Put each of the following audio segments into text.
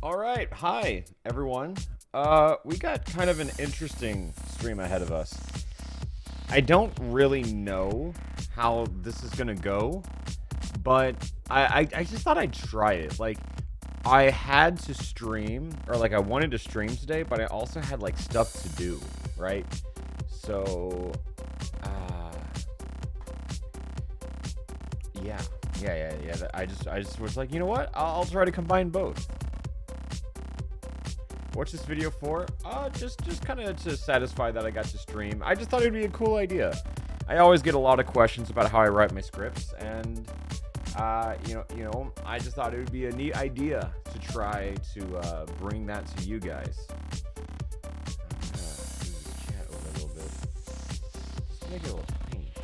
All right, hi everyone. We got kind of an interesting stream ahead of us. I don't really know how this is gonna go, but I just thought I'd try it. Like, I had to stream, or like I wanted to stream today, but I also had like stuff to do, right? So, yeah. I just was like, you know what? I'll try to combine both. What's this video for? Just kind of to satisfy that I got to stream. I just thought it'd be a cool idea. I always get a lot of questions about how I write my scripts, and you know, I just thought it would be a neat idea to try to bring that to you guys. Chat over a little bit. Just make it a little tiny.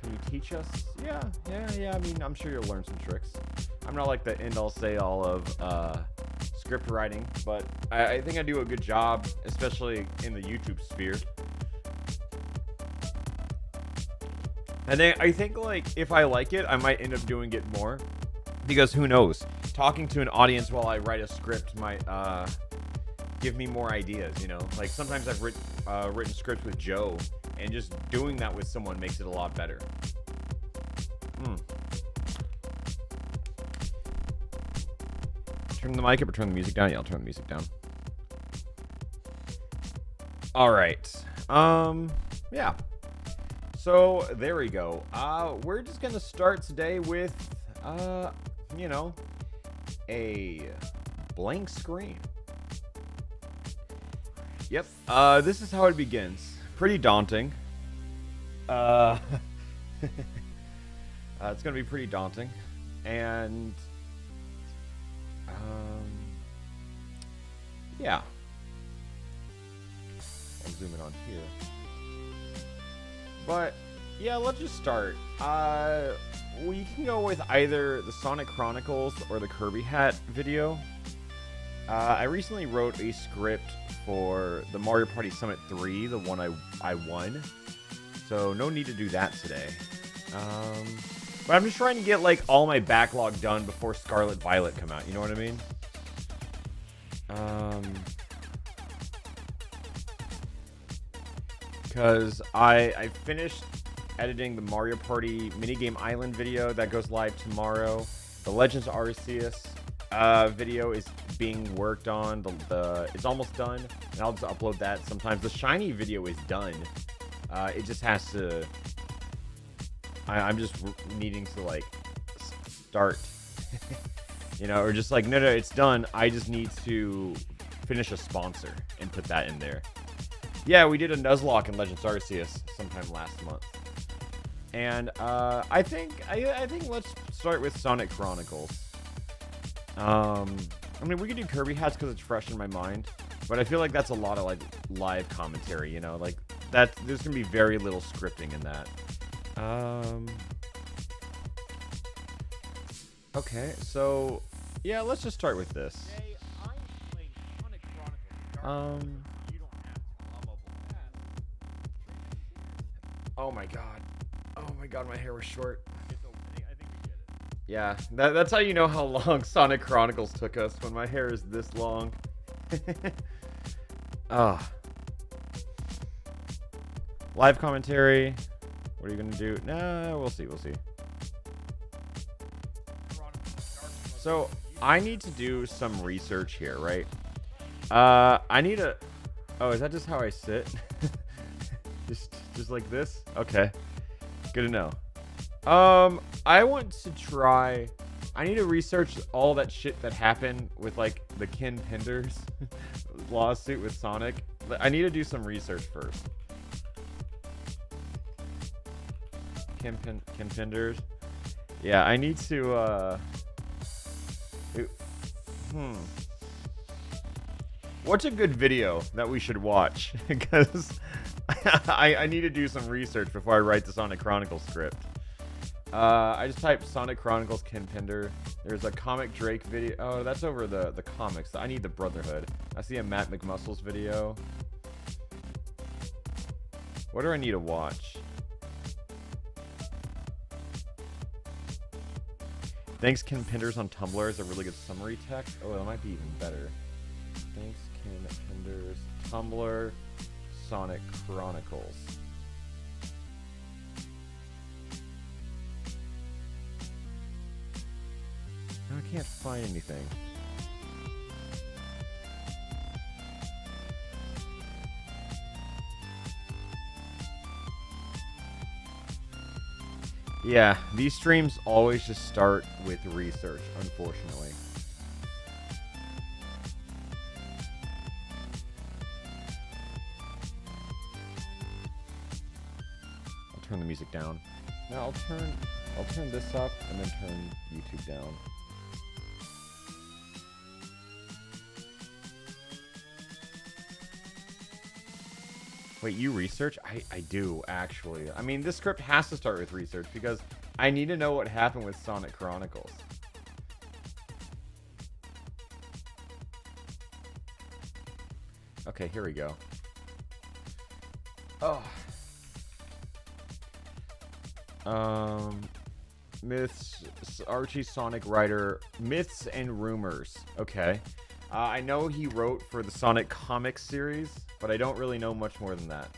Can you teach us? Yeah. I mean, I'm sure you'll learn some tricks. I'm not like the end-all say-all of script writing, but I think I do a good job, especially in the YouTube sphere. And then I think, like, if I like it, I might end up doing it more, because who knows? Talking to an audience while I write a script might give me more ideas, you know? Like, sometimes I've written scripts with Joe, and just doing that with someone makes it a lot better. Turn the mic up or turn the music down? Yeah, I'll turn the music down. All right. Yeah. So there we go. We're just gonna start today with, you know, a blank screen. Yep. This is how it begins. Pretty daunting. It's gonna be pretty daunting, and yeah. I'll zoom in on here. But yeah, let's just start. We can go with either the Sonic Chronicles or the Kirby Hat video. I recently wrote a script for the Mario Party Summit 3, the one I won. So no need to do that today. But I'm just trying to get like all my backlog done before Scarlet Violet come out. You know what I mean? Because I finished editing the Mario Party Minigame Island video that goes live tomorrow. The Legends Arceus video is being worked on. It's almost done, and I'll just upload that sometimes. The Shiny video is done. It just has to... I'm just needing to, like, start. You know, or just like, no, it's done. I just need to finish a sponsor and put that in there. Yeah, we did a Nuzlocke in Legends Arceus sometime last month. And I think let's start with Sonic Chronicles. I mean, we could do Kirby Hats because it's fresh in my mind, but I feel like that's a lot of like live commentary, you know, like there's gonna be very little scripting in that. Okay, so yeah, let's just start with this. Oh my god. Oh my god, my hair was short. I think we get it. Yeah, that's how you know how long Sonic Chronicles took us, when my hair is this long. Ah. Live commentary. What are you gonna do? Nah, we'll see, we'll see. So, I need to do some research here, right? I need a... Oh, is that just how I sit? just like this? Okay. Good to know. I want to try... I need to research all that shit that happened with, like, the Ken Penders lawsuit with Sonic. I need to do some research first. Ken Penders. Yeah, I need to, What's a good video that we should watch? Because I need to do some research before I write the Sonic Chronicles script. I just typed Sonic Chronicles Ken Pender. There's a Comic Drake video. Oh, that's over the comics. I need the Brotherhood. I see a Matt McMuscles video. What do I need to watch? Thanks Ken Penders on Tumblr is a really good summary text. Oh, that might be even better. Thanks Ken Penders. Tumblr. Sonic Chronicles. No, I can't find anything. Yeah, these streams always just start with research, unfortunately. I'll turn the music down. Now I'll turn this up and then turn YouTube down. Wait, you research? I do, actually. I mean, this script has to start with research because I need to know what happened with Sonic Chronicles. Okay, here we go. Oh. Myths, Archie Sonic writer, Myths and Rumors. Okay. I know he wrote for the Sonic comics series, but I don't really know much more than that.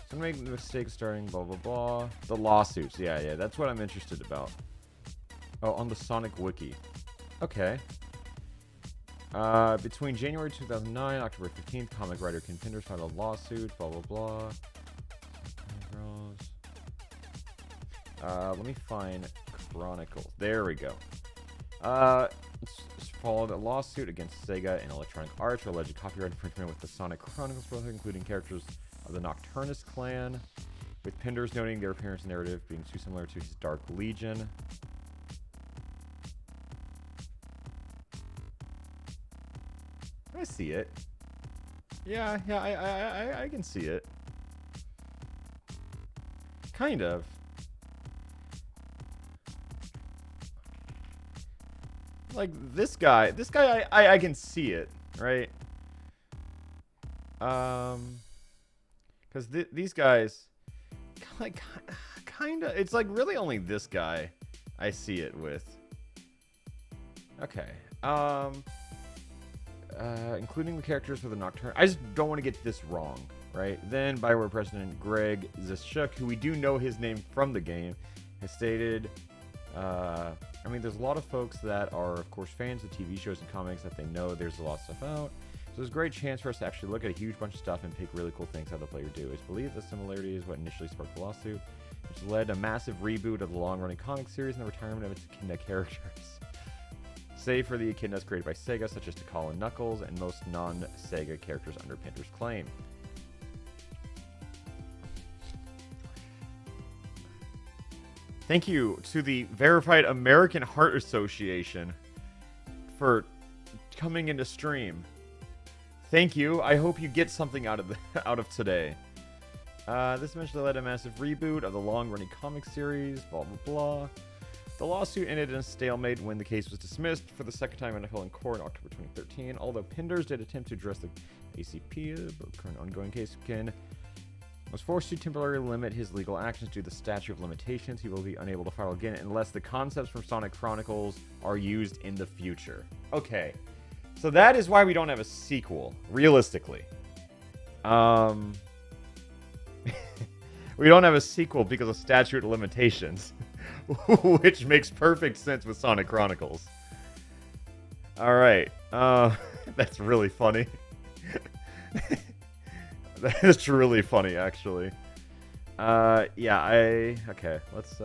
Don't make the mistake starting blah blah blah. The lawsuits, yeah, that's what I'm interested about. Oh, on the Sonic Wiki. Okay. Between January 2009, October 15th, comic writer Ken Penders filed a lawsuit, blah blah blah. Let me find Chronicles. There we go. It's followed a lawsuit against Sega and Electronic Arts for alleged copyright infringement with the Sonic Chronicles Brotherhood, including characters of the Nocturnus clan, with Penders noting their appearance and narrative being too similar to his Dark Legion. I see it. Yeah, I can see it. Kind of. Like, this guy I can see it, right? Because these guys, like, kind of, it's like really only this guy I see it with. Okay. Including the characters for the Nocturne. I just don't want to get this wrong, right? Then Bioware President Greg Zishuk, who we do know his name from the game, has stated, I mean, there's a lot of folks that are, of course, fans of TV shows and comics that they know there's a lot of stuff out. So there's a great chance for us to actually look at a huge bunch of stuff and pick really cool things out of the player do. It's believed the similarity is what initially sparked the lawsuit, which led to a massive reboot of the long-running comic series and the retirement of its Echidna characters. Save for the Echidnas created by Sega, such as Tikal and Knuckles, and most non-Sega characters under Penders' claim. Thank you to the Verified American Heart Association for coming into stream. Thank you. I hope you get something out of today. This eventually led to a massive reboot of the long-running comic series, blah, blah, blah. The lawsuit ended in a stalemate when the case was dismissed for the second time in court in October 2013. Although Penders did attempt to address the ACP, the current ongoing case, Ken Was forced to temporarily limit his legal actions due to the statute of limitations. He will be unable to file again unless the concepts from Sonic Chronicles are used in the future. Okay. So that is why we don't have a sequel, realistically. We don't have a sequel because of statute of limitations, which makes perfect sense with Sonic Chronicles. All right. That's really funny. That's really funny, actually. Yeah, okay, let's,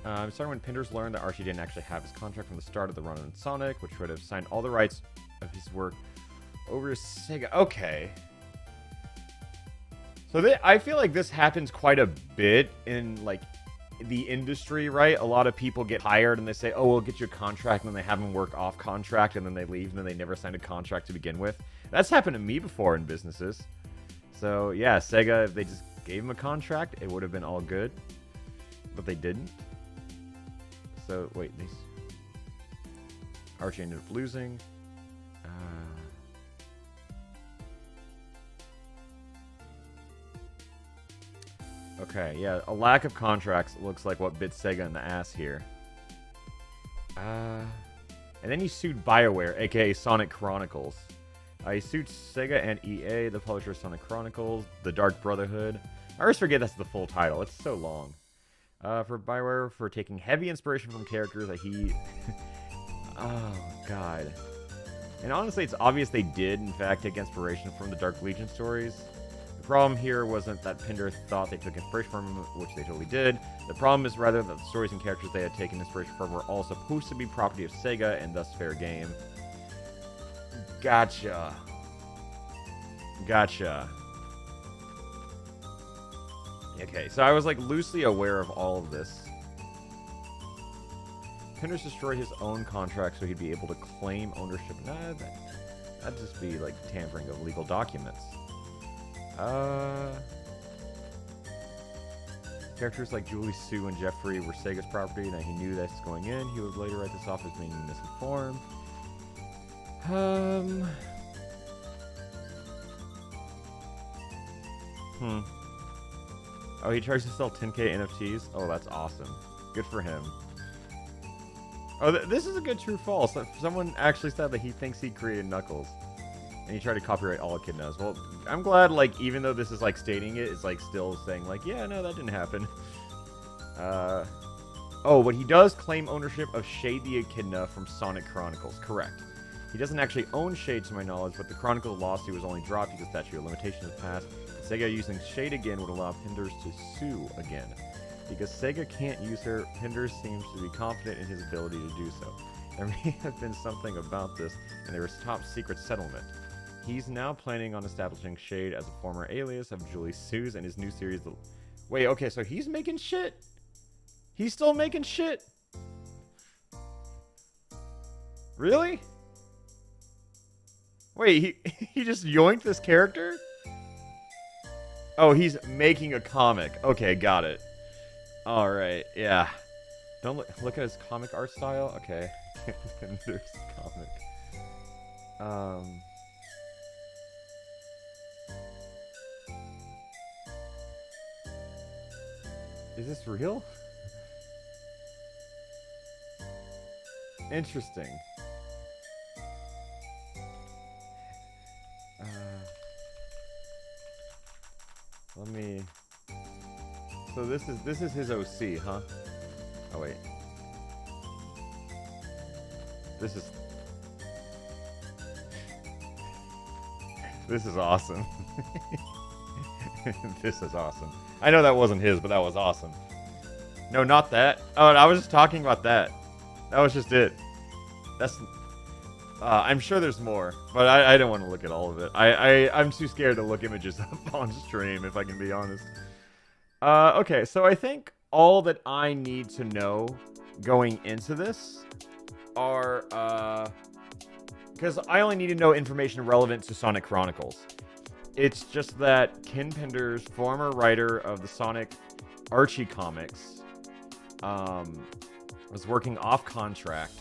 I'm sorry when Penders learned that Archie didn't actually have his contract from the start of the run on Sonic, which would have signed all the rights of his work over to Sega. Okay. So I feel like this happens quite a bit in, like, the industry, right? A lot of people get hired and they say, oh, we'll get you a contract, and then they have them work off contract, and then they leave, and then they never signed a contract to begin with. That's happened to me before in businesses. So, yeah, Sega, if they just gave him a contract, it would have been all good. But they didn't. So, wait, these... Archie ended up losing. Okay, yeah, a lack of contracts looks like what bit Sega in the ass here. And then he sued BioWare, aka Sonic Chronicles. He sued Sega and EA, the publisher of Sonic Chronicles, the Dark Brotherhood. I always forget that's the full title. It's so long. For BioWare for taking heavy inspiration from characters that he... Oh, God. And honestly, it's obvious they did, in fact, take inspiration from the Dark Legion stories. The problem here wasn't that Pinder thought they took inspiration from him, which they totally did. The problem is rather that the stories and characters they had taken inspiration from were all supposed to be property of Sega and thus fair game. Gotcha. Gotcha. Okay, so I was like loosely aware of all of this. Pinder's destroyed his own contract so he'd be able to claim ownership. Nah, that'd just be like tampering of legal documents. Characters like Julie, Sue, and Jeffrey were Sega's property. Now he knew this going in. He would later write this off as being misinformed. Oh, he tries to sell 10k NFTs? Oh, that's awesome. Good for him. Oh, this is a good true-false. Someone actually said that he thinks he created Knuckles. And he tried to copyright all Echidnas. Well, I'm glad, like, even though this is, like, stating it, it's, like, still saying, like, yeah, no, that didn't happen. Oh, but he does claim ownership of Shade the Echidna from Sonic Chronicles. Correct. He doesn't actually own Shade, to my knowledge, but the Chronicles lawsuit was only dropped because the statute of limitations has passed. Sega using Shade again would allow Penders to sue again. Because Sega can't use her, Penders seems to be confident in his ability to do so. There may have been something about this, and there was top secret settlement. He's now planning on establishing Shade as a former alias of Julie Sue's in his new series. Wait, okay, so he's making shit? He's still making shit? Really? Wait, he just yoinked this character? Oh, he's making a comic. Okay, got it. Alright, yeah. Don't look at his comic art style? Okay. There's comic. Is this real? Interesting. Let me... So this is his OC, huh? Oh wait. This is awesome. This is awesome. I know that wasn't his, but that was awesome. No, not that. Oh, I was just talking about that. That was just it. That's... I'm sure there's more, but I don't want to look at all of it. I'm too scared to look images up on stream, if I can be honest. Okay, so I think all that I need to know going into this are, because I only need to know information relevant to Sonic Chronicles. It's just that Ken Penders, former writer of the Sonic Archie comics, was working off contract,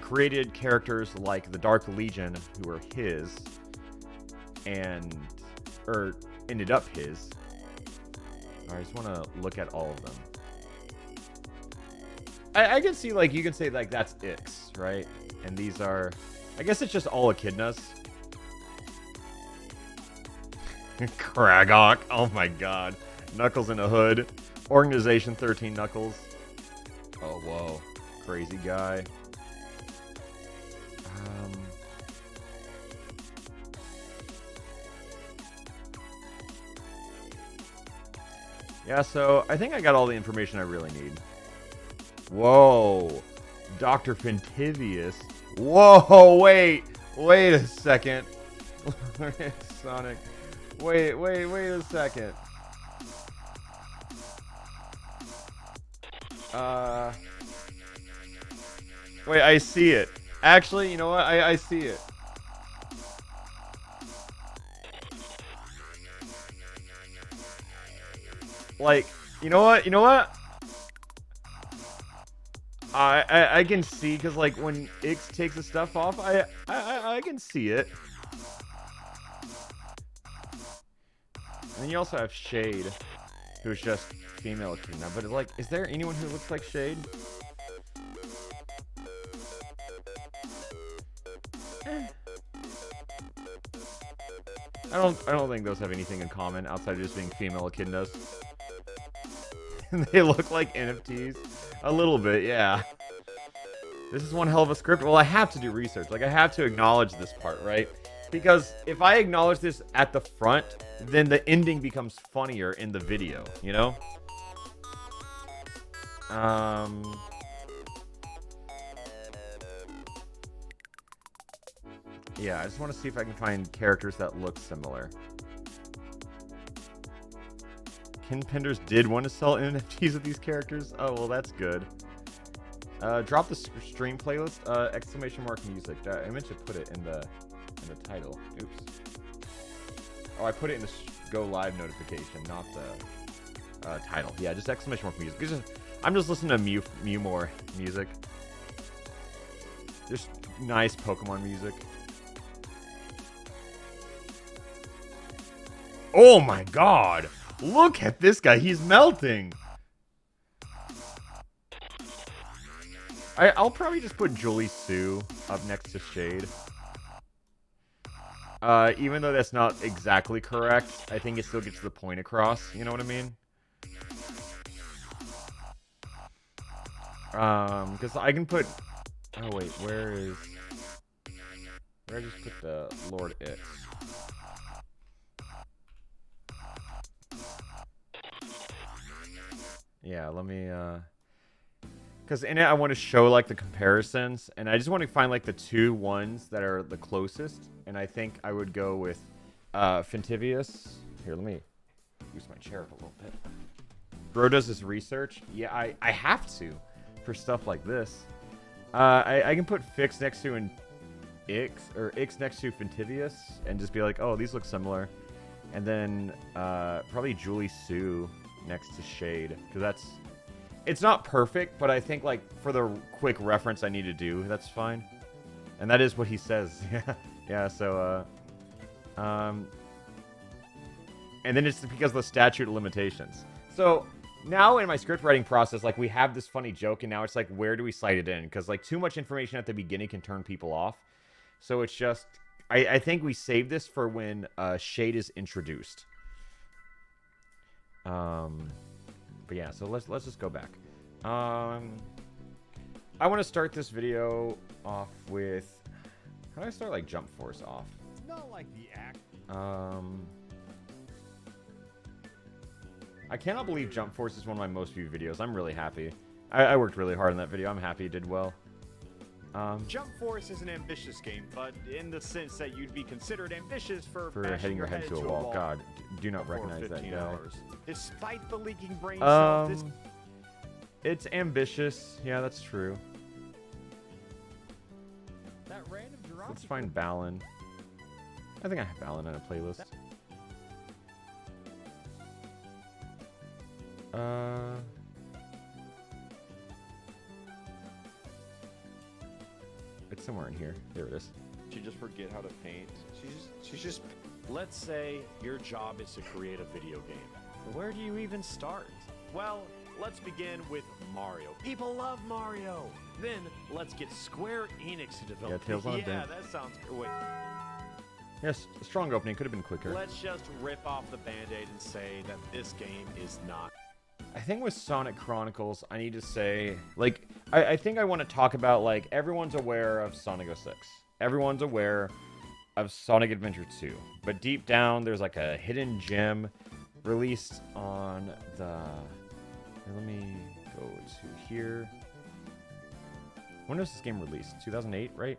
created characters like the Dark Legion, who were his, and or ended up his. I just want to look at all of them. I can see, like, you can say, like, that's Ix, right? And these are, I guess it's just all echidnas. Kragok, oh my god. Knuckles in a hood. Organization 13 Knuckles. Oh, whoa. Crazy guy. Yeah, so I think I got all the information I really need. Whoa. Dr. Fintivius. Whoa, wait. Wait a second. Sonic. Wait a second. Wait, I see it. Actually, you know what? I see it. Like, you know what? You know what? I can see, because, like, when Ix takes the stuff off, I can see it. And then you also have Shade, who's just female echidna. But, it's like, is there anyone who looks like Shade? I don't think those have anything in common outside of just being female echidnas. They look like NFTs. A little bit, yeah. This is one hell of a script. Well, I have to do research. Like, I have to acknowledge this part, right? Because if I acknowledge this at the front, then the ending becomes funnier in the video, you know? Yeah, I just want to see if I can find characters that look similar. Kinpenders did want to sell NFTs of these characters. Oh, well, that's good. Drop the stream playlist. Exclamation mark music. I meant to put it in the title. Oops. Oh, I put it in the go live notification, not the title. Yeah, just exclamation mark music. I'm just listening to Mew more music. Just nice Pokemon music. Oh my god! Look at this guy, he's melting! I'll probably just put Julie Sue up next to Shade. Even though that's not exactly correct, I think it still gets the point across, you know what I mean? Because I can put... Oh wait, where did I just put the Lord Ix? Yeah, let me, because in it I want to show, like, the comparisons, and I just want to find, like, the two ones that are the closest, and I think I would go with, Fintivius. Here, let me use my chair up a little bit. Bro does his research. Yeah, I have to, for stuff like this. I can put Fix next to an Ix, or Ix next to Fintivius, and just be like, oh, these look similar. And then, probably Julie Sue next to Shade, because that's... It's not perfect, but I think, like, for the quick reference I need to do, that's fine. And that is what he says. Yeah, so, and then it's because of the statute of limitations. So, now in my script writing process, like, we have this funny joke, and now it's like, where do we slide it in? Because, like, too much information at the beginning can turn people off. So it's just... I think we save this for when Shade is introduced. But yeah, so let's just go back. I want to start this video off with... How do I start, like, Jump Force off? It's not like the act. I cannot believe Jump Force is one of my most viewed videos. I'm really happy. I worked really hard on that video. I'm happy it did well. Jump Force is an ambitious game, but in the sense that you'd be considered ambitious for hitting your head to a wall. God, do not recognize that guy. Hours. Despite the leaking brain cells, it's ambitious. Yeah, that's true. That random Let's find Balin. I think I have Balin on a playlist. It's somewhere in here. There it is. She just forget how to paint. She's just Let's say your job is to create a video game. Where do you even start? Well, let's begin with Mario. People love Mario. Then let's get Square Enix to develop. Yeah, Tails on a Yeah, Dent. that sounds good. Wait. Yes, strong opening. Could have been quicker. Let's just rip off the Band-Aid and say that this game is not. I think with Sonic Chronicles, I need to say, like, I think I want to talk about, like, everyone's aware of Sonic 06. Everyone's aware of Sonic Adventure 2. But deep down, there's, like, a hidden gem released on the... Here, let me go to here. When was this game released? 2008, right?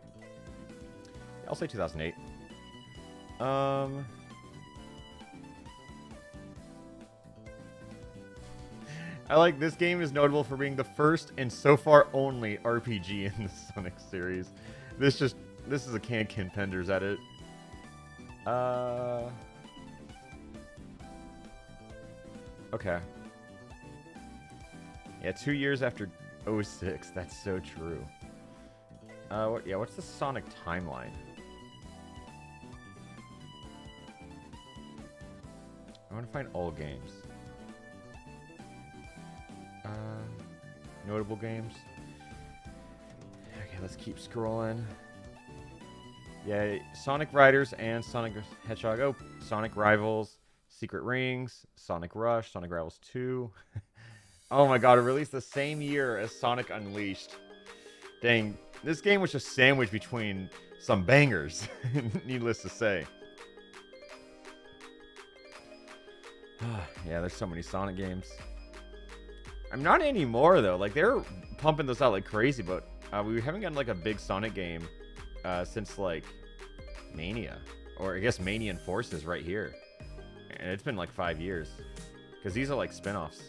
Yeah, I'll say 2008. I like this game is notable for being the first and so far only RPG in the Sonic series. This is a can contenders at it. Okay. Yeah, 2 years after 06. That's so true. What's the Sonic timeline? I want to find all games. Notable games. Okay, let's keep scrolling. Yeah, Sonic Riders and Sonic Hedgehog. Oh, Sonic Rivals, Secret Rings, Sonic Rush, Sonic Rivals 2. Oh my god, it released the same year as Sonic Unleashed. Dang, this game was just sandwiched between some bangers, needless to say. Yeah, there's so many Sonic games. I'm not anymore though. Like they're pumping this out like crazy, but we haven't gotten like a big Sonic game since like Mania, or I guess Mania and Forces right here, and it's been like 5 years because these are like spin-offs.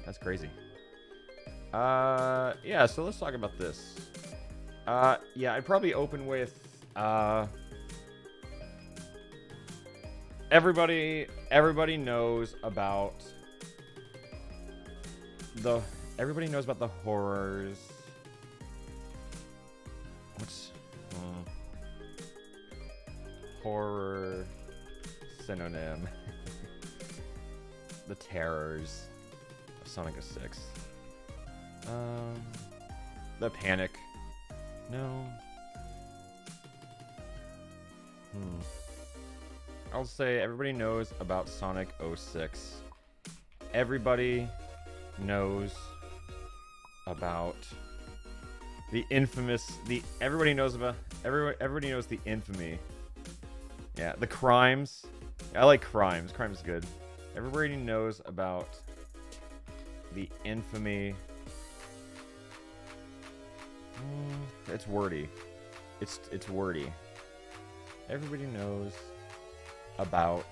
That's crazy. Yeah. So let's talk about this. Yeah, I'd probably open with everybody knows about the horrors. What's horror synonym? The terrors of Sonic 06. The panic. No. I'll say everybody knows about Sonic 06. Everybody knows about the infamous, everybody knows the infamy. Yeah, the crimes. I like crimes. Crimes is good. Everybody knows about the infamy. It's wordy. It's wordy. Everybody knows about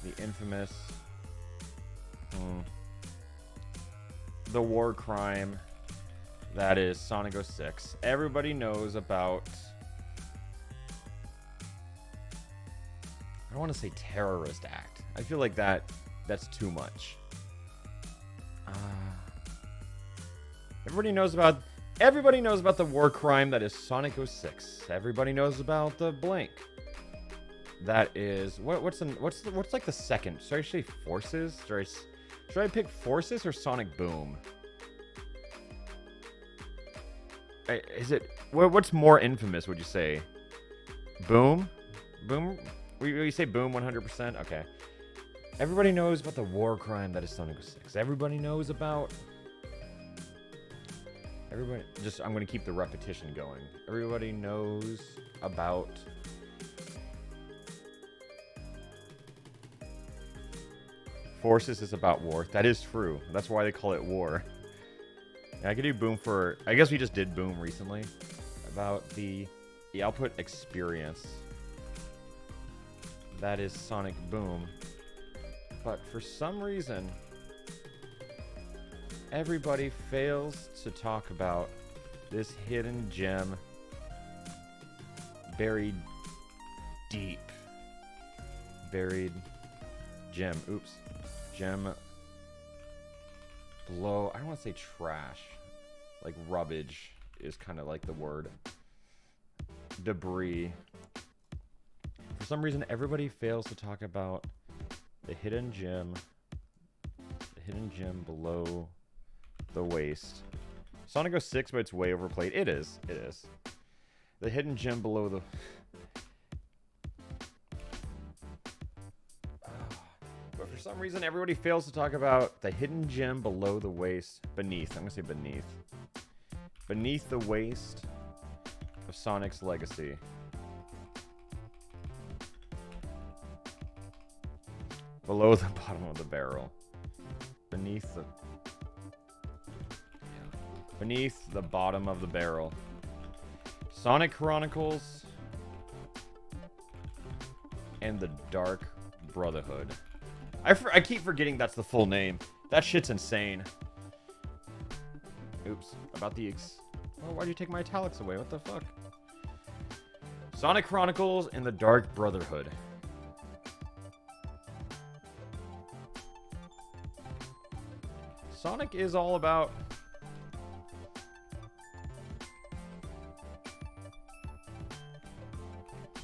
the infamous the war crime that is Sonic 06. Everybody knows about, I don't want to say terrorist act. I feel like that's too much. Everybody knows about the war crime that is Sonic 06. Everybody knows about the blank. That is what's like the second? Should I say Forces? Should I pick Forces or Sonic Boom? Is it what's more infamous? Would you say Boom? Boom? You say Boom 100%? Okay. Everybody knows about the war crime that is Sonic 06. Everybody knows about. I'm going to keep the repetition going. Everybody knows about. Forces is about war. That is true. That's why they call it war. Yeah, I could do Boom for... I guess we just did Boom recently. About the... Yeah, I'll put experience. That is Sonic Boom. But for some reason, everybody fails to talk about this hidden gem buried deep. Buried gem. Oops. Gem below. I don't want to say trash. Like rubbish is kind of like the word. debris. For some reason, everybody fails to talk about the hidden gem. The hidden gem below the waist. Sonic 06, but it's way overplayed. It is. It is. The hidden gem below the... But for some reason, everybody fails to talk about the hidden gem below the waist. Beneath. I'm going to say beneath. Beneath the waist of Sonic's legacy. Below the bottom of the barrel. Beneath the... Beneath the bottom of the barrel. Sonic Chronicles and the Dark Brotherhood. I keep forgetting that's the full name. That shit's insane. Oops. About the oh, why'd you take my italics away? What the fuck? Sonic Chronicles and the Dark Brotherhood. Sonic is all about...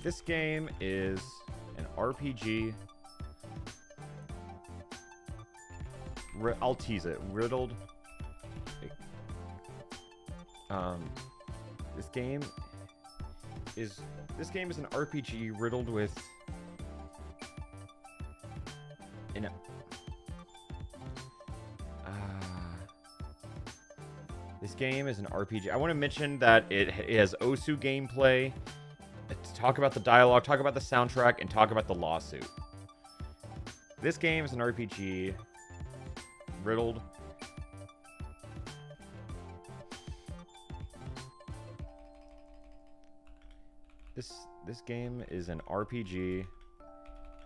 This game is an RPG. I'll tease it. Riddled. This game is an RPG riddled with this game is an RPG. I want to mention that it has Osu gameplay. Talk about the dialogue, talk about the soundtrack, and talk about the lawsuit. This game is an RPG riddled. This game is an RPG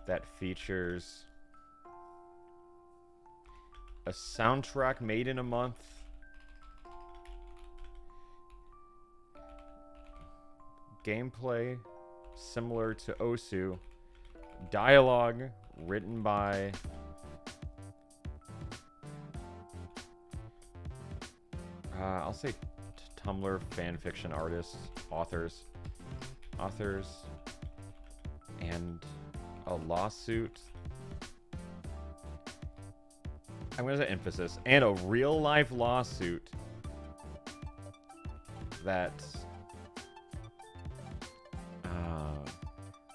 that features a soundtrack made in a month. Gameplay similar to Osu. Dialogue written by I'll say Tumblr fanfiction artists, authors, and a lawsuit. I'm going to say emphasis. And a real-life lawsuit that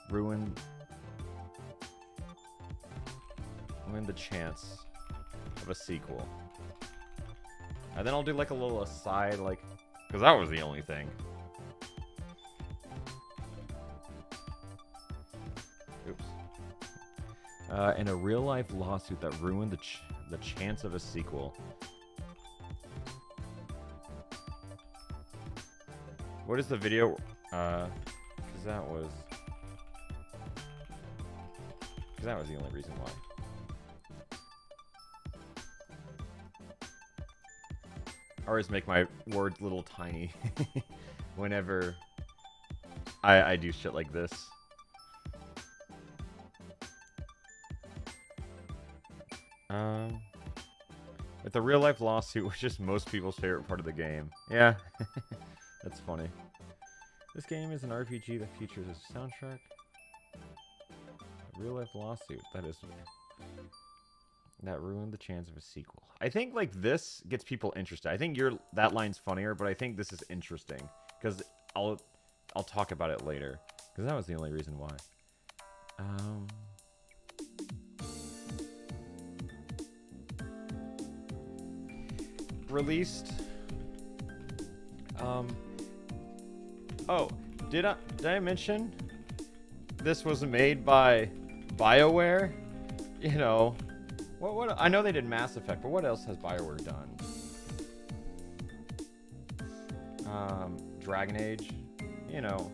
ruined the chance of a sequel. And then I'll do like a little aside, like, because that was the only thing. Oops. And a real-life lawsuit that ruined the chance of a sequel. What is the video? Because that was the only reason why. I always make my words a little tiny whenever I do shit like this. But the real life lawsuit was just most people's favorite part of the game. Yeah, that's funny. This game is an RPG that features a soundtrack. A real life lawsuit that ruined the chance of a sequel. I think like this gets people interested. I think that line's funnier, but I think this is interesting because I'll talk about it later because that was the only reason why. Released. Oh, did I mention this was made by BioWare? You know, what I know they did Mass Effect, but what else has BioWare done? Dragon Age, you know,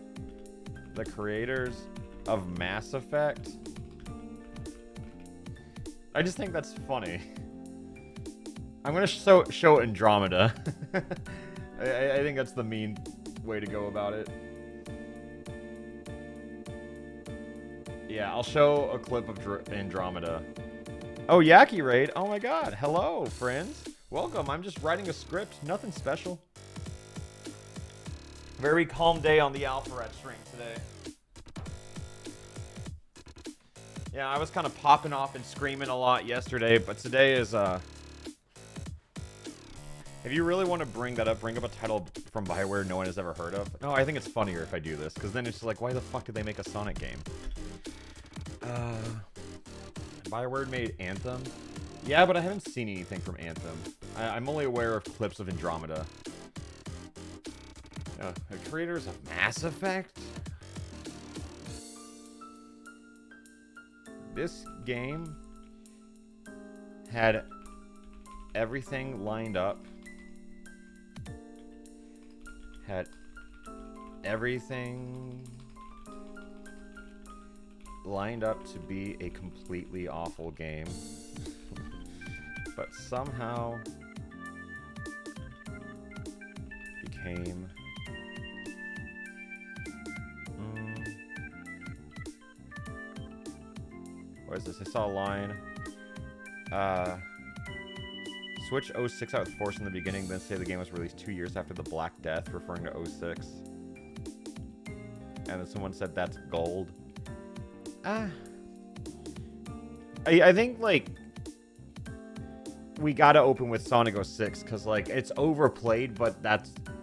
the creators of Mass Effect. I just think that's funny. I'm gonna show Andromeda. I think that's the mean way to go about it. Yeah, I'll show a clip of Andromeda. Oh, Yaki Raid. Oh my god. Hello, friends. Welcome. I'm just writing a script. Nothing special. Very calm day on the alpharad stream today. Yeah, I was kind of popping off and screaming a lot yesterday, but today is, if you really want to bring that up, bring up a title from BioWare no one has ever heard of. No, I think it's funnier if I do this, because then it's just like, why the fuck did they make a Sonic game? BioWare made Anthem? Yeah, but I haven't seen anything from Anthem. I'm only aware of clips of Andromeda. The creators of Mass Effect? This game had everything lined up. Had everything lined up to be a completely awful game. But somehow became what is this? I saw a line. Switch 06 out with Force in the beginning, then say the game was released 2 years after the Black Death, referring to 06. And then someone said that's gold. I think, like, we gotta open with Sonic 06, because, like, it's overplayed, but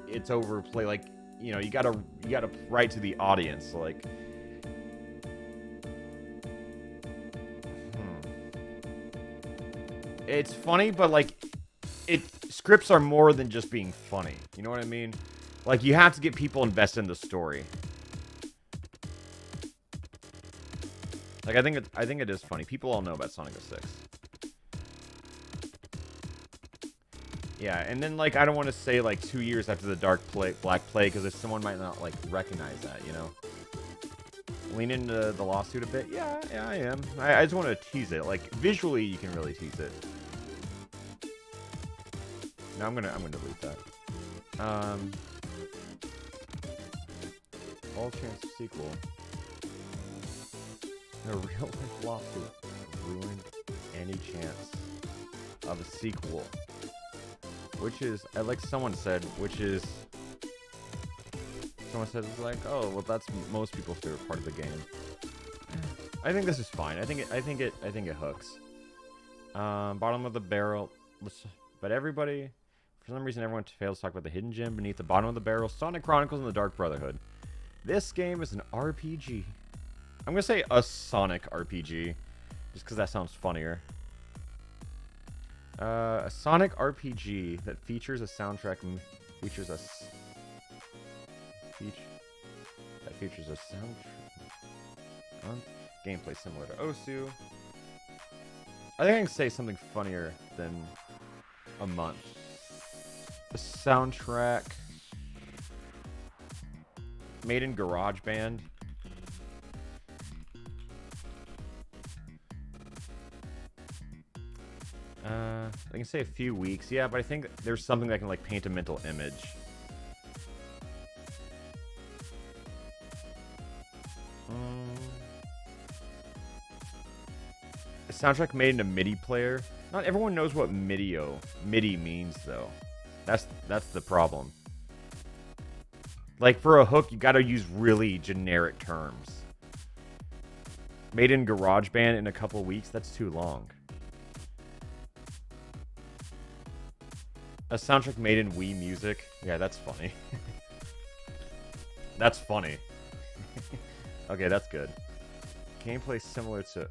it's overplayed. Like, you know, you gotta write to the audience, like... It's funny, but, like, scripts are more than just being funny. You know what I mean? Like, you have to get people invested in the story. Like, I think it is funny. People all know about Sonic 06. Yeah, and then, like, I don't want to say, like, 2 years after the Black Plague, because someone might not, like, recognize that, you know? Lean into the lawsuit a bit? Yeah, I am. I just want to tease it. Like, visually, you can really tease it. No, I'm gonna delete that. All chance of sequel. A real-life lawsuit ruined any chance of a sequel. Which is, like someone said, someone said it's like, oh, well, that's most people's favorite part of the game. I think this is fine. I think it hooks. Bottom of the barrel, but everybody, for some reason, everyone fails to talk about the hidden gem beneath the bottom of the barrel: Sonic Chronicles and the Dark Brotherhood. This game is an RPG. I'm gonna say a Sonic RPG, just because that sounds funnier. A Sonic RPG that features a soundtrack features a soundtrack. Gameplay similar to Osu. I think I can say something funnier than a month. The soundtrack made in GarageBand. I can say a few weeks, yeah, but I think there's something that can, like, paint a mental image. A soundtrack made in a MIDI player. Not everyone knows what MIDI means, though. That's the problem. Like, for a hook, you gotta use really generic terms. Made in GarageBand in a couple weeks, that's too long. A soundtrack made in Wii Music. Yeah, that's funny. That's funny. Okay, that's good. Gameplay similar to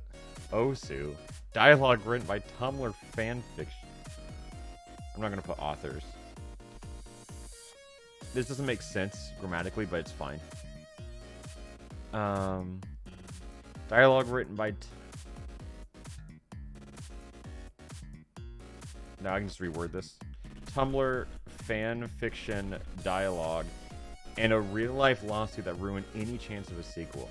Osu. Dialogue written by Tumblr fanfiction. I'm not going to put authors. This doesn't make sense grammatically, but it's fine. Dialogue written by... Now I can just reword this. Tumblr fan fiction dialogue and a real-life lawsuit that ruined any chance of a sequel.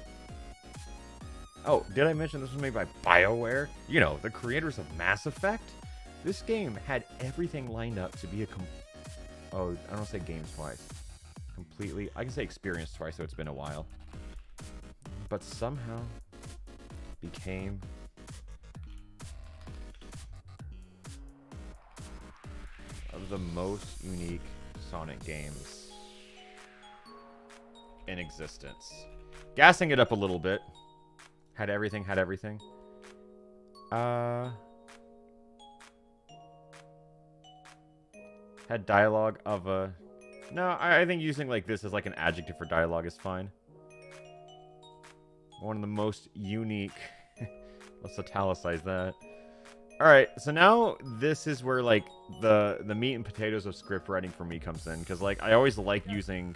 Oh, did I mention this was made by BioWare? You know, the creators of Mass Effect? This game had everything lined up to be a Oh, I don't say games twice. Completely. I can say experience twice, so it's been a while. But somehow became... of the most unique Sonic games. in existence. Gassing it up a little bit. Had everything. Had dialogue of a... No, I think using like this as like an adjective for dialogue is fine. One of the most unique... Let's italicize that. Alright, so now this is where like the meat and potatoes of script writing for me comes in. Because like I always like using...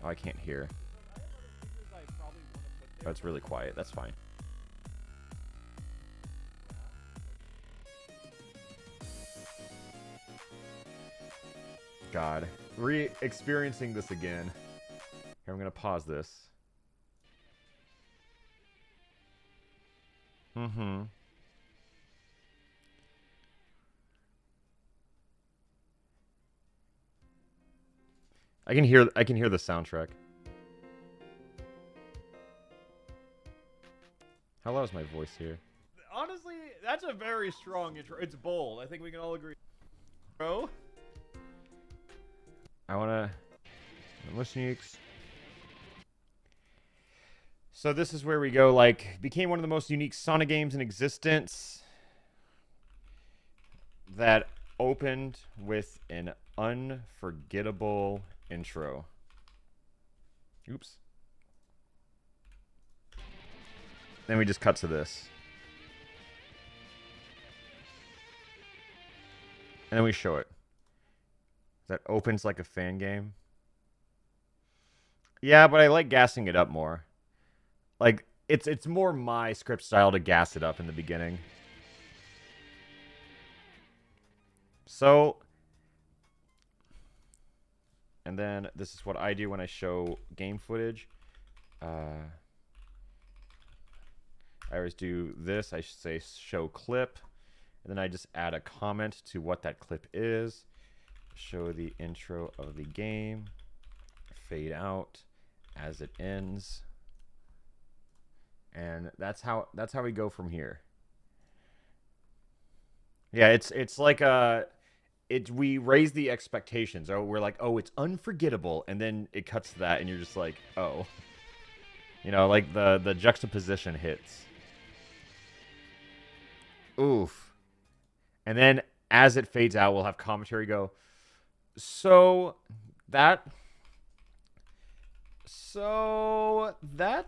Oh, I can't hear. Oh, it's really quiet. That's fine. God. Re-experiencing this again. Here, I'm going to pause this. I can hear the soundtrack. How loud is my voice here? Honestly, that's a very strong intro. It's bold. I think we can all agree. Bro? I wanna... Sneaks. So this is where we go, like, became one of the most unique Sonic games in existence that opened with an unforgettable intro. Oops. Then we just cut to this. And then we show it. That opens like a fan game. Yeah, but I like gassing it up more. Like, it's more my script style to gas it up in the beginning. So, and then this is what I do when I show game footage. I always do this. I say show clip. And then I just add a comment to what that clip is. Show the intro of the game. Fade out as it ends. And that's how we go from here. Yeah, it's like we raise the expectations. Oh, we're like, oh, it's unforgettable, and then it cuts to that, and you're just like, oh, you know, like the juxtaposition hits. Oof. And then as it fades out, we'll have commentary go. So that's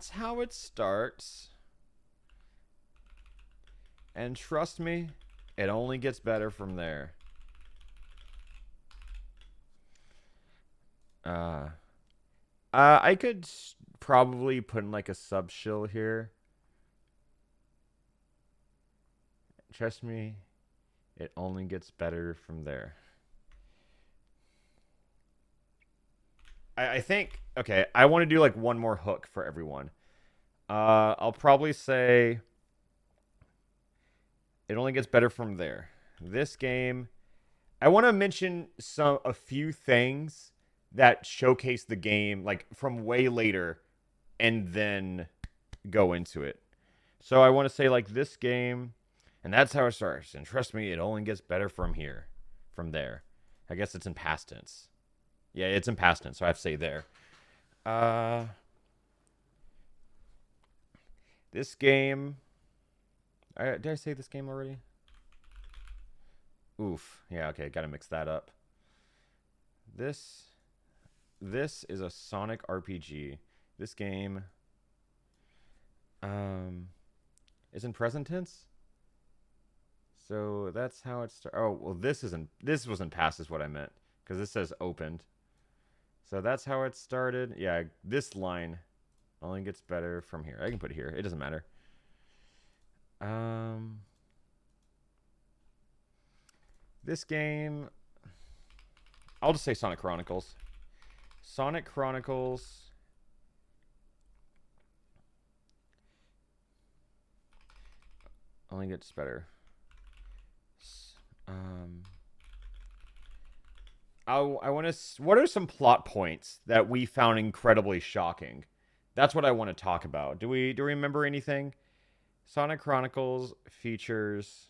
how it starts. And trust me, it only gets better from there. I could probably put in like a sub shill here. Trust me, it only gets better from there. I think, okay, I want to do like one more hook for everyone. I'll probably say it only gets better from there. This game, I want to mention a few things that showcase the game like from way later and then go into it. So I want to say like this game, and that's how it starts. And trust me, it only gets better from there. I guess it's in past tense. Yeah, it's in past tense, so I have to say there. This game... did I say this game already? Oof. Yeah, okay, gotta mix that up. This is a Sonic RPG. This game is in present tense. So that's how it starts. Oh, well, this wasn't past is what I meant, because this says opened. So that's how it started. Yeah, this line only gets better from here. I can put it here. It doesn't matter. This game, I'll just say Sonic Chronicles. Sonic Chronicles only gets better. I want to. What are some plot points that we found incredibly shocking? That's what I want to talk about. Do we remember anything? Sonic Chronicles features.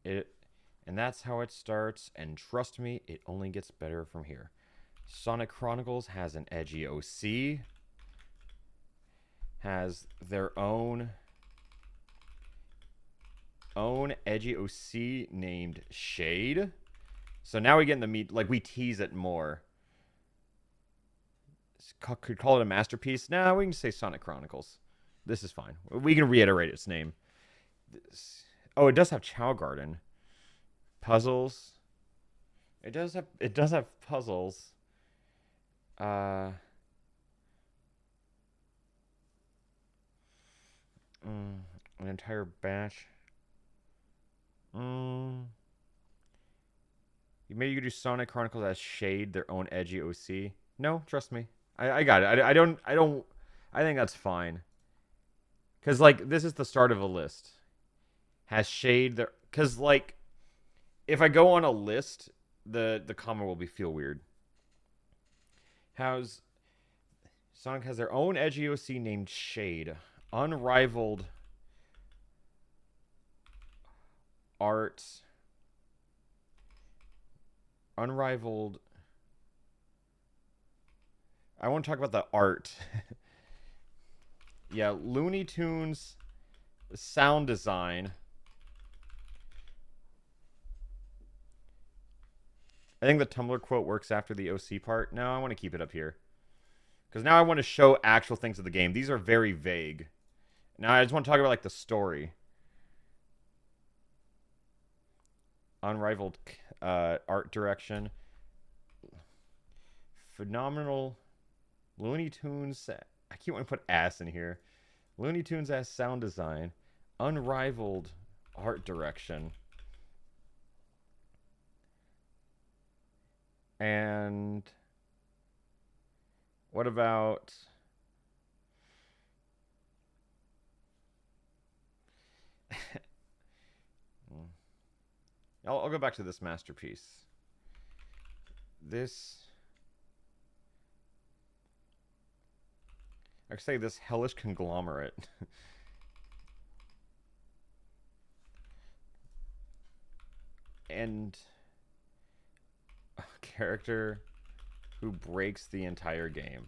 It, and that's how it starts. And trust me, it only gets better from here. Sonic Chronicles has an edgy OC, has their own edgy OC named Shade. So now we get in the meat, like we tease it more. Could call it a masterpiece. Nah, we can say Sonic Chronicles. This is fine. We can reiterate its name. Oh, it does have Chow Garden. Puzzles. It does have puzzles. An entire batch. Maybe you could do Sonic Chronicles as Shade, their own edgy OC. No, trust me. I got it. I think that's fine. Because, like, this is the start of a list. Has Shade there. Because, like, if I go on a list, the comment will feel weird. Sonic has their own edgy OC named Shade. Unrivaled art. Unrivaled. I want to talk about the art. Yeah, Looney Tunes sound design. I think the Tumblr quote works after the OC part. No, I want to keep it up here. Because now I want to show actual things of the game. These are very vague. Now I just want to talk about, like, the story. Unrivaled art direction. Phenomenal Looney Tunes. I keep wanting to put ass in here. Looney Tunes as sound design. Unrivaled art direction. And what about I'll go back to this masterpiece. I say this hellish conglomerate. And a character who breaks the entire game.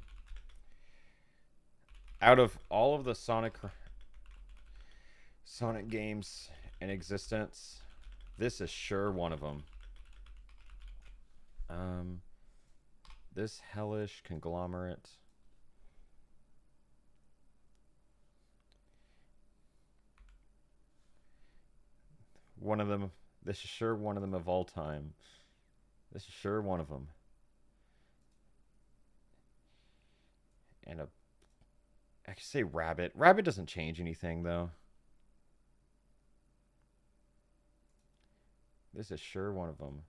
Out of all of the Sonic games in existence, this is sure one of them. This hellish conglomerate. One of them. This is sure one of them of all time. This is sure one of them. And I could say Rabbit. Rabbit doesn't change anything, though. This is sure one of them.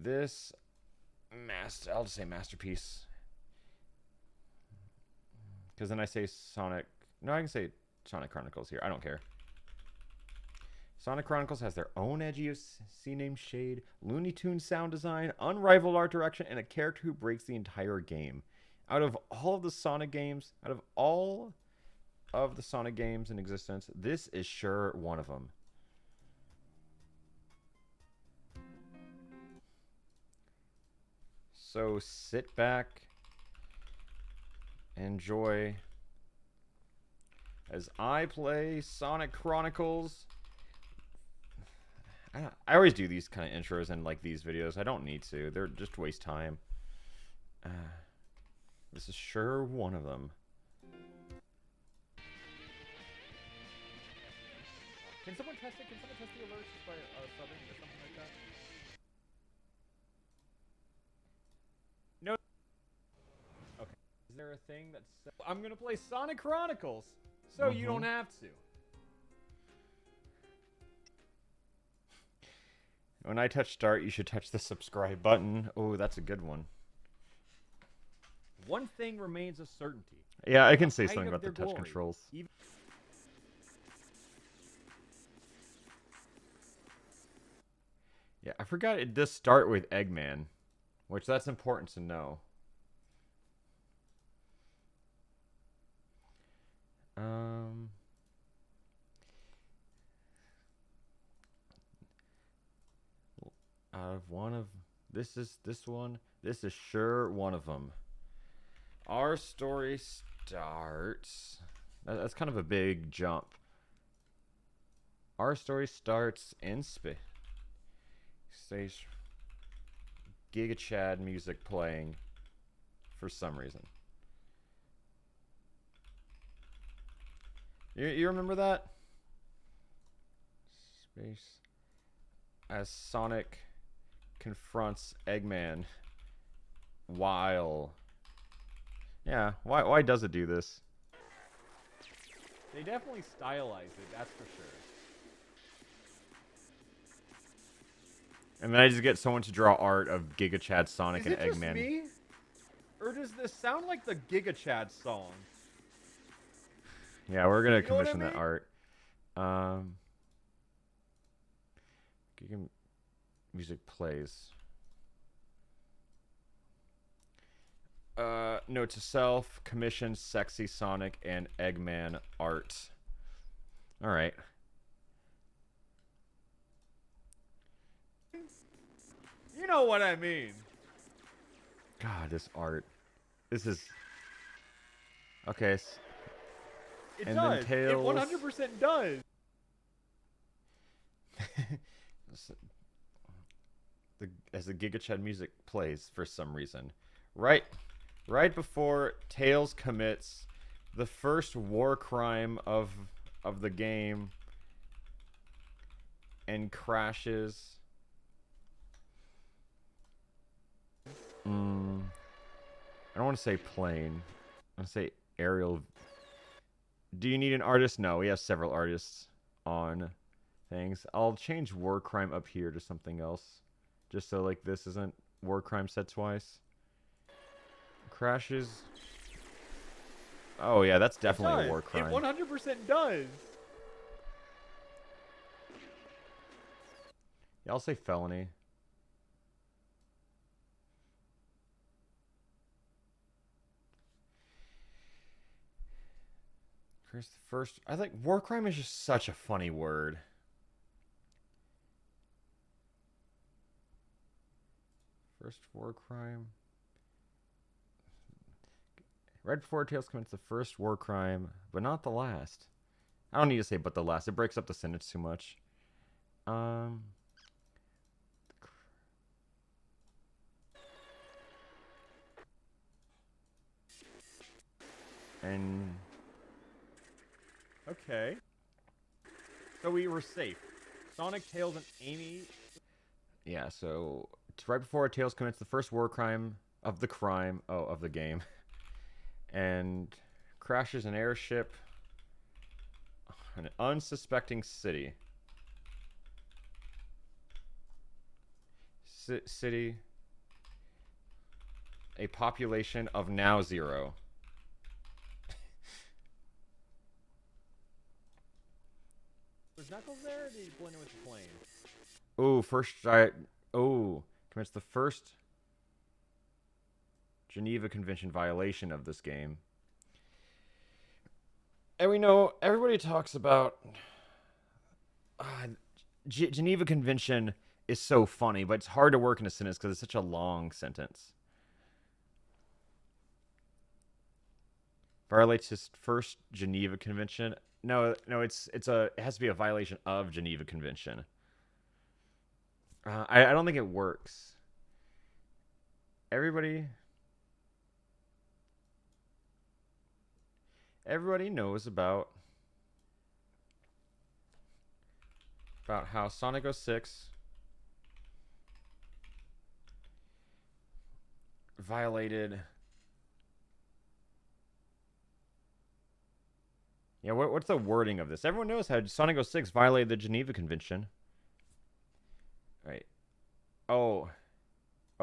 I'll just say masterpiece. Because then I say Sonic. No, I can say Sonic Chronicles here. I don't care. Sonic Chronicles has their own edgy OC named Shade, Looney Tunes sound design, unrivaled art direction, and a character who breaks the entire game. Out of all of the Sonic games, in existence, this is sure one of them. So sit back, enjoy as I play Sonic Chronicles. I always do these kind of intros in, like, these videos. I don't need to. They're just waste time. This is sure one of them. Can someone test it? Can someone test the alerts just by subbing or something like that? No. Okay. Is there a thing that's... I'm going to play Sonic Chronicles, so you don't have to. When I touch start, you should touch the subscribe button. Oh, that's a good one. One thing remains a certainty. Yeah, I can say something about the touch controls. Yeah, I forgot it does start with Eggman, which that's important to know. Out of one of this one. This is sure one of them. Our story starts. That's kind of a big jump. Our story starts in space. Giga Chad music playing for some reason. You remember that? Space. As Sonic confronts Eggman while... Yeah, why does it do this? They definitely stylized it, that's for sure. And then I just get someone to draw art of Giga Chad, Sonic, Is and it just Eggman. me? Or does this sound like the Giga Chad song? Yeah, we're gonna You know what I commission that mean? art. Giga music plays. Note to self: commission sexy Sonic and Eggman art. All right. You know what I mean. God, this art. This is. Okay. It And then does. It Tails. 100% does. As the Giga Chad music plays for some reason, right before Tails commits the first war crime of the game and crashes. I don't want to say plane. I want to say aerial. Do you need an artist? No, we have several artists on things. I'll change war crime up here to something else. Just so, like, this isn't war crime set twice. Crashes. Oh, yeah, that's definitely a war crime. It 100% does. Yeah, I'll say felony. Chris, the first... I think war crime is just such a funny word. First war crime. Right before Tails commits the first war crime, but not the last. I don't need to say but the last. It breaks up the sentence too much. And Okay. So we were safe. Sonic, Tails, and Amy. yeah, so it's right before Tails commits the first war crime of the game, and crashes an airship in an unsuspecting city. City. A population of now 0. Was Knuckles there, or did he blend in with the plane? Commits the first Geneva Convention violation of this game. And we know everybody talks about Geneva Convention is so funny, but it's hard to work in a sentence because it's such a long sentence. Violates his first Geneva Convention. No, it has to be a violation of Geneva Convention. I don't think it works. Everybody knows about how Sonic 06 violated. Yeah, what's the wording of this? Everyone knows how Sonic 06 violated the Geneva Convention. Right. Oh,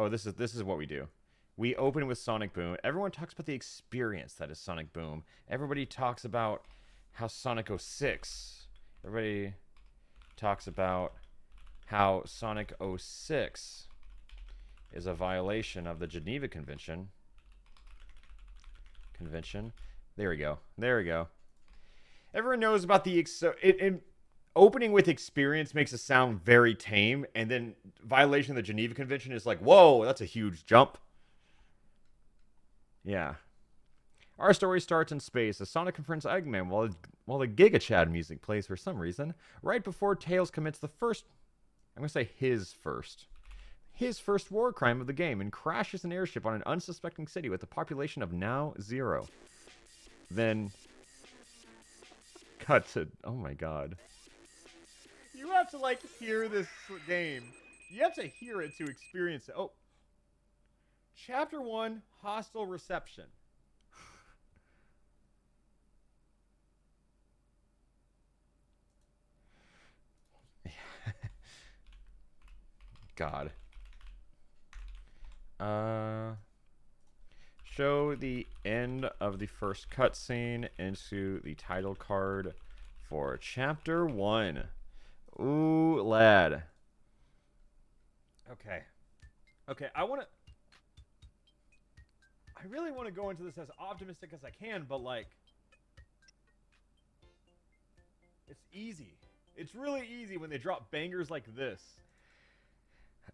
this is what we do. We open with Sonic Boom. Everyone talks about the experience that is Sonic Boom. Everybody talks about how Sonic 06. Everybody talks about how Sonic 06 is a violation of the Geneva Convention. There we go. Everyone knows about the opening with experience makes it sound very tame, and then violation of the Geneva Convention is like, whoa, that's a huge jump. Yeah. Our story starts in space as Sonic confronts Eggman while the Giga Chad music plays for some reason, right before Tails commits the first, I'm going to say his first war crime of the game, and crashes an airship on an unsuspecting city with a population of now 0. Then cut to, oh my god. You have to, like, hear this game. You have to hear it to experience it. Oh. Chapter 1, Hostile Reception. God. Show the end of the first cutscene into the title card for Chapter 1. Ooh, lad. Okay. Okay, I really want to go into this as optimistic as I can, but, like, it's easy. It's really easy when they drop bangers like this.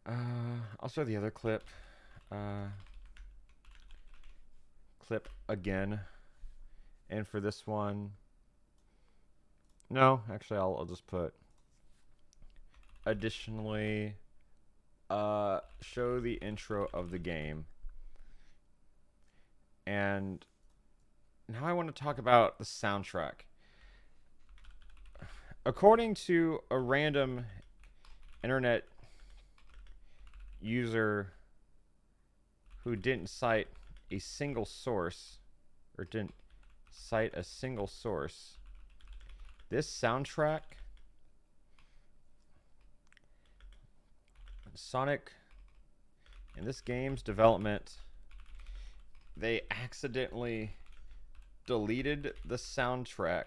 I'll show the other clip. Clip again. And for this one... No, actually, I'll just put... Additionally, show the intro of the game. And now I want to talk about the soundtrack. According to a random internet user who didn't cite a single source, this soundtrack, Sonic, in this game's development, they accidentally deleted the soundtrack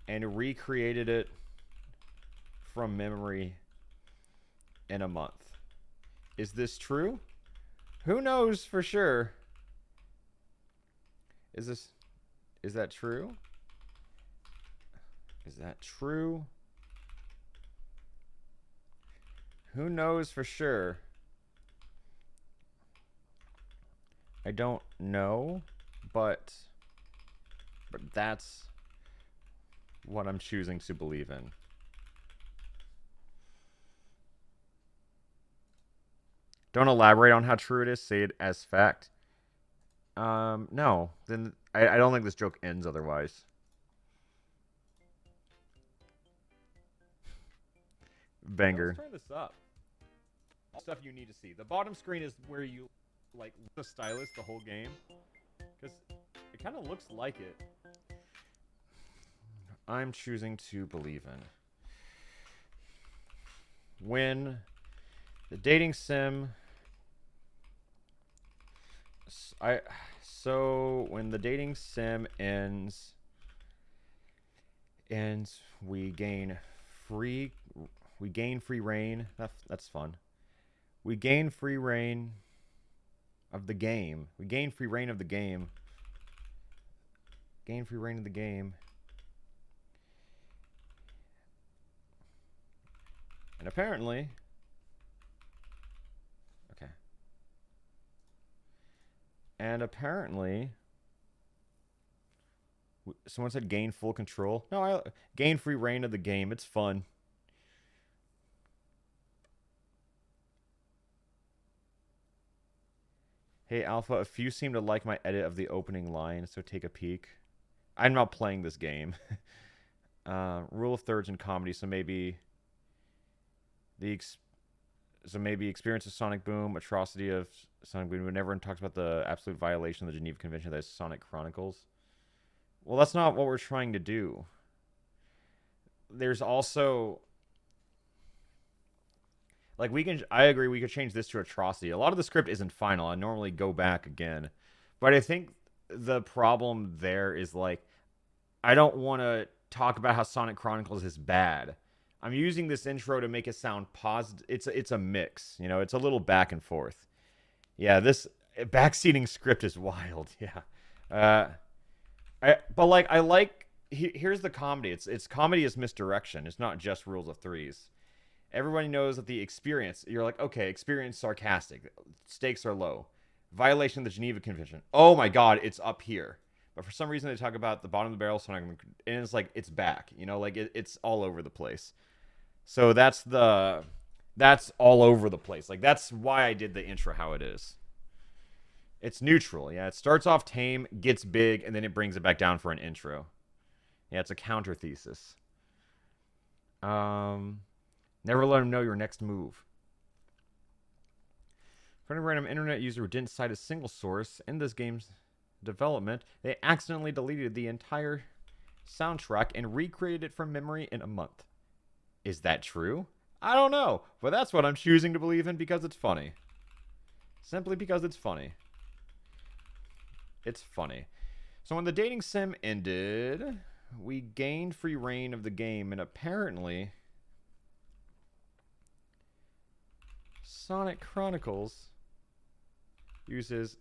and recreated it from memory in a month. Is this true? Who knows for sure? Is that true? Is that true? Who knows for sure? I don't know, but that's what I'm choosing to believe in. Don't elaborate on how true it is. Say it as fact. No. Then I don't think this joke ends otherwise. Banger. Let's turn this up. All stuff you need to see. The bottom screen is where you, like, the stylus the whole game. Because it kind of looks like it. I'm choosing to believe in. When the dating sim... So when the dating sim ends, we gain free reign. That's fun. We gain free reign of the game. We gain free reign of the game. Gain free reign of the game. And apparently... Okay. And apparently... Someone said gain full control. No, I gain free reign of the game. It's fun. Hey, Alpha, a few seem to like my edit of the opening line, so take a peek. I'm not playing this game. Rule of thirds in comedy, so maybe... experience of Sonic Boom, atrocity of Sonic Boom, when everyone talks about the absolute violation of the Geneva Convention, that is Sonic Chronicles. Well, that's not what we're trying to do. There's also... Like, I agree, we could change this to atrocity. A lot of the script isn't final. I normally go back again. But I think the problem there is, like, I don't want to talk about how Sonic Chronicles is bad. I'm using this intro to make it sound positive. It's a mix, you know. It's a little back and forth. Yeah, this backseating script is wild. Yeah, but like I like here's the comedy. It's comedy is misdirection. It's not just rules of threes. Everybody knows that the experience. You're like, okay, experience sarcastic. Stakes are low. Violation of the Geneva Convention. Oh my God, it's up here. But for some reason they talk about the bottom of the barrel, and it's like it's back. You know, like it's all over the place. So that's all over the place. Like that's why I did the intro how it is. It's neutral. Yeah, it starts off tame, gets big, and then it brings it back down for an intro. Yeah, it's a counter thesis. Never let them know your next move. For any random internet user who didn't cite a single source in this game's development, they accidentally deleted the entire soundtrack and recreated it from memory in a month. Is that true? I don't know, but that's what I'm choosing to believe in because it's funny. Simply because it's funny. It's funny. So when the dating sim ended, we gained free reign of the game, and apparently Sonic Chronicles uses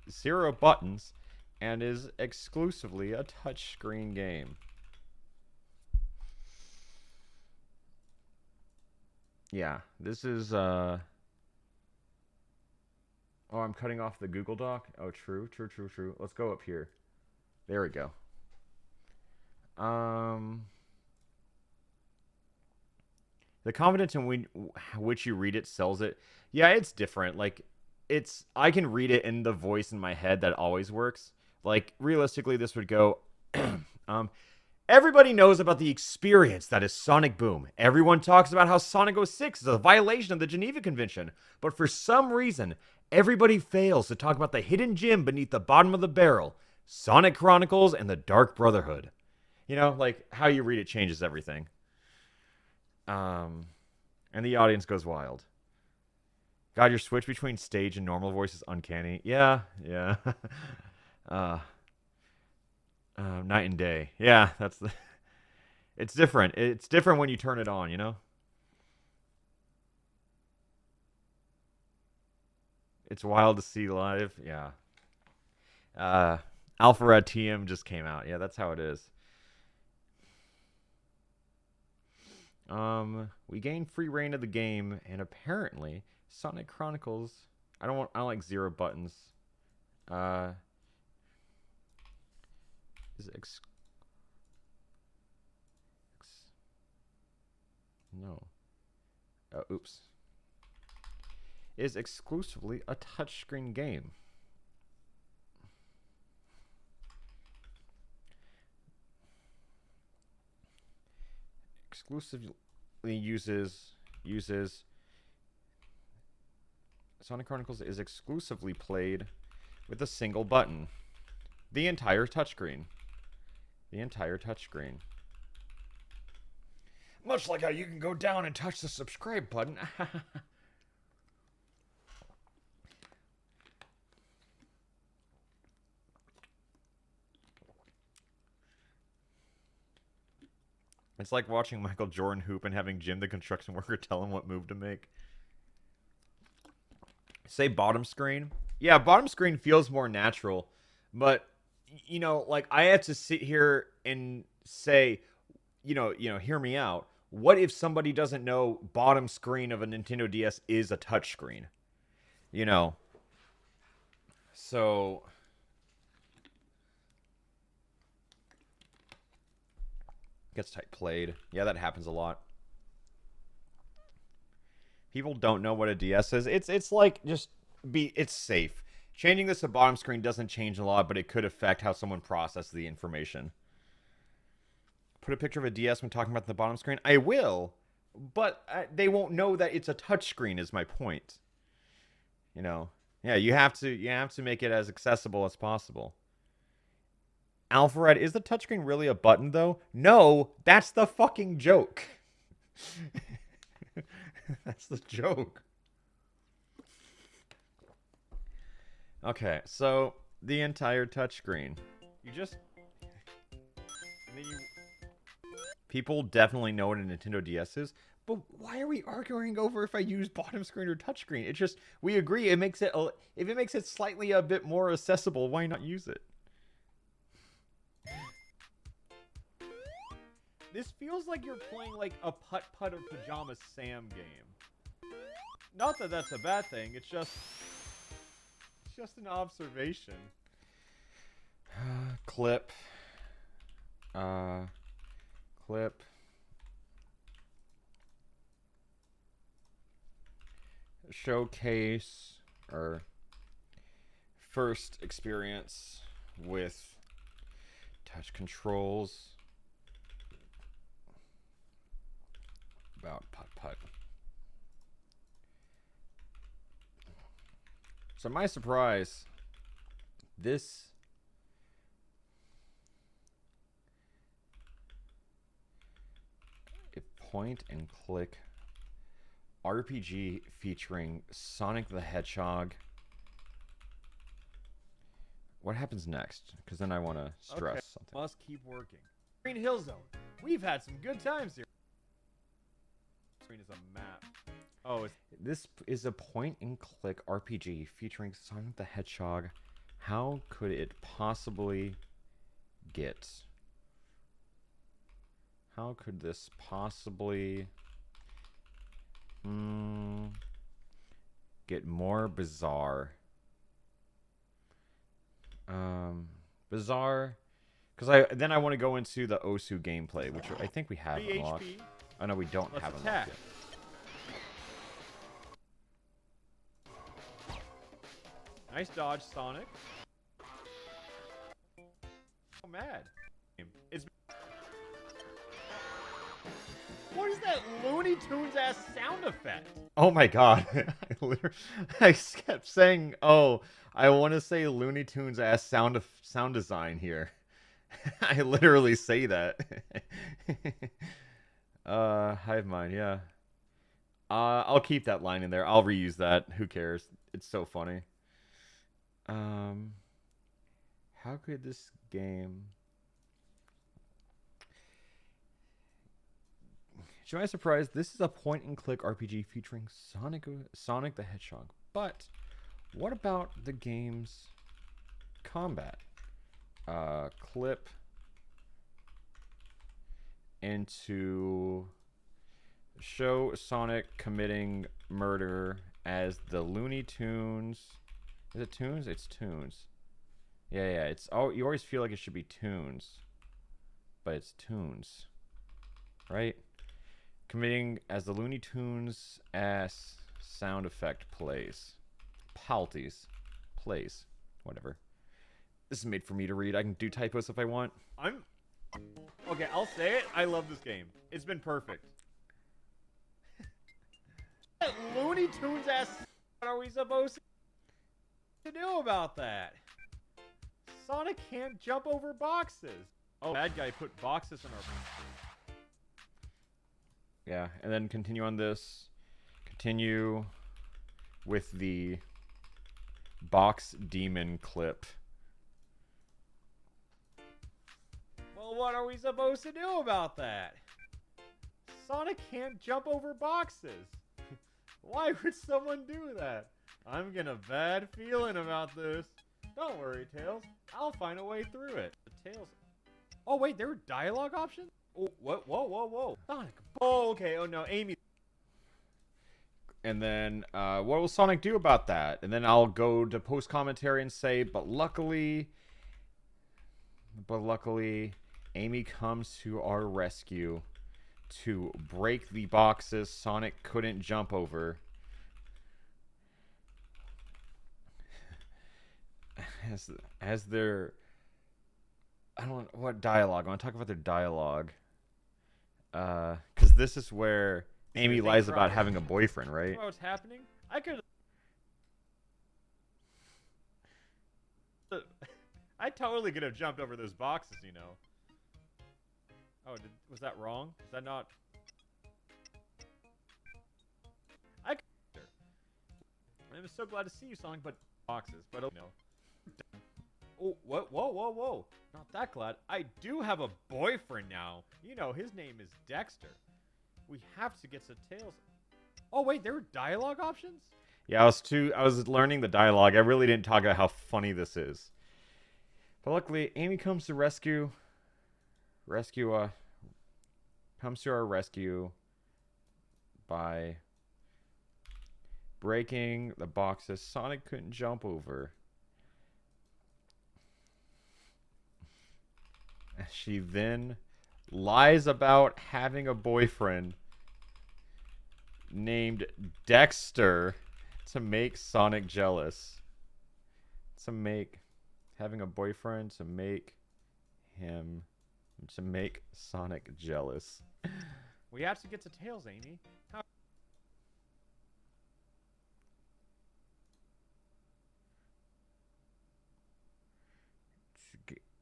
0 buttons and is exclusively a touchscreen game. Yeah, this is oh, I'm cutting off the Google Doc. Oh, true. Let's go up here. There we go. The confidence in which you read it sells it. Yeah, it's different. Like, I can read it in the voice in my head that always works. Like, realistically, this would go, everybody knows about the experience that is Sonic Boom. Everyone talks about how Sonic 06 is a violation of the Geneva Convention. But for some reason, everybody fails to talk about the hidden gem beneath the bottom of the barrel, Sonic Chronicles and the Dark Brotherhood. You know, like, how you read it changes everything. And the audience goes wild. God, your switch between stage and normal voice is uncanny. Yeah. Night and day. Yeah, that's the... It's different. It's different when you turn it on, you know? It's wild to see live. Yeah. alpharad TM just came out. Yeah, that's how it is. We gain free reign of the game, and apparently Sonic Chronicles. I don't like 0 buttons. Is no. Oops. Is exclusively a touchscreen game. Exclusively uses Sonic Chronicles is exclusively played with a single button. The entire touchscreen. Much like how you can go down and touch the subscribe button. It's like watching Michael Jordan hoop and having Jim the construction worker tell him what move to make. Say bottom screen. Yeah, bottom screen feels more natural. But, you know, like, I have to sit here and say, you know, hear me out. What if somebody doesn't know bottom screen of a Nintendo DS is a touch screen? You know? So... Gets type played. Yeah, that happens a lot. People don't know what a DS is. It's like it's safe. Changing this to bottom screen doesn't change a lot, but it could affect how someone processes the information. Put a picture of a DS when talking about the bottom screen. I will, but they won't know that it's a touch screen. Is my point. You know, yeah. You have to make it as accessible as possible. alpharad, is the touchscreen really a button, though? No, that's the fucking joke. That's the joke. Okay, so the entire touchscreen. People definitely know what a Nintendo DS is, but why are we arguing over if I use bottom screen or touchscreen? It's just, we agree, if it makes it slightly a bit more accessible, why not use it? This feels like you're playing like a putt-putt or pajama Sam game. Not that that's a bad thing. It's just an observation. Clip. Clip. Showcase or first experience with touch controls about putt-putt. So my surprise, this a point and click RPG featuring Sonic the Hedgehog. What happens next? Because then I want to stress something. Must keep working. Green Hill Zone. We've had some good times here. Screen is a map. Oh, This is a point and click RPG featuring Sonic the Hedgehog. How could it possibly get? How could this possibly get more bizarre? Bizarre, because I want to go into the Osu gameplay, which I think we have unlocked. Oh no, we don't have unlocked yet. Nice dodge, Sonic. So mad. What is that Looney Tunes ass sound effect? Oh my god. I kept saying, oh, I want to say Looney Tunes ass sound design here. I literally say that. Hive mind, yeah. I'll keep that line in there. I'll reuse that. Who cares? It's so funny. How could this game... To my surprise, this is a point-and-click RPG featuring Sonic the Hedgehog. But what about the game's combat? Clip into show Sonic committing murder as the Looney Tunes. Is it Tunes? It's Tunes. Yeah, it's you always feel like it should be Tunes, but it's Tunes, right? Committing as the Looney Tunes ass sound effect plays. Palties. Plays. Whatever. This is made for me to read. I can do typos if I want. Okay, I'll say it. I love this game. It's been perfect. That Looney Tunes ass. What are we supposed to do about that? Sonic can't jump over boxes. Oh, bad guy put boxes in our... Yeah, and then continue on this. Continue with the box demon clip. Well, what are we supposed to do about that? Sonic can't jump over boxes. Why would someone do that? I'm getting a bad feeling about this. Don't worry, Tails. I'll find a way through it. The Tails... Oh, wait, there were dialogue options? Oh, what? Whoa. Sonic. Oh, okay. Oh, no. Amy. And then, what will Sonic do about that? And then I'll go to post commentary and say, but luckily, Amy comes to our rescue to break the boxes Sonic couldn't jump over. As their... I don't know what dialogue. I want to talk about their dialogue. Because this is where Amy lies about having a boyfriend, right? What's happening? I totally could have jumped over those boxes, you know. Oh, was that wrong? Is that not... I'm so glad to see you, Sonic, but boxes, but oh, no. Oh, what? Whoa. Not that glad. I do have a boyfriend now. You know, his name is Dexter. We have to get some Tails. Oh, wait, there were dialogue options? Yeah, I was learning the dialogue. I really didn't talk about how funny this is. But luckily, Amy comes to rescue comes to our rescue by breaking the boxes Sonic couldn't jump over. She then lies about having a boyfriend named Dexter to make Sonic jealous. Having a boyfriend to make Sonic jealous. We have to get to Tails, Amy. How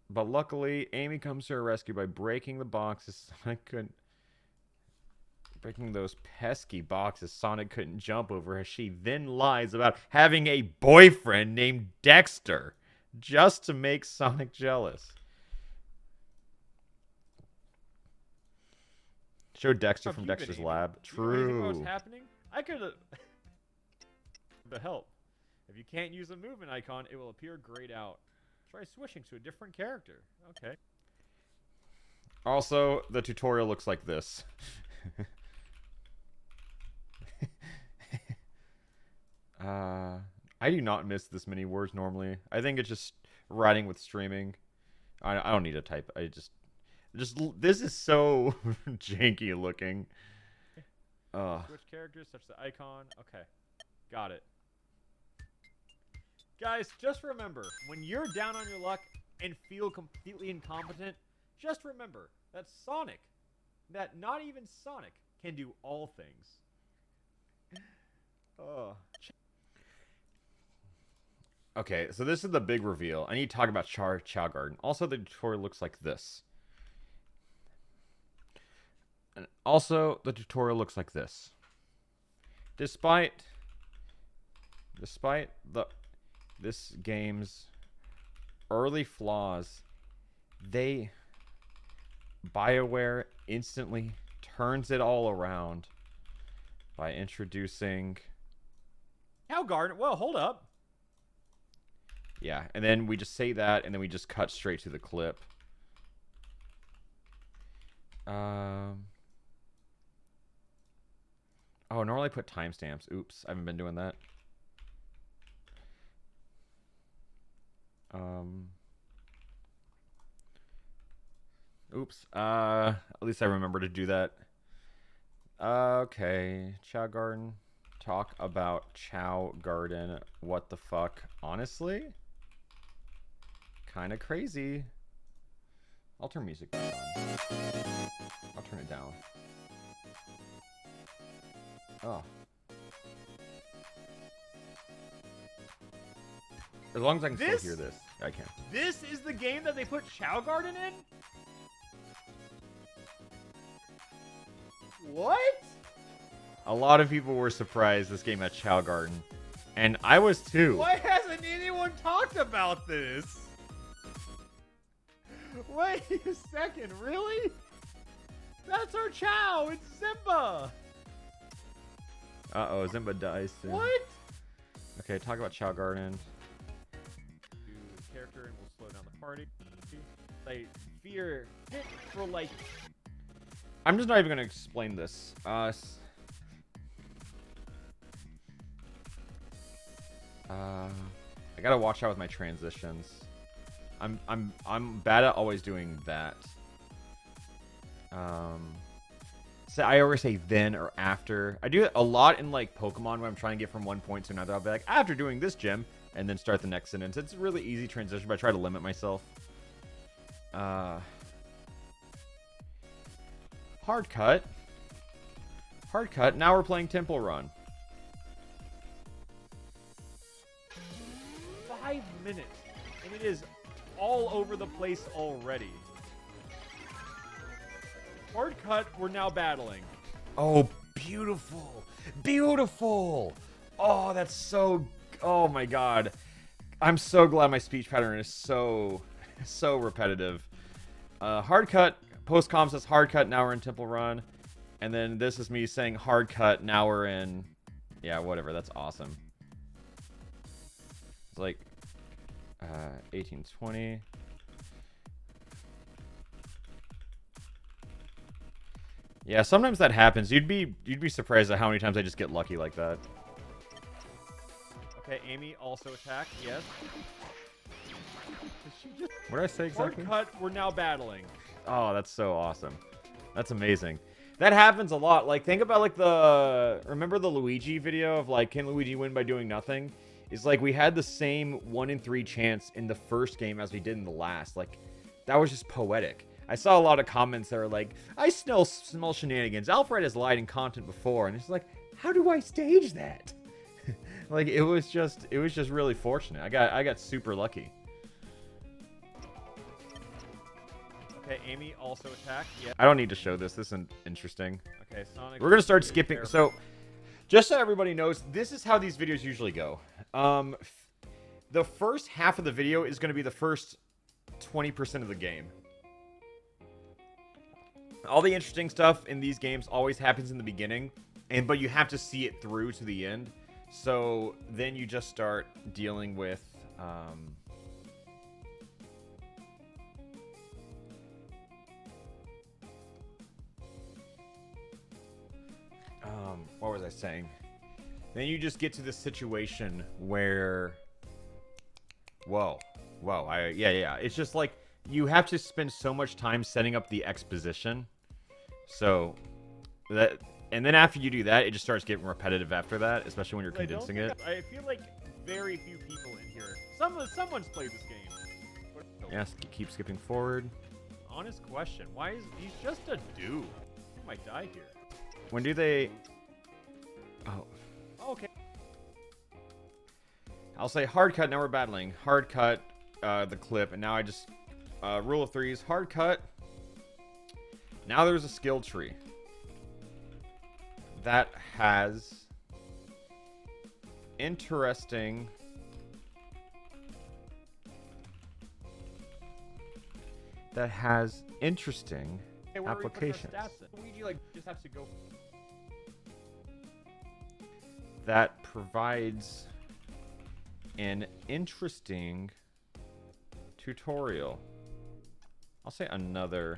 But luckily, Amy comes to her rescue by breaking the boxes Sonic couldn't. Breaking those pesky boxes Sonic couldn't jump over, as she then lies about having a boyfriend named Dexter just to make Sonic jealous. Show Dexter from cute, Dexter's Amy. lab. Do you know anything about True. what's happening? I could have. The help. If you can't use a movement icon, it will appear grayed out. Try switching to a different character. Okay. Also, the tutorial looks like this. I do not miss this many words normally. I think it's just writing with streaming. I don't need to type. This is so janky looking. Switch characters, touch the icon. Okay. Got it. Guys, just remember, when you're down on your luck and feel completely incompetent, just remember that not even Sonic, can do all things. Okay, so this is the big reveal. I need to talk about Chow Garden. Also, the tutorial looks like this. And also, the tutorial looks like this. Despite this game's early flaws, BioWare instantly turns it all around by introducing... Cow Garden? Well, hold up. Yeah, and then we just say that, and then we just cut straight to the clip. Oh, normally I put timestamps. Oops, I haven't been doing that. Oops. At least I remember to do that. Okay, Chow Garden. Talk about Chow Garden. What the fuck? Honestly? Kind of crazy. I'll turn music back on. I'll turn it down. Oh. As long as I can still hear this, I can. This is the game that they put Chow Garden in? What? A lot of people were surprised this game had Chow Garden. And I was too. Why hasn't anyone talked about this? Wait a second, really? That's our Chow! It's Zimba! Uh-oh, Zimba dies soon. What? Okay, talk about Chow Garden. Do the character and we'll slow down the party. Like, fear hit for like... I'm just not even gonna explain this. I gotta watch out with my transitions. I'm bad at always doing that. So I always say then or after. I do it a lot in like Pokemon when I'm trying to get from one point to another. I'll be like, after doing this gym, and then start the next sentence. It's a really easy transition, but I try to limit myself. Hard cut. Hard cut. Now we're playing Temple Run. 5 minutes, and it is all over the place already. Hard cut, we're now battling. Oh, beautiful. Beautiful. Oh, that's so... Oh, my God. I'm so glad my speech pattern is so repetitive. Hard cut. Post-com says hard cut. Now we're in Temple Run. And then this is me saying hard cut. Now we're in... Yeah, whatever. That's awesome. It's like... 1820. Yeah, sometimes that happens. You'd be surprised at how many times I just get lucky like that. Okay, Amy also attack. Yes. Did she just What did I say hard exactly? cut? We're now battling. Oh, that's so awesome. That's amazing. That happens a lot. Like, think about, like, remember the Luigi video of, like, can Luigi win by doing nothing? It's like we had the same 1 in 3 chance in the first game as we did in the last. Like, that was just poetic. I saw a lot of comments that were like, I smell shenanigans. Alfred has lied in content before. And it's like, how do I stage that? Like, it was just really fortunate. I got super lucky. Okay, Amy also attack. Yeah. I don't need to show this. This is interesting. Okay, Sonic. We're going to start be skipping. careful. So, just so everybody knows, this is how these videos usually go. The first half of the video is going to be the first 20% of the game. All the interesting stuff in these games always happens in the beginning, but you have to see it through to the end. So then you just start dealing with what was I saying? Then you just get to this situation where whoa, yeah. It's just like you have to spend so much time setting up the exposition. So that, and then after you do that, it just starts getting repetitive after that, especially when you're I don't condensing think it. I feel like very few people in here. Someone's played this game. Yeah, keep skipping forward. Honest question. Why is he's just a dude? He might die here. When do they... Oh. Okay. I'll say hard cut, now we're battling. Hard cut, the clip, and now I just... rule of threes, hard cut. Now there's a skill tree. That has... interesting... That has interesting Hey, where are we putting our applications. stats in? Luigi like just has to go. That provides an interesting tutorial. I'll say another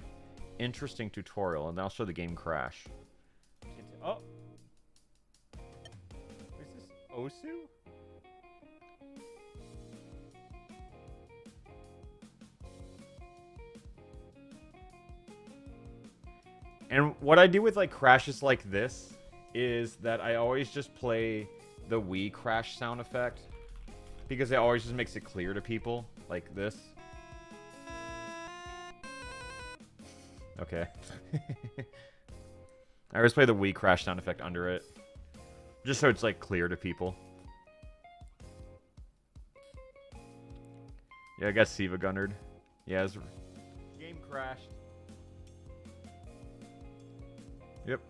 interesting tutorial, and then I'll show the game crash. Oh. Is this Osu? And what I do with like crashes like this is that I always just play the Wii crash sound effect, because it always just makes it clear to people, like this. Okay. I always play the Wii crash sound effect under it, just so it's like clear to people. Yeah, I got Siva gunnered. Yeah, it's... Game crashed. Yep.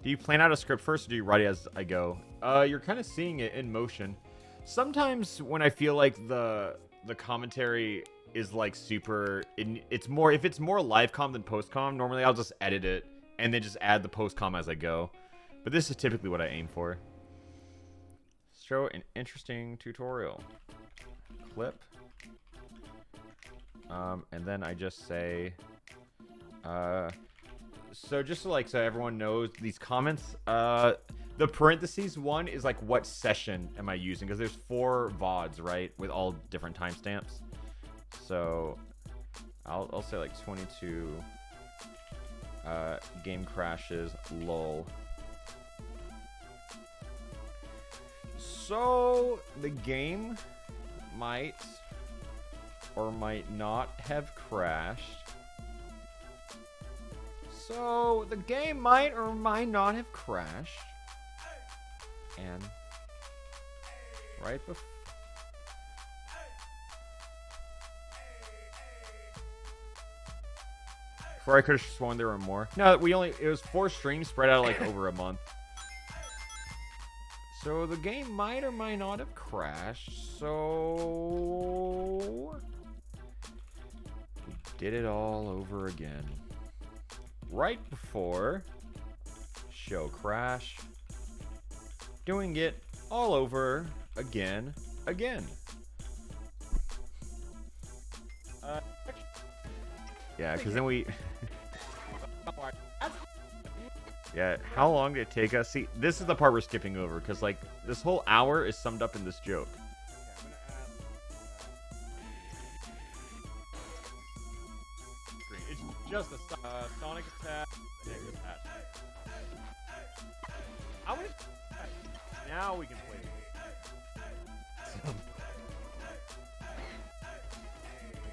Do you plan out a script first, or do you write it as I go? You're kind of seeing it in motion. Sometimes when I feel like the commentary is like super, it's more, if it's more live com than post com, normally I'll just edit it and then just add the post com as I go. But this is typically what I aim for. Show an interesting tutorial. Clip. And then I just say, so just so everyone knows, these comments, the parentheses one is like what session am I using, because there's 4 VODs, right, with all different timestamps. So I'll say like 22 game crashes lol. So the game might or might not have crashed. So the game might or might not have crashed. And right before I could have sworn there were more. No, it was 4 streams spread out like over a month. So the game might or might not have crashed. So we did it all over again. Right before show crash. Doing it all over again. Yeah, because then we... Yeah, how long did it take us? See, this is the part we're skipping over, because, like, this whole hour is summed up in this joke. It's just a Sonic attack. I want to. Now we can play.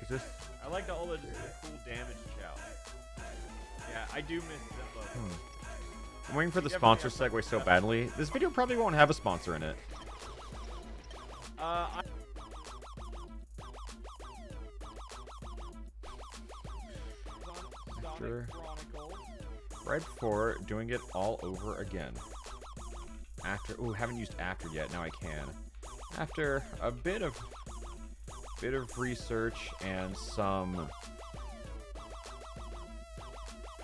Is this? I like all the cool damage chow. Yeah, I do miss Zimbo. I'm waiting for the sponsor segue so badly. This video probably won't have a sponsor in it. After, right before doing it all over again. After, ooh, haven't used after yet. Now I can. After a bit of research and some.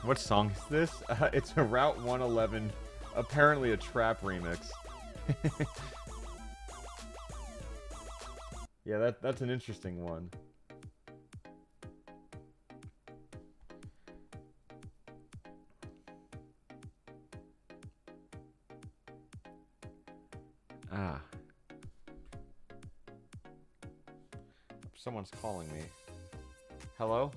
What song is this? It's a Route 111, apparently a trap remix. Yeah, that's an interesting one. Ah. Someone's calling me. Hello?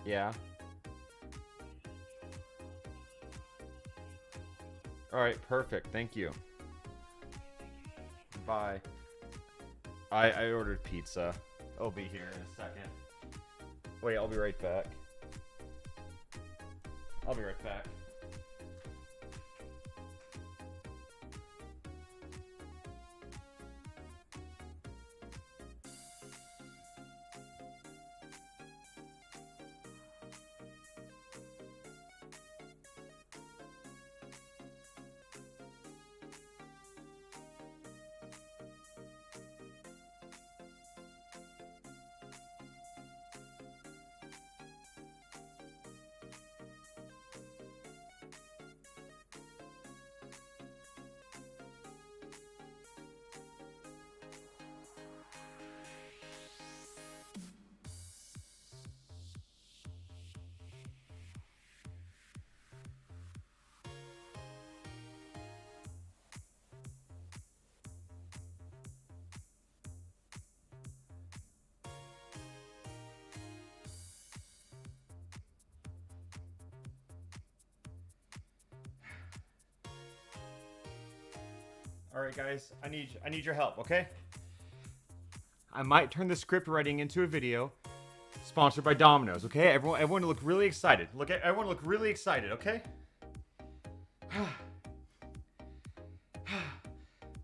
Yeah. Alright, perfect. Thank you. Bye. I ordered pizza. I'll be here in a second. Wait, I'll be right back. I'll be right back. All right, guys, I need your help, okay? I might turn the script writing into a video, sponsored by Domino's, okay? Everyone look really excited. Everyone look really excited, okay?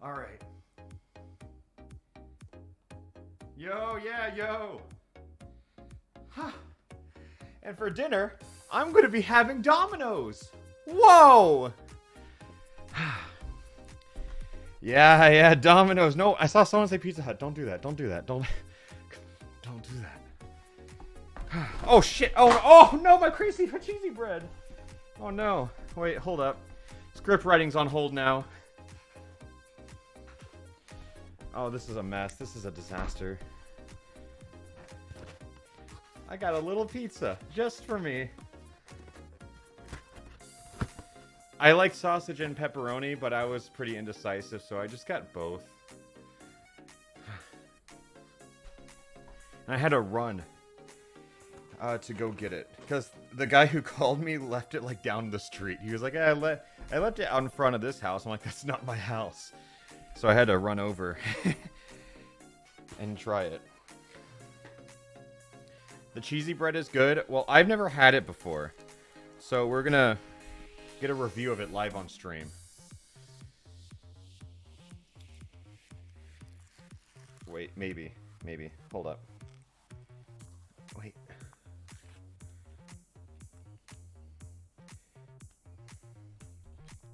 All right. Yo, yeah, yo. And for dinner, I'm gonna be having Domino's. Whoa! Yeah, Domino's. No, I saw someone say Pizza Hut. Don't do that. Don't do that. Don't do that. Oh shit. Oh no, my crazy cheesy bread. Oh no. Wait, hold up. Script writing's on hold now. Oh, this is a mess. This is a disaster. I got a little pizza just for me. I like sausage and pepperoni, but I was pretty indecisive, so I just got both. I had to run to go get it, because the guy who called me left it like down the street. He was like, I left it out in front of this house. I'm like, that's not my house. So I had to run over and try it. The cheesy bread is good. Well, I've never had it before, so we're gonna get a review of it live on stream. Wait, maybe. Hold up. Wait.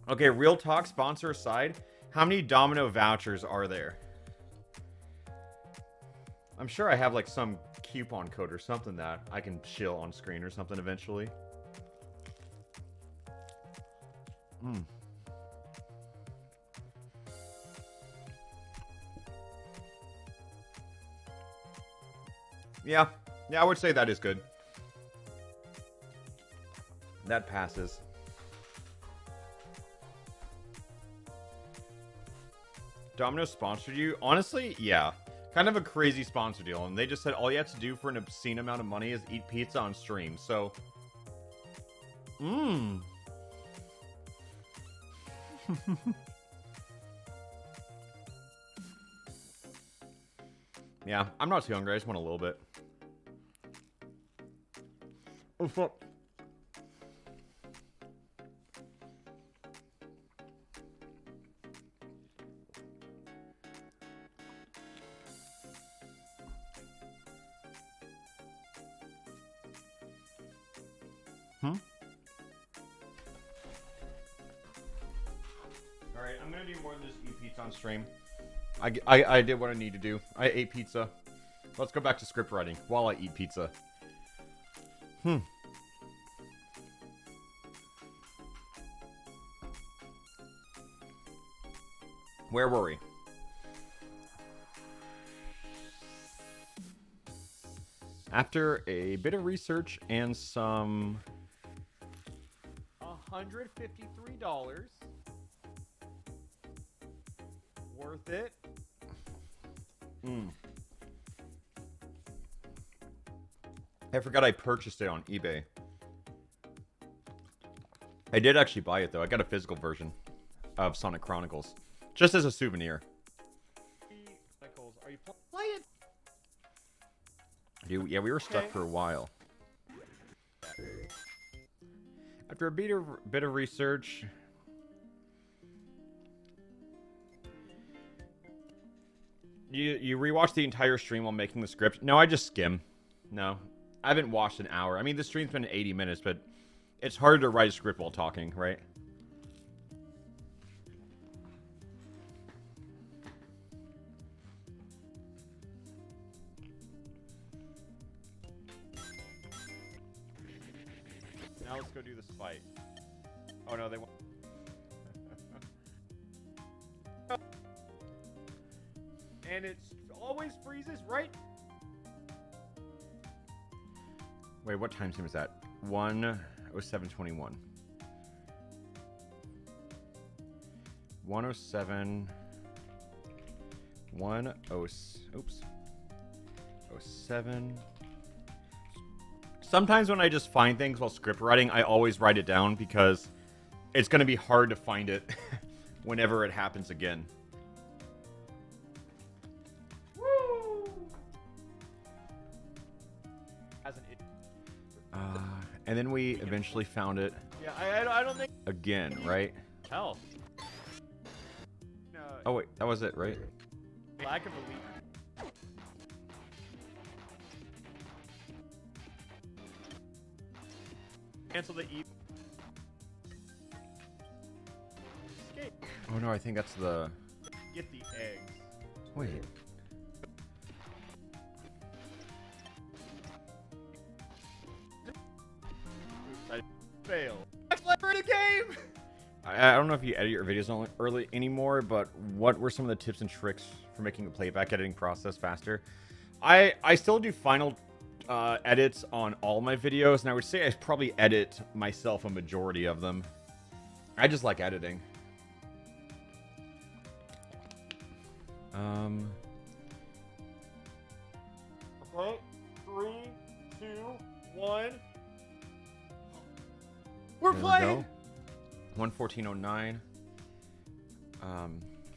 Okay, real talk, sponsor aside, how many Domino vouchers are there? I'm sure I have like some coupon code or something that I can chill on screen or something eventually. Yeah, I would say that is good. That passes. Domino's sponsored you? Honestly, yeah. Kind of a crazy sponsor deal. And they just said all you have to do for an obscene amount of money is eat pizza on stream. So, yeah, I'm not too hungry. I just want a little bit. Oh, fuck. Alright, I'm gonna do more than just eat pizza on stream. I did what I need to do. I ate pizza. Let's go back to script writing while I eat pizza. Where were we? After a bit of research and some... $153. Worth it. I forgot I purchased it on eBay. I did actually buy it, though. I got a physical version of Sonic Chronicles. Just as a souvenir. Are you playing? Yeah, we were stuck for a while. After a bit of research... You rewatch the entire stream while making the script? No, I just skim. No. I haven't watched an hour. I mean, the stream's been 80 minutes, but it's harder to write a script while talking, right? Now let's go do this fight. Oh no, they want... And it always freezes, right? Wait, what time was that? 1:07:21. 1:07. 07. Sometimes when I just find things while script writing, I always write it down because it's going to be hard to find it whenever it happens again. And then we eventually found it. Yeah, I don't think... Again, right? Hell. No. Oh wait, that was it, right? Lack of elite. Cancel the E. Escape. Oh no, I think that's the... Get the eggs. Wait. I failed. Next lever in the game! I don't know if you edit your videos early anymore, but what were some of the tips and tricks for making the playback editing process faster? I still do final edits on all my videos, and I would say I probably edit myself a majority of them. I just like editing. Okay, 3, 2, 1. We're playing! 1:14:09.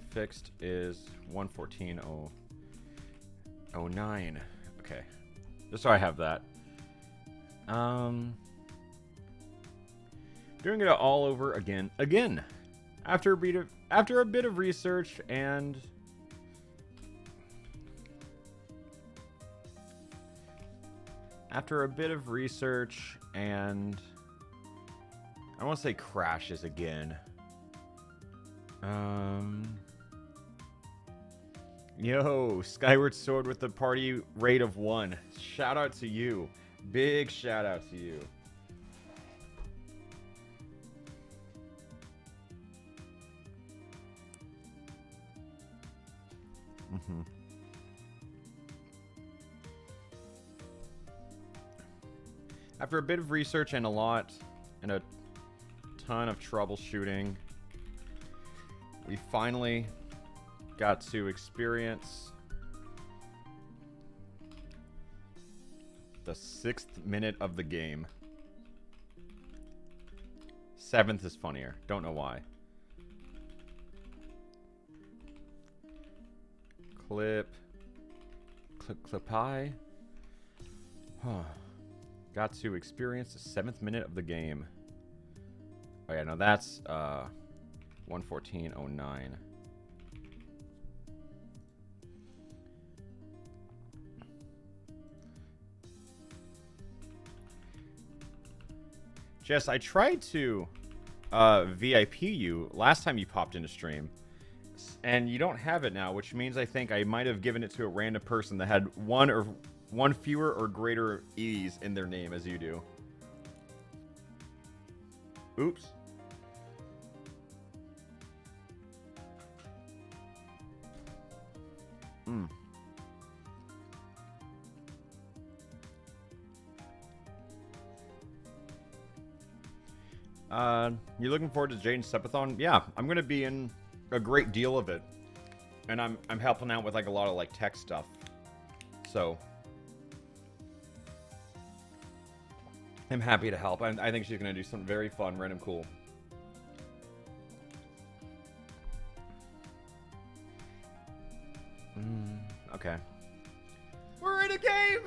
Fixed is 1:14:09. Okay, just so I have that. Doing it all over again. After a bit of research and I want to say crashes again. Yo, Skyward Sword with the party rate of 1. Shout out to you. Big shout out to you. After a bit of research and a lot and a ton of troubleshooting, we finally got to experience the 6th minute of the game. 7th is funnier. Don't know why. Clip high. Huh. Got to experience the 7th minute of the game. Oh yeah, no, that's 1:14:09. Jess, I tried to VIP you last time you popped into stream, and you don't have it now, which means I think I might have given it to a random person that had one fewer or greater E's in their name as you do. Oops. You're looking forward to Jaden's Stepathon? Yeah, I'm gonna be in a great deal of it, and I'm helping out with like a lot of like tech stuff. So I'm happy to help. I think she's gonna do something very fun, random, cool. Okay. We're in a game!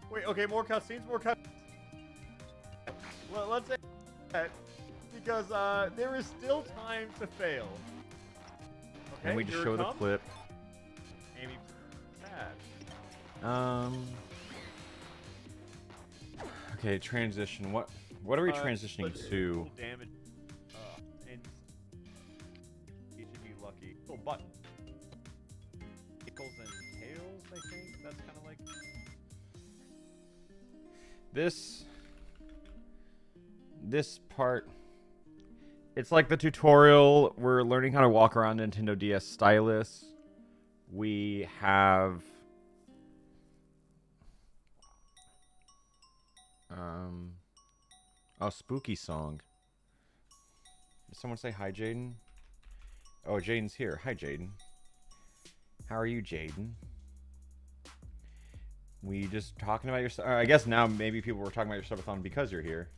Wait, okay, more cutscenes, more cutscenes. Well, let's say that because there is still time to fail. Okay, Can we just show the clip? Amy, sad. Okay, transition. What are we transitioning to? Damage. And you should be lucky. Little button. Pickles and tails, I think. That's kind of like this part. It's like the tutorial. We're learning how to walk around Nintendo DS stylus. We have oh, spooky song. Did someone say hi, Jaden? Oh, Jaden's here. Hi, Jaden. How are you, Jaden? We just talking about your... I guess now maybe people were talking about your subathon because you're here.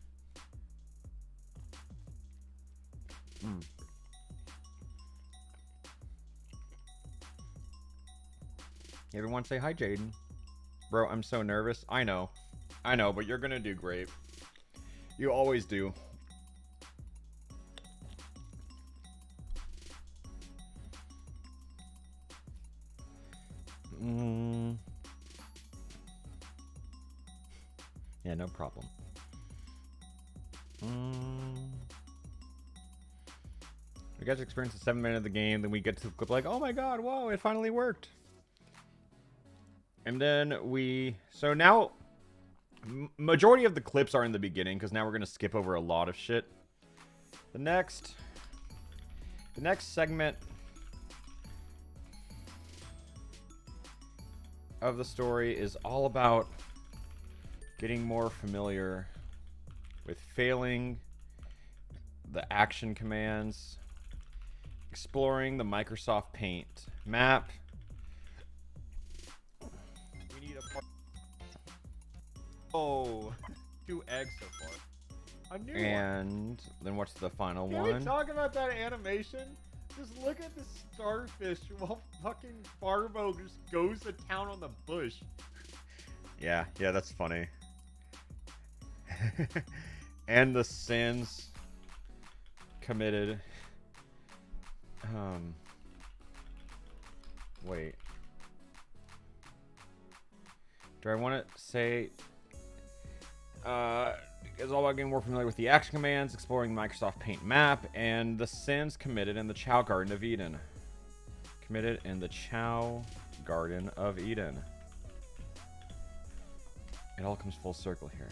Everyone say hi, Jaden. Bro, I'm so nervous. I know, but you're gonna do great. You always do. Yeah, no problem. We got to experience the 7th minute of the game, then we get to the clip like, oh my god, whoa, it finally worked. And then so now, majority of the clips are in the beginning, because now we're going to skip over a lot of shit. The next segment of the story is all about getting more familiar with failing the action commands, exploring the Microsoft Paint map. we need a part. Oh, 2 eggs so far. A new one. And then what's the final Can one? we talk about that animation? Just look at the starfish while fucking Farbo just goes to town on the bush. Yeah, that's funny. And the sins committed. Wait. Do I want to say... is all about getting more familiar with the action commands, exploring the Microsoft Paint map, and the sins committed in the Chow Garden of Eden. Committed in the Chow Garden of Eden. It all comes full circle here.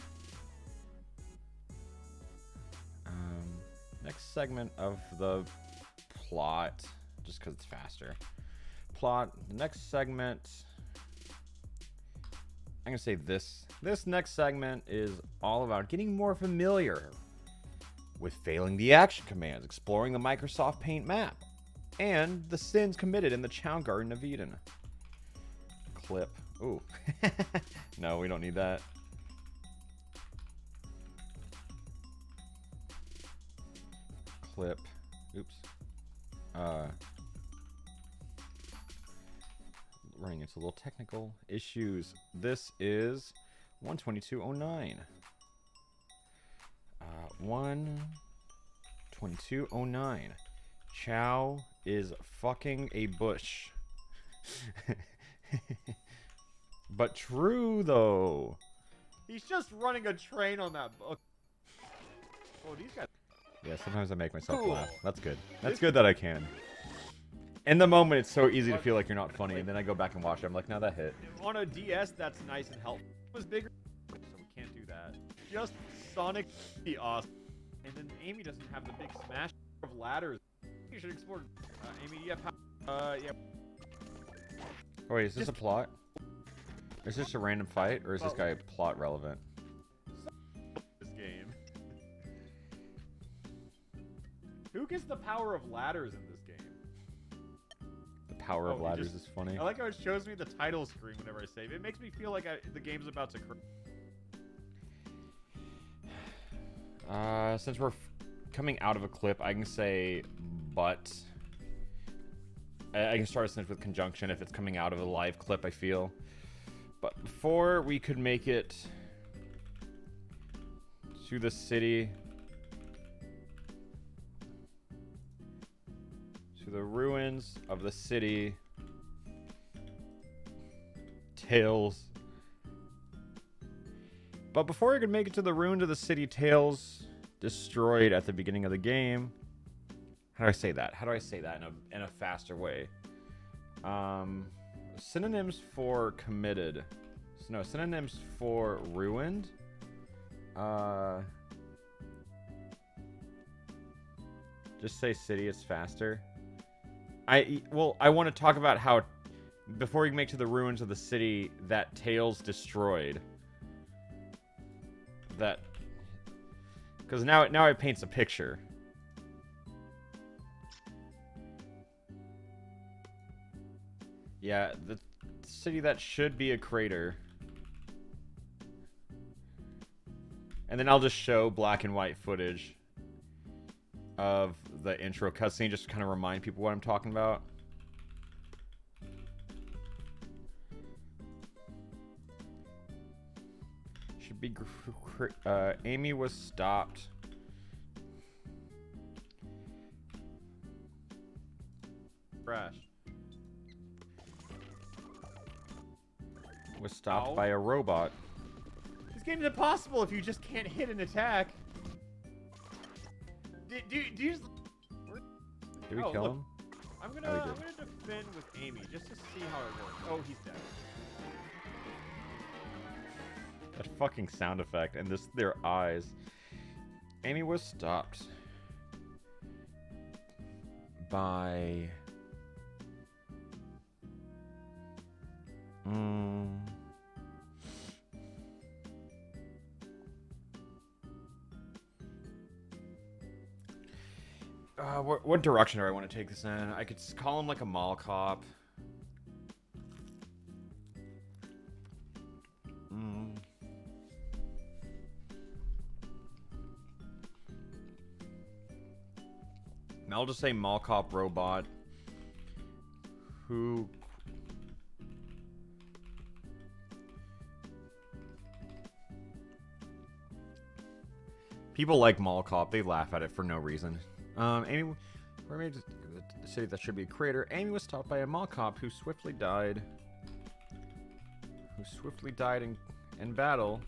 Next segment of the plot, just because it's faster. Plot. The next segment I'm gonna say this next segment is all about getting more familiar with failing the action commands, exploring the Microsoft Paint map, and the sins committed in the Chow Garden of Eden. Clip. Ooh. No, we don't need that. Clip. Oops. Running into little technical issues. This is 12209. 12209. Chow is fucking a bush. But true though. He's just running a train on that book. Oh, these guys. Yeah, sometimes I make myself Cool. laugh. That's good. That's good that I can. In the moment, it's so easy to feel like you're not funny, and then I go back and watch it. I'm like, no, that hit. On a DS, that's nice and helpful. It was bigger, so we can't do that. Just Sonic the awesome. And then Amy doesn't have the big smash of ladders. You should explore. Amy, do you have yeah. Oh, wait, is this a plot? Is this a random fight, or is this guy plot relevant? This game. Who gets the power of ladders in this game? The power of ladders is funny. I like how it shows me the title screen whenever I save. It makes me feel like the game's about to Since we're coming out of a clip, I can say but. I can start a sentence with conjunction if it's coming out of a live clip, I feel. But before we could make it to the city, to the ruins of the city, Tails. But before I could make it to the ruins of the city, Tails destroyed at the beginning of the game. How do I say that? How do I say that in a faster way? Synonyms for committed. No, synonyms for ruined. Just say city is faster. I want to talk about how before you make to the ruins of the city that Tails destroyed. That because now it paints a picture. Yeah, the city that should be a crater. And then I'll just show black and white footage of the intro cutscene just to kind of remind people what I'm talking about. Should be Amy was stopped. crash. Was stopped by a robot. This game's impossible if you just can't hit an attack. Do you just... Did we kill him? I'm gonna defend with Amy just to see how it works. Oh, he's dead. That fucking sound effect and their eyes. Amy was stopped by what direction do I want to take this in? I could call him like a mall cop. I'll just say mall cop robot who people like mall cop, they laugh at it for no reason. Amy, where made the city that should be a crater. Amy was stopped by a mall cop who swiftly died. In battle.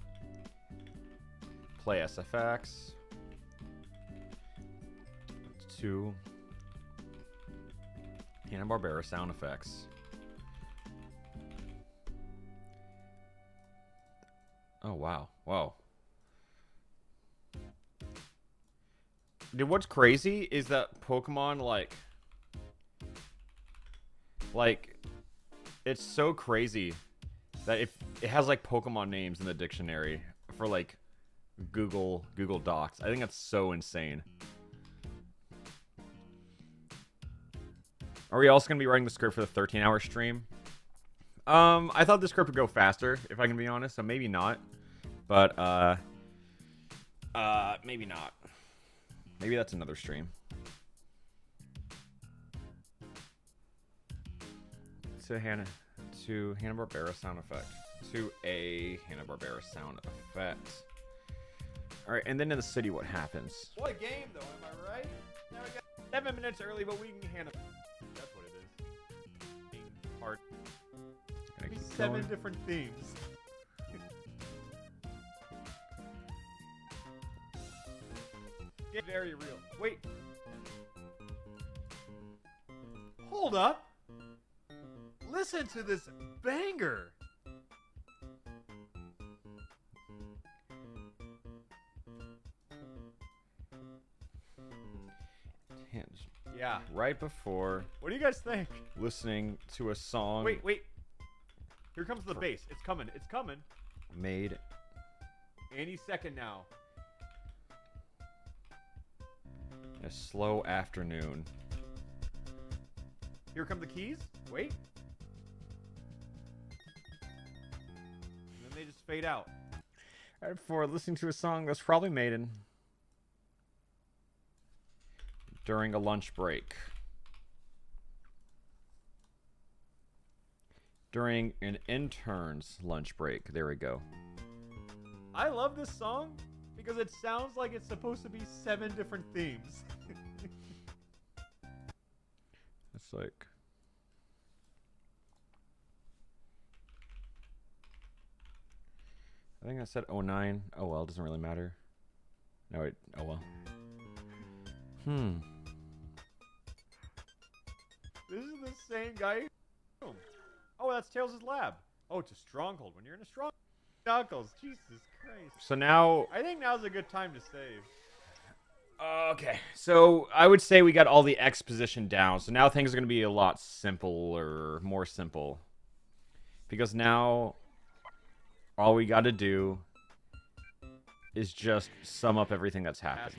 Play SFX. 2 Hanna-Barbera sound effects. Oh wow. Whoa. Dude, what's crazy is that Pokemon like it's so crazy that if it has like Pokemon names in the dictionary for like Google Docs. I think that's so insane. Are we also gonna be writing the script for the 13-hour stream? I thought the script would go faster, if I can be honest, so maybe not. But maybe not. Maybe that's another stream. To Hanna-Barbera sound effect. To a Hanna-Barbera sound effect. Alright, and then in the city, what happens? What game, though, am I right? Now we got 7 minutes early, but we can hand it. That's what it is. Being hard. Gonna keep 7 going. different themes. Get very real. Wait. Hold up. Listen to this banger. Yeah. Right before What do you guys think? listening to a song Wait. Here comes the bass. It's coming. It's coming. made Any second now. a slow afternoon. Here come the keys. Wait. And then they just fade out. Right before listening to a song that's probably made during a lunch break. During an intern's lunch break. There we go. I love this song because it sounds like it's supposed to be 7 different themes. It's like... I think I said 09. Oh well, it doesn't really matter. No, wait. Oh well. This is the same guy. Oh, that's Tails' lab. Oh, it's a stronghold. When you're in a stronghold. Knuckles, Jesus Christ. So now... I think now's a good time to save. Okay, so I would say we got all the exposition down. So now things are going to be a lot simpler, more simple. Because now all we got to do is just sum up everything that's happened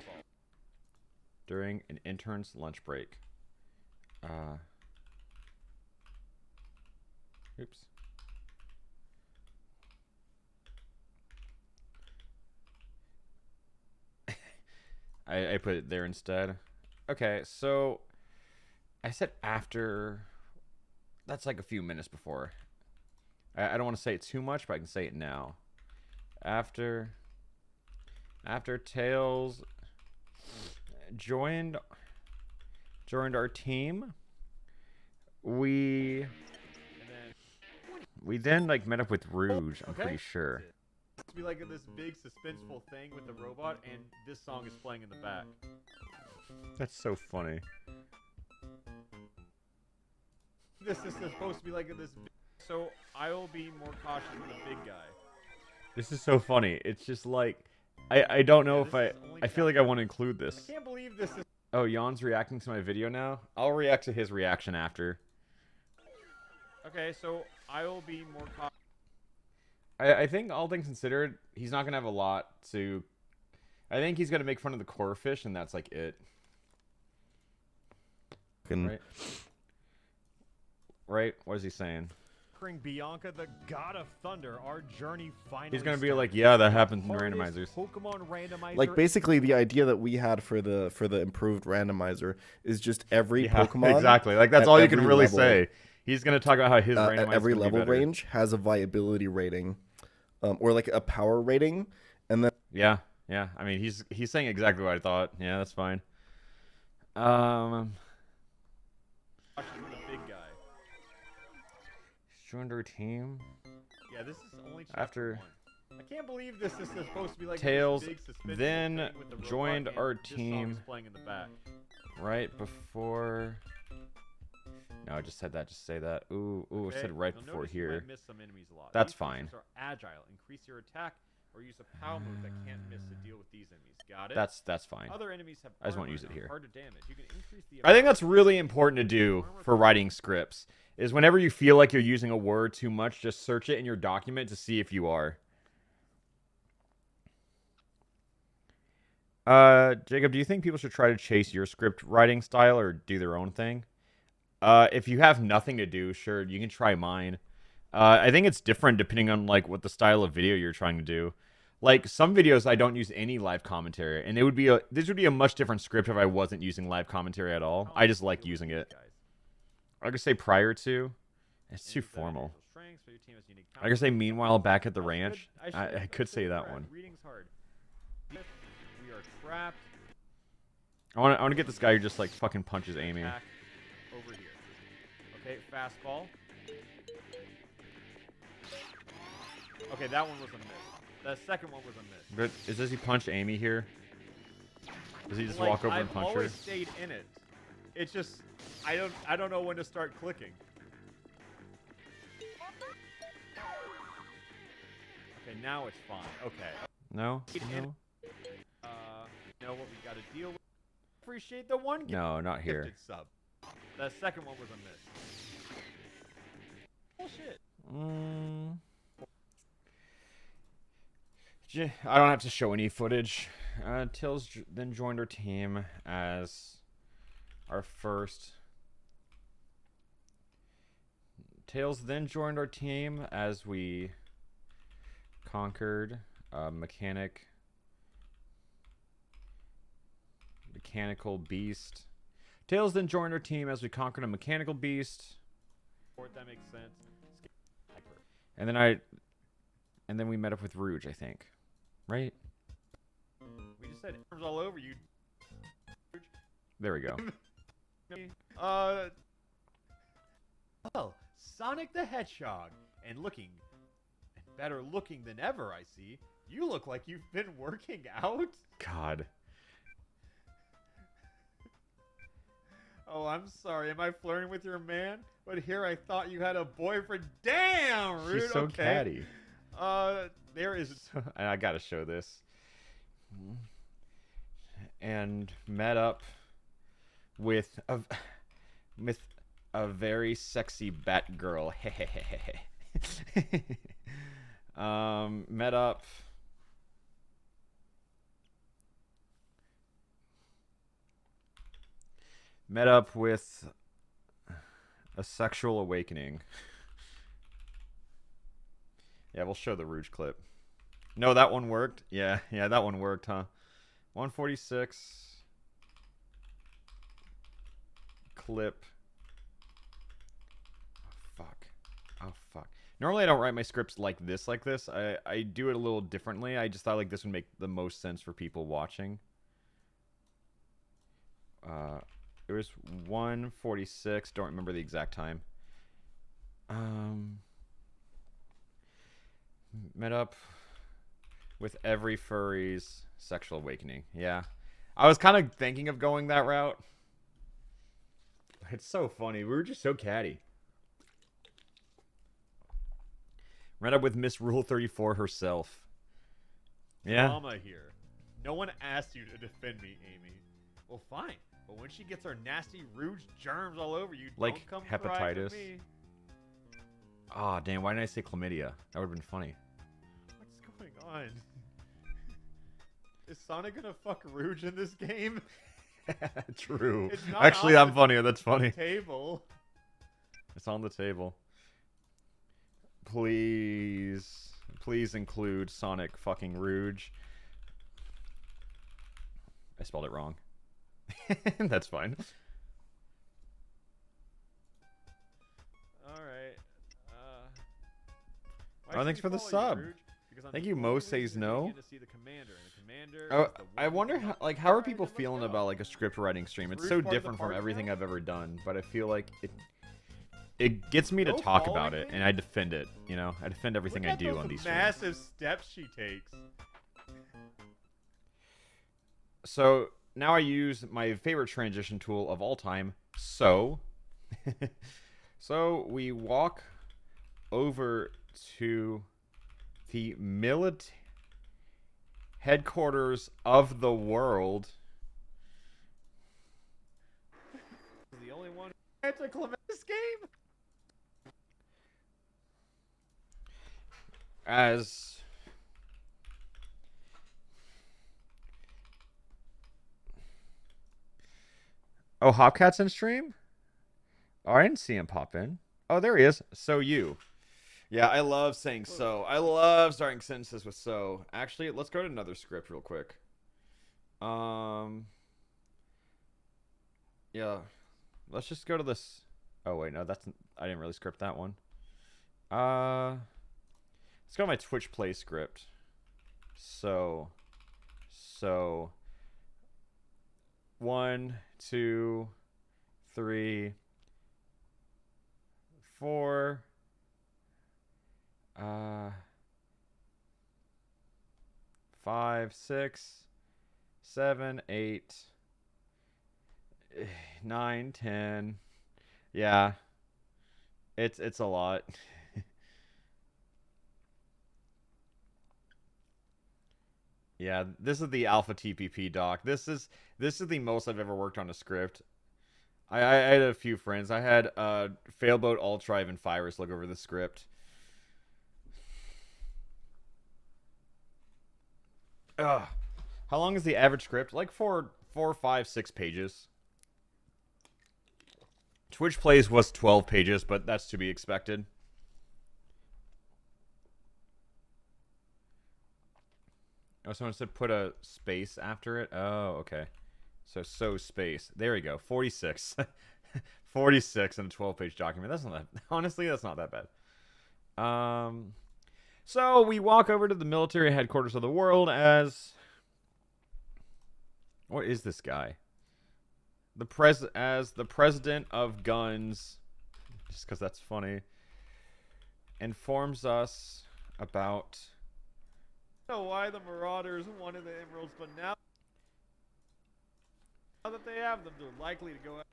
during an intern's lunch break. Oops. I put it there instead. Okay, so I said after. That's like a few minutes before. I don't want to say it too much, but I can say it now. After Tails joined our team, we then like met up with Rouge. I'm pretty sure. Be like this big suspenseful thing with the robot, and this song is playing in the back. That's so funny. This is supposed to be like this. So I will be more cautious with the big guy. This is so funny. It's just like I don't know if I feel like I want to include this. I can't believe this is. Oh, Jan's reacting to my video now. I'll react to his reaction after. Okay, so I will be more cautious. I think all things considered, he's not gonna have a lot to. I think he's gonna make fun of the core fish, and that's like it. Right? Right? What is he saying? Bianca, the god of thunder, our journey finally He's gonna be started. like, yeah, that happens in Hardest randomizers. Pokemon randomizer. Like basically the idea that we had for the improved randomizer is just every Pokemon Exactly. Like that's at all you can every really level, say. He's gonna talk about how his randomizer at every is gonna be level better. range has a viability rating, or like a power rating, and then Yeah. I mean, he's saying exactly what I thought. Yeah, that's fine. with the big guy. Joined our team Yeah, this is only chapter after 1. I can't believe this is supposed to be like Tails this big suspenseful then thing with the robot, joined and our this song team. is playing in the back. right before. No, I just said that. Just say that. Ooh, Okay, I said right you'll before notice you here. might miss some enemies a lot. That's These fine. monsters are agile. Increase your attack or use a POW move that can't miss to deal with these enemies. Got it? That's fine. Other enemies have I just won't armor use it and are here. hard to damage. You can increase the I think that's really important to do for writing scripts. Is whenever you feel like you're using a word too much, just search it in your document to see if you are. Jacob, do you think people should try to chase your script writing style or do their own thing? If you have nothing to do, sure, you can try mine. I think it's different depending on like what the style of video you're trying to do. Like some videos I don't use any live commentary, and this would be a much different script if I wasn't using live commentary at all. I just like using it. I could say prior to. It's too formal. I could say meanwhile back at the ranch. I could say that one. Reading's hard. We are trapped. I want to get this guy who just like fucking punches Amy. Over here. Okay, fastball. Okay, that one was a miss. The second one was a miss. But does he punch Amy here? Does he just Like, walk over and I've punch her? always stayed in it. It's just I don't know when to start clicking. Okay, now it's fine. Okay. No? No? Know what we got to deal with. Appreciate the one No, not here. gifted sub. The second one was a miss. Bullshit. I don't have to show any footage. Tails then joined our team as our first. Tails then joined our team as we conquered mechanical beast. Tails then joined our team as we conquered a mechanical beast. That makes sense. And then we met up with Rouge, I think. Right? We just said arms all over you. There we go. Well, Sonic the Hedgehog, and better looking than ever, I see. You look like you've been working out. God. Oh, I'm sorry. Am I flirting with your man? But here I thought you had a boyfriend. Damn, Rude. She's so okay. catty. There is. And I gotta show this. And met up with a very sexy Batgirl. Met up with a sexual awakening. Yeah, we'll show the Rouge clip. No, that one worked. Yeah, that one worked, huh? 146 clip. Oh fuck. Normally I don't write my scripts like this. I do it a little differently. I just thought like this would make the most sense for people watching. It was 146. Don't remember the exact time. Met up with every furry's sexual awakening. Yeah. I was kind of thinking of going that route. It's so funny. We were just so catty. Met up with Miss Rule 34 herself. Yeah. Drama here. No one asked you to defend me, Amy. Well, fine. But when she gets her nasty Rouge germs all over you, Like don't come cry to hepatitis. me. Oh, damn. Why didn't I say chlamydia? That would have been funny. What's going on? Is Sonic gonna fuck Rouge in this game? True. It's not Actually, on I'm funnier. That's funny. Table. It's on the table. Please include Sonic fucking Rouge. I spelled it wrong. That's fine. Alright. Oh, thanks for the sub. Thank you, Mo Says No. Oh, I wonder how are people feeling about like a script writing stream? It's so different from everything I've ever done, but I feel like it gets me to talk about it, and I defend it. You know, I defend everything I do on these streams. Massive steps she takes. So now I use my favorite transition tool of all time. So we walk over to the headquarters of the world. The only one anticlimactic this game. As oh, Hopcat's in stream? Oh, I didn't see him pop in. Oh, there he is. So you. Yeah, I love saying so. I love starting sentences with so. Actually, let's go to another script real quick. Yeah. Let's just go to this. Oh, wait, no, that's... I didn't really script that one. Let's go to my Twitch play script. So... 1, 2, 3, 4... 5, 6, 7, 8, 9, 10. Yeah. It's a lot. Yeah, this is the alpha TPP doc. This is the most I've ever worked on a script. I had a few friends. I had Failboat, Ultrive, and Virus look over the script. Ugh. How long is the average script? Like 4, 5, 6 pages. Twitch Plays was 12 pages, but that's to be expected. Oh, someone said put a space after it. Oh, okay. So space. There we go. 46. 46 in a 12-page document. That's not that. Honestly, that's not that bad. So we walk over to the military headquarters of the world as... What is this guy? As the president of guns, just because that's funny, informs us about... I don't know why the Marauders wanted the emeralds, but now that they have them, they're likely to go out.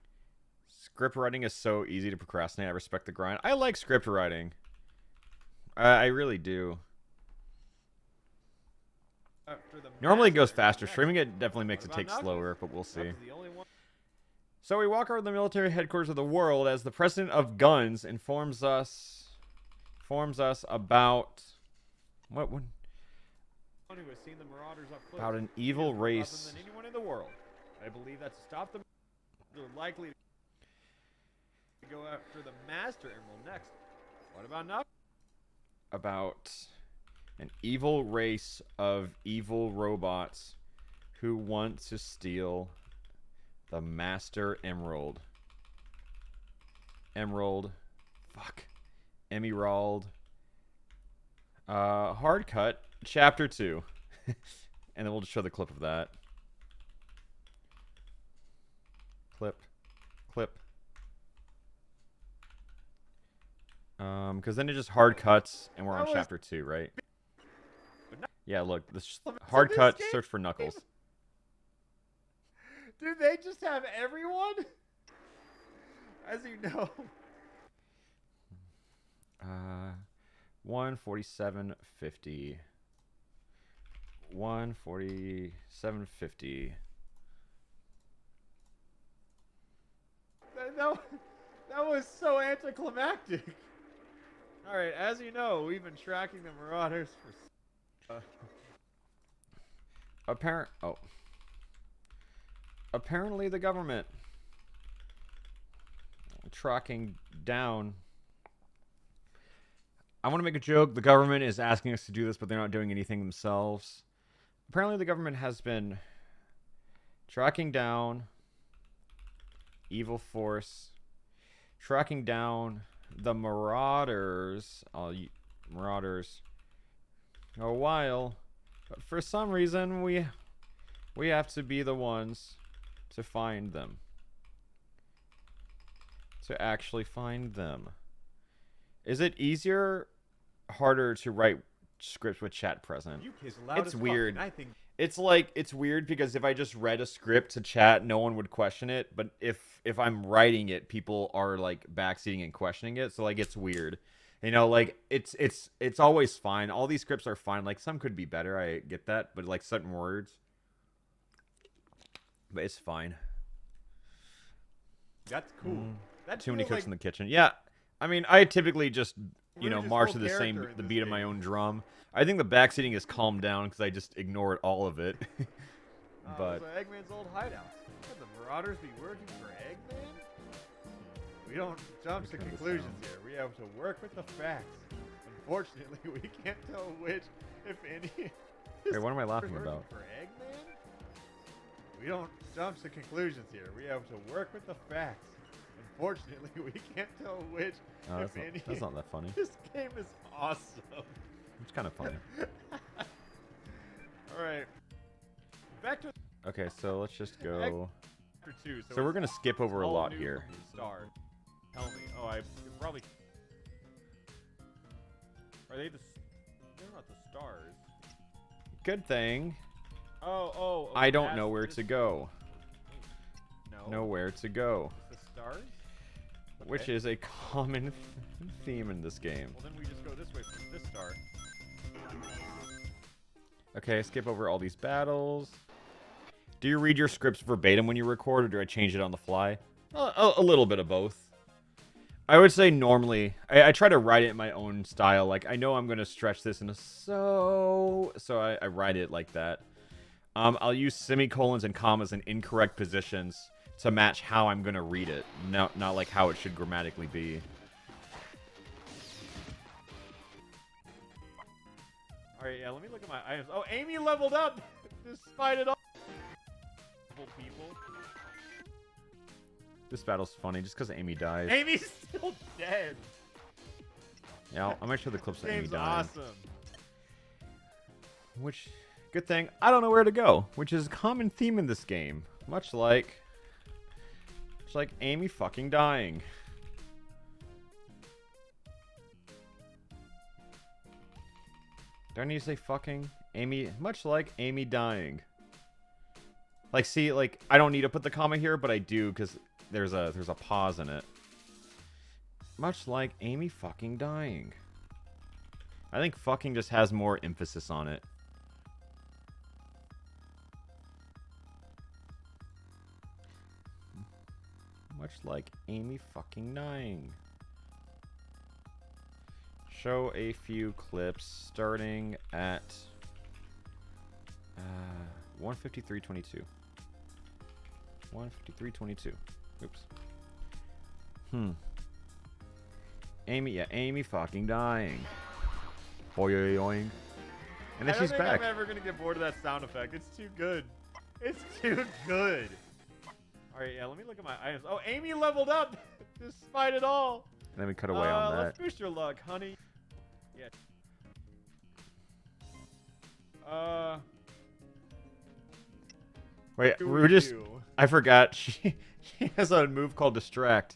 Script writing is so easy to procrastinate. I respect the grind. I like script writing. I really do. Normally it goes faster. Streaming it definitely makes it take slower, but we'll see. So we walk over to the military headquarters of the world as the president of guns informs us about what one Who has seen the Marauders up close about an evil race than anyone in the world. I believe that to stop them, they're likely to go after the Master Emerald next. What about now? about an evil race of evil robots who want to steal the Master Emerald. Emerald. Hard cut, chapter 2. And then we'll just show the clip of that. Clip. Because then it just hard cuts, and we're on chapter 2, right? Yeah, look, this hard cut, search for Knuckles. Dude, they just have everyone? As you know. 147.50. 147.50. That was so anticlimactic. Alright, as you know, we've been tracking the Marauders for... Apparently the government tracking down. I want to make a joke. The government is asking us to do this, but they're not doing anything themselves. Apparently the government has been tracking down evil force, tracking down the Marauders, Marauders, a while, but for some reason we have to be the ones to find them, to actually find them. Is it easier, harder to write scripts with chat present? It's weird. It's weird because if I just read a script to chat, no one would question it. But if I'm writing it, people are like backseating and questioning it. So like it's weird You know, like it's always fine. All these scripts are fine. Like some could be better. I get that, but like certain words, but it's fine. That's cool. That Too many feels cooks like in the kitchen. Yeah, I mean, I typically just Really just march full to the character in the this beat of my game. own drum. I think the backseating is calmed down because I just ignored all of it. But so Eggman's old hideout. Could the Marauders be working for Eggman? We don't jump to conclusions here. We have to work with the facts. Unfortunately, we can't tell which, if any. wait, what am I laughing working about? For Eggman? We don't jump to conclusions here. We have to work with the facts. Unfortunately, we can't tell which, Oh, if any. that's not that funny. This game is awesome. It's kind of funny. All right. Back to Okay, so let's just go. chapter 2. So we're it's gonna skip over a all lot new here. from the start. Tell me. Oh, I could probably. Are they the? They're not the stars. Good thing Oh. Okay, I don't that's know where this- to go. No. Nowhere to go, The stars. which Okay. is a common theme in this game. Well, then we just go this way from this star. Okay, skip over all these battles. Do you read your scripts verbatim when you record, or do I change it on the fly? A little bit of both. I would say normally, I try to write it in my own style. Like, I know I'm going to stretch this into so I write it like that. I'll use semicolons and commas in incorrect positions to match how I'm going to read it, not like how it should grammatically be. All right, yeah. Let me look at my items. Oh, Amy leveled up despite it all. People. This battle's funny just because Amy dies. Amy's still dead. Yeah, I might show the clips of Amy Game's dying. awesome. Which, good thing, I don't know where to go, which is a common theme in this game. Much like Amy fucking dying. Do I need to say fucking? Amy, much like Amy dying. Like, see, like, I don't need to put the comma here, but I do, because there's a pause in it. Much like Amy fucking dying. I think fucking just has more emphasis on it. Much like Amy fucking dying. Show a few clips starting at 153.22. 153.22. Oops. Amy fucking dying. Boing. And then I don't she's think back. I'm ever gonna get bored of that sound effect. It's too good. It's too good. All right, yeah. Let me look at my items. Oh, Amy leveled up despite it all. And then we cut away on that. Let's boost your luck, honey. Yeah. Wait, who we're are just... you? I forgot. She has a move called Distract.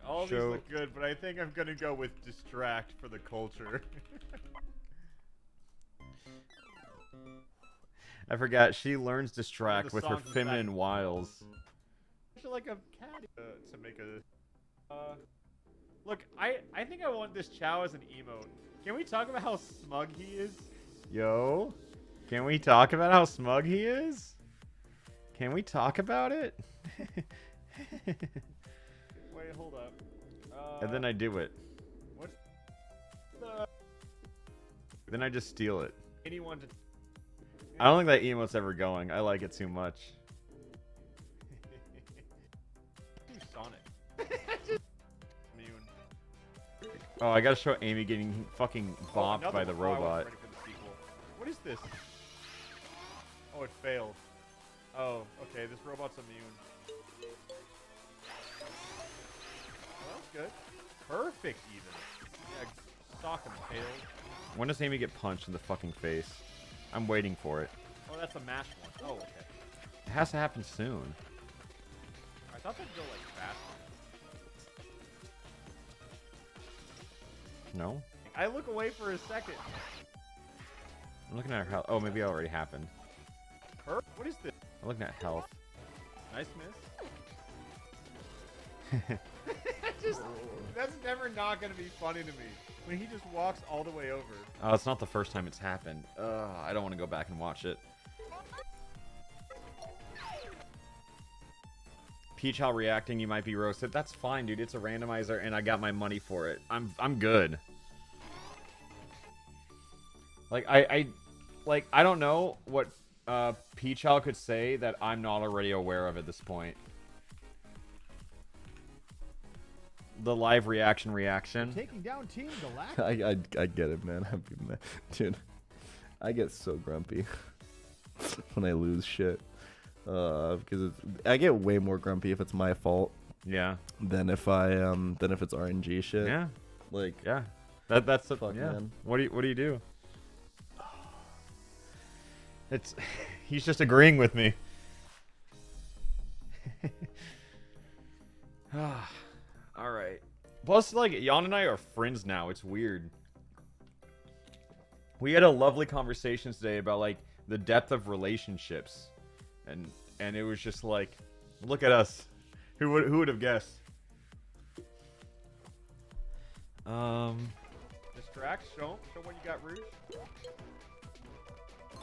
All these Show- look good, but I think I'm gonna go with Distract for the culture. I forgot. She learns Distract the with her songs and feminine facts. wiles. I feel like a cat to make a. Look, I think I want this Chow as an emote. Can we talk about how smug he is? Yo, can we talk about how smug he is? Can we talk about it? Wait, hold up. And then I do it. What's the Then I just steal it. anyone to? I don't think that emote's ever going. I like it too much. Sonic. Immune. Oh, I gotta show Amy getting fucking Oh, bopped another by the one. Oh, I wasn't robot. ready for the sequel. What is this? Oh, it failed. Oh, okay. This robot's immune. Well, that's good. Perfect, even. Yeah, sock him, tails. When does Amy get punched in the fucking face? I'm waiting for it. Oh, that's a mash one. Oh, okay. It has to happen soon. I thought that'd go like faster. No? I look away for a second. I'm looking at her health. Oh, maybe it already happened. What is this? I'm looking at health. Nice miss. That's never not gonna be funny to me when he just walks all the way over. Oh, it's not the first time it's happened. I don't want to go back and watch it. Peach Hall reacting, you might be roasted. That's fine, dude. It's a randomizer, and I got my money for it. I'm good. Like I don't know what Peach Hall could say that I'm not already aware of at this point. The live reaction. Taking down Team Galactic. I get it, man. Dude, I get so grumpy when I lose shit. Because I get way more grumpy if it's my fault. Yeah. Than if it's RNG shit. Yeah. Like, yeah. That's the fuck, yeah. man. What do you do? He's just agreeing with me. All right. Plus, like, Jan and I are friends now. It's weird. We had a lovely conversation today about, like, the depth of relationships. And it was just like, look at us. Who would have guessed? Distract. Show what you got, Rouge.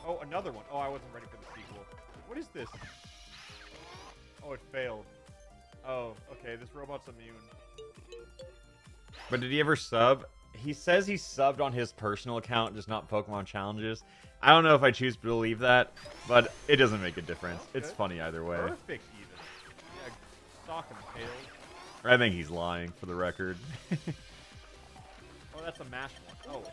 Oh, another one. Oh, I wasn't ready for the sequel. What is this? Oh, it failed. Oh, okay. This robot's immune. But did he ever sub? He says he subbed on his personal account, just not Pokemon challenges. I don't know if I choose to believe that, but it doesn't make a difference. It's funny either way. Perfect, even. Yeah, sock and tails. I think he's lying, for the record. Oh, that's a mash one. Oh, okay.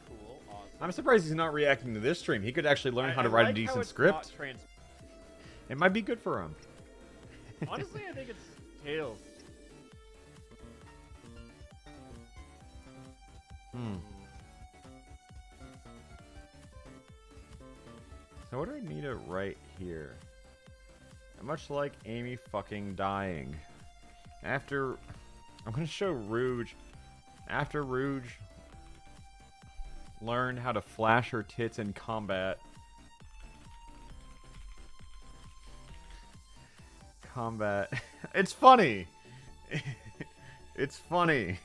Cool, awesome. I'm surprised he's not reacting to this stream. He could actually learn how to write a decent script. It might be good for him. Honestly, I think it's tails. So what do I need to write here? Much like Amy fucking dying. I'm gonna show Rouge. After Rouge learned how to flash her tits in combat. It's funny. It's funny.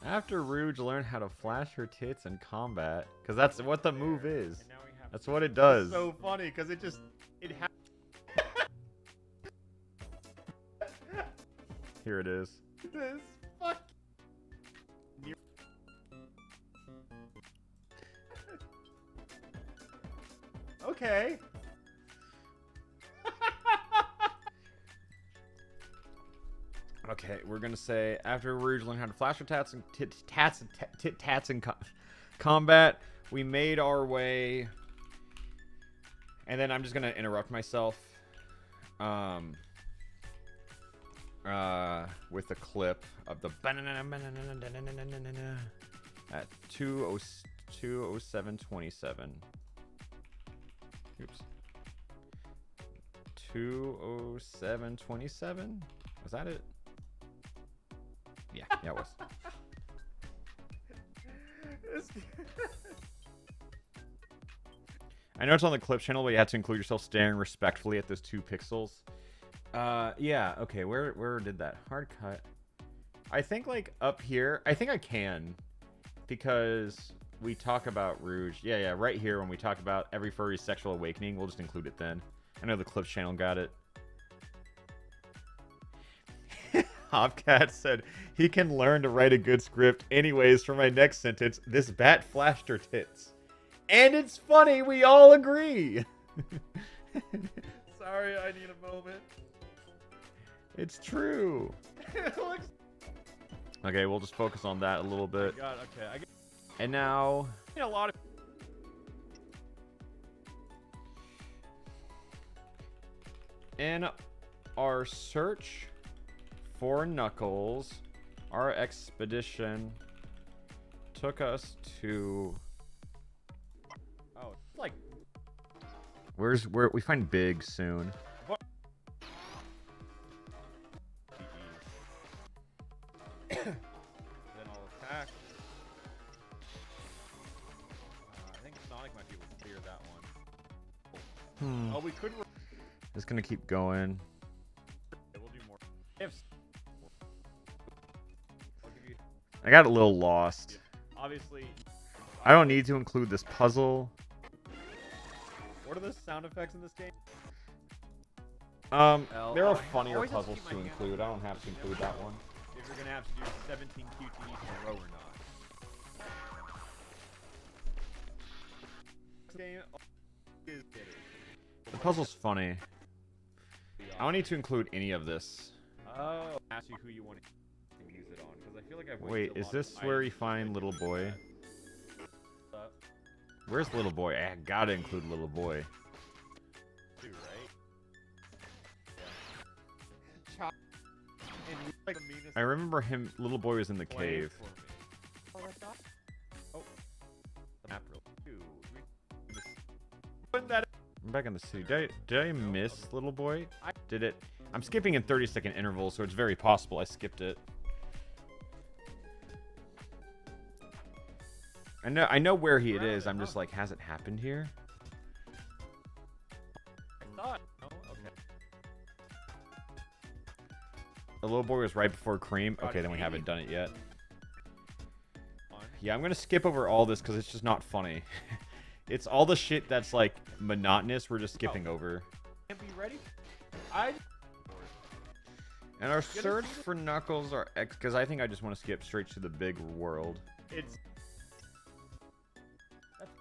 After Rouge learned how to flash her tits in combat, because that's what the move is. That's what it does. It's so funny because it Here it is. this fuck. Okay. Okay, we're gonna say after Rouge learned how to flash her tats and tats in combat, we made our way, and then I'm just gonna interrupt myself, with a clip of the at 2:07:27. Oops. 2:07:27. Was that it? Yeah, it was. I know it's on the clip channel, but you have to include yourself staring respectfully at those 2 pixels. Yeah, okay, where did that? Hard cut. I think, like, up here. I think I can. Because we talk about Rouge. Yeah, right here when we talk about every furry's sexual awakening. We'll just include it then. I know the clips channel got it. Hopcat said, he can learn to write a good script. Anyways, for my next sentence, this bat flashed her tits. And it's funny, we all agree. Sorry, I need a moment. It's true. Okay, we'll just focus on that a little bit. God, okay. And now... A lot of... In our search for Knuckles, our expedition took us to... Oh, like... where we find Big soon. What? Then I'll attack. I think Sonic might be able to clear that one. Oh, we could. Just gonna keep going. We'll do more. If I'll give you. I got a little lost. Obviously. I don't need to include this puzzle. What are the sound effects in this game? There are funnier always have to puzzles keep my to hand include. I don't have to include that one. If you're gonna have to do 17 QTEs in a row or not. This game is The puzzle's funny. I don't need to include any of this. Oh, ask you who you want to use it on, because I feel like I've Wait, wasted a is lot this of where you items find I little didn't boy? use up. Where's little boy? I gotta include little boy. Too, right? Yeah. And he's like the meanest I remember him. Little boy was in the player cave. for me. Oh, that's not. Oh, the map real. Dude, put that. I'm back in the city. Did I miss little boy? Did it? I'm skipping in 30-second intervals, so it's very possible I skipped it. I know where it is. I'm just like, has it happened here? I thought. Oh, okay. The little boy was right before Cream. Okay, then we haven't done it yet. Yeah, I'm gonna skip over all this because it's just not funny. It's all the shit that's like monotonous. We're just skipping over. Can't be ready. And our search for Knuckles are because I think I just want to skip straight to the big world. It's.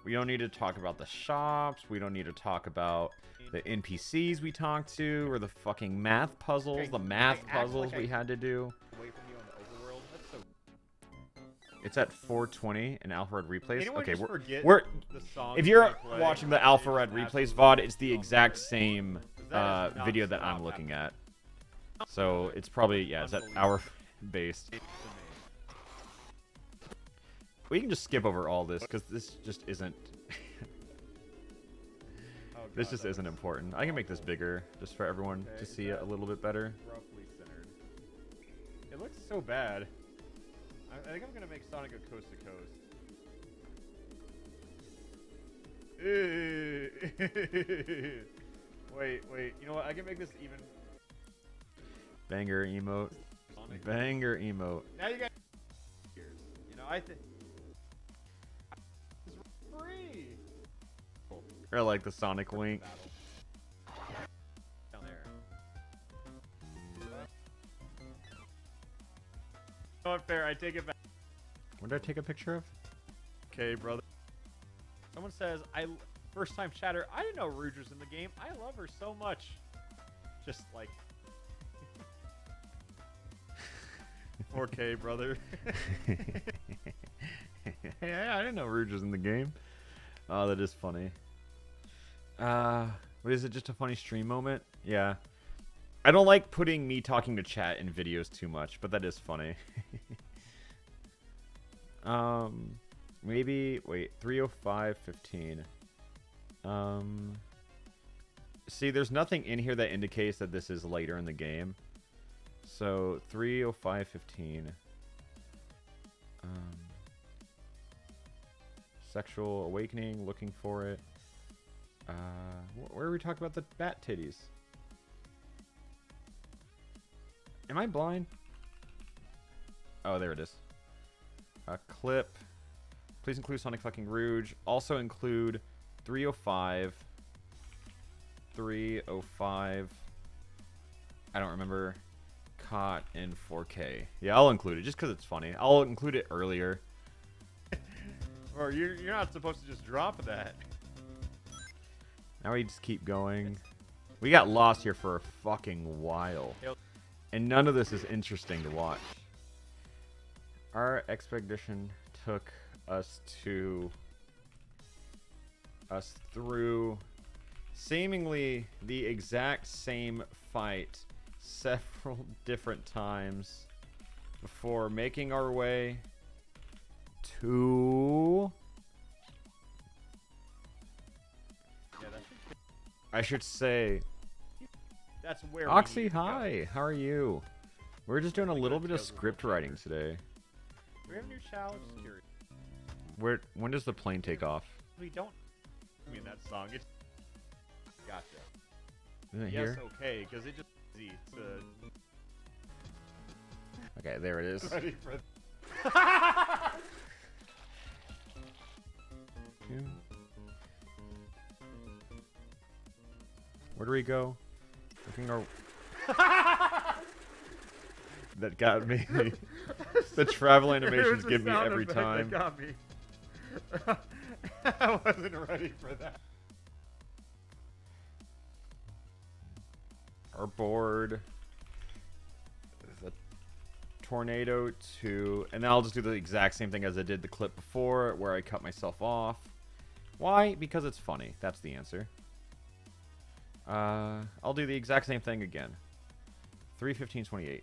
We don't need to talk about the shops. We don't need to talk about the NPCs we talked to or the fucking math puzzles. Okay, The math I act puzzles like we had to do. Away from you on the overworld. That's so. It's at 420 in alpharad replays. Anyone Okay, just forget we're the song if you're they play? watching the alpharad replays VOD, it's the exact same That is not video that I'm looking at. So it's probably it's at hour based. We can just skip over all this because this just isn't. This just isn't important. I can make this bigger just for everyone to see it a little bit better. Roughly centered. It looks so bad. I think I'm gonna make Sonic a coast to coast. Wait. You know what? I can make this even. Banger emote. Sonic. Banger emote. Now you got. You know, I think. It's free. Or like the Sonic wink. Down there. Not fair. I take it back. What did I take a picture of? Okay, brother. Someone says, first time chatter, I didn't know Rouge was in the game. I love her so much. Just like 4K, brother. Hey, I didn't know Rouge was in the game. Oh, that is funny. What is it? Just a funny stream moment? Yeah. I don't like putting me talking to chat in videos too much, but that is funny. Maybe wait, 3:05:15. See, there's nothing in here that indicates that this is later in the game. So 3:05:15. Sexual awakening, looking for it. Where are we talking about the bat titties? Am I blind? Oh, there it is. A clip. Please include Sonic fucking Rouge. Also include 3:05. 3:05. I don't remember. Caught in 4K. Yeah, I'll include it just because it's funny. I'll include it earlier. Or you're not supposed to just drop that. Now we just keep going. We got lost here for a fucking while. And none of this is interesting to watch. Our expedition took us through seemingly the exact same fight several different times before making our way to I should say That's where Oxy, we need to go. hi. How are you? We're just doing a little bit of script writing today. Do we have a new challenge? Curious. When does the plane take off? We don't. I mean that song. Gotcha. Isn't it Yes, here? okay, because it just easy to Okay, there it is. ready for. Where do we go? Looking our... That got me. The travel animations give me every time. That got me. I wasn't ready for that. Our board. The tornado 2. And then I'll just do the exact same thing as I did the clip before, where I cut myself off. Why? Because it's funny. That's the answer. I'll do the exact same thing again. 3:15:28.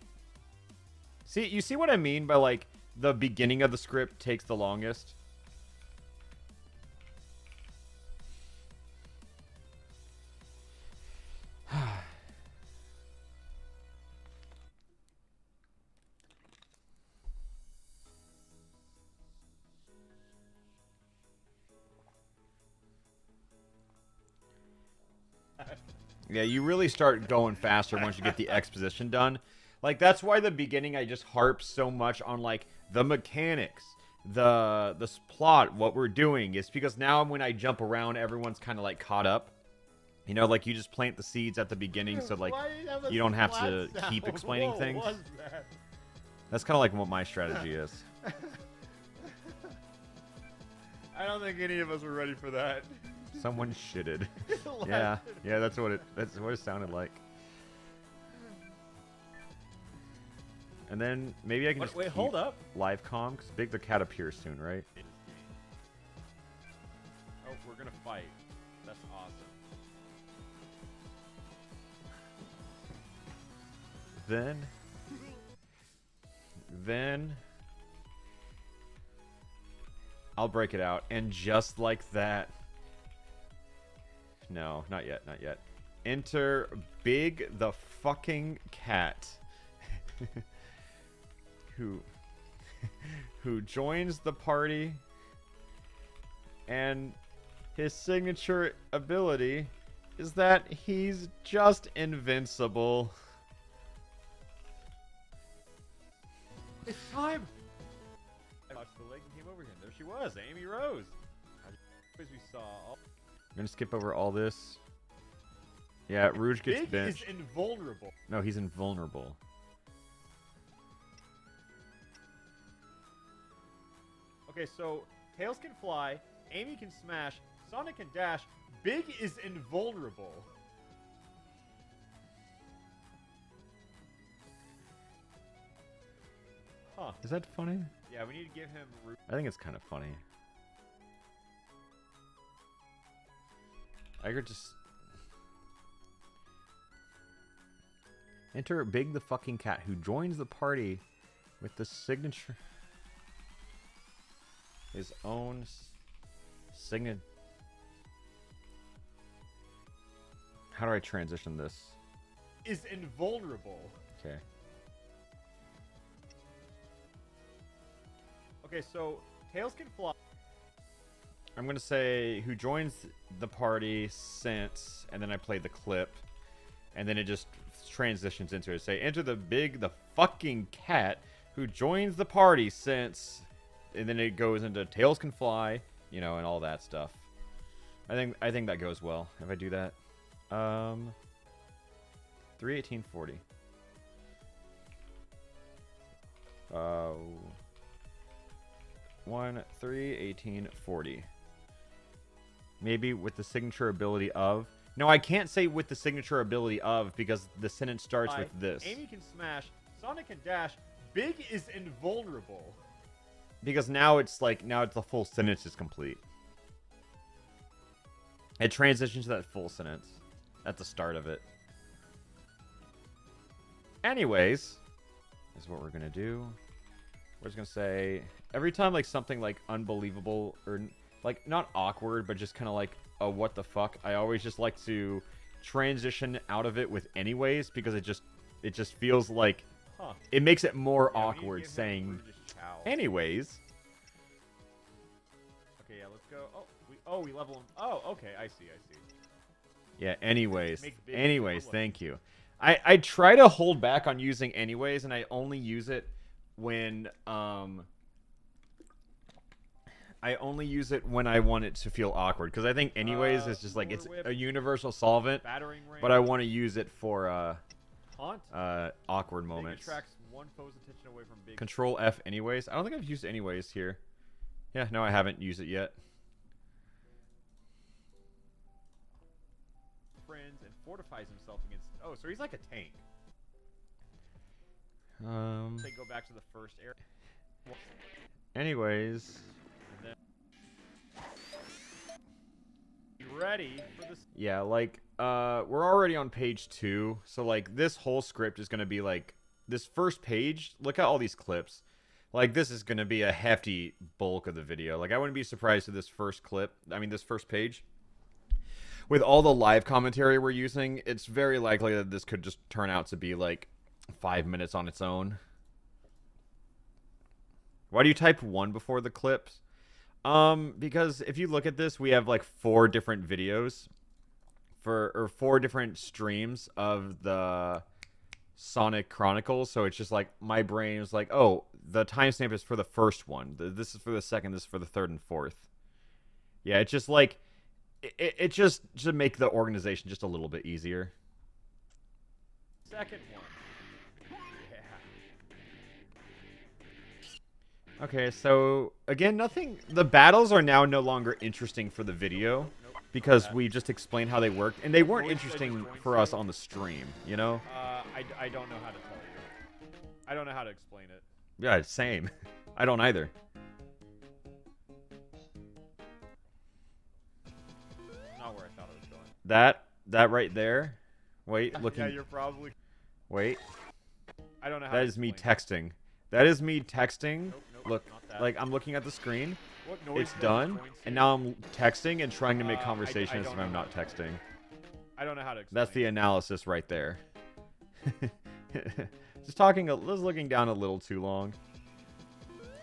See, you see what I mean by, like, the beginning of the script takes the longest? Yeah, you really start going faster once you get the exposition done. Like, that's why the beginning I just harp so much on, like, the mechanics, the plot, what we're doing. It's because now when I jump around, everyone's kind of, like, caught up. You know, like, you just plant the seeds at the beginning so, like, you don't have to keep explaining things. What was that? That's kind of like what my strategy is. I don't think any of us were ready for that. Someone shitted. Yeah, that's what it sounded like. And then maybe I can just Wait, keep hold up. live comm because Big the Cat appears soon, right? Oh, we're gonna fight. That's awesome. Then I'll break it out, and just like that. No, not yet, not yet. Enter Big the fucking Cat. who joins the party, and his signature ability is that he's just invincible. It's time. I watched the lake and came over here. There she was, Amy Rose. As we saw. I'm gonna skip over all this. Yeah, Rouge gets Big benched. is invulnerable. No, he's invulnerable. Okay, so Tails can fly, Amy can smash, Sonic can dash, Big is invulnerable. Huh. Is that funny? Yeah, we need to give him... I think it's kind of funny. I could just... Enter Big the fucking Cat, who joins the party with the signature... His own signature... How do I transition this? Is invulnerable. Okay. Okay, so Tails can fly. I'm gonna say who joins the party since, and then I play the clip, and then it just transitions into it. Say enter the fucking cat who joins the party since, and then it goes into Tails can fly, you know, and all that stuff. I think that goes well if I do that. 3:18:40. 3:18:40. Maybe with the signature ability of... No, I can't say with the signature ability of because the sentence starts with this. Amy can smash, Sonic can dash, Big is invulnerable. Because now it's the full sentence is complete. It transitions to that full sentence at the start of it. Anyways, this is what we're gonna do. We're just gonna say every time like something like unbelievable or like not awkward, but just kind of like a what the fuck. I always just like to transition out of it with anyways because it just feels like it makes it more awkward saying anyways. Okay, yeah, let's go. Oh, we level him. Oh, okay, I see. Yeah, anyways. Make big Anyways, look. thank you. I try to hold back on using anyways, and I only use it when I want it to feel awkward, because I think anyways is just like, it's Lure whip. a universal solvent, Battering ram. but I want to use it for Haunt. awkward Big moments. attracts one foe's attention away from big. Control F anyways. I don't think I've used anyways here. Yeah, no, I haven't used it yet. Friends and fortifies himself against. Oh, so he's like a tank. They go back to the first area. Anyways, Ready for this? yeah, like we're already on page 2, so like this whole script is gonna be like this first page. Look at all these clips. Like, this is gonna be a hefty bulk of the video. Like, I wouldn't be surprised if this first page, with all the live commentary we're using, it's very likely that this could just turn out to be like 5 minutes on its own. Why do you type 1 before the clips? Because if you look at this, we have like 4 different videos or 4 different streams of the Sonic Chronicles. So it's just like, my brain is like, oh, the timestamp is for the first one. This is for the second. This is for the third and fourth. Yeah, it's just like, it just to make the organization just a little bit easier. Second one. Yeah. Okay, so again, the battles are now no longer interesting for the video, because we just explained how they worked, and they weren't interesting for us on the stream, you know? I don't know how to tell you. I don't know how to explain it. Yeah, same. I don't either. Not where I thought it was going. That right there. Wait, looking. Yeah, you're probably. Wait. I don't know how. That to is me explain texting. That is me texting. Nope, nope, Look, not that. like I'm looking at the screen. What noise It's does done, coin and say? now I'm texting and trying to make I conversation as if don't I'm know not how to texting. I don't know how to explain. That's the it. analysis right there. Just talking, just looking down a little too long.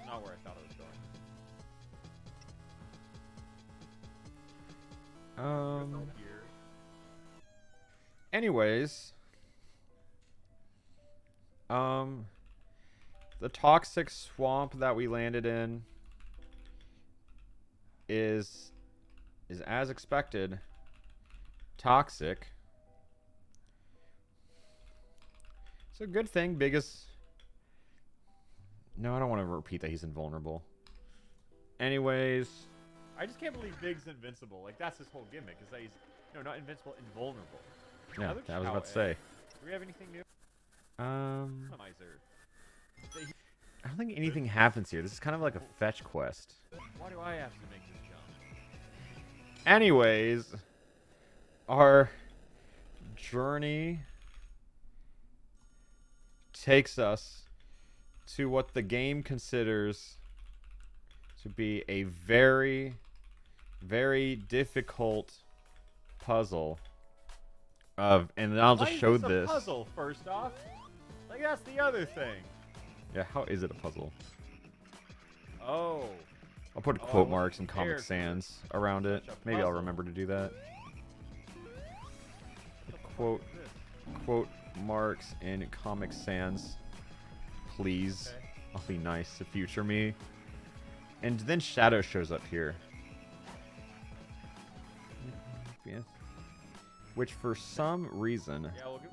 Not where I thought it was going. Here. Anyways, the toxic swamp that we landed in is as expected toxic. It's a good thing. No, I don't want to repeat that he's invulnerable. Anyways, I just can't believe Big's invincible. Like, that's his whole gimmick. Is that he's not invincible, invulnerable. yeah, looks I was how about to say. Do we have anything new? I Customizer. don't think anything happens here. This is kind of like a fetch quest. Why do I have to make this jump? Anyways, our journey takes us to what the game considers to be a very, very difficult puzzle. And I'll just show Why is this this. a puzzle, first off? Like, that's the other thing. Yeah, how is it a puzzle? Oh. I'll put Oh, quote marks and Comic character. Sans around it. Such a Maybe I'll puzzle. remember to do that. What the fuck Quote is this? quote marks in Comic Sans, please. Okay. I'll be nice to future me. And then Shadow shows up here. Yeah. Which for some reason, Yeah, we'll give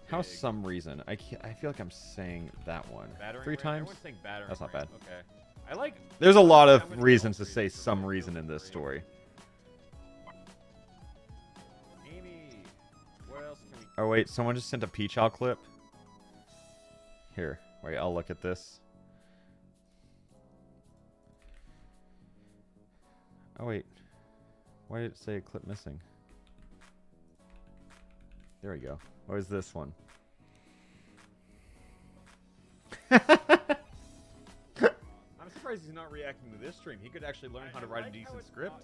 how Big. some reason, I feel like I'm saying that one battering 3 ram. times. Everyone's saying battering That's not ram. bad. Okay. I like. There's a lot I'm of gonna reasons to go say for some the reason in this ram. story. Amy, what else can we? Oh wait, someone just sent a Peach Owl clip. Here, wait, I'll look at this. Oh wait, why did it say a clip missing? There we go. What is this one? I'm surprised he's not reacting to this stream. He could actually learn how to write a decent script.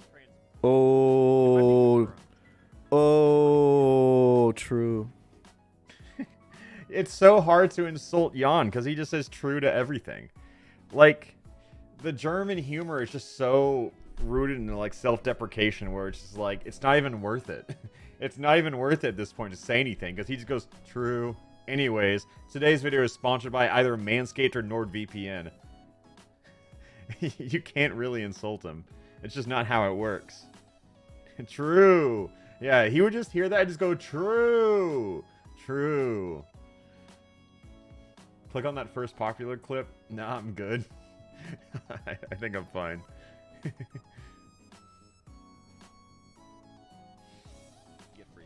Oh, oh, true. It's so hard to insult Jan because he just says true to everything. Like, the German humor is just so rooted in like self-deprecation, where it's just like it's not even worth it. It's not even worth it at this point to say anything because he just goes true. Anyways, today's video is sponsored by either Manscaped or NordVPN. You can't really insult him. It's just not how it works. True. Yeah, he would just hear that and just go true. True. Click on that first popular clip. Nah, I'm good. I think I'm fine. Get for you.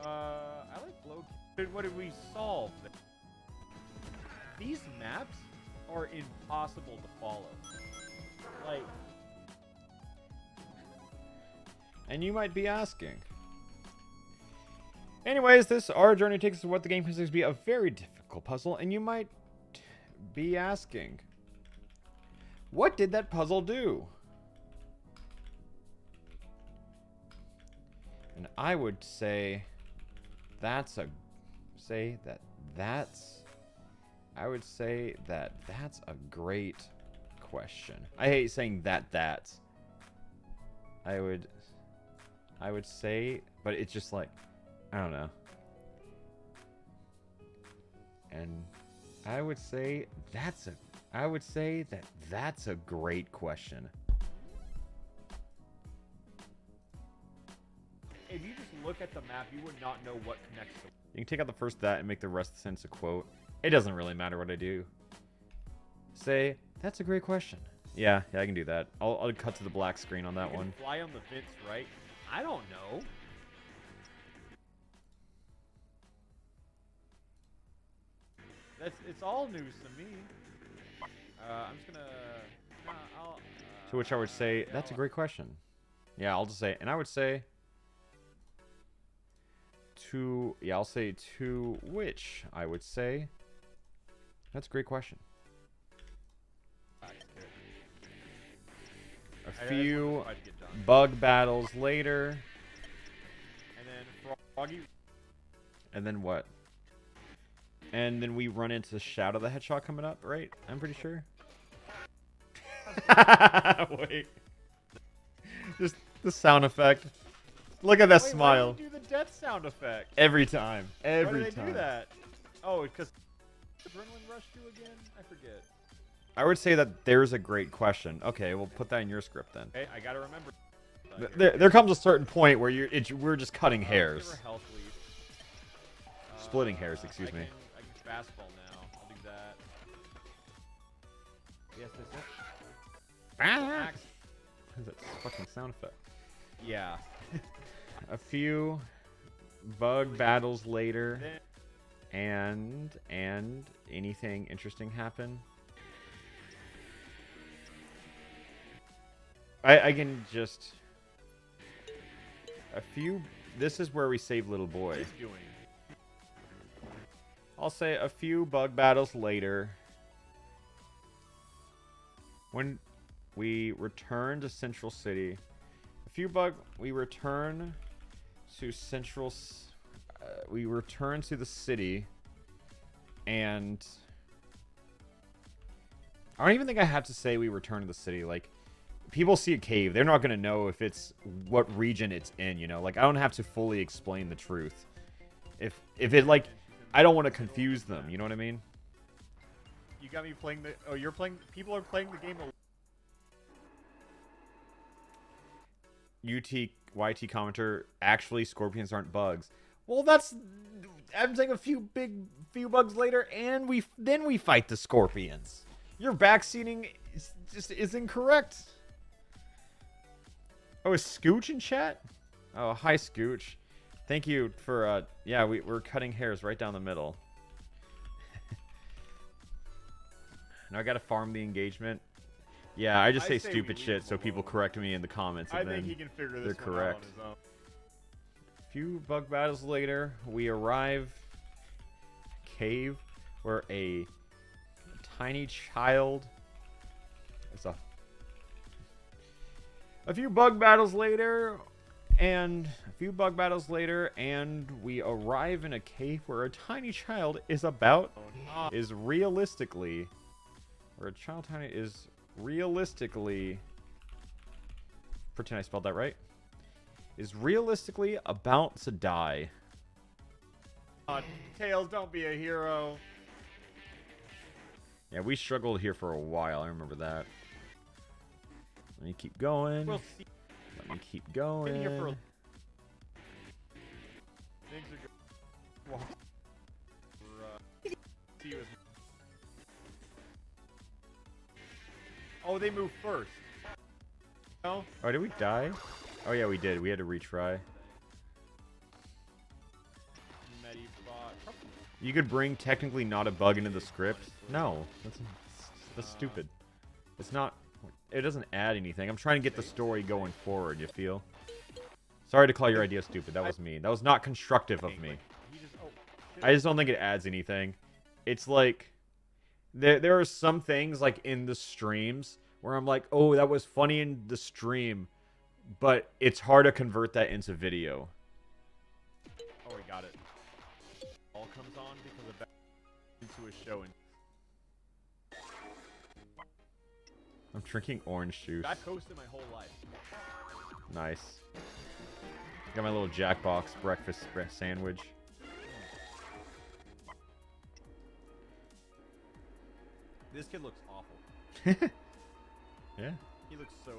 I like blow. What did we solve? These maps are impossible to follow. Like, And you might be asking. Anyways, our journey takes us to what the game considers to be a very difficult puzzle, and you might be asking, what did that puzzle do? And I would say that's a great question. I hate saying that's. I would say, but it's just like, I don't know. And I would say that's a great question. if you just look at the map, you would not know what connects to. You can take out the first that and make the rest of the sentence a quote. It doesn't really matter what I do. Say, that's a great question. Yeah, I can do that. I'll cut to the black screen on that You can one. fly on the vents, right? I don't know. It's all news to me. I'm just gonna. To which I would say, that's a great question. Yeah, I'll just say, and I would say, I'll say to which I would say, that's a great question. A few bug battles later. And then Froggy. And then what? And then we run into Shadow the Hedgehog coming up, right? I'm pretty sure. Wait. Just the sound effect. Look at that smile. Why did you do the death sound effect? Every time. Every Why did time. they do that? Oh, because adrenaline rushed you again? I forget. I would say that there's a great question. Okay, we'll put that in your script then. Okay, I gotta remember. There comes a certain point where we're just cutting hairs. Give her health lead. Splitting hairs, excuse me. I can fastball now. I'll do that. Yes, that's it. Axe. What is that fucking sound effect? Yeah. A few bug battles later, Then- and anything interesting happen? I can just a few. This is where we save little What boy. is doing? I'll say a few bug battles later, when we return to Central City. We return to we return to the city, and I don't even think I have to say we return to the city. Like, people see a cave, they're not gonna know if it's what region it's in. You know, like I don't have to fully explain the truth. If it like, I don't want to confuse them. You know what I mean? You got me playing the. Oh, you're playing. People are playing the game. YT commenter, actually scorpions aren't bugs. Well, I'm saying a few bugs later, and then we fight the scorpions. Your backseating is incorrect. Oh, is Scooch in chat? Oh, hi Scooch. Thank you for yeah, we're cutting hairs right down the middle. Now I gotta farm the engagement. Yeah, I just say stupid shit so people correct me in the comments. And I then think he can figure this they're one out on correct. his own. Few bug battles later, we arrive cave where a tiny child is a few bug battles later, and we arrive in a cave where a tiny child is realistically pretend I spelled that right, is realistically about to die. Tails, don't be a hero. Yeah, we struggled here for a while. I remember that. Let me keep going. We'll see. Let me keep going. Been here for things are good. Well, see you as... Oh, they moved first. No? Oh, did we die? Oh, yeah, we did. We had to retry. Medibot. You could bring technically not a bug into the script. No, that's stupid. It's not. It doesn't add anything. I'm trying to get the story going forward. You feel? Sorry to call your idea stupid. That was mean. That was not constructive of me. I just don't think it adds anything. It's like there are some things like in the streams where I'm like, oh, that was funny in the stream, but it's hard to convert that into video. Oh, we got it. All comes on because of that into a show. And I'm drinking orange juice. I posted my whole life. Nice. Got my little Jackbox breakfast sandwich. This kid looks awful. Yeah. He looks so...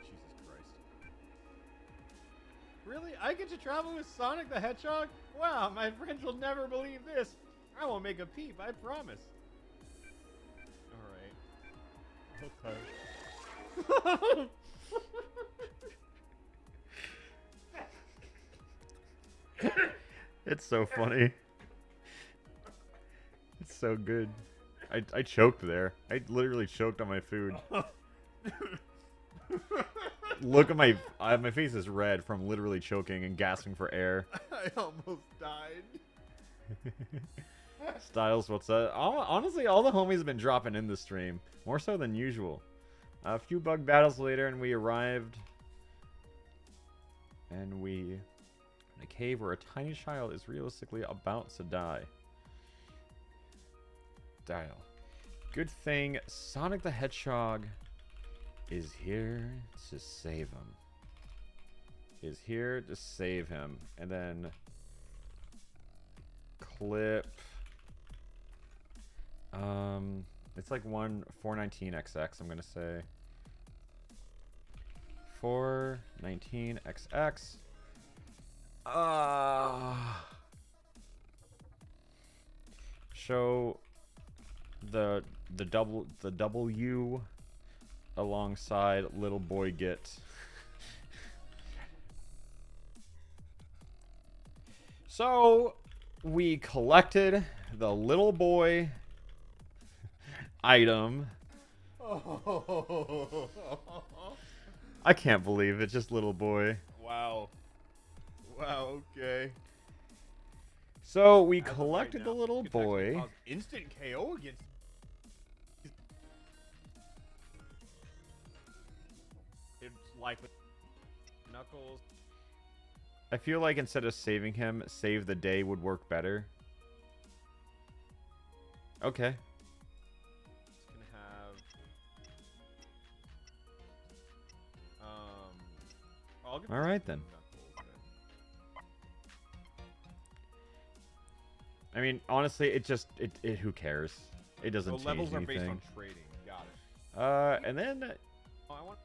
Jesus Christ. Really? I get to travel with Sonic the Hedgehog? Wow, my friends will never believe this. I won't make a peep, I promise. Alright. It's so funny. It's so good. I choked there. I literally choked on my food. Look at my face is red from literally choking and gasping for air. I almost died. Styles, what's up? Honestly, all the homies have been dropping in the stream. More so than usual. A few bug battles later and we arrived. And we... in a cave where a tiny child is realistically about to die. Dial. Good thing Sonic the Hedgehog is here to save him. Is here to save him. And then... clip... it's like 419XX, I'm gonna say. 419XX. Show the W alongside little boy get. So we collected the little boy item. I can't believe it, just little boy. Wow. Wow, okay. So we collected the little boy. Instant KO against... It's like with Knuckles. I feel like instead of saving him, save the day would work better. Okay. It's gonna have... I'll give Alright then. I mean, honestly, it who cares? It doesn't change levels are anything. based on trading. Got it. And then... Oh, I want...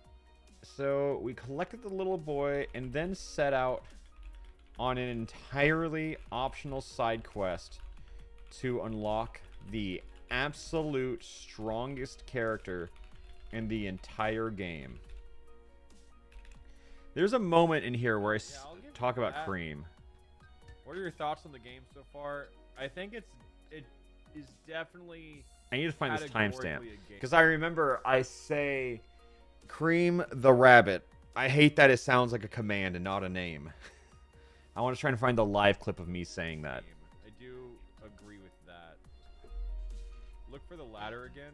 So we collected the little boy and then set out on an entirely optional side quest to unlock the absolute strongest character in the entire game. There's a moment in here where I talk about that. Cream. What are your thoughts on the game so far? I think it is definitely... I need to find this categorically timestamp a game. because I remember I say Cream the Rabbit. I hate that it sounds like a command and not a name. I want to try and find the live clip of me saying that. I do agree with that. Look for the ladder again.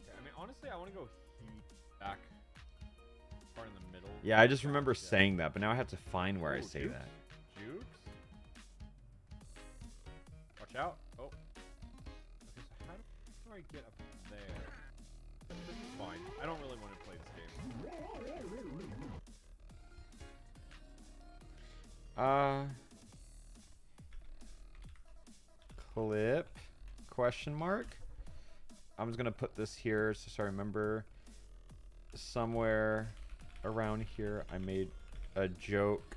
Okay, I mean, honestly, I want to go back part in the middle. Yeah, I just remember saying that, but now I have to find where I say Jukes? that. Jukes? Watch out. Oh. Okay, so how do I get up there? This is fine. I don't really want to play this game. Clip? Question mark? I'm just gonna put this here so I remember. Somewhere around here, I made a joke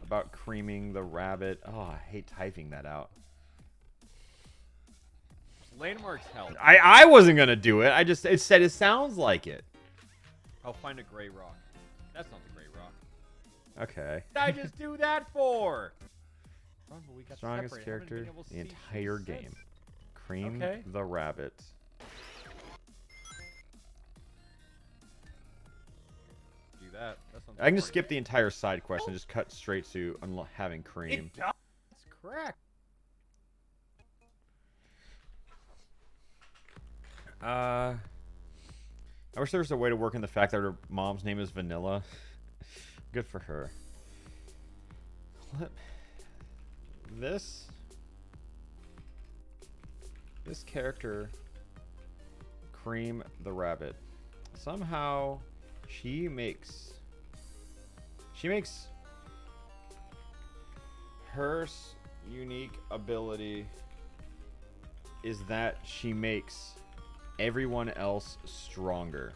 about creaming the rabbit. Oh, I hate typing that out. Landmarks help. I wasn't gonna do it. It said it sounds like it. I'll find a gray rock. That's not the gray rock. Okay. What did I just do that for? Run, but we got Strongest separated. I haven't character been able to the see entire since. game. Cream Okay. the rabbit. Do that. That sounds I can just hard. skip the entire side quest and just cut straight to having cream. It does. It's correct. I wish there was a way to work in the fact that her mom's name is Vanilla. Good for her. Clip. This character, Cream the Rabbit. Somehow she makes her unique ability is that she makes everyone else stronger.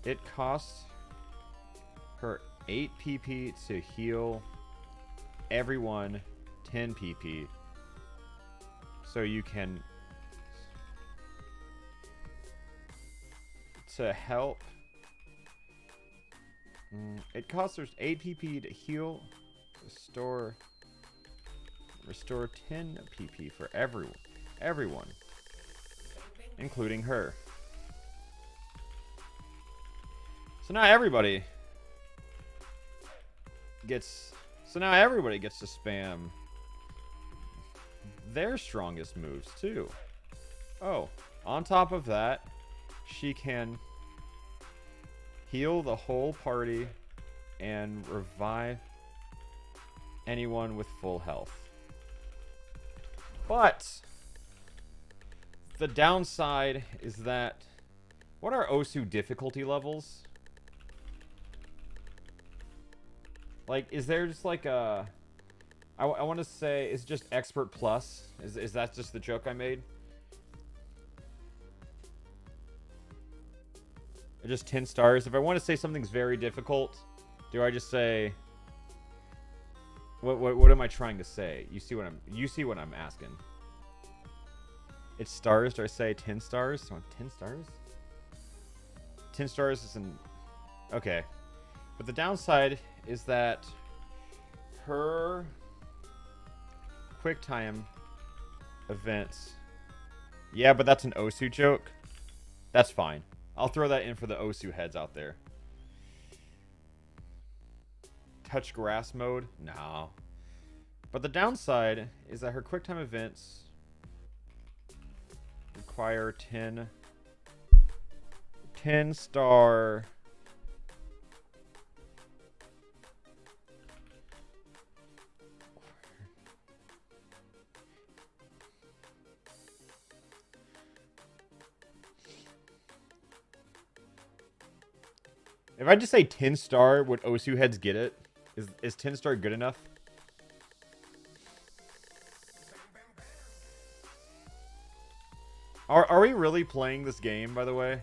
It costs her 8 PP to heal everyone 10 PP. So you can to help. It costs her 8 PP to heal, restore 10 PP for everyone, including her. So now everybody gets to spam their strongest moves too. Oh, on top of that, she can heal the whole party and revive anyone with full health. But the downside is that, what are Osu difficulty levels? Like, is there just like a... I want to say, it's just Expert Plus? Is that just the joke I made? Just 10 stars. If I want to say something's very difficult, do I just say... What am I trying to say? You see what I'm asking. It's stars. Do I say 10 stars? So 10 stars? 10 stars is an... Okay. But the downside is that her QuickTime events... Yeah, but that's an Osu joke. That's fine. I'll throw that in for the Osu heads out there. Touch grass mode? No. But the downside is that her QuickTime events require 10 star... If I just say 10 star, would Osu heads get it? Is 10 star good enough? Are we really playing this game, by the way?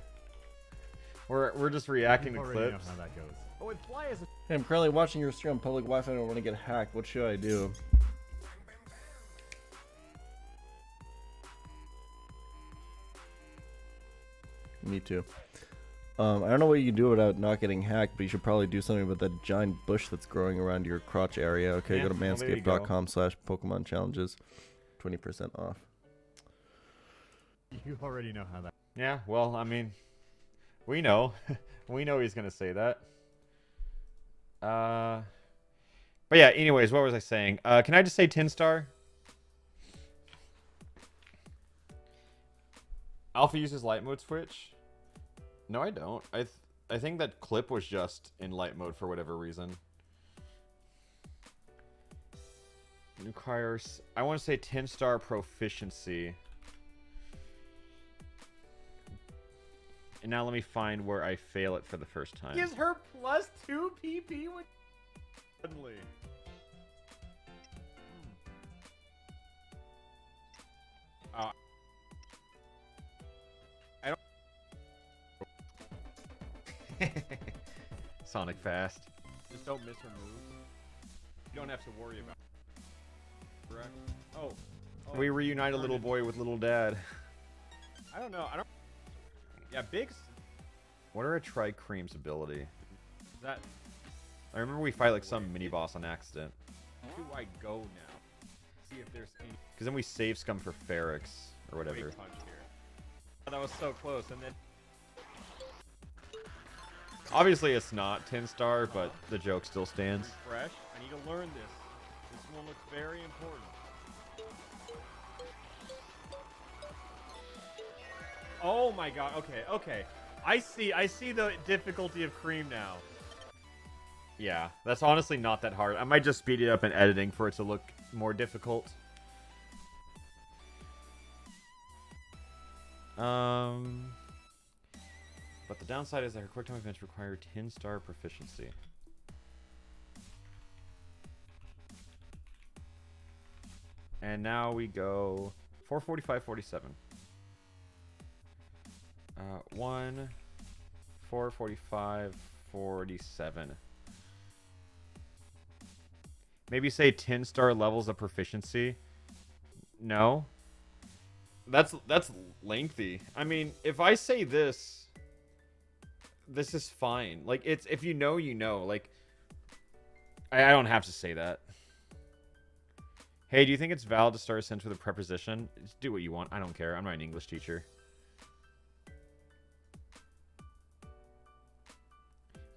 We're just reacting to Already clips. know how that goes. Oh, it fly is a... Hey, I'm currently watching your stream on public Wi-Fi. I don't want to get hacked. What should I do? Me too. I don't know what you can do without not getting hacked, but you should probably do something with that giant bush that's growing around your crotch area. Okay, Yeah, go to well, there you go. manscaped.com/Pokemon challenges. 20% off. You already know how that... Yeah, well, I mean, we know. We know he's going to say that. But yeah, anyways, what was I saying? Can I just say 10 star? Alpha uses light mode switch? No, I don't. I think that clip was just in light mode for whatever reason. Requires... I want to say 10 star proficiency. And now let me find where I fail it for the first time. Gives her plus 2 PP with suddenly. I don't. Sonic fast. Just don't miss her moves. You don't have to worry about it. Correct? Oh. We reunite a little boy with little dad. I don't know. I don't. Yeah, Big's. What are a Tri-Cream's ability? That. I remember we fight like some mini boss on accident. Who do I go now? See if there's any. Because then we save scum for Ferrix or whatever. Wake punch here. Oh, that was so close, and then. Obviously it's not 10-star, but the joke still stands. Fresh. I need to learn this. This one looks very important. Oh my god. Okay, okay. I see the difficulty of Cream now. Yeah, that's honestly not that hard. I might just speed it up in editing for it to look more difficult. But the downside is that her quick time events require 10-star proficiency. And now we go 445, 47. 1, 445, 47. Maybe say 10-star levels of proficiency. No. That's lengthy. I mean, if I say this is fine. Like, it's if you know, you know. Like, I don't have to say that. Hey, do you think it's valid to start a sentence with a preposition? Just do what you want. I don't care. I'm not an English teacher.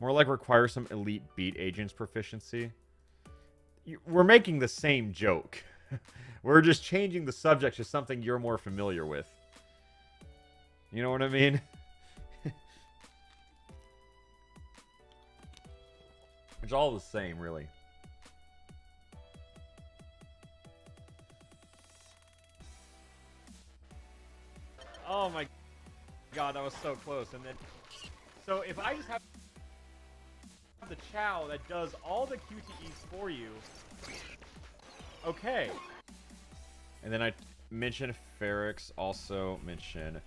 More like require some elite beat agents proficiency. We're making the same joke. We're just changing the subject to something you're more familiar with. You know what I mean? It's all the same, really. Oh my god, that was so close. And then, so if I just have the Chow that does all the QTEs for you, okay. And then I mentioned Ferrix, also mention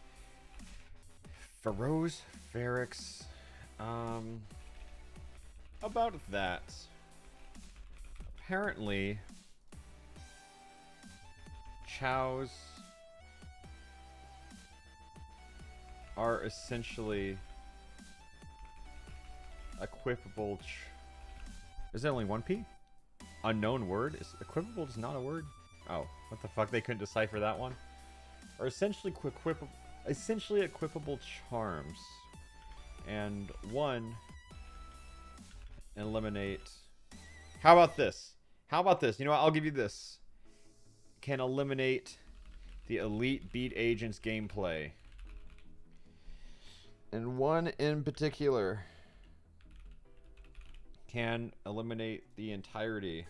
Feroz, Ferrix. About that. Apparently, Chows are essentially equipable. Is there only one P? Unknown word? Is equipable is not a word? Oh, what the fuck? They couldn't decipher that one? Are essentially equipable charms. And one, eliminate. How about this? How about this? You know what? I'll give you this. Can eliminate the elite beat agents gameplay. And one in particular can eliminate the entirety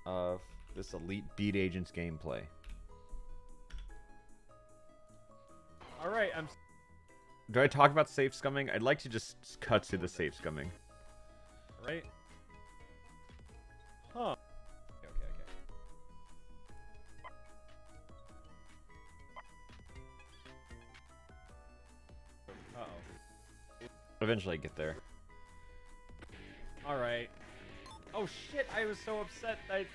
of this elite beat agents gameplay. All right, Do I talk about safe scumming? I'd like to just cut to the safe scumming. right. Huh. Okay. Uh-oh. Eventually I get there. All right. Oh shit! I was so upset that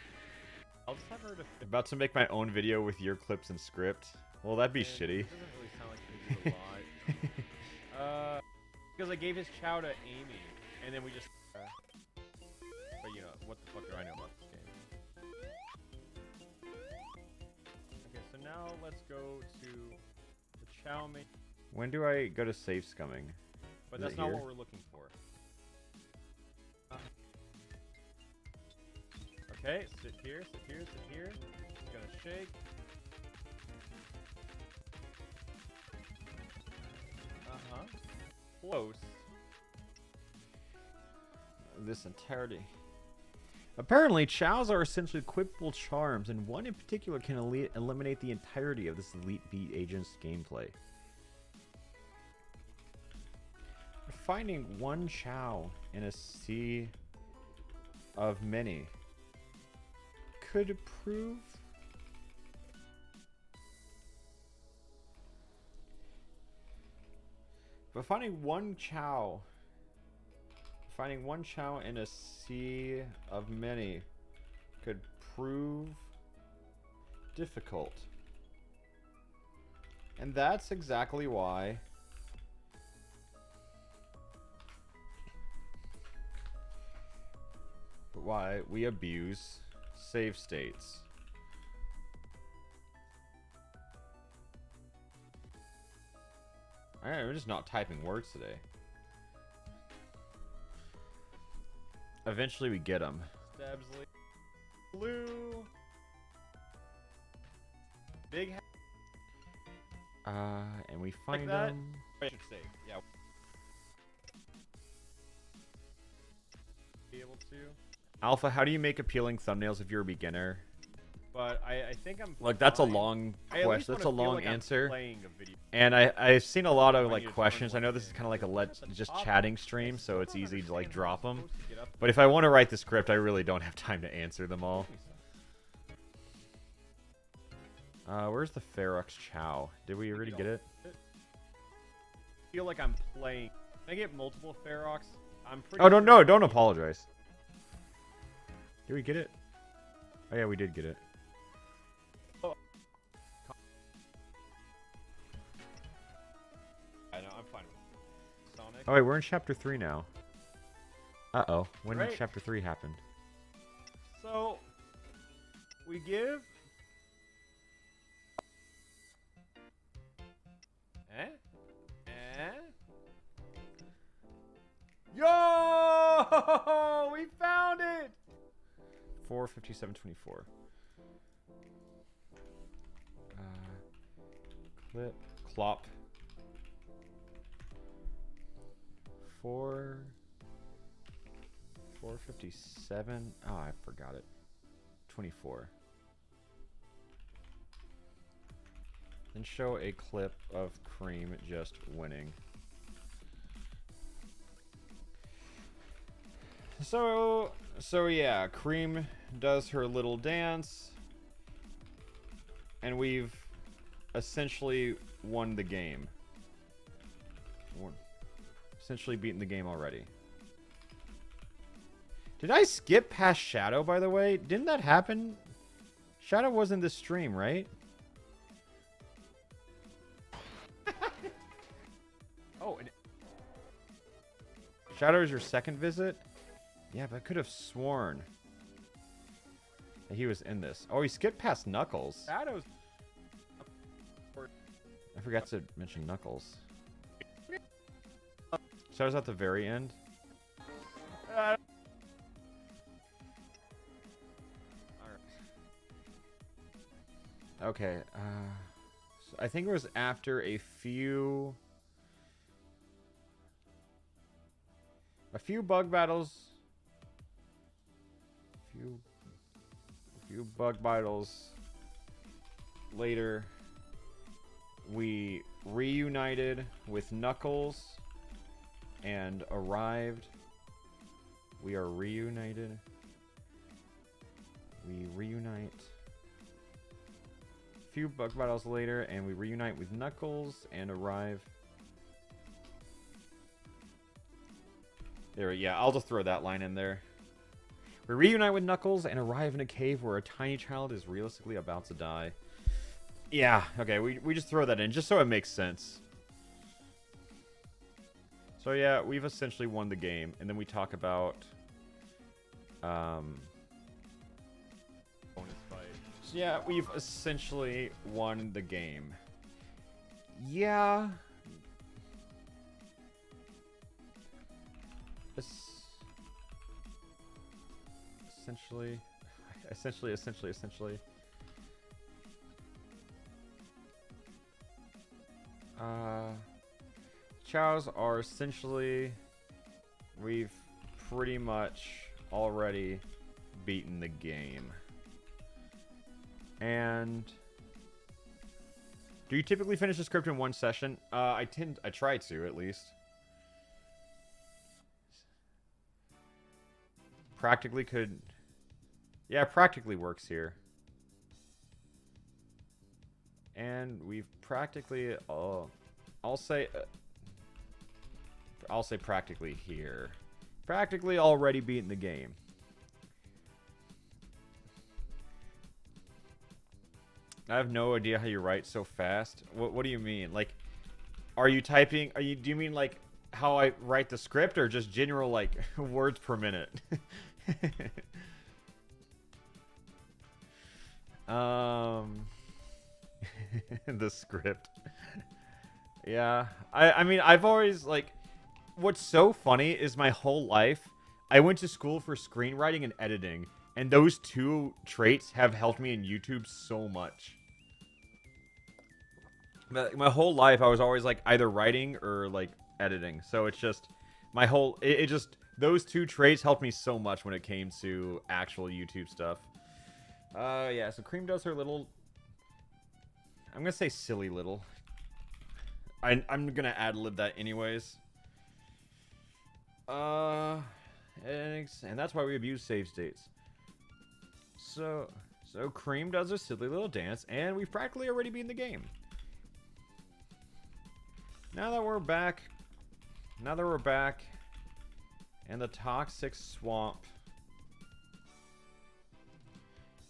I'll just have her to. About to make my own video with your clips and script. Well, that'd be shitty. It doesn't really sound like he did a lot. Because I gave his Chow to Amy, and then we just. But you know, what the fuck do I know about this game? Okay, so now let's go to the Chow main. When do I go to safe scumming? But Is that's it not here? what we're looking for. Okay, sit here. He's gonna shake. Close. This entirety. Apparently, chows are essentially equipable charms, and one in particular can eliminate the entirety of this elite beat agent's gameplay. finding one Chow in a sea of many could prove but finding one Chow in a sea of many could prove difficult. And that's exactly why we abuse save states. Alright, we're just not typing words today. Eventually we get them. Stabsley. Blue. Big And we find that? them. I should say. Yeah. Be able to. Alpha, how do you make appealing thumbnails if you're a beginner? But I think I'm Like, that's a fine. long I at least question. That's a wanna feel long like I'm answer. playing a video. And I've seen a lot of I like need to questions. I turn know one this is in. kind of like a At the just top, chatting I stream, so still it's don't easy to like understand drop how I'm them. supposed to get up But if I want to write the script, I really don't have time to answer them all. Where's the Ferox Chow? Did we already get it? I feel like I'm playing. Can I get multiple Ferox? I'm pretty Oh, don't sure no, don't apologize. Did we get it? Oh yeah, we did get it. I know, I'm fine with Sonic. Oh wait, we're in chapter 3 now. Uh-oh. When did Right. chapter 3 happen? So, we give... Eh? Eh? Yo! We found it! 4:57:24. Clip. Clop. 4:57. Oh, I forgot it. 24. Then show a clip of Cream just winning. So yeah, Cream does her little dance, and we've essentially won the game. Essentially beaten the game already. Did I skip past Shadow, by the way? Didn't that happen? Shadow was in this stream, right? Oh, and Shadow is your second visit? Yeah, but I could have sworn that he was in this. Oh, he skipped past Knuckles. Shadows. I forgot to mention Knuckles. Shadow's at the very end. Okay, so I think it was after a few bug battles. A few bug battles later, we reunited with Knuckles and arrived. We are reunited. We reunite. A few bug battles later, and we reunite with Knuckles and arrive. There, yeah, I'll just throw that line in there. We reunite with Knuckles and arrive in a cave where a tiny child is realistically about to die. Yeah, okay, we just throw that in just so it makes sense. So yeah, we've essentially won the game, and then we talk about bonus fight. So yeah, we've essentially won the game. Yeah. Essentially. Chows are essentially, we've pretty much already beaten the game. And do you typically finish a script in one session? I try to, at least. practically could... Yeah, practically works here. And we've practically... Oh, I'll say practically here. Practically already beaten the game. I have no idea how you write so fast. What do you mean? Like, are you typing... do you mean, like, how I write the script, or just general, like, words per minute? The script. Yeah. I mean, I've always, like... What's so funny is my whole life, I went to school for screenwriting and editing, and those two traits have helped me in YouTube so much. My whole life, I was always, like, either writing or, like, editing. So it's just, my whole, it just, those two traits helped me so much when it came to actual YouTube stuff. Yeah, so Cream does her little, I'm gonna say silly little. I'm gonna ad-lib that anyways. And that's why we abuse save states. So Cream does a silly little dance, and we've practically already beaten the game. Now that we're back in the toxic swamp.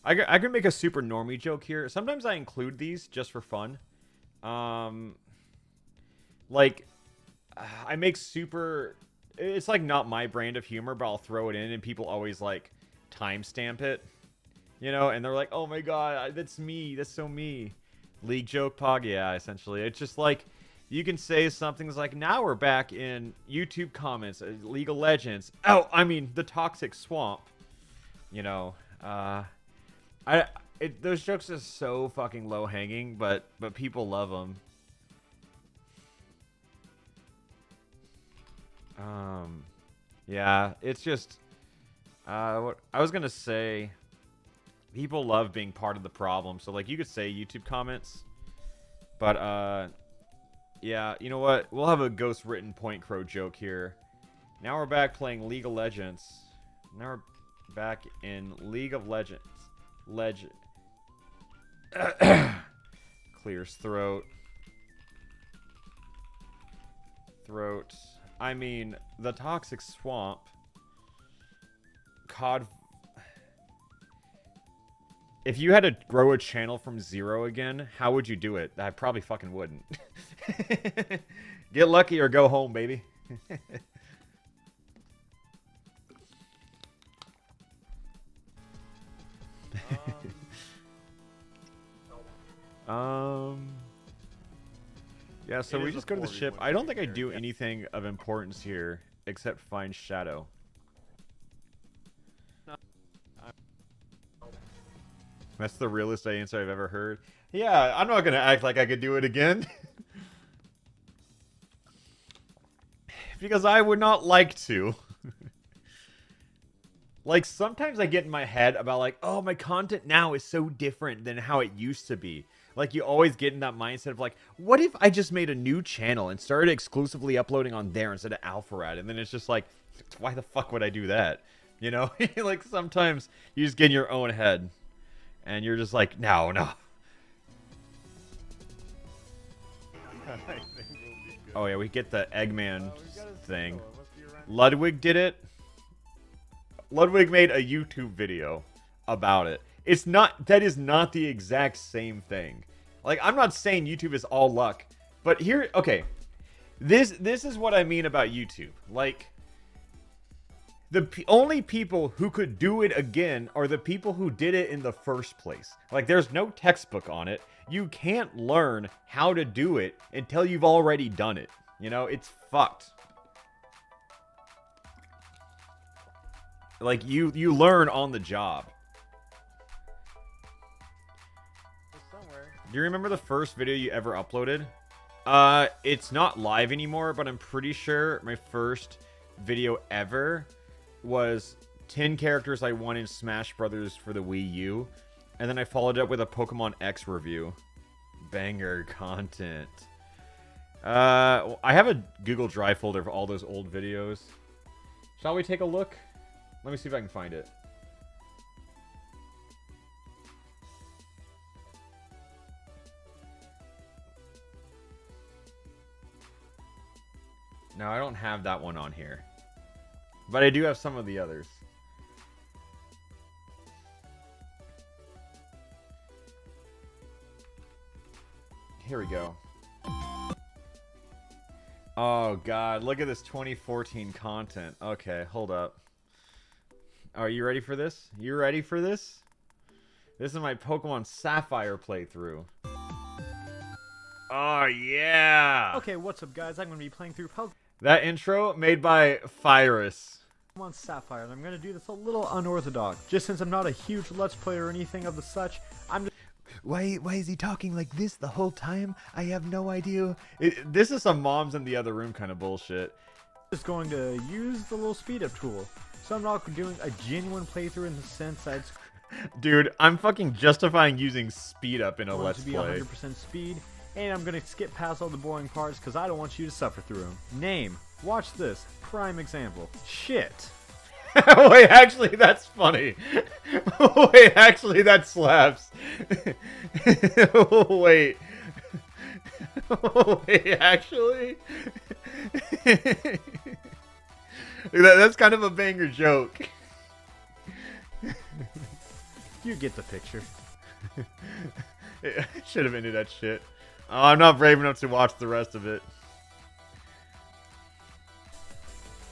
I could make a super normie joke here. Sometimes I include these just for fun. Like, I make super... It's like not my brand of humor, but I'll throw it in and people always like timestamp it. You know, and they're like, oh my god, that's me. That's so me. League joke pog, yeah, essentially. It's just like, you can say something like, now we're back in YouTube comments, League of Legends. Oh, I mean, the toxic swamp. You know, those jokes are so fucking low hanging, but people love them. Yeah, it's just, what I was gonna say, people love being part of the problem. So, like, you could say YouTube comments, but, yeah, you know what? We'll have a ghost written Point Crow joke here. Now we're back playing League of Legends. Now we're back in League of Legends. Clears throat. I mean, the toxic swamp. COD. If you had to grow a channel from zero again, how would you do it? I probably fucking wouldn't. Get lucky or go home, baby. Yeah, so we just go to the ship. I don't think I do anything of importance here except find Shadow. That's the realest answer I've ever heard. Yeah, I'm not gonna act like I could do it again. Because I would not like to. Like, sometimes I get in my head about, like, oh, my content now is so different than how it used to be. Like, you always get in that mindset of, like, what if I just made a new channel and started exclusively uploading on there instead of alpharad? And then it's just like, why the fuck would I do that? You know? Like, sometimes you just get in your own head. And you're just like, no. Oh, yeah, we get the Eggman thing. Ludwig did it. Ludwig made a YouTube video about it. It's not, that is not the exact same thing. Like, I'm not saying YouTube is all luck, but here, okay. This is what I mean about YouTube. Like, the only people who could do it again are the people who did it in the first place. Like, there's no textbook on it. You can't learn how to do it until you've already done it. You know, it's fucked. Like, you learn on the job. Do you remember the first video you ever uploaded? It's not live anymore, but I'm pretty sure my first video ever was 10 characters I won in Smash Brothers for the Wii U. And then I followed up with a Pokemon X review. Banger content. I have a Google Drive folder of all those old videos. Shall we take a look? Let me see if I can find it. No, I don't have that one on here. But I do have some of the others. Here we go. Oh god, look at this 2014 content. Okay, hold up. Are you ready for this? You ready for this? This is my Pokemon Sapphire playthrough. Oh yeah! Okay, what's up guys? I'm going to be playing through That intro made by Fyrus. Pokemon Sapphire, and I'm going to do this a little unorthodox. Just since I'm not a huge Let's Play or anything of the such, I'm just... Why is he talking like this the whole time? I have no idea. This is some moms in the other room kind of bullshit. Just going to use the little speed up tool. So I'm not doing a genuine playthrough in the sense that it's Dude, I'm fucking justifying using speed up in a going Let's to be Play. 100% speed, and I'm going to skip past all the boring parts because I don't want you to suffer through them. Name. Watch this. Prime example. Shit. Wait, actually, that's funny. Wait, actually, that slaps. Wait. Wait, actually? That's kind of a banger joke. You get the picture. I should have ended that shit. Oh, I'm not brave enough to watch the rest of it.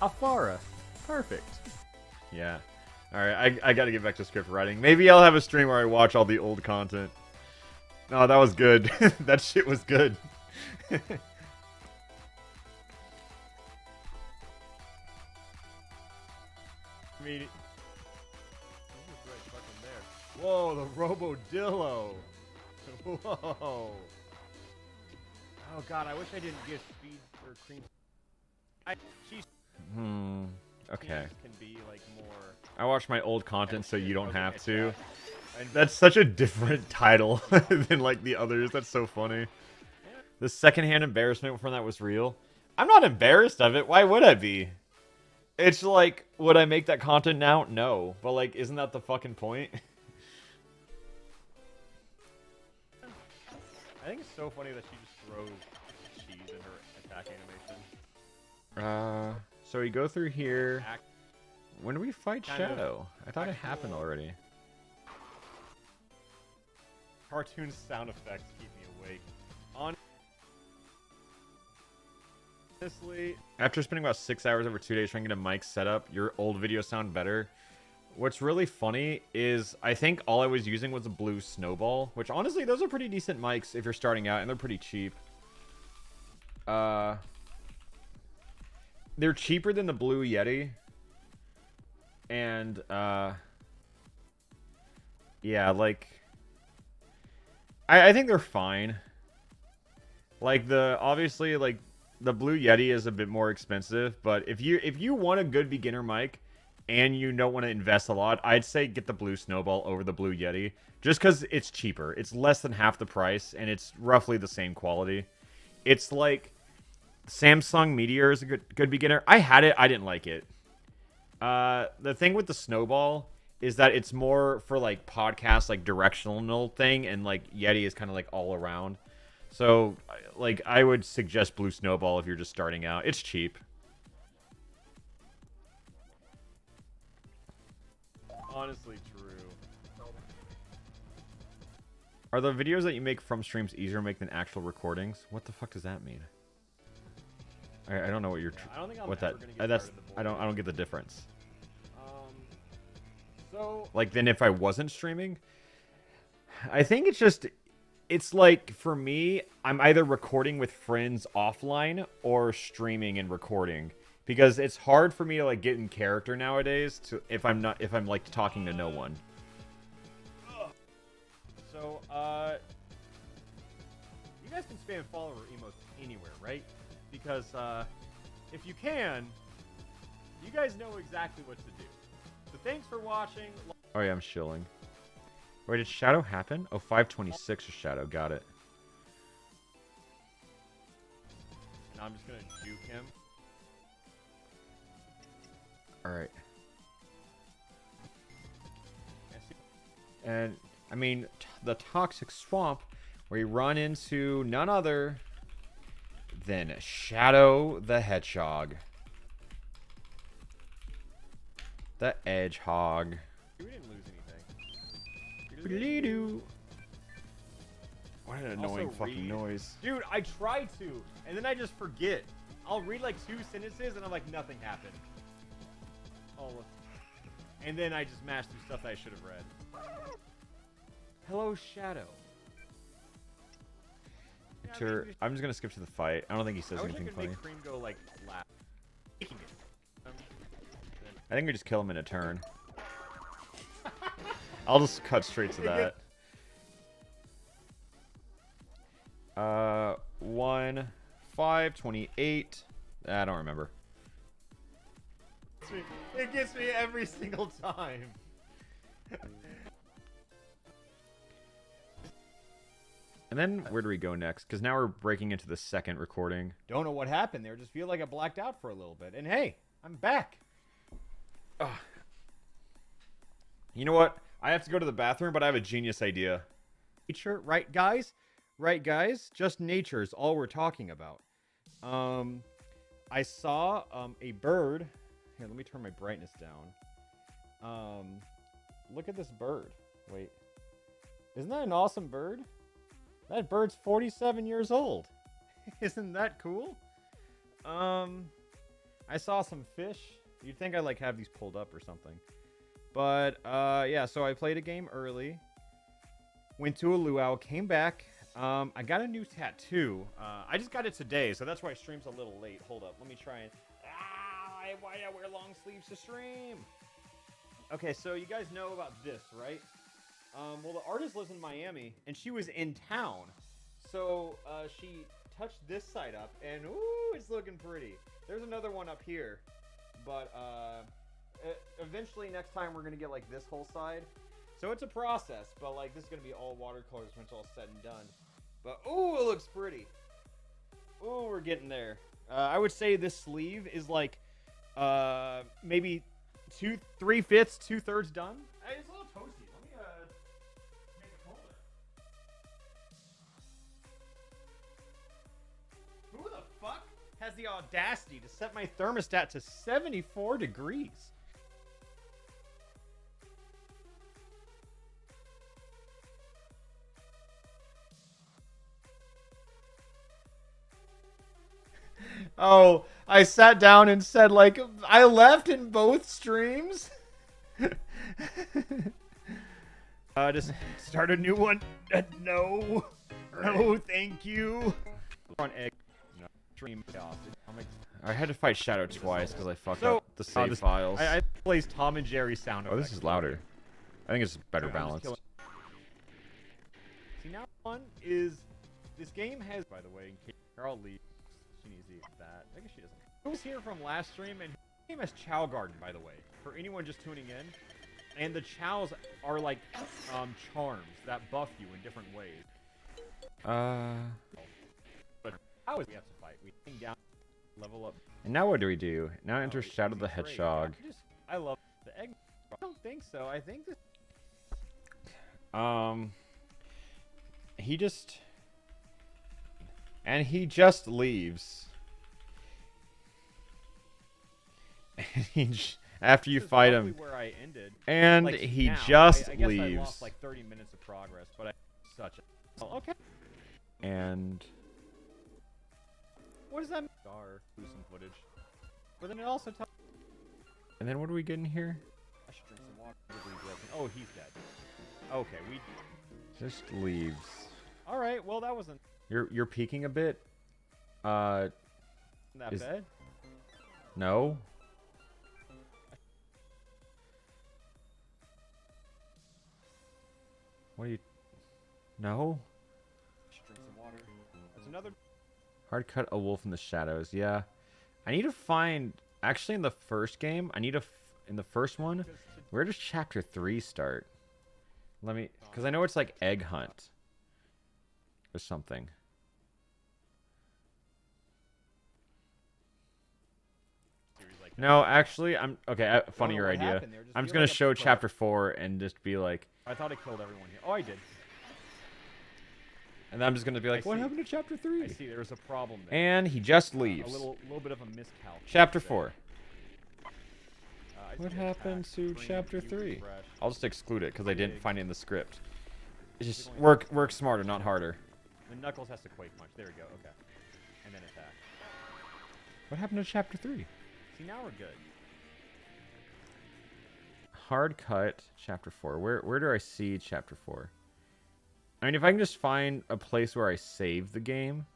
Alphara. Perfect. Yeah. Alright, I gotta get back to script writing. Maybe I'll have a stream where I watch all the old content. No, that was good. That shit was good. Whoa, the Robodillo. Whoa. Oh god, I wish I didn't get speed or cream. Okay. Can be like more. I watch my old content so you don't have to. That's such a different title than like the others. That's so funny. The secondhand embarrassment from that was real. I'm not embarrassed of it. Why would I be? It's like, would I make that content now? No. But like, isn't that the fucking point? I think it's so funny that she just throws cheese in her attack animation. So we go through here. Act- When do we fight Kind of Shadow? I thought it actual- happened already. Cartoon sound effects keep me awake. Honestly, After spending about 6 hours over 2 days trying to get a mic set up, your old videos sound better. What's really funny is I think all I was using was a blue snowball, which honestly, those are pretty decent mics if you're starting out, and they're pretty cheap. They're cheaper than the blue Yeti. And, yeah, like, I think they're fine. Like, obviously, like, the blue Yeti is a bit more expensive, but if you want a good beginner mic and you don't want to invest a lot, I'd say get the blue Snowball over the blue Yeti, just because it's cheaper. It's less than half the price, and it's roughly the same quality. It's like Samsung Meteor is a good beginner. I had it. I didn't like it. The thing with the Snowball is that it's more for like podcasts, like directional thing, and like Yeti is kind of like all around. So, like, I would suggest Blue Snowball if you're just starting out. It's cheap. honestly true. Are the videos that you make from streams easier to make than actual recordings? What the fuck does that mean? I don't know what you're. I don't think I'm what ever that? gonna get That's. started the I don't board. get the difference. So Like, then if I wasn't streaming, I think it's just. It's like, for me, I'm either recording with friends offline or streaming and recording, because it's hard for me to like get in character nowadays if I'm like talking to no one. So, you guys can spam follower emotes anywhere, right? Because, if you can, you guys know exactly what to do. So thanks for watching. Oh yeah, I'm shilling. Wait, did Shadow happen? Oh, 526 is Shadow. Got it. And I'm just gonna juke him. All right. And, I mean, the toxic swamp, where you run into none other than Shadow the Hedgehog. The Edgehog. We didn't lose anything. What an Also annoying fucking read. noise. Dude, I try to, and then I just forget. I'll read like 2 sentences, and I'm like, nothing happened. And then I just mash through stuff that I should have read. Hello, Shadow. I'm just gonna skip to the fight. I don't think he says I wish I anything could funny. make Cream go like laugh. I think we just kill him in a turn. I'll just cut straight to that. 1, 5, 28. I don't remember. It gets me every single time. And then where do we go next? Because now we're breaking into the second recording. Don't know what happened there. Just feel like I blacked out for a little bit. And hey, I'm back. You know what? I have to go to the bathroom, but I have a genius idea. Nature, right, guys? Right, guys? Just nature is all we're talking about. I saw a bird. Here, let me turn my brightness down. Look at this bird. Wait. Isn't that an awesome bird? That bird's 47 years old. Isn't that cool? I saw some fish. You'd think I'd like have these pulled up or something. But yeah, so I played a game early. Went to a luau, came back. I got a new tattoo. I just got it today, so that's why stream's a little late. Hold up, let me try and... why do I wear long sleeves to stream? Okay, so you guys know about this, right? Well, the artist lives in Miami, and she was in town. So she touched this side up, and ooh, it's looking pretty. There's another one up here. But eventually next time we're going to get like this whole side. So it's a process, but like this is going to be all watercolors when it's all said and done. But ooh, it looks pretty. Ooh, we're getting there. I would say this sleeve is like maybe 3/5, 2/3 done. It's a little toasty. Let me make it colder. Who the fuck has the audacity to set my thermostat to 74 degrees? Oh, I sat down and said, like, I left in both streams? Just start a new one. No. No, thank you. On egg. No, stream off. I had to fight Shadow twice because I fucked So, up the save this- files. I plays Tom and Jerry sound Oh, this effects. is louder. I think it's better I'm just balanced. killing- See, now one is... This game has, by the way, in case I'll leave. She needs to eat that. I guess she doesn't. Who was here from last stream? And this game has Chow Garden, by the way. For anyone just tuning in. And the Chows are like charms that buff you in different ways. But how is we have to fight? We hang down, level up. And now what do we do? Now enter Oh, Shadow the easy trade. Hedgehog. I love the egg. I don't think so. I think this. He just leaves. And after you This is fight roughly him, where I ended. and Like, he now, just I guess leaves. I lost like 30 minutes of progress, but I such a. Oh, okay. And What does that mean? Star, lose some footage. But then it also tells. then what do we get in here? I should drink some water. Probably broken. Oh, he's dead. Okay, we. Just leaves. All right. Well, that wasn't You're peeking a bit. that Is- bad. No. What are you? No. I should drink some water. There's another. Hard cut a wolf in the shadows. Yeah. I need to find. Actually, in the first game, I need to. In the first one, where does chapter 3 start? Let me. Because I know it's like egg hunt. Or something. No, actually, I'm okay. Funnier what idea. happened there. Just I'm just feel gonna like a show pro. chapter 4 and just be like, I thought I killed everyone here. Oh, I did. And then I'm just gonna be like, I what see. happened to chapter 3? I see. There's a problem there. And he just A leaves. little bit of a miscalc. Chapter there. 4. I What see happened attack, to screen, chapter you 3? refresh. I'll just exclude it because I didn't find it in the script. It's just going work smarter, not harder. The Knuckles has to quake punch. There we go. Okay. And then attack. What happened to chapter 3? See, now we're good. Hard cut, chapter 4. Where do I see chapter 4? I mean, if I can just find a place where I save the game.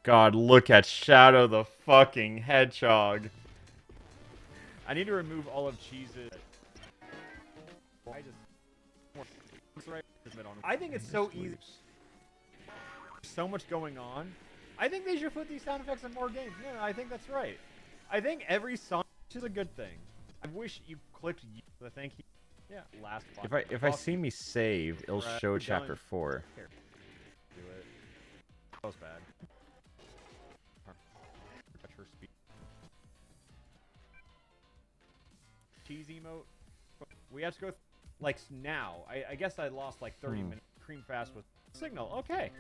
God, look at Shadow the fucking Hedgehog. I need to remove all of Cheese's. I think it's so easy. So much going on. I think they should put these sound effects in more games. No, I think that's right. I think every song is a good thing. I wish you clicked the thank you. Yeah, last. If I see me saved, it'll show we're chapter done. 4. Here, do it. That was bad. Touch her speed. Cheese emote. We have to go like now. I guess I lost like 30 minutes. Cream fast with signal. Okay.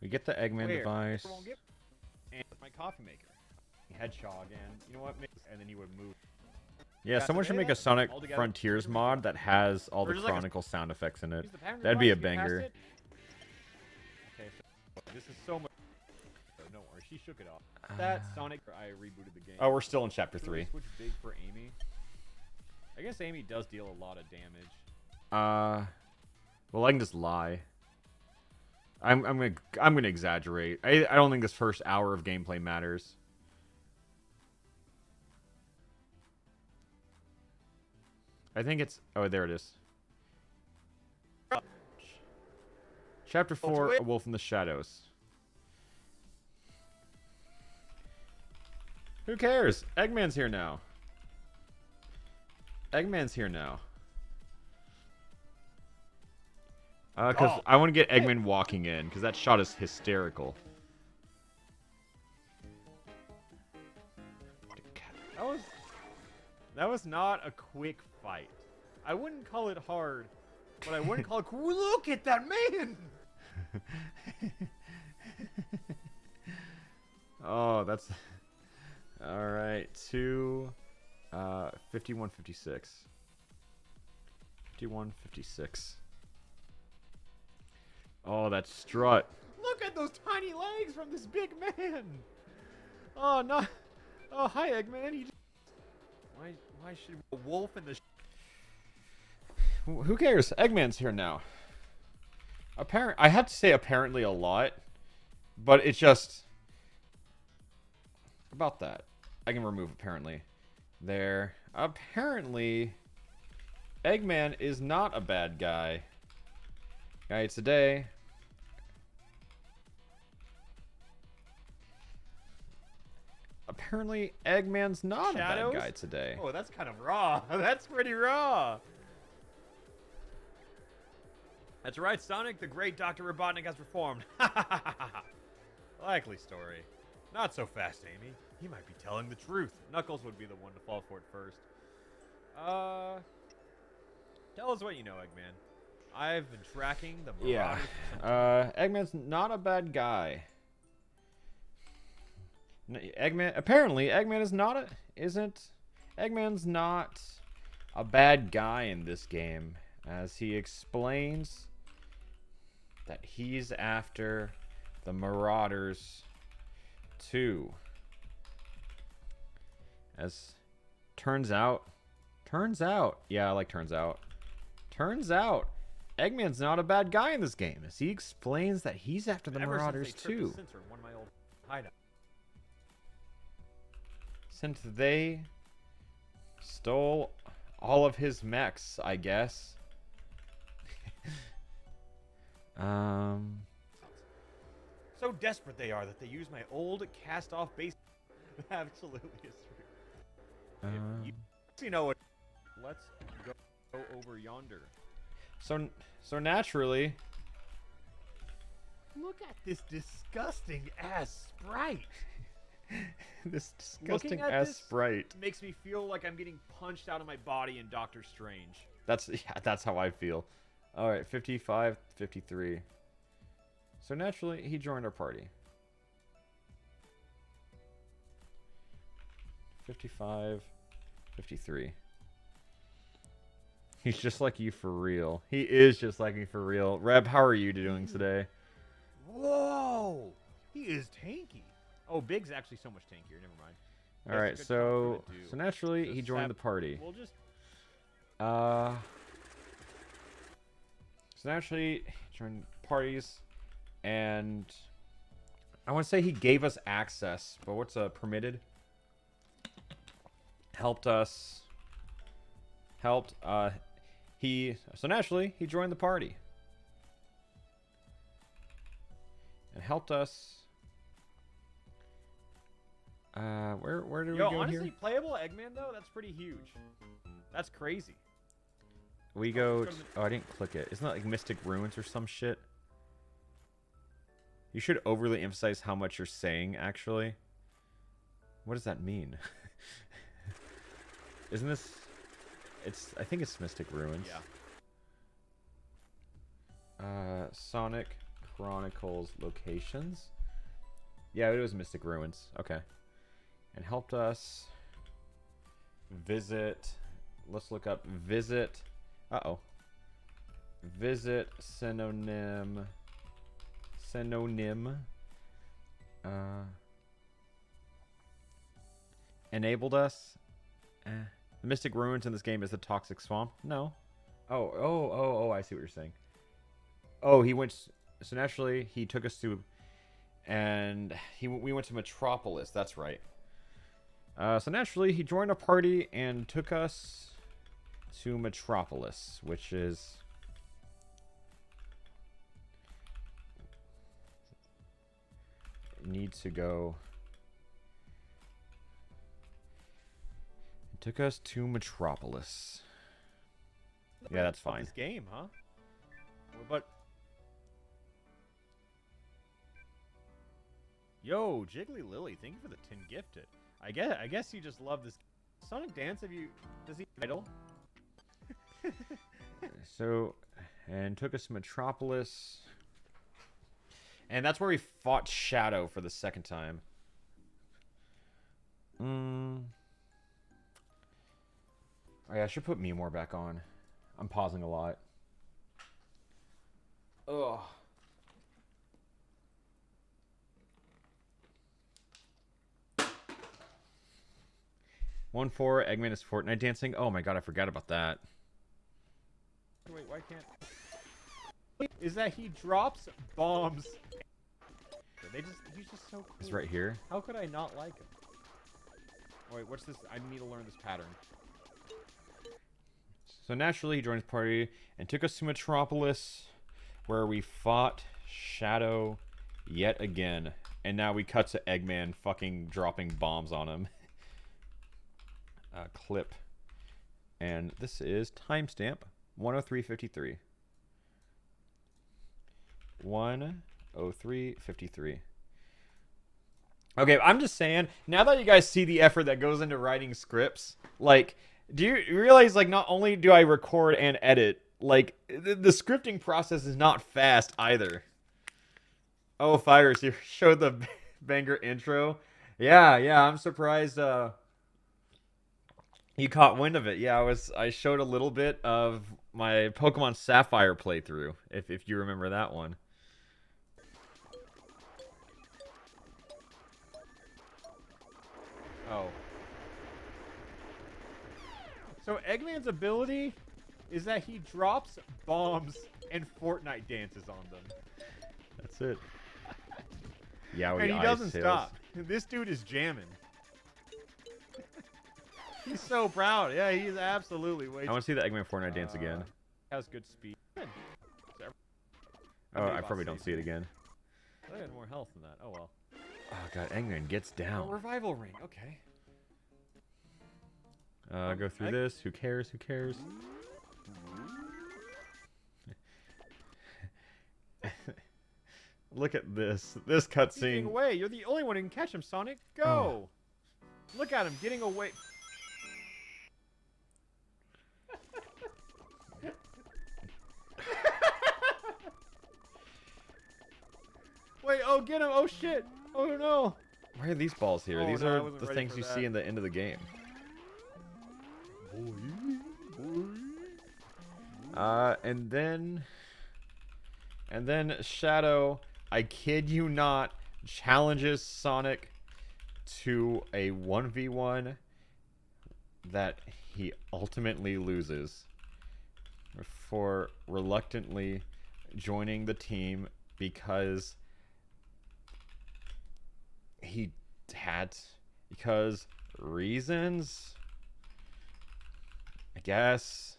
We get the Eggman Where? device. Won't get- And my coffee maker. Hedgehog, and you know what? And then he would move. Yeah, Yeah, someone so should maybe make a that's Sonic all together. Frontiers mod that has all Or the just like a- Chronicle sound effects in it. Use the pattern That'd be a device, get past banger. it. Okay, so this is so much. Oh, don't worry, she shook it off. That Sonic, I rebooted the game. Oh, we're still in chapter Should we 3. switch big for Amy? I guess Amy does deal a lot of damage. Well, I can just lie. I'm gonna exaggerate. I don't think this first hour of gameplay matters. I think it's there it is. Chapter 4, A Wolf in the Shadows. Who cares? Eggman's here now. Eggman's here now. Because I want to get Eggman walking in, because that shot is hysterical. That was not a quick fight. I wouldn't call it hard, but I wouldn't call it cool. Look at that man! Oh, that's... Alright, 5156. 5156. Oh, that strut. Look at those tiny legs from this big man! Oh, no. Oh, hi, Eggman. He just... Why should a wolf in the... Who cares? Eggman's here now. I have to say apparently a lot, but it's just... About that. I can remove apparently. There. Apparently, Eggman is not a bad guy. Guy today. Apparently, Eggman's not Shadows? a bad guy today. Oh, that's kind of raw. That's pretty raw. That's right, Sonic. The great Dr. Robotnik has performed. Likely story. Not so fast, Amy. He might be telling the truth. Knuckles would be the one to fall for it first. Tell us what you know, Eggman. I've been tracking the Yeah. Marauders for some time. Eggman's not a bad guy. Apparently, Eggman's not a bad guy in this game, as he explains that he's after the Marauders too. As turns out, yeah, I like turns out, Eggman's not a bad guy in this game, as he explains that he's after the Ever Marauders since they tripped too. the sensor in one of my old hideouts. Since they stole all of his mechs, I guess. So desperate they are that they use my old cast-off base. Absolutely is true. If you know it. Let's go over yonder. So naturally, Look at this disgusting ass sprite. This Looking disgusting at ass this sprite. makes me feel like I'm getting punched out of my body in Doctor Strange. That's how I feel. All right, 55, 53. So naturally, he joined our party. 55, 53. He's just like you for real. He is just like me for real. Reb, how are you doing today? Whoa! He is tanky. Oh, Big's actually so much tankier. Never mind. All right, That's a good comment for so the dude. naturally, So he joined the Sap- party. We'll just So naturally, he joined parties, and I want to say he gave us access, but what's permitted? Helped us. Helped. So naturally, he joined the party. And helped us. Where do we go honestly, here? playable Eggman though, that's pretty huge. That's crazy. We go. Oh, I didn't click it. Isn't that like Mystic Ruins or some shit? You should overly emphasize how much you're saying. Actually, what does that mean? Isn't this? I think it's Mystic Ruins. Yeah. Sonic Chronicles locations. Yeah, it was Mystic Ruins. Okay. And helped us visit. Let's look up visit. Visit synonym. Enabled us. The Mystic Ruins in this game is the Toxic Swamp. No. Oh, I see what you're saying. Oh, he went. So naturally, he took us to, and we went to Metropolis. That's right. So naturally, he joined a party and took us to Metropolis, which is need to go. It took us to Metropolis. Yeah, that's fine. This game, huh? But yo, Jiggly Lily, thank you for the 10 gifted. I guess you just love this Sonic Dance. Does he idle? So, and took us to Metropolis. And that's where we fought Shadow for the second time. Oh yeah, I should put Mew more back on. I'm pausing a lot. Ugh. One for Eggman is Fortnite dancing. Oh my god, I forgot about that. Wait, why can't? Is that he drops bombs? He's just so cool. It's right here. How could I not like him? Oh, wait, what's this? I need to learn this pattern. So naturally, he joined his party and took us to Metropolis, where we fought Shadow yet again. And now we cut to Eggman fucking dropping bombs on him. Clip. And this is timestamp 103:53. 103:53. Okay, I'm just saying, now that you guys see the effort that goes into writing scripts, like, do you realize, like, not only do I record and edit, like, the scripting process is not fast either. Oh, Fires, you showed the banger intro. Yeah, I'm surprised you caught wind of it. Yeah, I showed a little bit of my Pokemon Sapphire playthrough, if you remember that one. Oh. So Eggman's ability is that he drops bombs and Fortnite dances on them. That's it. Yeah, And he doesn't stop. This dude is jamming. He's so proud. Yeah, he's absolutely way. I want to see the Eggman Fortnite dance again. Has good speed. Good. Oh, I probably don't see it again. I had more health than that. Oh well. Oh god, Eggman gets Oh, down. revival ring. Okay. Go through this. Who cares? Who cares? Look at this. This He's getting cutscene. away. You're the only one who can catch him, Sonic. Go. Look at him getting away. Wait, oh, get him. Oh, shit. Oh, no. Why are these balls here? Oh, These no, I are wasn't the ready things for you that. see in the end of the game. And then Shadow, I kid you not, challenges Sonic to a 1v1 that he ultimately loses for reluctantly joining the team because because reasons, I guess.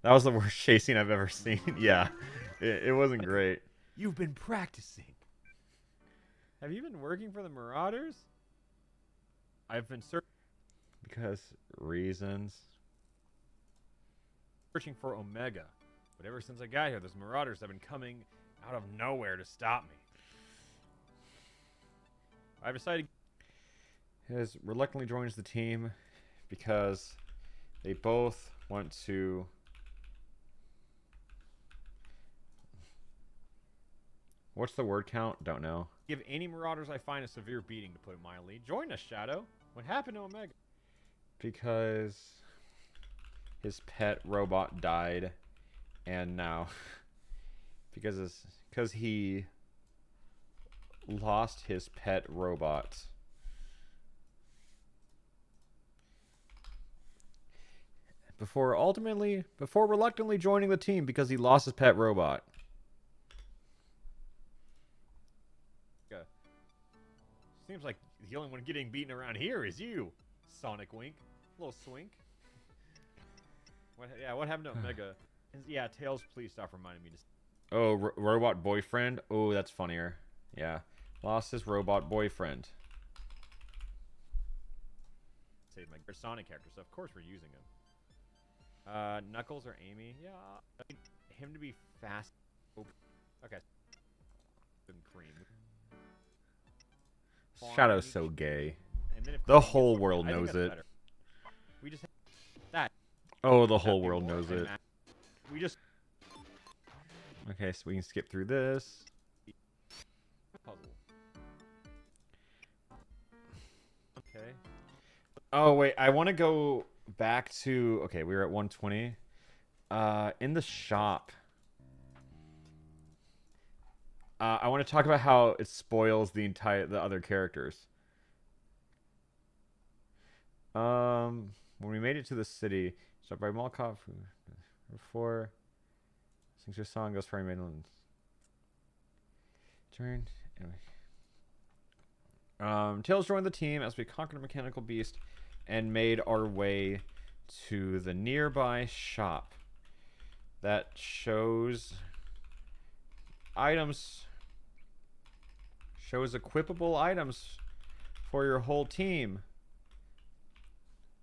That was the worst chasing I've ever seen. Yeah, it wasn't great. You've been practicing. Have you been working for the Marauders? I've been Because reasons. searching for Omega. But ever since I got here, those Marauders have been coming out of nowhere to stop me. I've decided... His reluctantly joins the team because they both want to... What's the word count? Don't know. Give any Marauders I find a severe beating, to put it mildly. Join us, Shadow. What happened to Omega? Because his pet robot died, and now because he lost his pet robot. Before reluctantly joining the team because he lost his pet robot. Seems like the only one getting beaten around here is you, Sonic Wink. Little swink. What happened to Omega? Yeah, Tails, please stop reminding me to... Oh, robot boyfriend? Oh, that's funnier. Yeah. Lost his robot boyfriend. Save my Sonic character, so of course we're using him. Knuckles or Amy? Yeah. I need him to be fast. Oh, okay. Cream. Shadow's so gay. And then if The Cream whole gets- world I think knows that's it. better. We just that. Oh, the whole That'd be world more knows it. and we just Okay, so we can skip through this. puzzle. Okay. Oh, wait. I want to go back to... Okay, we were at 120. In the shop. I want to talk about how it spoils the other characters. When we made it to the city, start by Malkov before sings your song goes for mainland. Turn. Anyway. Tails joined the team as we conquered a mechanical beast and made our way to the nearby shop that shows items. Shows equipable items for your whole team.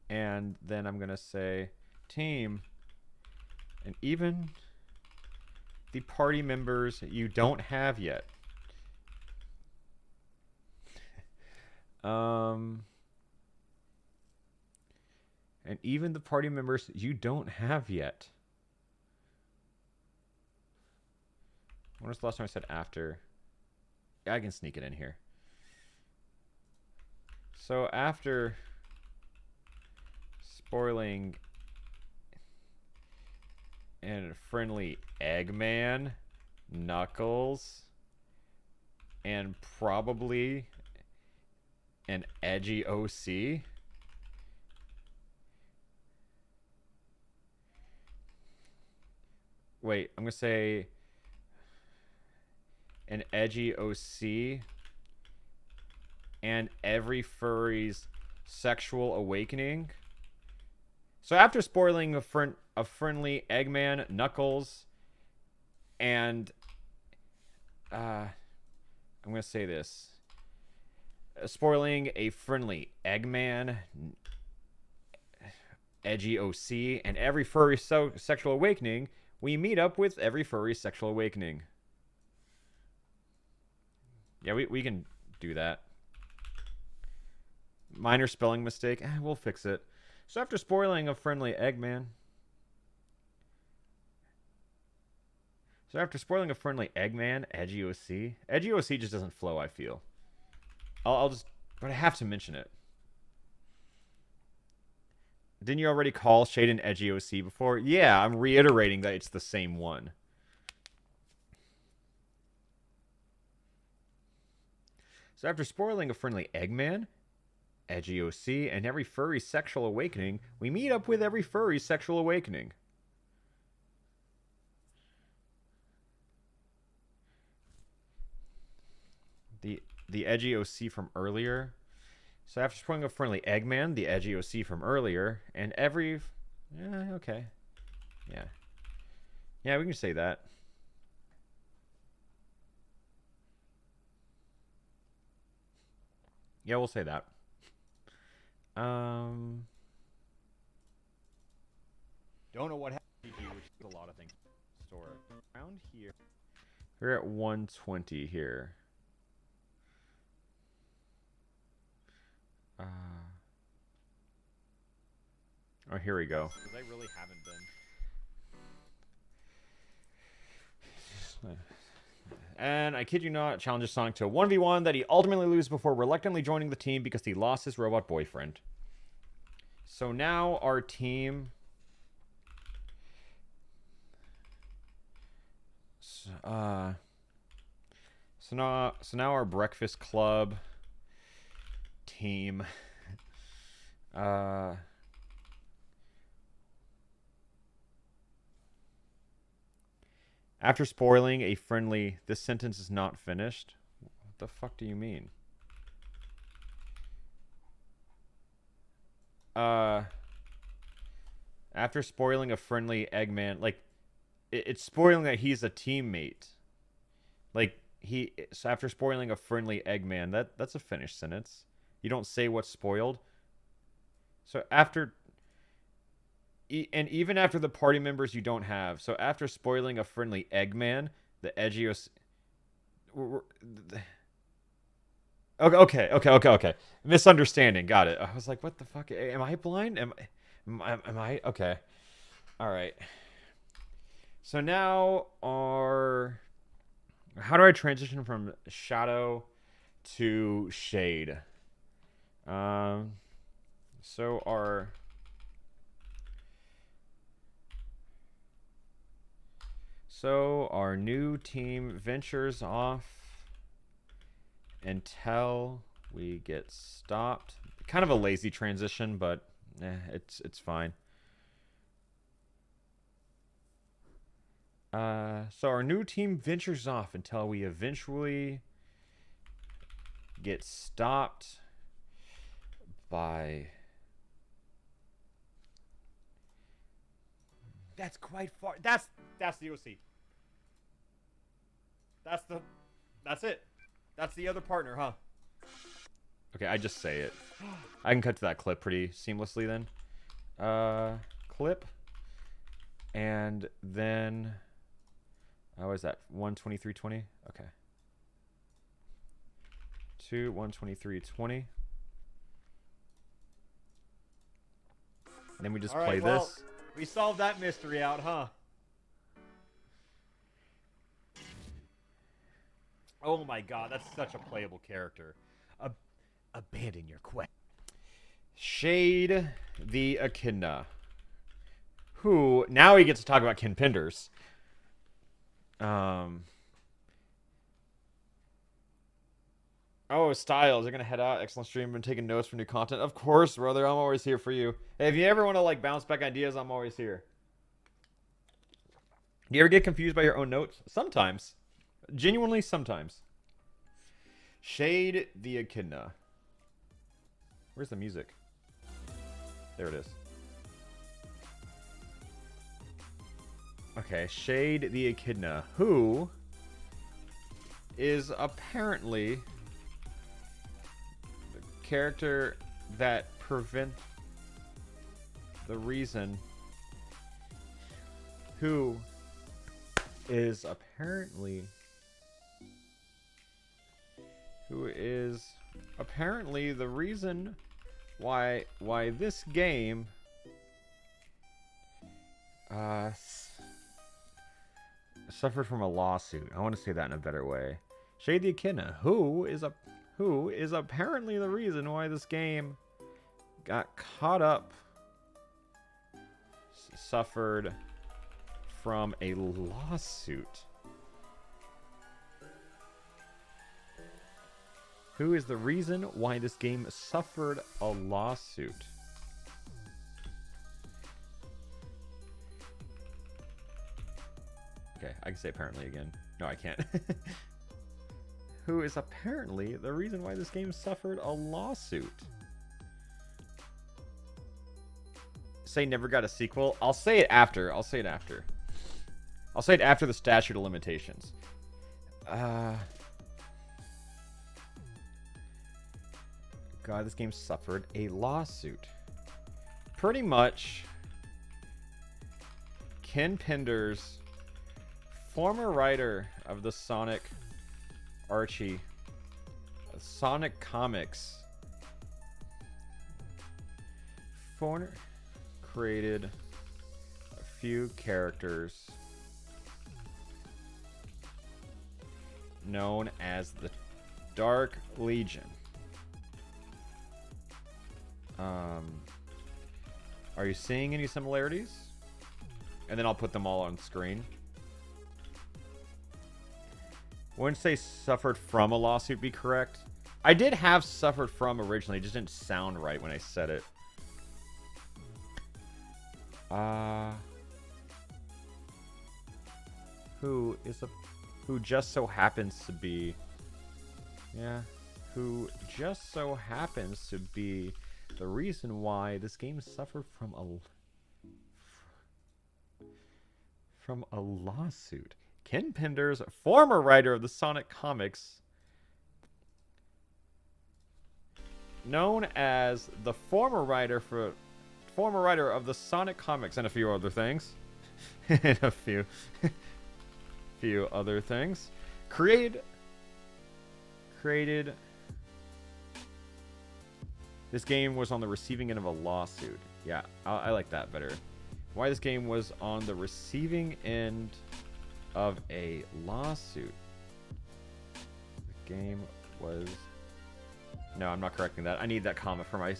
And then I'm going to say team. And even the party members you don't have yet. And even the party members you don't have yet. When was the last time I said after? I can sneak it in here. So after spoiling and friendly Eggman, Knuckles, and probably an edgy OC. Wait, I'm going to say an edgy OC and every furry's sexual awakening. So after spoiling a friendly Eggman, Knuckles, and I'm going to say this. Spoiling a friendly Eggman, edgy OC, and every furry sexual awakening, we meet up with every furry sexual awakening. Yeah, we can do that. Minor spelling mistake. We'll fix it. So after spoiling a friendly Eggman... Edgy OC... Edgy OC just doesn't flow, I feel. I'll just... But I have to mention it. Didn't you already call Shade an Edgy OC before? Yeah, I'm reiterating that it's the same one. So after spoiling a friendly Eggman, Edgy OC, and every furry's sexual awakening, we meet up with every furry's sexual awakening. The Edgy OC from earlier. So after spoiling a friendly Eggman, the Edgy OC from earlier, and every... Yeah, okay. Yeah. Yeah, we can say that. Yeah, we'll say that. Don't know what happened to you, which is a lot of things. Store around here. We're at 120 here. Oh, here we go. Because I really haven't been. And I kid you not, challenges Sonic to a 1v1 that he ultimately loses before reluctantly joining the team because he lost his robot boyfriend. So now our team... So now our Breakfast Club team... After spoiling a friendly... This sentence is not finished. What the fuck do you mean? After spoiling a friendly Eggman... Like, it's spoiling that he's a teammate. Like, so after spoiling a friendly Eggman, that's a finished sentence. You don't say what's spoiled. So after... And even after the party members you don't have. So after spoiling a friendly Eggman, the Edgios... Okay. Misunderstanding. Got it. I was like, what the fuck? Am I blind? Am I? Okay. All right. So now our... How do I transition from shadow to shade? So our... So our new team ventures off until we get stopped. Kind of a lazy transition, but it's fine. So our new team ventures off until we eventually get stopped by... That's quite far. That's the OC. That's it. That's the other partner, huh? Okay, I just say it. I can cut to that clip pretty seamlessly then. Clip. And then... What is that? 123.20? Okay. To 123.20. Then we just play this. We solved that mystery out, huh? Oh my god, that's such a playable character. Abandon your quest. Shade the Echidna. Who, now he gets to talk about Ken Penders. Oh, Styles, you're gonna head out. Excellent stream. Been taking notes for new content. Of course, brother. I'm always here for you. Hey, if you ever want to like bounce back ideas, I'm always here. Do you ever get confused by your own notes? Sometimes. Genuinely, sometimes. Shade the Echidna. Where's the music? There it is. Okay, Shade the Echidna, who is apparently the character that prevents the reason, who is apparently who is apparently the reason why this game suffered from a lawsuit. I want to say that in a better way. Shade the Echidna, who is apparently the reason why this game got caught up, suffered from a lawsuit. Who is the reason why this game suffered a lawsuit? Okay, I can say apparently again. No, I can't. Who is apparently the reason why this game suffered a lawsuit? Say never got a sequel. I'll say it after. I'll say it after. I'll say it after the statute of limitations. God, this game suffered a lawsuit. Pretty much, Ken Penders, former writer of the Sonic Sonic comics, created a few characters known as the Dark Legion. Are you seeing any similarities? And then I'll put them all on screen. Wouldn't say suffered from a lawsuit be correct. I did have suffered from originally, it just didn't sound right when I said it. Who just so happens to be, who just so happens to be the reason why this game suffered from a lawsuit. Ken Penders, former writer of the Sonic comics, known as the former writer of the Sonic comics and a few other things, and a few other things, created. This game was on the receiving end of a lawsuit. Yeah, I like that better. Why this game was on the receiving end of a lawsuit. The game was... No, I'm not correcting that. I need that comma for my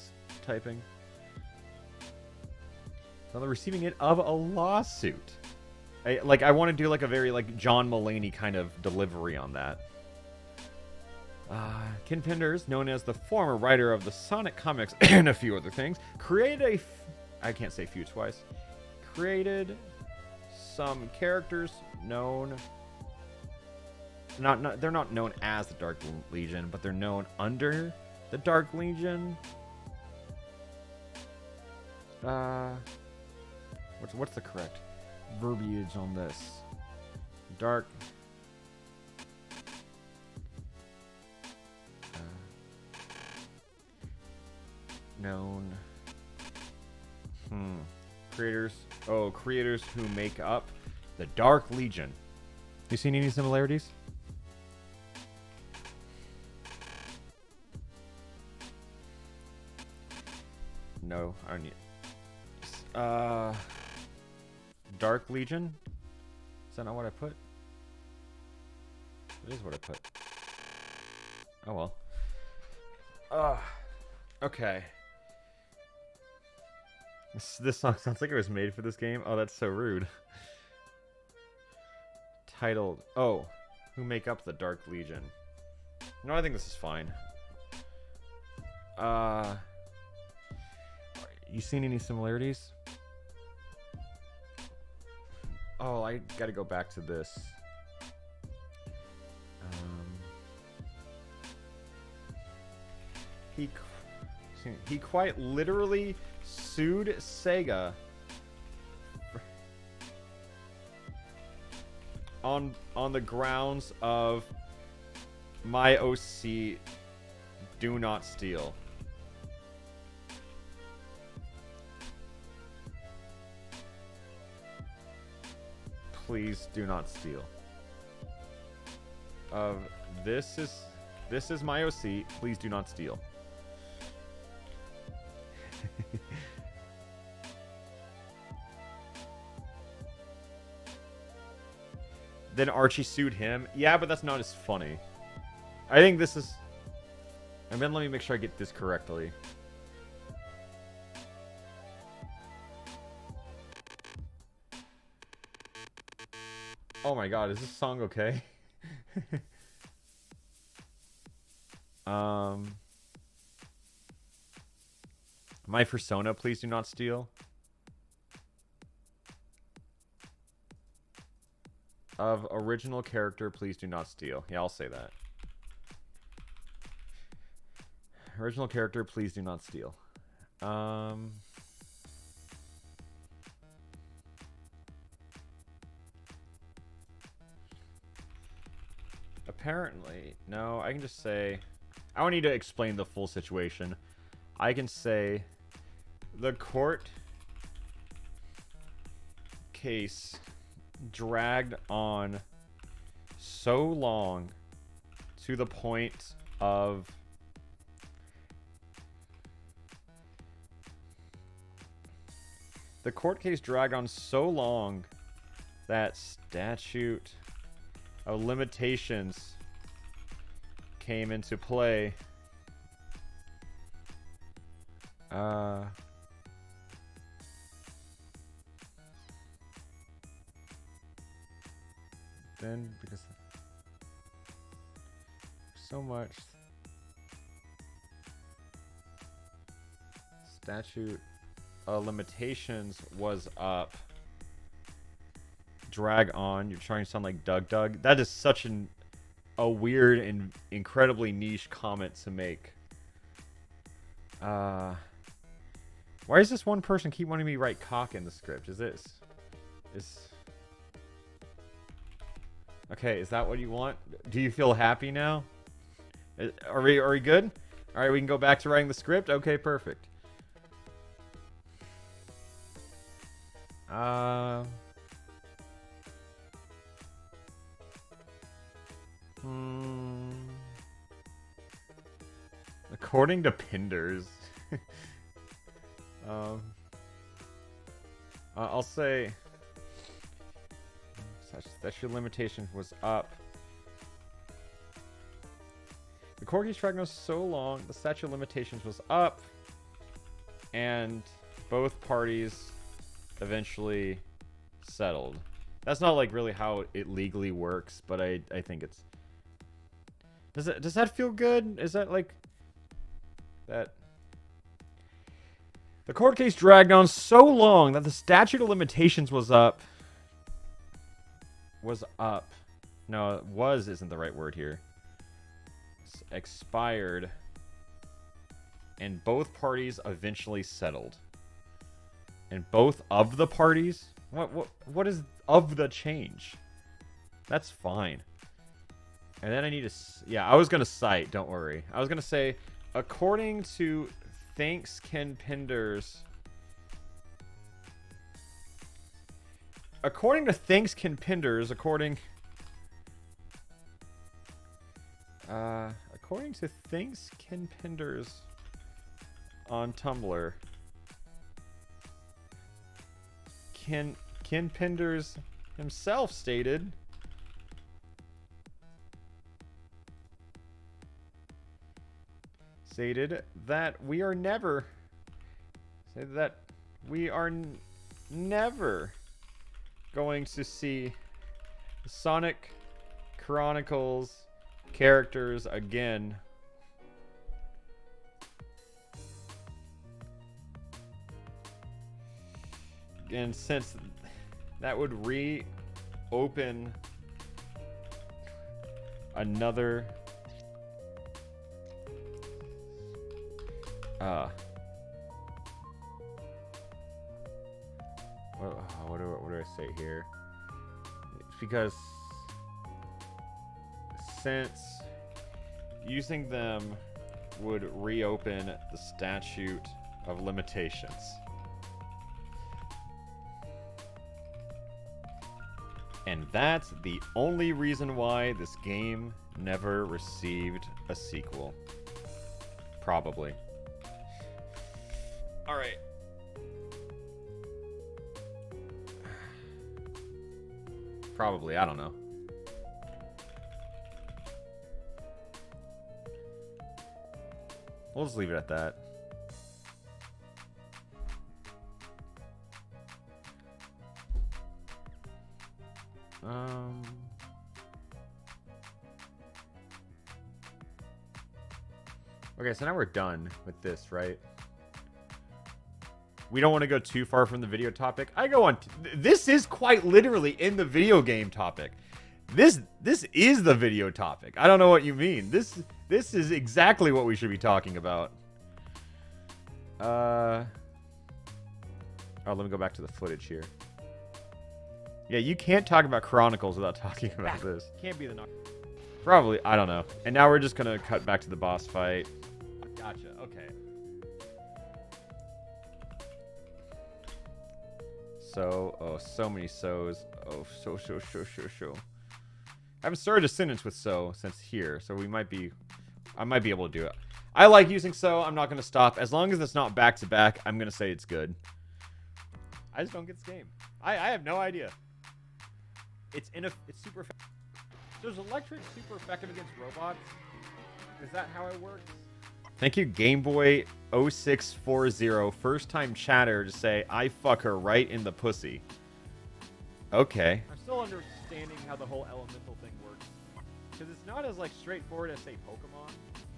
typing. It's on the receiving end of a lawsuit. I want to do like a very like John Mulaney kind of delivery on that. Ken Penders, known as the former writer of the Sonic comics and a few other things, created I can't say few twice. Created some characters known... They're not known as the Dark Legion, but they're known under the Dark Legion. What's the correct verbiage on this? Dark... known creators who make up the Dark Legion. You seen any similarities? No, I don't need Dark Legion? Is that not what I put? It is what I put. Oh well. Okay. This song sounds like it was made for this game. Oh, that's so rude. Titled, who make up the Dark Legion. No, I think this is fine. You seen any similarities? Oh, I gotta go back to this. He quite literally sued Sega on the grounds of my OC do not steal. Please do not steal. This is This is my OC. Please do not steal. Then Archie sued him. Yeah, but that's not as funny. I think this is... And then let me make sure I get this correctly. Oh my god, is this song okay? My persona, please do not steal. Of original character, please do not steal. Yeah, I'll say that. Original character, please do not steal. Apparently, no, I can just say... I don't need to explain the full situation. I can say the court case dragged on so long to the point of the court case dragged on so long that statute of limitations came into play. Then because so much statute of limitations was up. Drag on. You're trying to sound like Doug. That is such a weird and incredibly niche comment to make. Why does this one person keep wanting me to write cock in the script? Okay, is that what you want? Do you feel happy now? Are we good? All right, we can go back to writing the script. Okay, perfect. According to Pinders. I'll say statute of limitations was up. The court case dragged on so long, the statute of limitations was up, and both parties eventually settled. That's not like really how it legally works, but I think it's... Does that feel good? Is that like... That... The court case dragged on so long that the statute of limitations was up. No, was isn't the right word here. It's expired. And both parties eventually settled. And both of the parties? What is of the change? That's fine. And then I need to... Yeah, I was going to cite, don't worry. I was going to say, according to Thanks Ken Penders... According to Thanks Ken Penders, according to Thanks Ken Penders on Tumblr, Ken Penders himself stated that we are never going to see Sonic Chronicles characters again. And since that would reopen another what do I say here? It's because since using them would reopen the statute of limitations. And that's the only reason why this game never received a sequel. Probably. Alright. Probably, I don't know. We'll just leave it at that. Okay, so now we're done with this, right? We don't want to go too far from the video topic. I go on. This is quite literally in the video game topic. This is the video topic. I don't know what you mean. This is exactly what we should be talking about. Oh, let me go back to the footage here. Yeah, you can't talk about Chronicles without talking about this. Can't be the knock. Probably, I don't know. And now we're just gonna cut back to the boss fight. Gotcha. Okay. So many so's. Oh, so. I haven't started a sentence with so since here, so I might be able to do it. I like using so. I'm not gonna stop as long as it's not back to back. I'm gonna say it's good. I just don't get this game. I have no idea. It's super. So is electric super effective against robots? Is that how it works? Thank you, GameBoy0640, first time chatter to say, I fuck her right in the pussy. Okay. I'm still understanding how the whole elemental thing works. Because it's not as, like, straightforward as, say, Pokemon.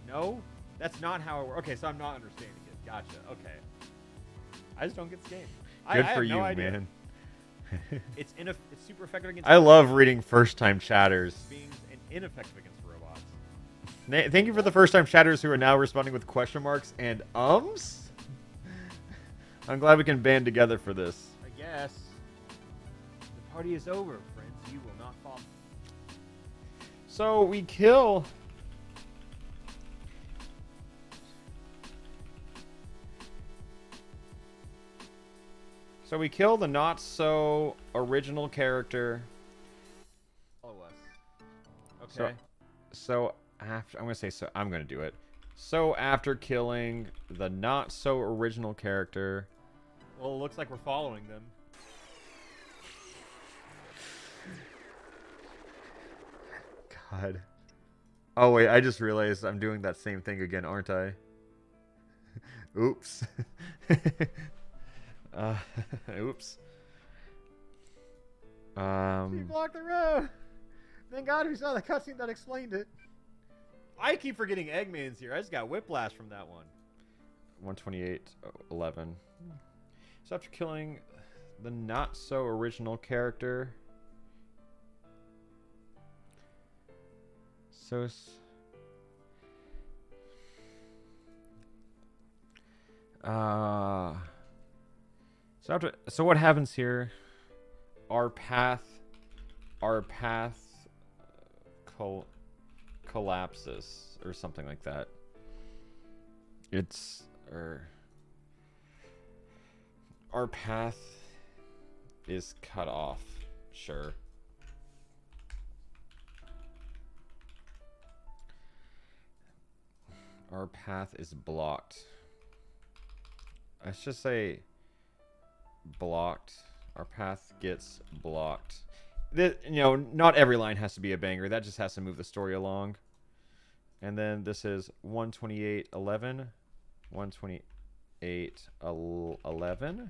No? That's not how it works. Okay, so I'm not understanding it. Gotcha. Okay. I just don't get this game. Good I for have you, no idea. man. It's super effective against I love reading first time chatters. beings and ineffective against robots. Thank you for the first time chatters who are now responding with question marks and ums. I'm glad we can band together for this. I guess. The party is over, friends. You will not fall. So we kill. So we kill the not so original character. Follow us. Okay. So after I'm gonna do it. So after killing the not so original character. Well, it looks like we're following them. God. Oh wait, I just realized I'm doing that same thing again, aren't I? Oops. Oops. He blocked the road. Thank God we saw the cutscene that explained it. I keep forgetting Eggman's here. I just got whiplash from that one. 128:11. So after killing the not so original character, so so what happens here? Our path collapses or something like that. Our path is cut off. Sure. Our path is blocked. Let's just say blocked. Our path gets blocked. Not every line has to be a banger. That just has to move the story along. And then this is 128:11. 128:11.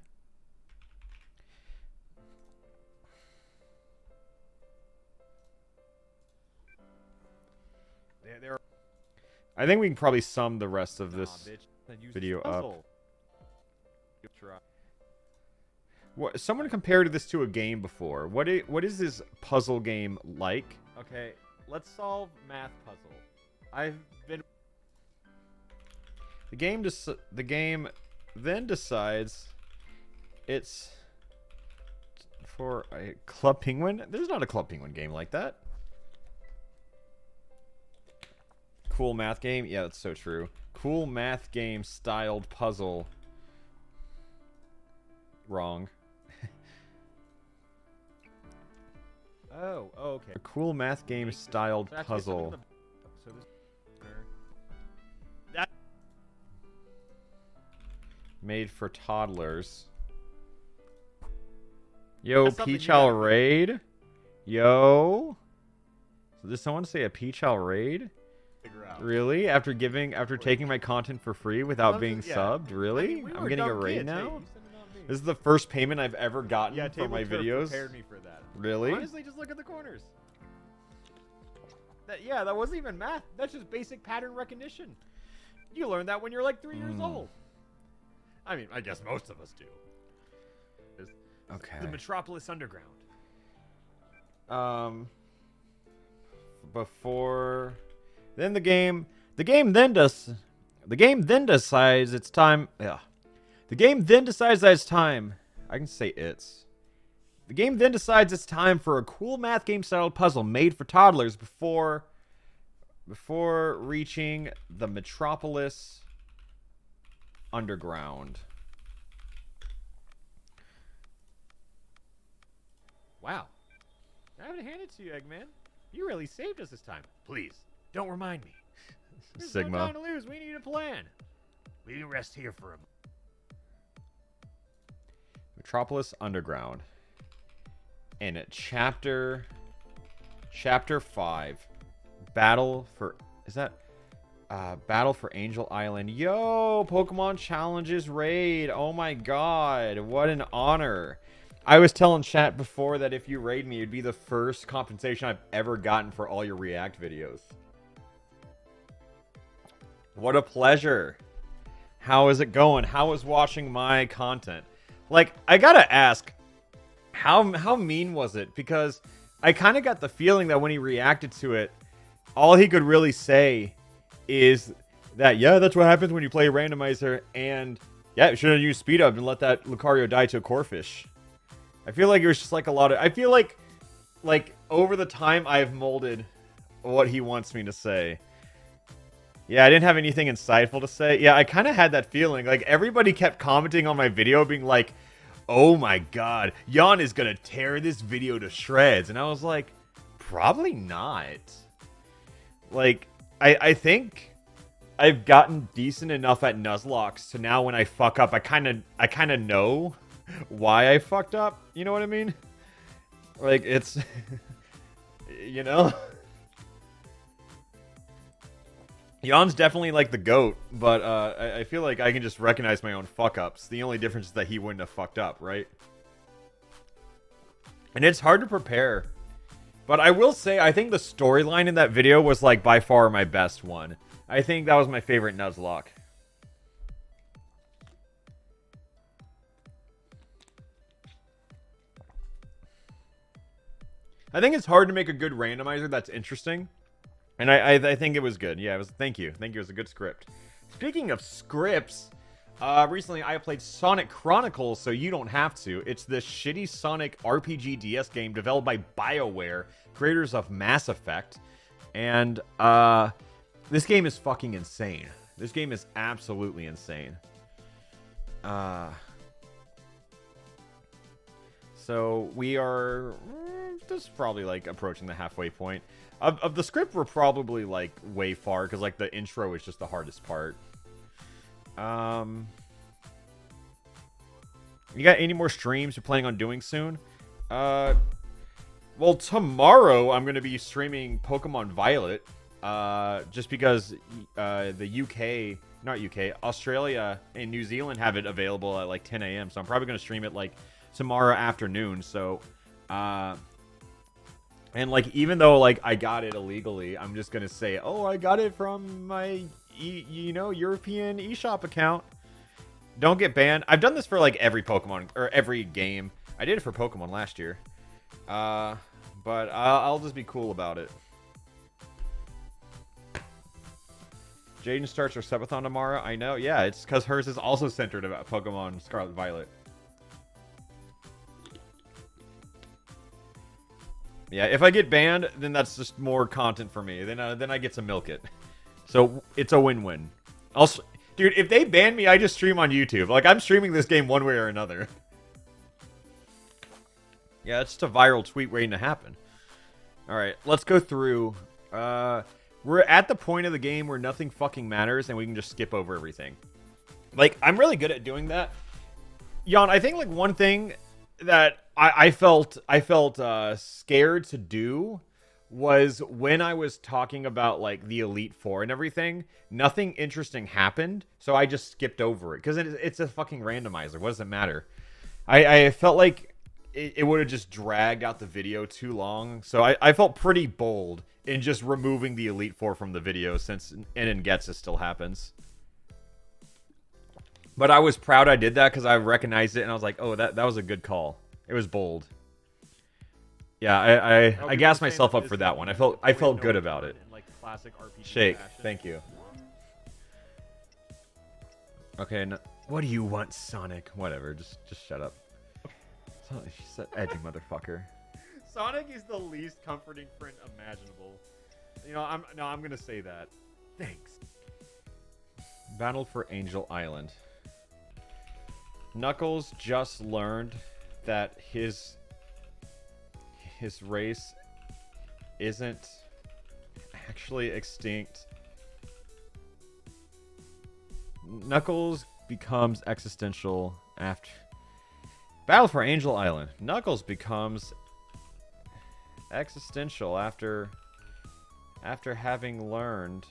I think we can probably sum the rest of this video up. What? Someone compared this to a game before. What is this puzzle game like? Okay, let's solve math puzzle. I've been. The game then decides it's for a Club Penguin. There's not a Club Penguin game like that. Cool math game. Yeah, that's so true. Cool math game styled puzzle. Wrong. Oh, okay. A cool math game styled So I have to get something puzzle. in the- So this. Made for toddlers. Yo, That's something you Peach Owl gotta Raid. Yo. So did someone say a Peach Owl Raid? Figure out. Really? After taking my content for free without Well, being yeah. subbed? Really? I mean, we I'm were getting a dumb raid kids. Hey, now? you send it on me. This is the first payment I've ever gotten Yeah, for my Table Turf videos. prepared me for that. Really? Honestly, just look at the corners. Yeah, that wasn't even math. That's just basic pattern recognition. You learned that when you're like 3 years old. I mean, I guess most of us do. It's Okay. the Metropolis Underground. Before then the game decides it's time. Yeah. The game then decides that it's time. I can say it's. The game then decides it's time for a cool math game style puzzle made for toddlers before reaching the Metropolis Underground. Wow. I haven't handed it to you, Eggman. You really saved us this time. Please, don't remind me. There's Sigma. no time to lose. We need a plan. We can rest here for a moment. Metropolis Underground. And chapter 5. Battle for Angel Island. Yo, Pokemon Challenges raid. Oh my god, what an honor. I was telling chat before that if you raid me, it'd be the first compensation I've ever gotten for all your React videos. What a pleasure. How is it going? How is watching my content? Like, I gotta ask, how mean was it? Because I kind of got the feeling that when he reacted to it, all he could really say is that, yeah, that's what happens when you play randomizer, and yeah, you should have used speed up and let that Lucario die to a Corphish. I feel like it was just like a lot of... I feel like over the time I've molded what he wants me to say. Yeah, I didn't have anything insightful to say. Yeah, I kind of had that feeling. Like, everybody kept commenting on my video being like, oh my god, Jan is going to tear this video to shreds. And I was like, probably not. Like, I think I've gotten decent enough at Nuzlocke to now when I fuck up, I kind of know why I fucked up. You know what I mean? Like, it's... you know? Jan's definitely like the GOAT, but I feel like I can just recognize my own fuck-ups. The only difference is that he wouldn't have fucked up, right? And it's hard to prepare. But I will say, I think the storyline in that video was like by far my best one. I think that was my favorite Nuzlocke. I think it's hard to make a good randomizer that's interesting. And I think it was good. Yeah, it was. Thank you. Thank you. It was a good script. Speaking of scripts, recently I played Sonic Chronicles, so you don't have to. It's this shitty Sonic RPG DS game developed by BioWare, creators of Mass Effect. And this game is fucking insane. This game is absolutely insane. So we are just probably like approaching the halfway point. Of the script, we're probably like way far because like the intro is just the hardest part. You got any more streams you're planning on doing soon? Well, tomorrow I'm gonna be streaming Pokemon Violet. Just because Australia and New Zealand have it available at like 10 a.m. So I'm probably gonna stream it like tomorrow afternoon. So, and like even though like I got it illegally, I'm just gonna say, oh, I got it from my European eShop account. Don't get banned. I've done this for like every Pokemon or every game. I did it for Pokemon last year, but I'll just be cool about it. Jaden starts her subathon tomorrow. I know. Yeah, it's because hers is also centered about Pokemon Scarlet Violet. Yeah, if I get banned, then that's just more content for me. Then I get to milk it. So it's a win-win. Dude, if they ban me, I just stream on YouTube. Like, I'm streaming this game one way or another. Yeah, it's just a viral tweet waiting to happen. All right, let's go through. We're at the point of the game where nothing fucking matters, and we can just skip over everything. Like, I'm really good at doing that. Jan, I think like one thing that I felt scared to do was when I was talking about like the Elite Four and everything, nothing interesting happened, so I just skipped over it because it's a fucking randomizer. What does it matter? I felt like it would have just dragged out the video too long, so I felt pretty bold in just removing the Elite Four from the video since in Gets it still happens. But I was proud I did that because I recognized it and I was like, oh, that was a good call. It was bold. Yeah, I gassed myself up for that one. I felt good about it. Like classic RPG Shake, fashion. thank you. Okay, no, what do you want, Sonic? Whatever, just shut up. She said, edgy motherfucker. Sonic is the least comforting friend imaginable. You know, I'm gonna say that. Thanks. Battle for Angel Island. Knuckles just learned that his race isn't actually extinct. Knuckles becomes existential after Battle for Angel Island. Knuckles becomes existential after having learned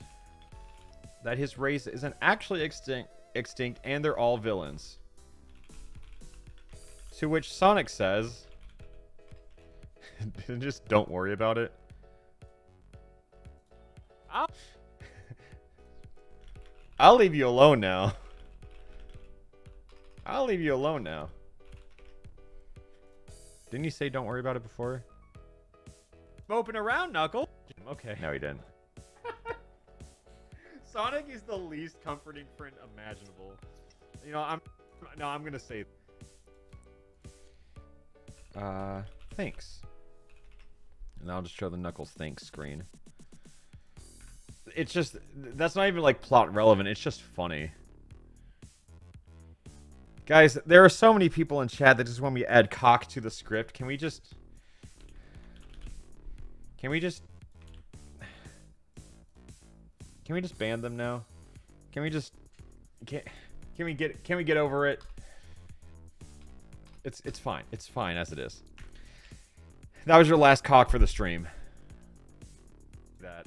that his race isn't actually extinct and they're all villains. To which Sonic says, just don't worry about it. I'll leave you alone now. I'll leave you alone now. Didn't you say don't worry about it before? Moping around, Knuckles. Okay. No, he didn't. Sonic is the least comforting friend imaginable. You know, I'm gonna say. Thanks. And I'll just show the Knuckles thanks screen. It's just, that's not even like plot relevant. It's just funny. Guys, there are so many people in chat that just want me to add cock to the script. Can we just ban them now? Can we get over it? It's fine. It's fine as it is. That was your last cock for the stream. That.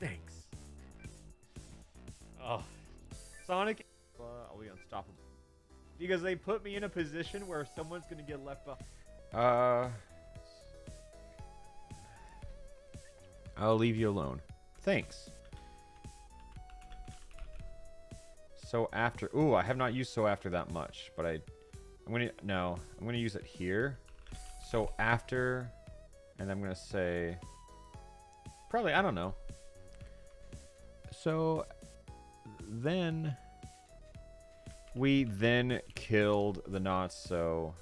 Thanks. Oh, Sonic. I'll be unstoppable. Because they put me in a position where someone's gonna get left behind. I'll leave you alone. Thanks. So after, ooh, I have not used so after that much, but I'm gonna use it here. So after, and I'm gonna say, probably, I don't know. So then we then killed the not so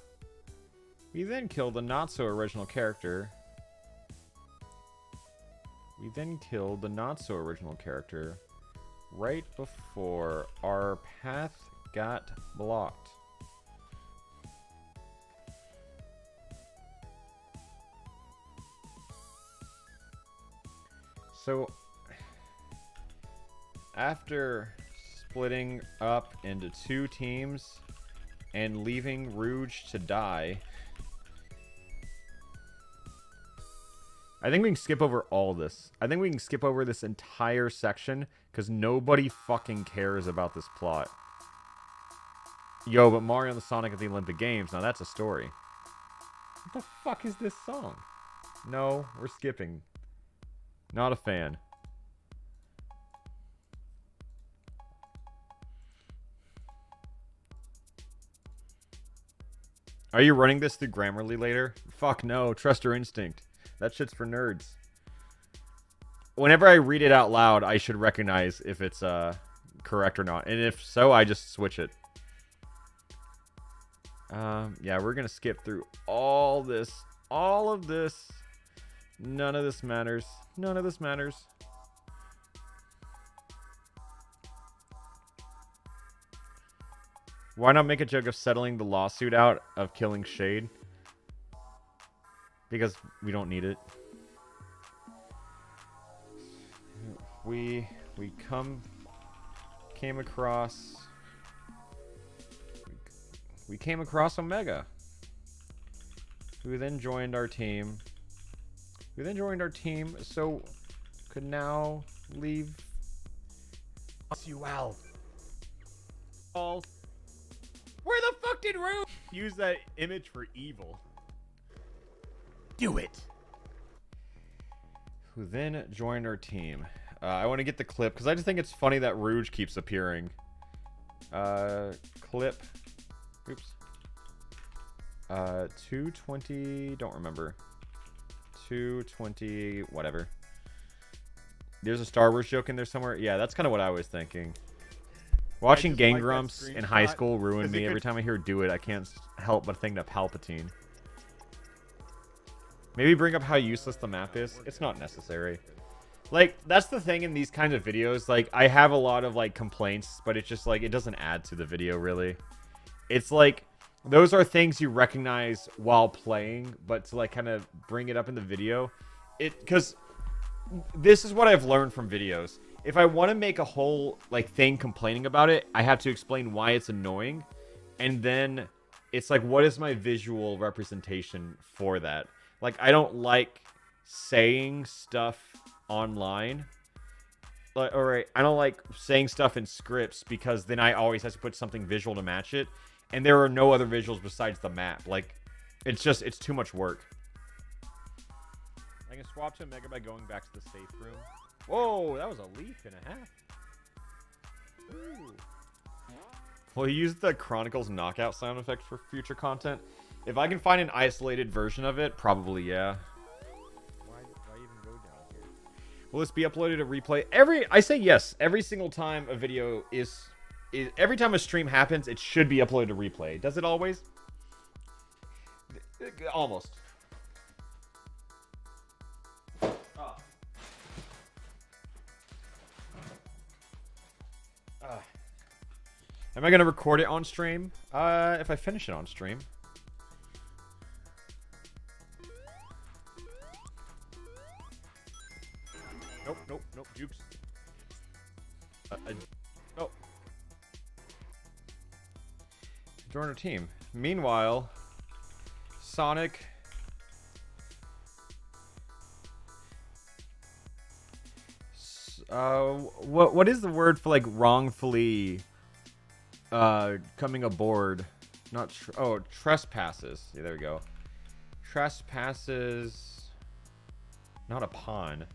original character. We then killed the not so original character right before our path got blocked. So after splitting up into 2 teams and leaving Rouge to die, I think we can skip over all this. I think we can skip over this entire section because nobody fucking cares about this plot. Yo, but Mario and the Sonic at the Olympic Games, now that's a story. What the fuck is this song? No, we're skipping. Not a fan. Are you running this through Grammarly later? Fuck no, trust your instinct. That shit's for nerds. Whenever I read it out loud, I should recognize if it's correct or not. And if so, I just switch it. Yeah, we're gonna skip through all this. All of this. None of this matters. None of this matters. Why not make a joke of settling the lawsuit out of killing Shade? Because we don't need it. we came across we came across Omega, who then joined our team. So could now leave us you well. All. Where the fuck did Rue use that image for evil? Do it. Who then joined our team. I want to get the clip because I just think it's funny that Rouge keeps appearing. Clip. Oops. 220. Don't remember. 220. Whatever. There's a Star Wars joke in there somewhere. Yeah, that's kind of what I was thinking. Watching Gang Grumps in high school ruined me. Every time I hear "do it," I can't help but think of Palpatine. Maybe bring up how useless the map is. It's not necessary. Like, that's the thing in these kinds of videos. Like, I have a lot of, like, complaints, but it's just, like, it doesn't add to the video, really. It's, like, those are things you recognize while playing, but to, like, kind of bring it up in the video. Because this is what I've learned from videos. If I want to make a whole, like, thing complaining about it, I have to explain why it's annoying. And then it's, like, what is my visual representation for that? Like, I don't like saying stuff online. Like, or I don't like saying stuff in scripts because then I always have to put something visual to match it. And there are no other visuals besides the map. Like, it's too much work. I can swap to Omega by going back to the safe room. Whoa, that was a leaf and a half. Ooh. Well, you use the Chronicles knockout sound effect for future content. If I can find an isolated version of it, probably, yeah. Why even go down here? Will this be uploaded to replay? I say yes. Every single time a video every time a stream happens, it should be uploaded to replay. Does it always? Almost. Am I going to record it on stream? If I finish it on stream. Nope, jukes. Oh. Join our team. Meanwhile, Sonic... what is the word for, like, wrongfully... coming aboard, trespasses. Yeah, there we go. Trespasses, not upon.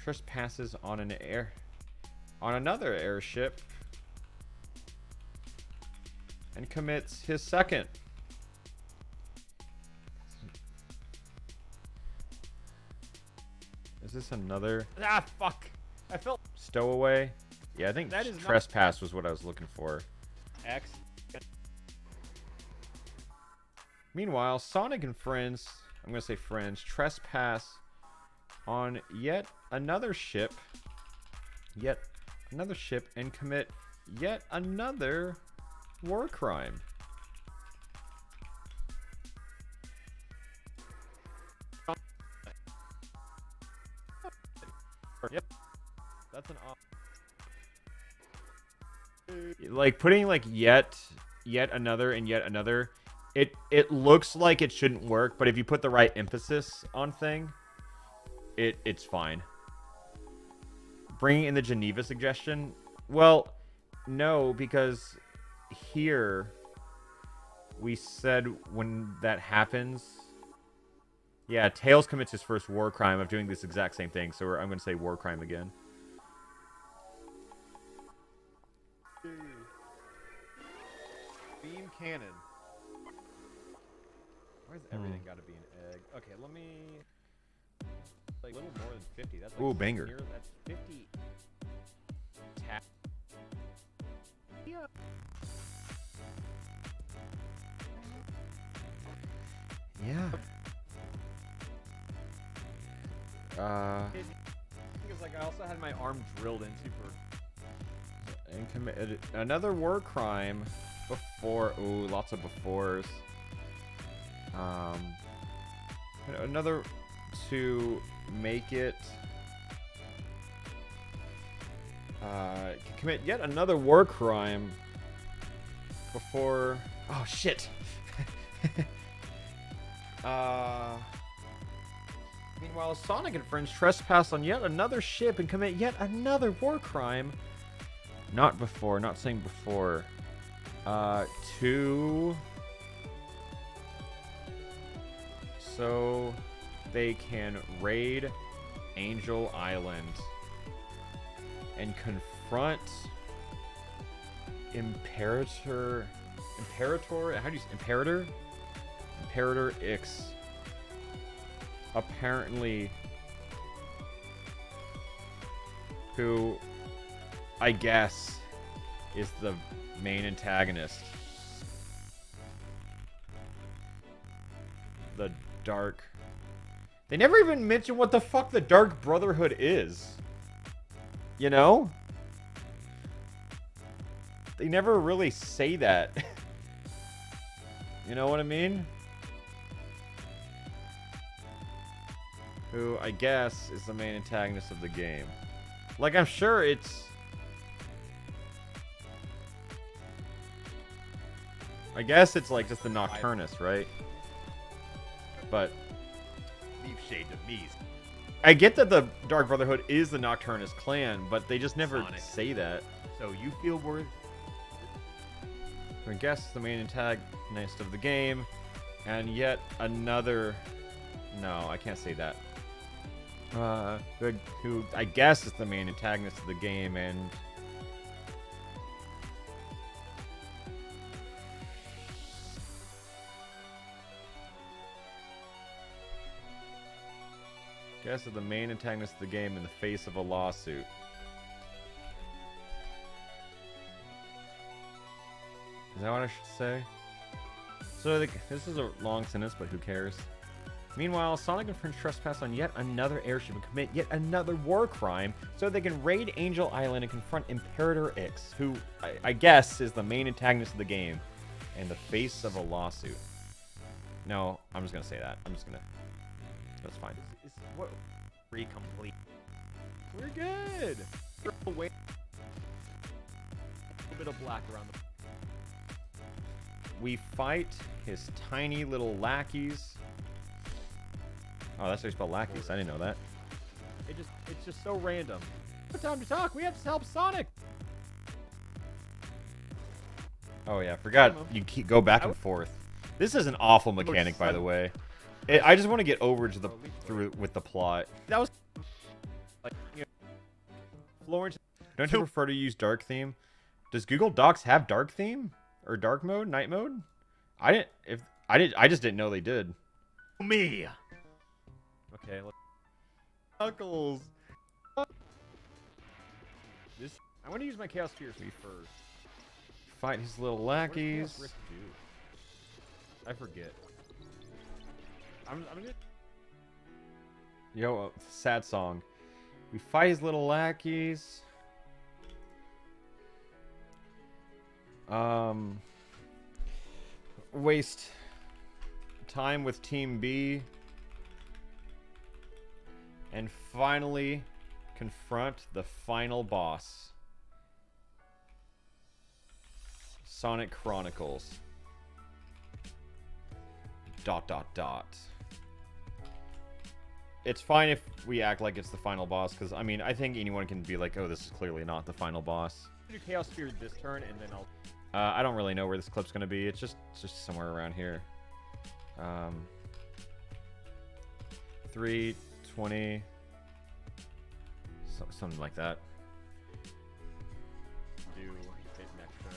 Trespasses on another airship, and commits his second. Is this another? Ah, fuck! I felt stowaway. Yeah, I think that is trespass was what I was looking for. X. Meanwhile, Sonic and friends, I'm gonna say friends, trespass on yet another ship, and commit yet another war crime. Yep, that's an like putting like yet another and yet another, it looks like it shouldn't work, but if you put the right emphasis on thing, it's fine. Bringing in the Geneva suggestion, well, no, because here we said when that happens, yeah, Tails commits his first war crime of doing this exact same thing, so I'm gonna say war crime again. Beam cannon. Where's everything got to be an egg? Okay, let me... Like, a little more than 50. That's like... Ooh, banger. That's 50. Tap. Yeah. Yeah. Because, like, I also had my arm drilled into for... And committed another war crime before... Ooh, lots of befores. Another to make it can commit yet another war crime before... Oh, shit. Meanwhile, Sonic and friends trespass on yet another ship and commit yet another war crime. Not saying before. Two... So they can raid Angel Island and confront Imperator, how do you say, Imperator X. Apparently, who I guess is the main antagonist. The Dark. They never even mention what the fuck the Dark Brotherhood is. You know? They never really say that. You know what I mean? Who I guess is the main antagonist of the game. Like, I'm sure it's... I guess it's like just the Nocturnus, right? But Leave shade to me. I get that the Dark Brotherhood is the Nocturnus clan, but they just never Sonic. say that. So you feel worth... I guess the main antagonist of the game, and yet another... No, I can't say that. Who I guess is the main antagonist of the game, and... Guess is the main antagonist of the game in the face of a lawsuit. Is that what I should say? So this is a long sentence, but who cares? Meanwhile, Sonic and friends trespass on yet another airship and commit yet another war crime so they can raid Angel Island and confront Imperator X, who I guess is the main antagonist of the game, in the face of a lawsuit. No, I'm just gonna say that. That's fine. What? Complete. We're good. A little bit of black around the... We fight his tiny little lackeys. Oh, that's how you spell lackeys. I didn't know that. It's just so random. No time to talk. We have to help Sonic. Oh yeah, forgot you go back and forth. This is an awful mechanic, by the way. I just want to get over to through with the plot. That was like, you know, Florence. Don't you prefer to use dark theme? Does Google Docs have dark theme or dark mode, night mode? I just didn't know they did. Me. Okay, let's... Knuckles. This. I want to use my Chaos Sphere first. Fight his little What does lackeys. Chaos Rift do? I forget. I'm gonna... Yo, sad song. We fight his little lackeys. Waste time with Team B. And finally confront the final boss. Sonic Chronicles. ... It's fine if we act like it's the final boss, because, I mean, I think anyone can be like, oh, this is clearly not the final boss. do Chaos Sphere this turn, and then I'll... I don't really know where this clip's going to be. It's just somewhere around here. 320... something like that. do it next turn.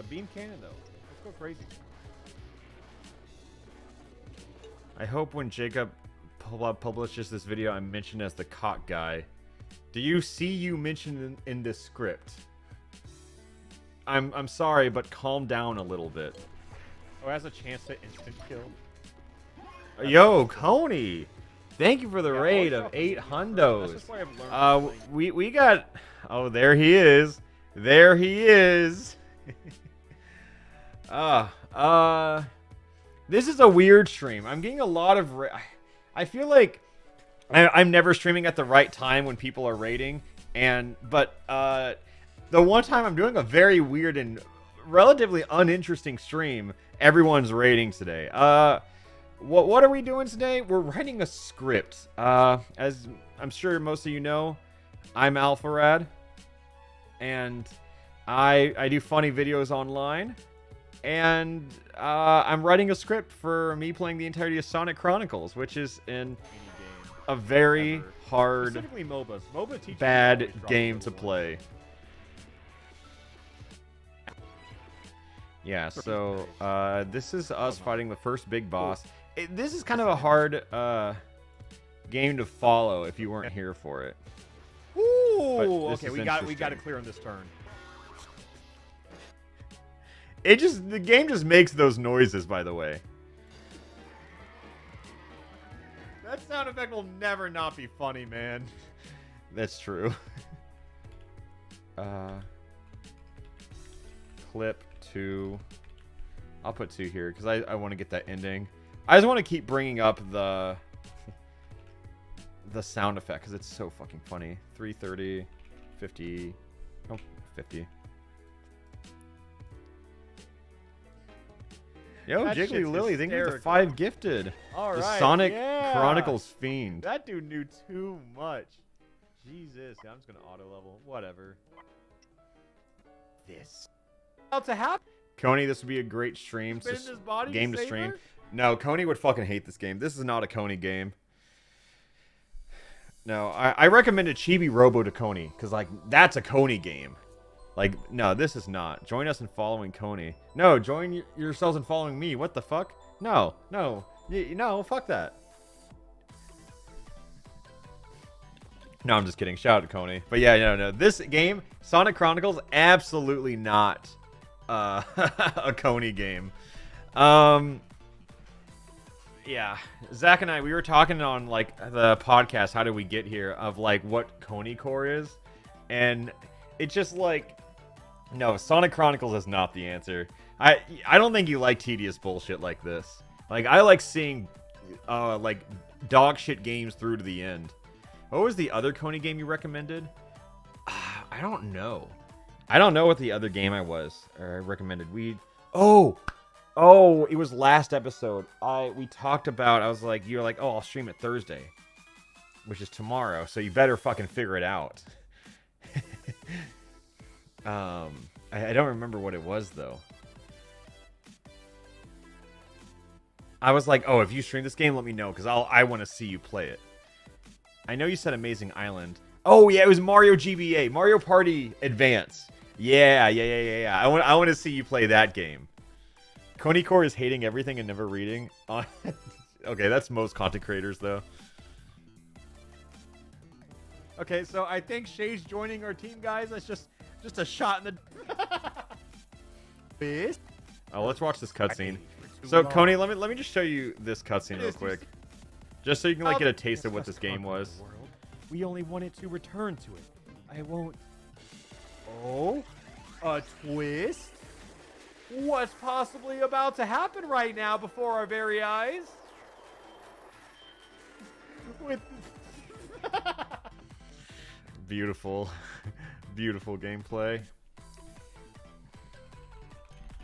Beam Cannon, though. Let's go crazy. I hope when Jacob publishes this video, I'm mentioned as the cock guy. Do you see you mentioned in this script? I'm sorry, but calm down a little bit. Oh, it has a chance to instant kill. Yo, Coney! Thank you for the Yeah, raid always of talk 8 That's hundos. just why I've learned. We got... Oh, there he is. There he is. This is a weird stream. I'm getting a lot of... I feel like I'm never streaming at the right time when people are raiding. But the one time I'm doing a very weird and relatively uninteresting stream, everyone's rating today. What are we doing today? We're writing a script. As I'm sure most of you know, I'm alpharad, and I do funny videos online, and I'm writing a script for me playing the entirety of Sonic Chronicles, which is a very hard, Specifically MOBAs. MOBA teaches bad you always drop game level to one. play. Yeah, so this is us fighting the first big boss. This is kind of a hard game to follow if you weren't here for it. Ooh, this okay, is we got interesting. to clear on this turn. The game just makes those noises, by the way. That sound effect will never not be funny, man. That's true. Clip 2. I'll put 2 here because I want to get that ending. I just want to keep bringing up the sound effect because it's so fucking funny. 330, 50, oh, 50. Yo, That Jiggly shit's Lily, thank you for the hysterical. 5 gifted. All The right, Sonic yeah. Chronicles Fiend. That dude knew too much. Jesus, I'm just gonna auto level. Whatever. This. About to happen. Coney, this would be a great stream. Spit in his body Game to to save stream. her? No, Coney would fucking hate this game. This is not a Coney game. No, I recommend a Chibi Robo to Coney, because, like, that's a Coney game. Like, no, this is not. Join us in following Coney. No, join yourselves in following me. What the fuck? No, no. No, fuck that. No, I'm just kidding. Shout out to Coney. But yeah, no. This game, Sonic Chronicles, absolutely not a Coney game. Yeah, Zach and I, we were talking on, like, the podcast, How Did We Get Here, of, like, what Coney Core is. And it's just, like, no, Sonic Chronicles is not the answer. I don't think you like tedious bullshit like this. Like, I like seeing, like, dog shit games through to the end. What was the other Coney game you recommended? I don't know. I don't know what the other game I recommended. Oh, it was last episode. We talked about, I was like, you were like, oh, I'll stream it Thursday, which is tomorrow, so you better fucking figure it out. I don't remember what it was, though. I was like, oh, if you stream this game, let me know, because I want to see you play it. I know you said Amazing Island. Oh, yeah, it was Mario GBA, Mario Party Advance. Yeah. I want to see you play that game. Coney Core is hating everything and never reading. Okay, that's most content creators, though. Okay, so I think Shay's joining our team, guys. That's just a shot in the. Fist. Oh, let's watch this cutscene. So, Coney, let me just show you this cutscene real quick. Just so you can, like, get a taste of what this game was. We only wanted to return to it. I won't. Oh, a twist? What's possibly about to happen right now before our very eyes? With Beautiful, beautiful gameplay.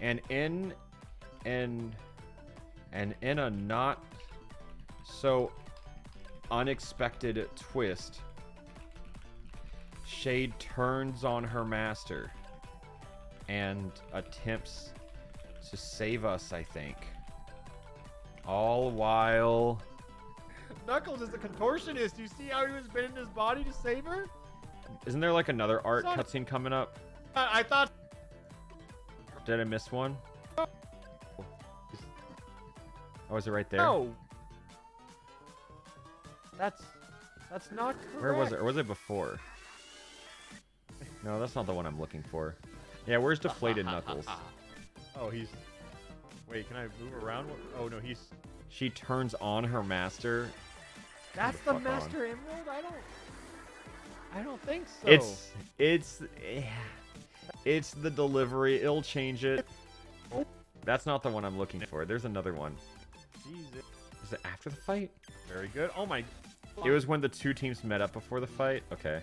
And in a not so unexpected twist, Shade turns on her master and attempts to save us, I think. All while... Knuckles is a contortionist. You see how he was bending his body to save her? Isn't there like another art Son- cutscene coming up? I thought. Did I miss one? Oh, is it right there? No. That's not correct. Where was it? Or was it before? No, that's not the one I'm looking for. Yeah, where's Deflated Knuckles? Oh, he's. Wait, can I move around? Oh no, he's. She turns on her master. That's the the fuck on. Master Emerald. I don't think so. It's the delivery. It'll change it. That's not the one I'm looking for. There's another one. Jesus. Is it after the fight? Very good. Oh my. It was when the two teams met up before the fight. Okay.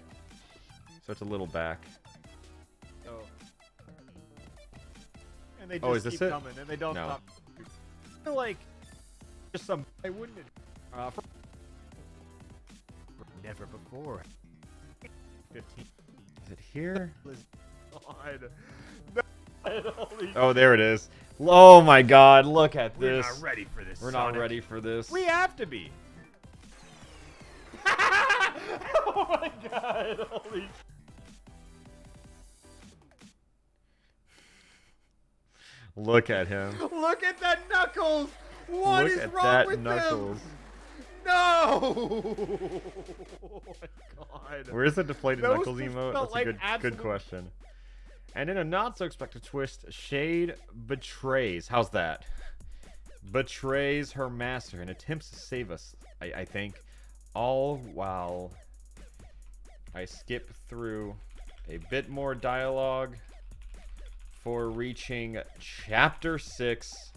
So it's a little back. Oh. And they just Oh, is this keep it? coming, and they don't No. stop. I feel like just some. I wouldn't. Never before. 15. Is it here? God. Oh, there it is. Oh my God! Look at We're this. not ready for this. We're not Sonic. ready for this. We have to be. Oh my God! Holy. Look at him. Look at that Knuckles! What Look is at wrong that with Knuckles. him? No! Oh my God. Where's the deflated Those Knuckles just emote? felt That's like a good absolute- question. And in a not so expected twist, Shade betrays. How's that? Betrays her master and attempts to save us, I think. All while I skip through a bit more dialogue for reaching Chapter 6,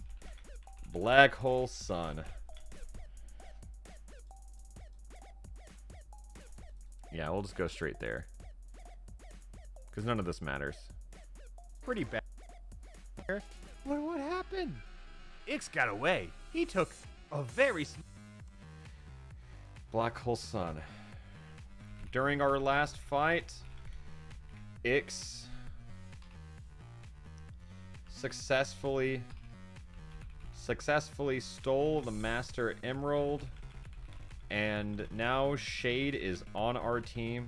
Black Hole Sun. Yeah, we'll just go straight there. Because none of this matters. Pretty bad. What happened? Ix got away. He took a very. Black Hole Sun. During our last fight, Ix successfully stole the Master Emerald, and now Shade is on our team.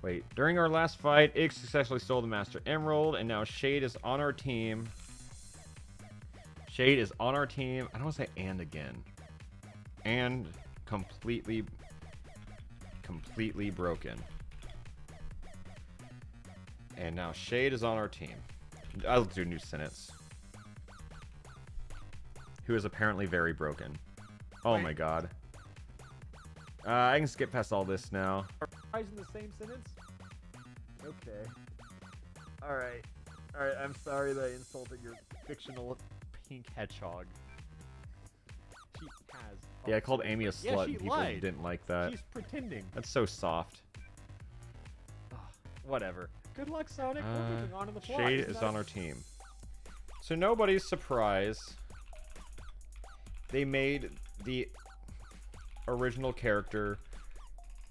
Wait, during our last fight, Ix successfully stole the Master Emerald, and now Shade is on our team. Shade is on our team. I don't want to say and again. And completely broken. And now Shade is on our team. I'll do a new sentence. Who is apparently very broken. Oh my God. I can skip past all this now. Guys in the same sentence? Okay. Alright. Alright, I'm sorry that I insulted your fictional pink hedgehog. She has. Yeah, I called Amy a slut Yeah, she and people lied. didn't like that. She's pretending. That's so soft. Ugh, whatever. Good luck, Sonic. We're moving on to the plot. Shade Isn't is that- on our team. So nobody's surprised. They made the original character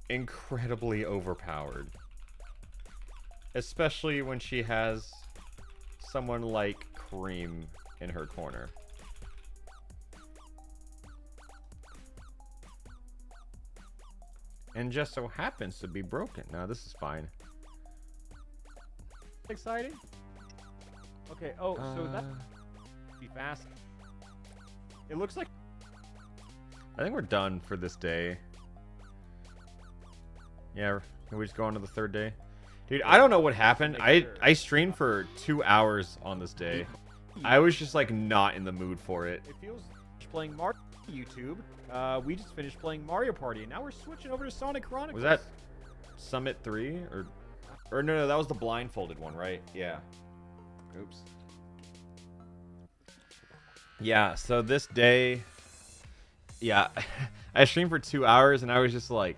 incredibly overpowered. Especially when she has someone like Cream in her corner. And just so happens to be broken. Now this is fine. Exciting? Okay, oh, so that be fast. It looks like I think we're done for this day. Yeah, can we just go on to the third day? Dude, I don't know what happened. I streamed for 2 hours on this day. I was just like not in the mood for it. it feels playing Mario YouTube. We just finished playing Mario Party, and now we're switching over to Sonic Chronicles. Was that Summit 3 or no, that was the blindfolded one, right? Yeah. Oops. Yeah, so this day, yeah, I streamed for 2 hours and I was just like,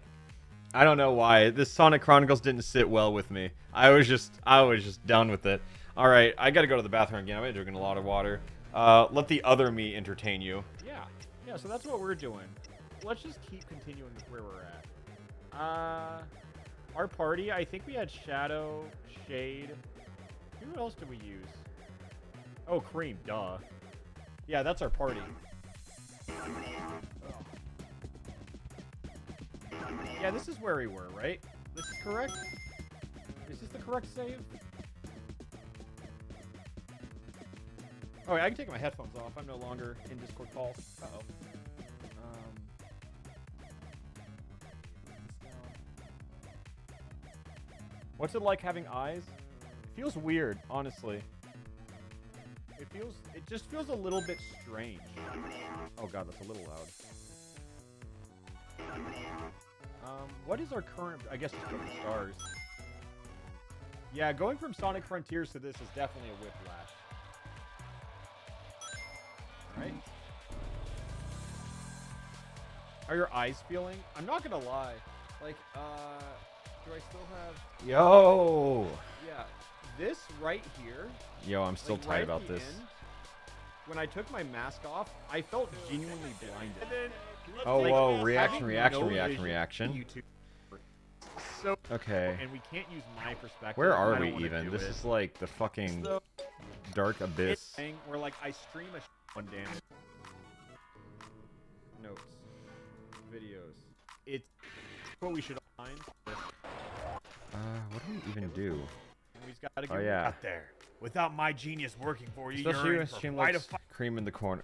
I don't know why this Sonic Chronicles didn't sit well with me. I was just done with it. All right, I got to go to the bathroom again. I've been drinking a lot of water. Let the other me entertain you. Yeah, so that's what we're doing. Let's just keep continuing where we're at. Our party, I think we had Shadow, Shade. Who else did we use? Oh, Cream, duh. Yeah, that's our party. Yeah, this is where we were, right? This is correct? Is this the correct save? Oh, I can take my headphones off. I'm no longer in Discord calls. Uh-oh. What's it like having eyes? It feels weird, honestly. It just feels a little bit strange. Oh god, that's a little loud. What is our current, I guess it's from the stars. Yeah, going from Sonic Frontiers to this is definitely a whiplash. Alright. Are your eyes feeling? I'm not gonna lie. Like, do I still have? Yo. Yeah, this right here. Yo, I'm still like, tight right at about the this. end, when I took my mask off, I felt genuinely blinded. Oh, Like, whoa. having Reaction, reaction, no reaction, vision reaction. YouTube. So, Okay. and we can't use my perspective. Where I are don't we wanna even? do This it. is like the fucking So, dark abyss. thing where like I stream a one damage. Notes, videos. It's what we should find. What do we even do? We've got to Oh, get yeah. out there. Without my genius working for you, Especially you're when in for stream quite a looks cream in the corner.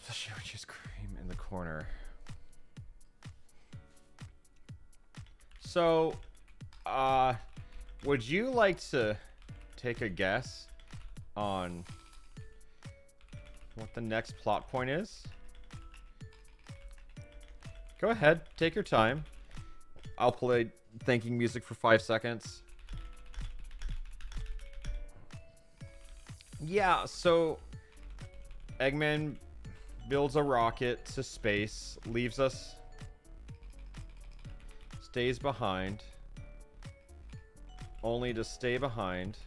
Especially when she's cream in the corner. So, would you like to take a guess on what the next plot point is? Go ahead, take your time. I'll play thanking music for 5 seconds. Yeah, so Eggman builds a rocket to space, leaves us, stays behind, only to stay behind.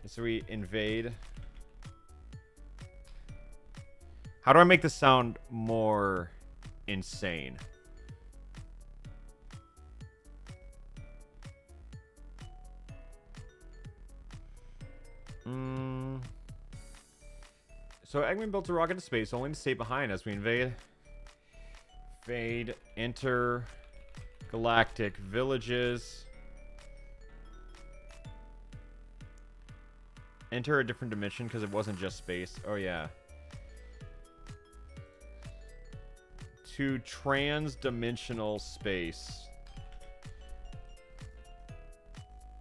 And so we invade. How do I make this sound more insane? So Eggman built a rocket to space only to stay behind as we invade intergalactic villages. Enter a different dimension because it wasn't just space. Oh yeah. To trans-dimensional space.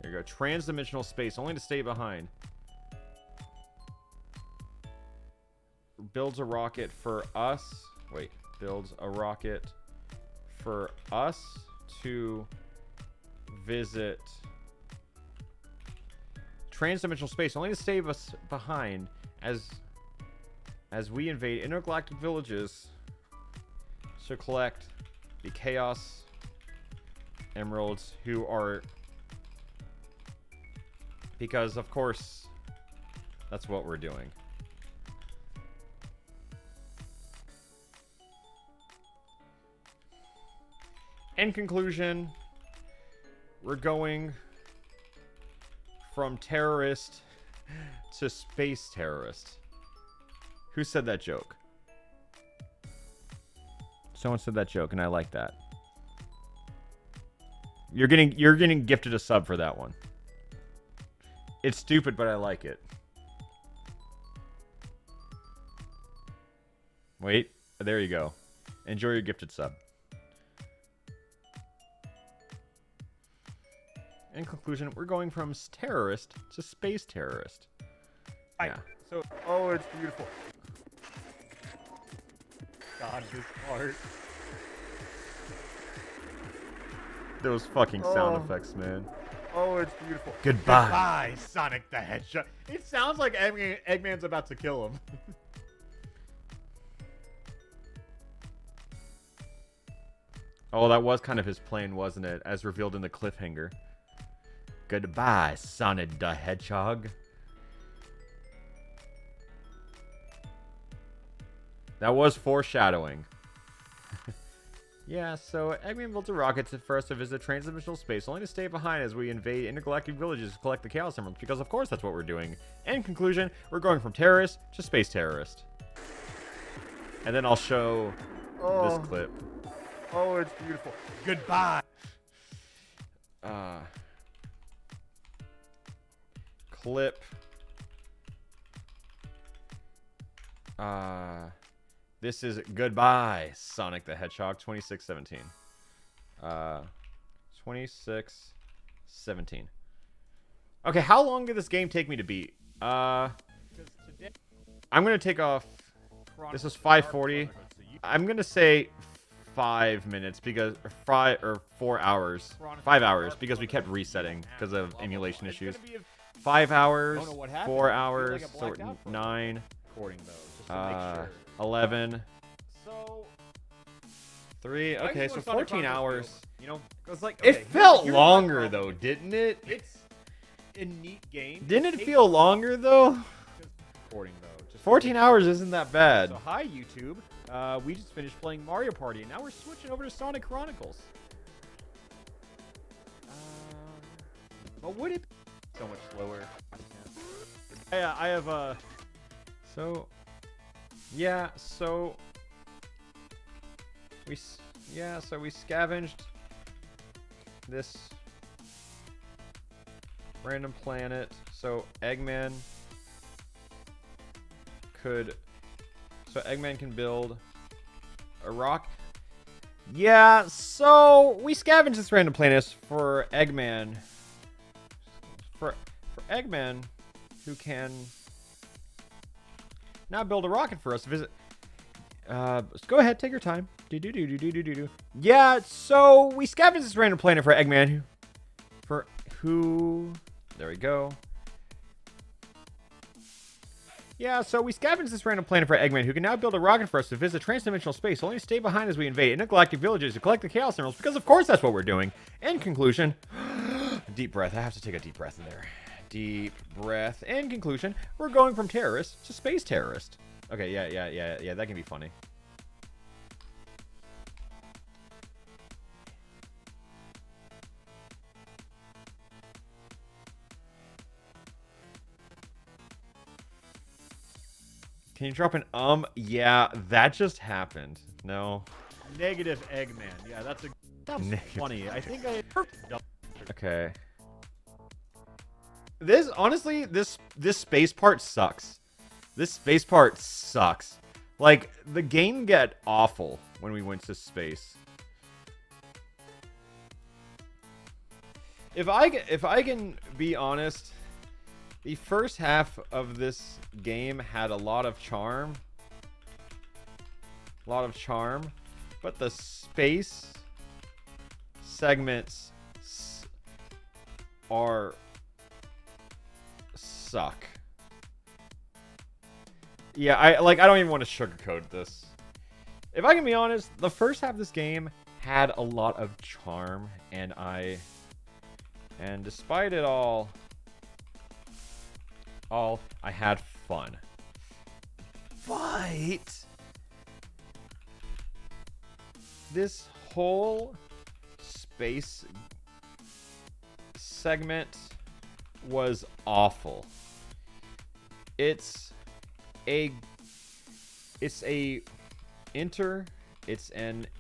There you go. Trans-dimensional space only to stay behind. Builds a rocket for us. Wait, builds a rocket for us to visit trans-dimensional space, only to save us behind as we invade intergalactic villages to collect the Chaos Emeralds, who are, because of course that's what we're doing. In conclusion, we're going from terrorist to space terrorist. Who said that joke? Someone said that joke, and I like that. You're getting gifted a sub for that one. It's stupid, but I like it. Wait, there you go. Enjoy your gifted sub. In conclusion, we're going from terrorist to space terrorist. Yeah. So, oh, it's beautiful. God, this part. Those fucking sound effects, man. Oh, it's beautiful. Goodbye. Goodbye, Sonic the Hedgehog. It sounds like Eggman's about to kill him. Oh, that was kind of his plan, wasn't it? As revealed in the cliffhanger. Goodbye, Sonic the Hedgehog. That was foreshadowing. Yeah, so Eggman built a rocket for us to visit transdimensional space, only to stay behind as we invade intergalactic villages to collect the Chaos Emeralds, because of course that's what we're doing. In conclusion, we're going from terrorist to space terrorist. And then I'll show this clip. Oh, it's beautiful. Goodbye. Clip. This is Goodbye, Sonic the Hedgehog, 2617. 2617. Okay, how long did this game take me to beat? I'm gonna take off. This is 5:40. I'm gonna say 5 minutes because 4 hours. 5 hours because we kept resetting because of emulation issues. 5 hours, 4 hours, so 9, Recording though, just to make sure. 11, So 3. I Okay, just so want Sonic 14 Chronicles hours. feel, you know, it's like It okay, felt here's my longer problem. though, didn't it? It's a neat game. Didn't it takes feel longer though? recording though. Just 14 hours isn't that bad. So hi YouTube. We just finished playing Mario Party, and now we're switching over to Sonic Chronicles. But would it be so much slower? I have So, yeah, so we scavenged this random planet. So Eggman can build a rock. Yeah, so we scavenged this random planet for Eggman. For Eggman, who can now build a rocket for us to visit. Go ahead, take your time. Yeah, so we scavenged this random planet for Eggman, there we go. Yeah, so we scavenged this random planet for Eggman, who can now build a rocket for us to visit transdimensional space, only to stay behind as we invade intergalactic villages to collect the Chaos Emeralds, because of course that's what we're doing. In conclusion, deep breath. I have to take a deep breath in there. Deep breath. In conclusion, we're going from terrorist to space terrorist. Okay, yeah, that can be funny. Can you drop an Yeah, that just happened. No. negative Eggman. Yeah, that's funny. I think I. Okay. This honestly, this space part sucks. This space part sucks. Like the game got awful when we went to space. If I can be honest, the first half of this game had a lot of charm. But the space segments suck. Yeah, I don't even want to sugarcoat this. If I can be honest, the first half of this game had a lot of charm, and despite it all, I had fun. But this whole space segment was awful. It's an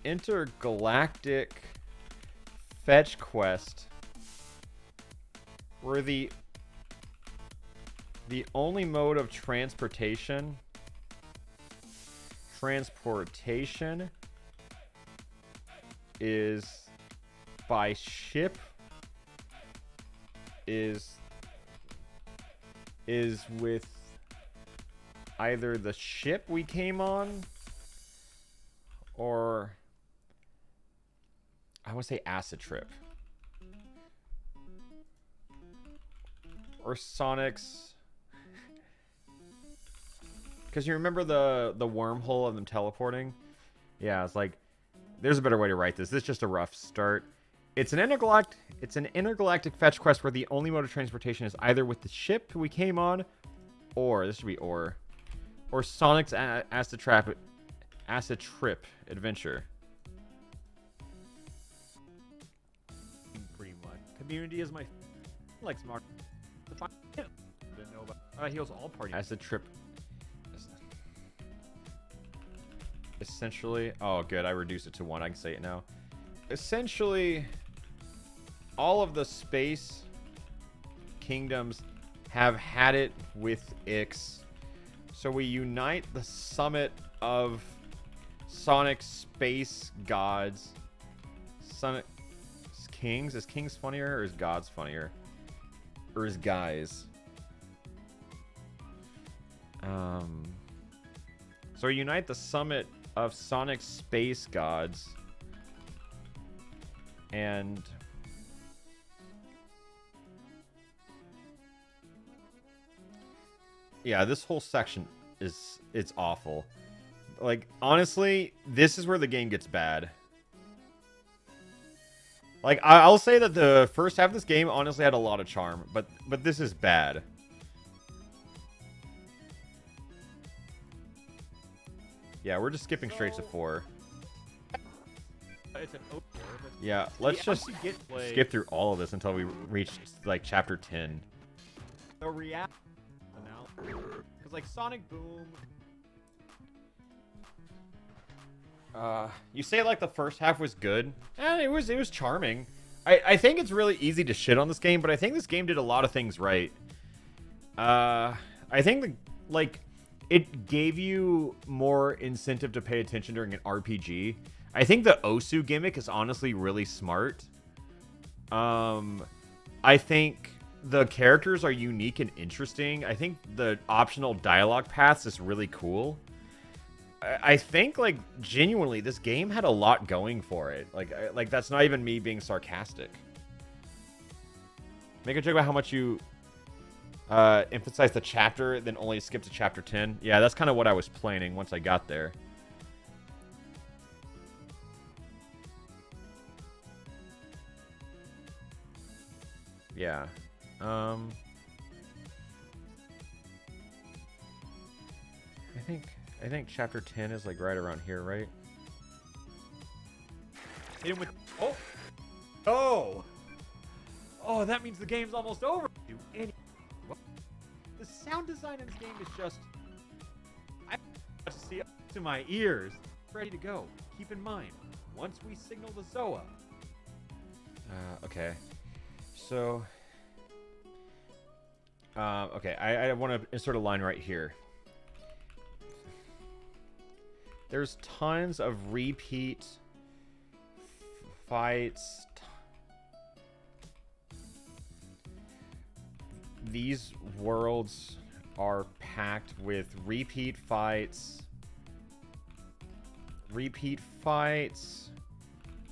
intergalactic fetch quest where the only mode of transportation is by ship, is with either the ship we came on, or I want to say acid trip, or Sonic's, because you remember the wormhole of them teleporting. Yeah, it's like there's a better way to write this. This is just a rough start. It's an intergalactic fetch quest where the only mode of transportation is either with the ship we came on, or this should be or Sonic's acid trip adventure. Pretty much. Community is my like smart. Didn't know about. He was all party. Acid trip. Essentially, oh good, I reduced it to 1. I can say it now. Essentially, all of the space kingdoms have had it with Ix. So we unite the summit of Sonic space gods. Sonic kings? Is kings funnier or is gods funnier? Or is guys? So we unite the summit of Sonic space gods. And yeah, this whole section it's awful. Like honestly, this is where the game gets bad. Like, I'll say that the first half of this game honestly had a lot of charm, but this is bad. Yeah, we're just skipping straight to 4. It's an open world, but Yeah, let's we just actually get to play skip through all of this until we reach, like, chapter 10. the react now. Because, like, Sonic Boom... You say, like, the first half was good, and it was charming. I think it's really easy to shit on this game, but I think this game did a lot of things right. I think, it gave you more incentive to pay attention during an RPG. I think the Osu gimmick is honestly really smart. I think the characters are unique and interesting. I think the optional dialogue paths is really cool. I think, like, genuinely, this game had a lot going for it. Like that's not even me being sarcastic. Make a joke about how much you emphasize the chapter, then only skip to chapter 10. Yeah, that's kind of what I was planning once I got there. Yeah. I think chapter 10 is, like, right around here, right? Hit him with... Oh! Oh! Oh, that means the game's almost over. Do any... The sound design in this game is just... I have to see up to my ears. Ready to go. Keep in mind, once we signal the Zoa... Okay. So... okay, I want to insert a line right here. There's tons of repeat fights. These worlds are packed with repeat fights,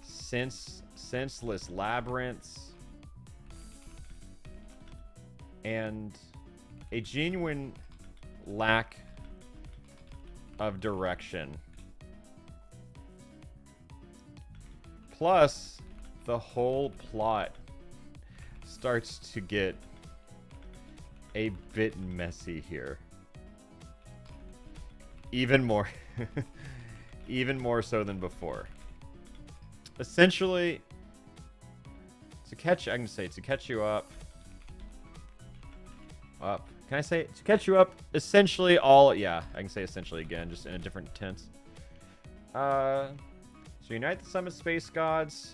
senseless labyrinths, and a genuine lack of direction. Plus, the whole plot starts to get a bit messy here. Even more so than before. Essentially, to catch you up. Can I say to catch you up? Essentially yeah, I can say essentially again, just in a different tense. So unite the summit space gods,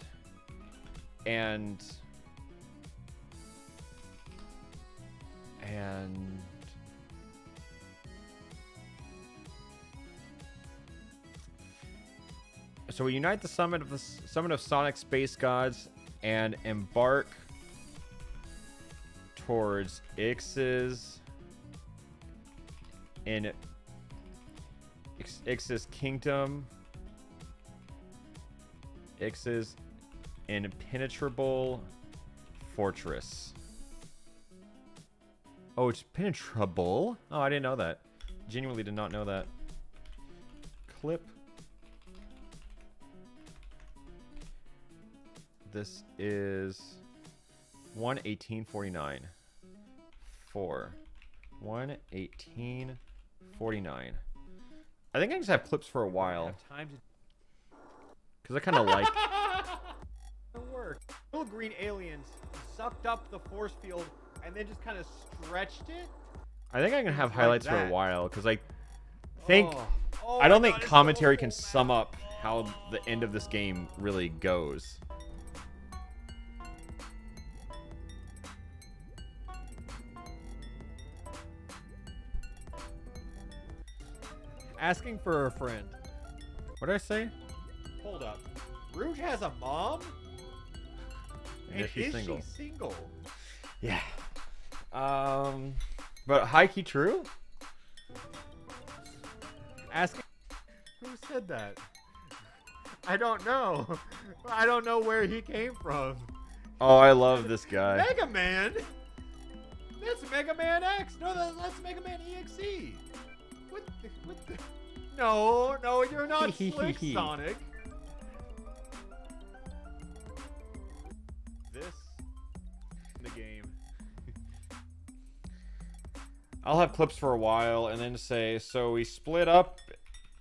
and so we unite the summit of Sonic space gods and embark towards Ix's kingdom. Ix's impenetrable fortress. Oh, it's penetrable? Oh, I didn't know that. Genuinely did not know that. Clip. This is 1:18:49. 1:18:49. I think I just have clips for a while. Because I kind of like... work. Little green aliens sucked up the force field and then just kind of stretched it. I think I can have highlights for a that. while, because I think... Oh I don't my think God, commentary it's can so sum up how the end of this game really goes. Asking for a friend. What did I say? Hold up. Rouge has a mom? Yeah, And she's is single. she single? Yeah. But high key true? Asking. Who said that? I don't know. I don't know where he came from. Oh, I love this guy. Mega Man? That's Mega Man X. No, that's Mega Man EXE. What the? No, you're not Slick Sonic. I'll have clips for a while and then say, so we split up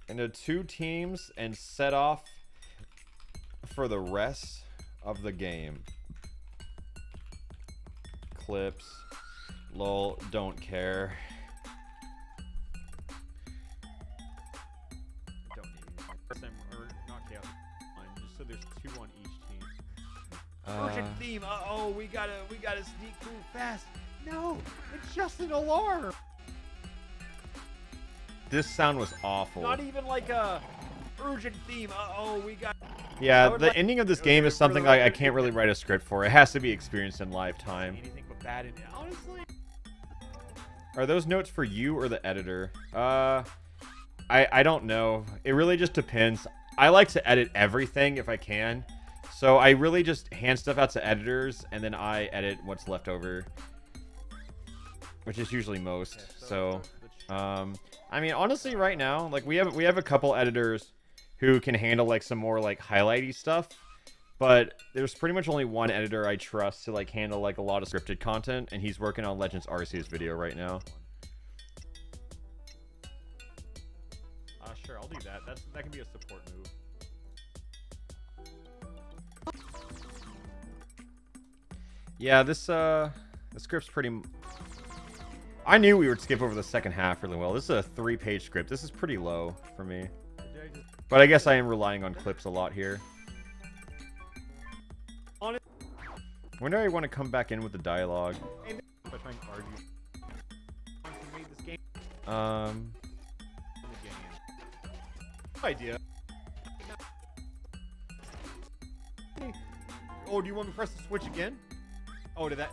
into 2 teams and set off for the rest of the game. Clips. Lol, don't care. Don't need anything. Or not chaos. Just so there's 2 on each team. Urgent theme. Uh-oh, we gotta sneak through fast. No, it's just an alarm. This sound was awful. Not even like a urgent theme. Uh-oh, we got. Yeah, the ending of this game is something like I can't really write a script for. It has to be experienced in lifetime. Anything but bad in it. Honestly. Are those notes for you or the editor? I don't know. It really just depends. I like to edit everything if I can. So I really just hand stuff out to editors and then I edit what's left over. Which is usually most. So I mean honestly right now, like we have a couple editors who can handle like some more like highlighty stuff. But there's pretty much only one editor I trust to like handle like a lot of scripted content, and he's working on Legends Arceus video right now. Sure, I'll do that. That can be a support move. Yeah, this script's pretty. I knew we would skip over the second half really well. This is a 3-page script. This is pretty low for me, but I guess I am relying on clips a lot here. When do I want to come back in with the dialogue? Idea. Oh, do you want me to press the switch again? Oh, did that?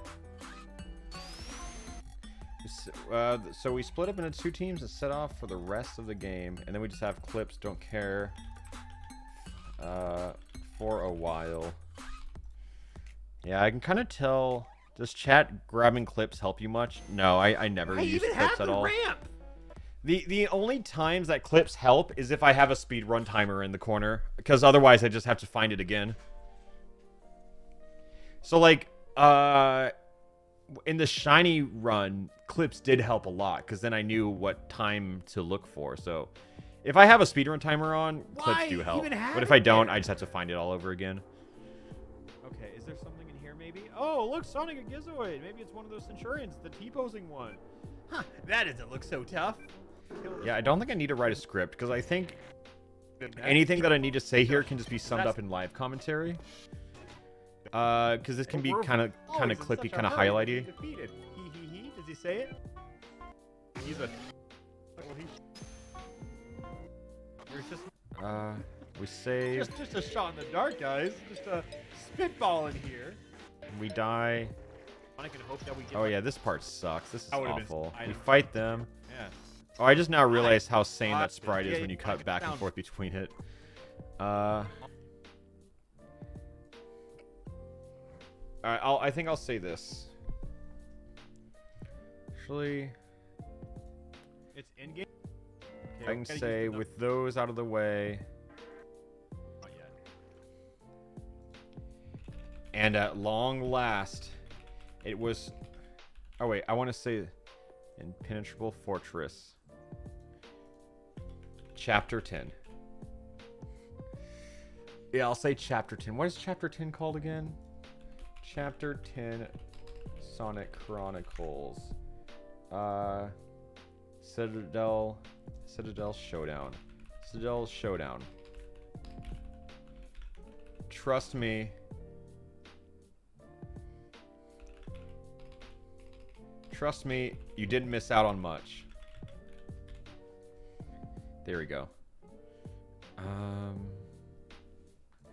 So we split up into 2 teams and set off for the rest of the game, and then we just have clips. Don't care. For a while. Yeah, I can kind of tell. Does chat grabbing clips help you much? No, I never use clips at all. Ramp. The only times that clips help is if I have a speedrun timer in the corner, because otherwise I just have to find it again. So like, in the shiny run, clips did help a lot, because then I knew what time to look for. So if I have a speedrun timer on, clips do help. But if I don't, I just have to find it all over again. Okay, is there something in here maybe? Oh, look, Sonic and Gizoid. Maybe it's one of those Centurions, the T-posing one. Huh, that doesn't look so tough. Yeah, I don't think I need to write a script, because I think anything that I need to say here can just be summed up in live commentary. Because this can be kind of clippy, kind of highlighty. Defeated. He. Does he say it? He's a. There's just. We save. Just a shot in the dark, guys. Just a spitball in here. We die. I can hope that we get. Oh yeah, this part sucks. This is awful. We been fight them. Yeah. Oh, I just now realized how sane that sprite is when you cut back and forth between it. Alright, I think I'll say this. Actually, It's in game. I can say with those out of the way, Not yet. and at long last, it was. Oh wait, I want to say Impenetrable Fortress. Chapter 10. Yeah, I'll say Chapter 10. What is Chapter 10 called again? Chapter 10 Sonic Chronicles. Citadel Showdown. Citadel Showdown. Trust me. Trust me, you didn't miss out on much. There we go.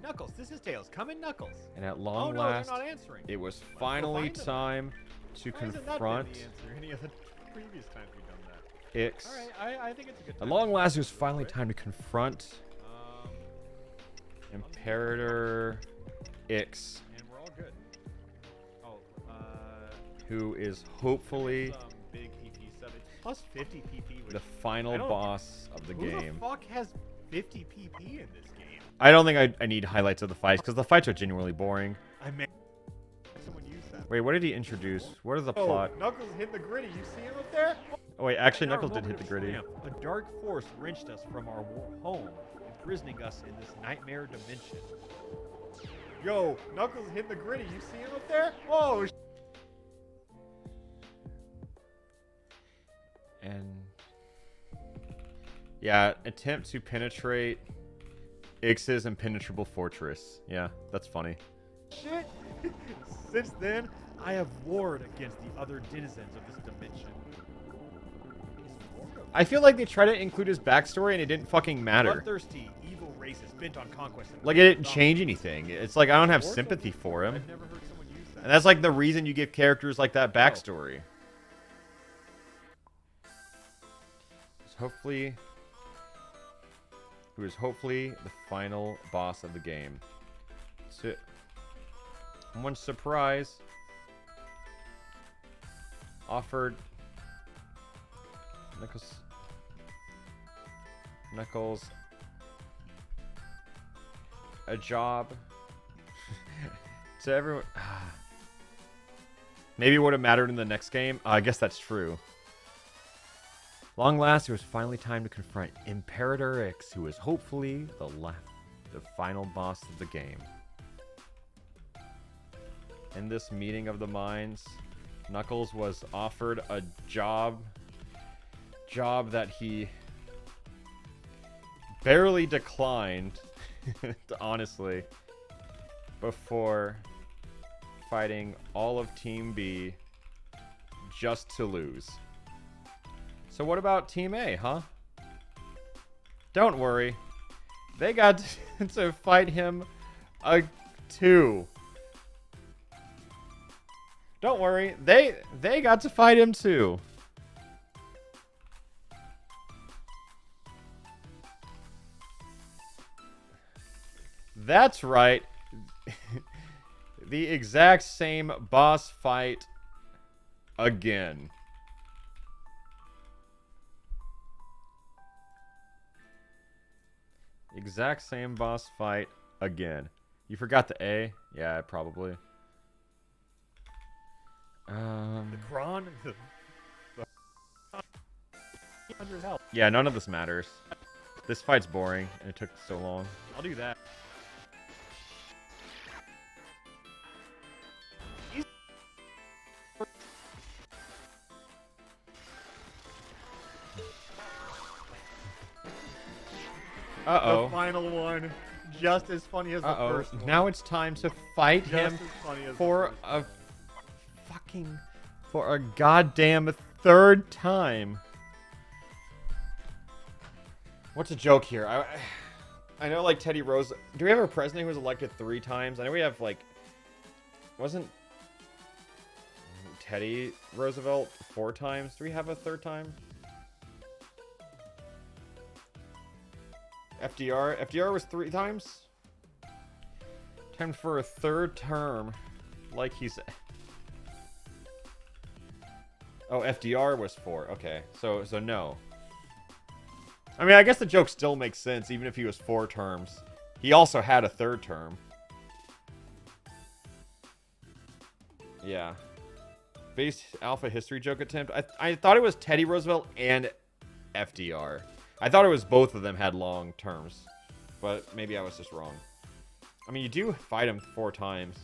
Knuckles, this is Tails. Come in, Knuckles. And at long no, last, they're not answering. it was finally find them. time to Why hasn't that been confront the answer any of the previous times we've done that? Ix. All right, I think it's a good At time. long last, it was finally time to confront Imperator Ix, And we're all good. Oh, who is hopefully some big PP stuff. It's plus 50 PP. Which the final I don't- boss of the who game. the fuck has 50 PP in this game? I don't think I need highlights of the fights, because the fights are genuinely boring. I mean, someone use that. Wait, what did he introduce? What is the plot? Knuckles hit the gritty. You see him up there? Oh wait, actually In our Knuckles did hit moment the of gritty. triumph, a dark force wrenched us from our home, imprisoning us in this nightmare dimension. Yo, Knuckles hit the gritty. You see him up there? Whoa! And yeah, attempt to penetrate Ix's impenetrable fortress. Yeah, that's funny. Shit! Since then, I have warred against the other denizens of this dimension. I feel like they tried to include his backstory and it didn't fucking matter. Bloodthirsty, evil races bent on conquest. Like, it didn't change anything. It's like I don't have sympathy for him. I've never heard someone use that. And that's like the reason you give characters like that backstory. Who is hopefully the final boss of the game. So, one surprise offered Knuckles a job to everyone. Maybe it would have mattered in the next game. I guess that's true. Long last, it was finally time to confront Imperator X, who is hopefully the final boss of the game. In this meeting of the minds, Knuckles was offered a job that he barely declined, honestly, before fighting all of Team B just to lose. So what about Team A, huh? Don't worry. They got to fight him too. Don't worry. They got to fight him too. That's right. The exact same boss fight again. Exact same boss fight again. You forgot the A? Yeah, probably. The Kron? 100 health. Yeah, none of this matters. This fight's boring, and it took so long. I'll do that. Uh-oh. The final one, just as funny as the Uh-oh. first one. Now it's time to fight Just him as funny as for the first for a goddamn third time. What's a joke here? I know, like, Teddy Rose. Do we have a president who was elected 3 times? I know we have, like, wasn't Teddy Roosevelt 4 times? Do we have a third time? FDR was 3 times? Time for a third term. Like he's... Oh, FDR was 4. Okay, so no. I mean, I guess the joke still makes sense, even if he was 4 terms. He also had a 3rd term. Yeah. Base alpha history joke attempt. I thought it was Teddy Roosevelt and FDR. I thought it was both of them had long terms. But maybe I was just wrong. I mean, you do fight him 4 times.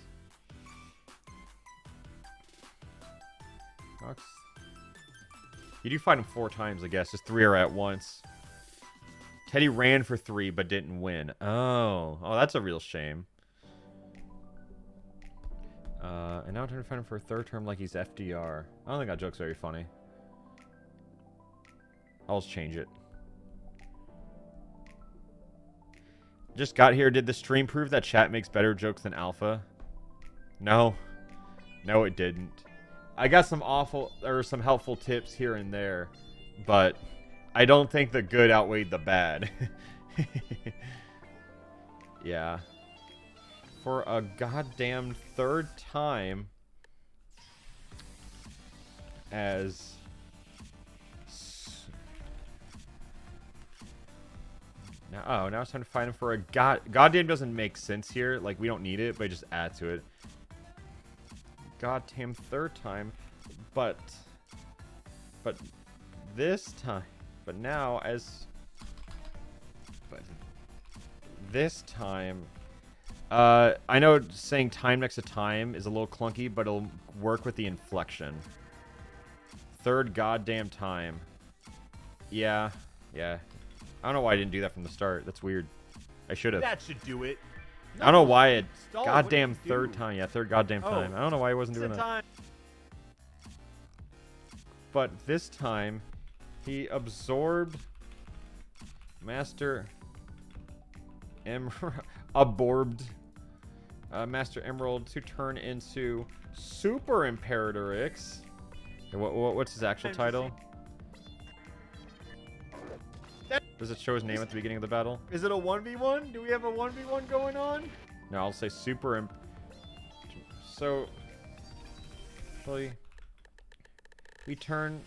You do fight him 4 times, I guess. Just 3 are at once. Teddy ran for 3, but didn't win. Oh, that's a real shame. And now I'm trying to find him for a 3rd term like he's FDR. I don't think that joke's very funny. I'll just change it. Just got here. Did the stream prove that chat makes better jokes than alpha? No. No, it didn't. I got some some helpful tips here and there, but I don't think the good outweighed the bad. Yeah. For a goddamn 3rd time as... Now it's time to find him for a goddamn doesn't make sense here. Like, we don't need it, but just add to it. Goddamn 3rd time. But this time, but now this time, I know saying time next to time is a little clunky, but it'll work with the inflection. Third goddamn time. Yeah. I don't know why I didn't do that from the start. That's weird. I should have. That should do it. I don't know why it. Stall, Goddamn what did you third do? time. Yeah, third goddamn time. I don't know why I wasn't doing that. Time. But this time, he absorbed Master absorbed Master Emerald to turn into Super Imperator X. And what's his actual title? Does it show his name at the beginning of the battle? Is it a 1v1? Do we have a 1v1 going on? No, I'll say Super Imp. So, actually, we turn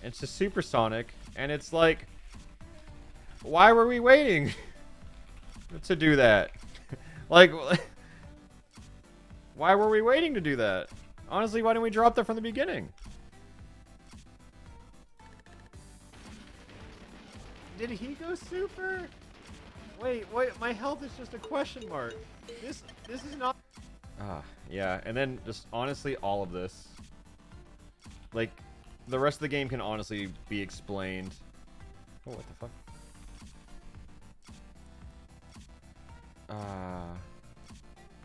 into Supersonic, and it's like, why were we waiting to do that? Like, why were we waiting to do that? Honestly, why didn't we drop that from the beginning? Did he go super? Wait, my health is just a question mark. This is not. Yeah, and then just honestly, all of this. Like, the rest of the game can honestly be explained. Oh, what the fuck?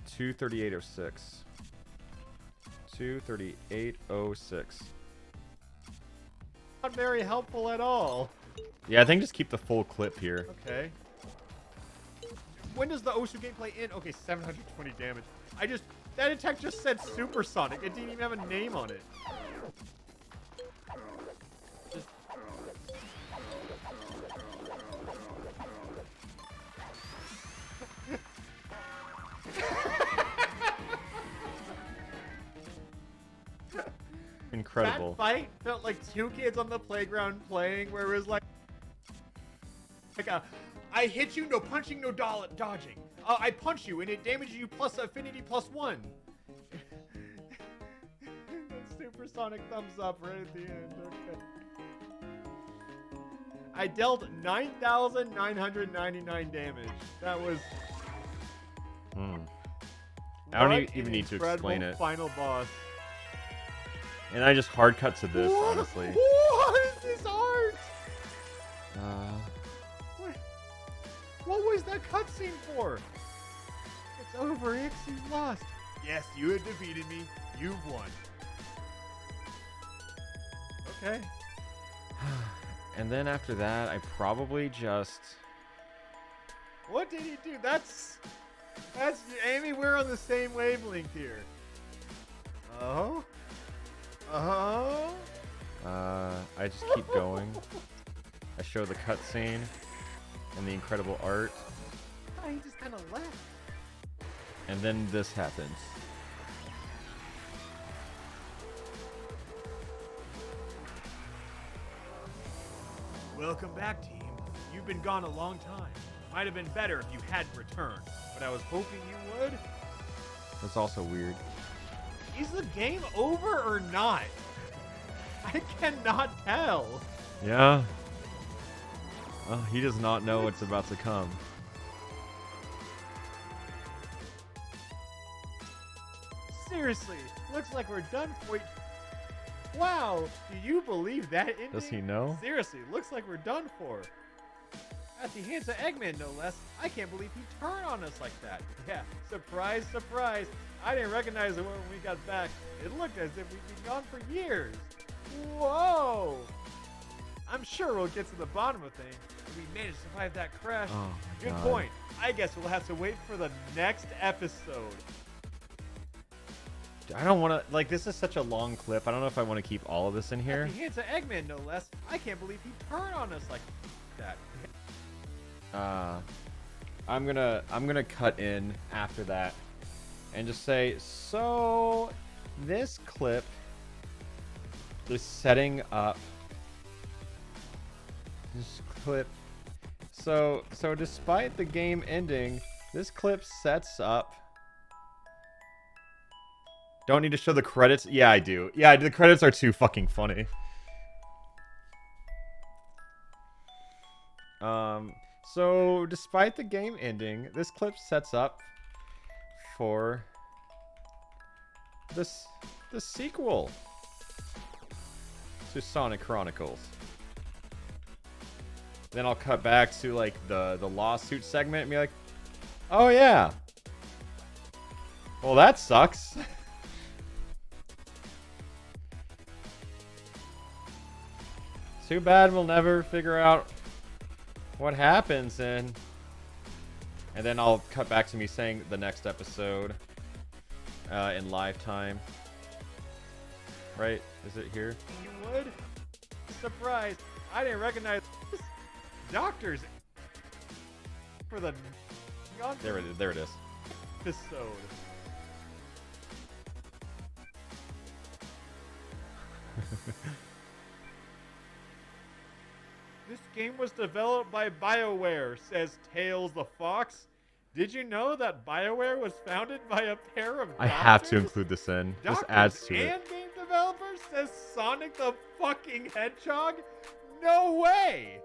23806. 23806. Not very helpful at all. Yeah, I think just keep the full clip here. Okay. When does the Osu gameplay end? Okay, 720 damage. That attack just said Supersonic. It didn't even have a name on it. Just... Incredible. That fight felt like two kids on the playground playing, where it was like a, I hit you, no punching, no dodging. I punch you, and it damages you plus affinity +1. Supersonic thumbs up right at the end. Okay. I dealt 9,999 damage. That was. I don't what even an need to explain incredible it. Final boss. And I just hard cut to this, honestly. What is this art? What was that cutscene for? It's over, Ix. You've lost. Yes, you have defeated me. You've won. Okay. And then after that, I probably just... What did he do? That's Amy. We're on the same wavelength here. Oh. Oh. I just keep going. I show the cutscene and the incredible art. Oh, he just kind of left. And then this happens. Welcome back, team. You've been gone a long time. Might have been better if you hadn't returned, but I was hoping you would. That's also weird. Is the game over or not? I cannot tell. Yeah. Oh, he does not know what's about to come. Seriously, looks like we're done for. Wow, do you believe that ending? Does he know? Seriously, looks like we're done for. At the hands of Eggman, no less. I can't believe he turned on us like that. Yeah, surprise, surprise. I didn't recognize it when we got back. It looked as if we'd been gone for years. Whoa! I'm sure we'll get to the bottom of things. We managed to survive that crash. Oh my Good God. point. I guess we'll have to wait for the next episode. I don't want to... Like, this is such a long clip. I don't know if I want to keep all of this in here. At the hands of Eggman, no less. I can't believe he turned on us like that. I'm gonna cut in after that and just say, so this clip is setting up this clip. So despite the game ending, this clip sets up. Don't need to show the credits. Yeah, I do. Yeah, the credits are too fucking funny. So despite the game ending, this clip sets up for the sequel to Sonic Chronicles. Then I'll cut back to like the lawsuit segment and be like, oh yeah. Well, that sucks. Too bad we'll never figure out what happens and then I'll cut back to me saying the next episode in live time. Right? Is it here? You would? Surprised. I didn't recognize doctors for the There it is. There it is. episode. This game was developed by BioWare, says Tails the Fox. Did you know that BioWare was founded by a pair of doctors? I have to include this in. This Doctors adds to it. and game developers, says Sonic the fucking Hedgehog? No way!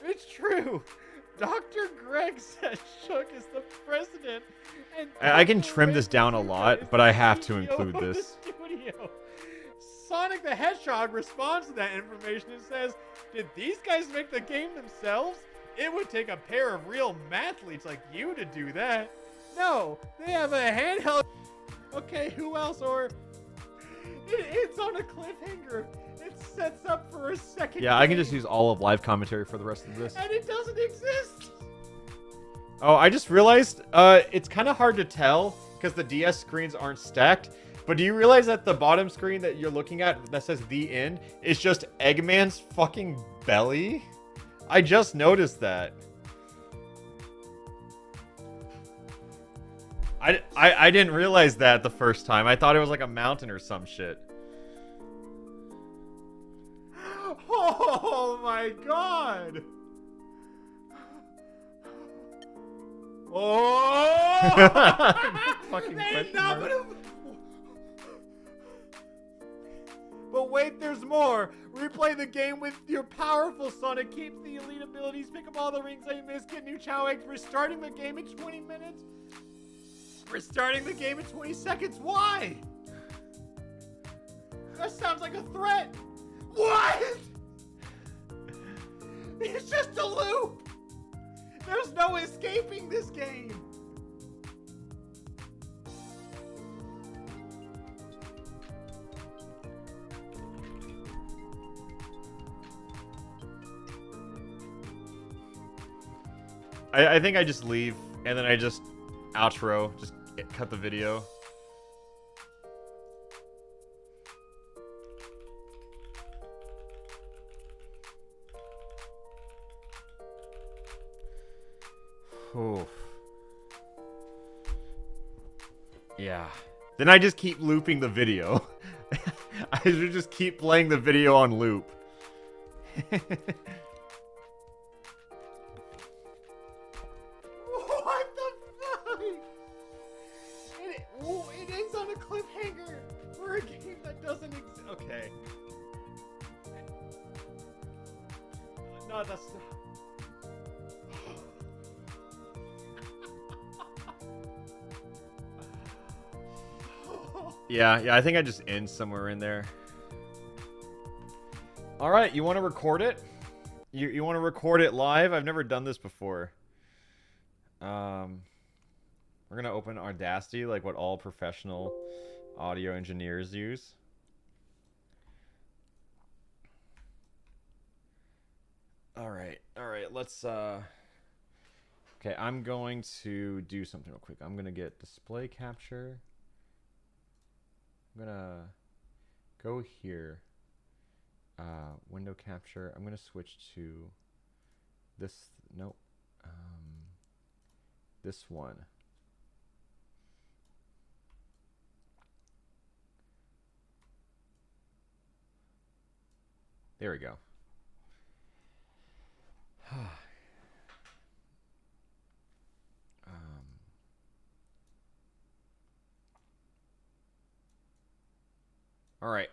It's true. Dr. Greg Shook is the president. And I can Dr. trim this Ray down a Suka lot, is but the I have to CEO include of the this. studio. Sonic the Hedgehog responds to that information and says, did these guys make the game themselves? It would take a pair of real mathletes like you to do that. No, they have a handheld. Okay, who else? Or it's on a cliffhanger. It sets up for a second. Yeah, I can just game, use all of live commentary for the rest of this. and it doesn't exist. Oh, I just realized it's kind of hard to tell because the DS screens aren't stacked. But do you realize that the bottom screen that you're looking at that says the end is just Eggman's fucking belly? I just noticed that. I didn't realize that the first time. I thought it was like a mountain or some shit. Oh my god! Oh! Fucking They question not mark. gonna- But wait, there's more. Replay the game with your powerful Sonic. Keep the elite abilities. Pick up all the rings that you missed. Get new Chow eggs. Restarting the game in 20 minutes. Restarting the game in 20 seconds. Why? That sounds like a threat. What? It's just a loop. There's no escaping this game. I think I just leave and then I just outro, just cut the video. Oof. Yeah. Then I just keep looping the video. I should just keep playing the video on loop. What the fuck? It ends on a cliffhanger for a game that doesn't exist. Okay. No, that's. Yeah, I think I just end somewhere in there. All right, you want to record it? You want to record it live? I've never done this before. We're gonna open Audacity, like what all professional audio engineers use. All right, let's okay, I'm going to do something real quick. I'm gonna get display capture. I'm gonna go here, window capture. I'm gonna switch to this, nope, this one. There we go. All right.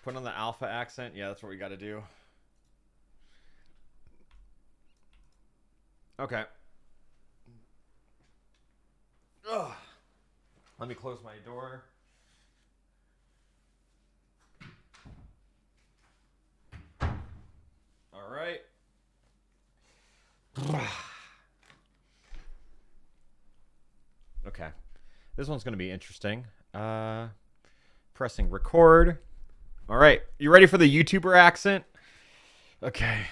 Put on the alpha accent. Yeah, that's what we got to do. Okay. Ugh. Let me close my door. All right. Okay. This one's going to be interesting. Pressing record. All right. You ready for the YouTuber accent? Okay.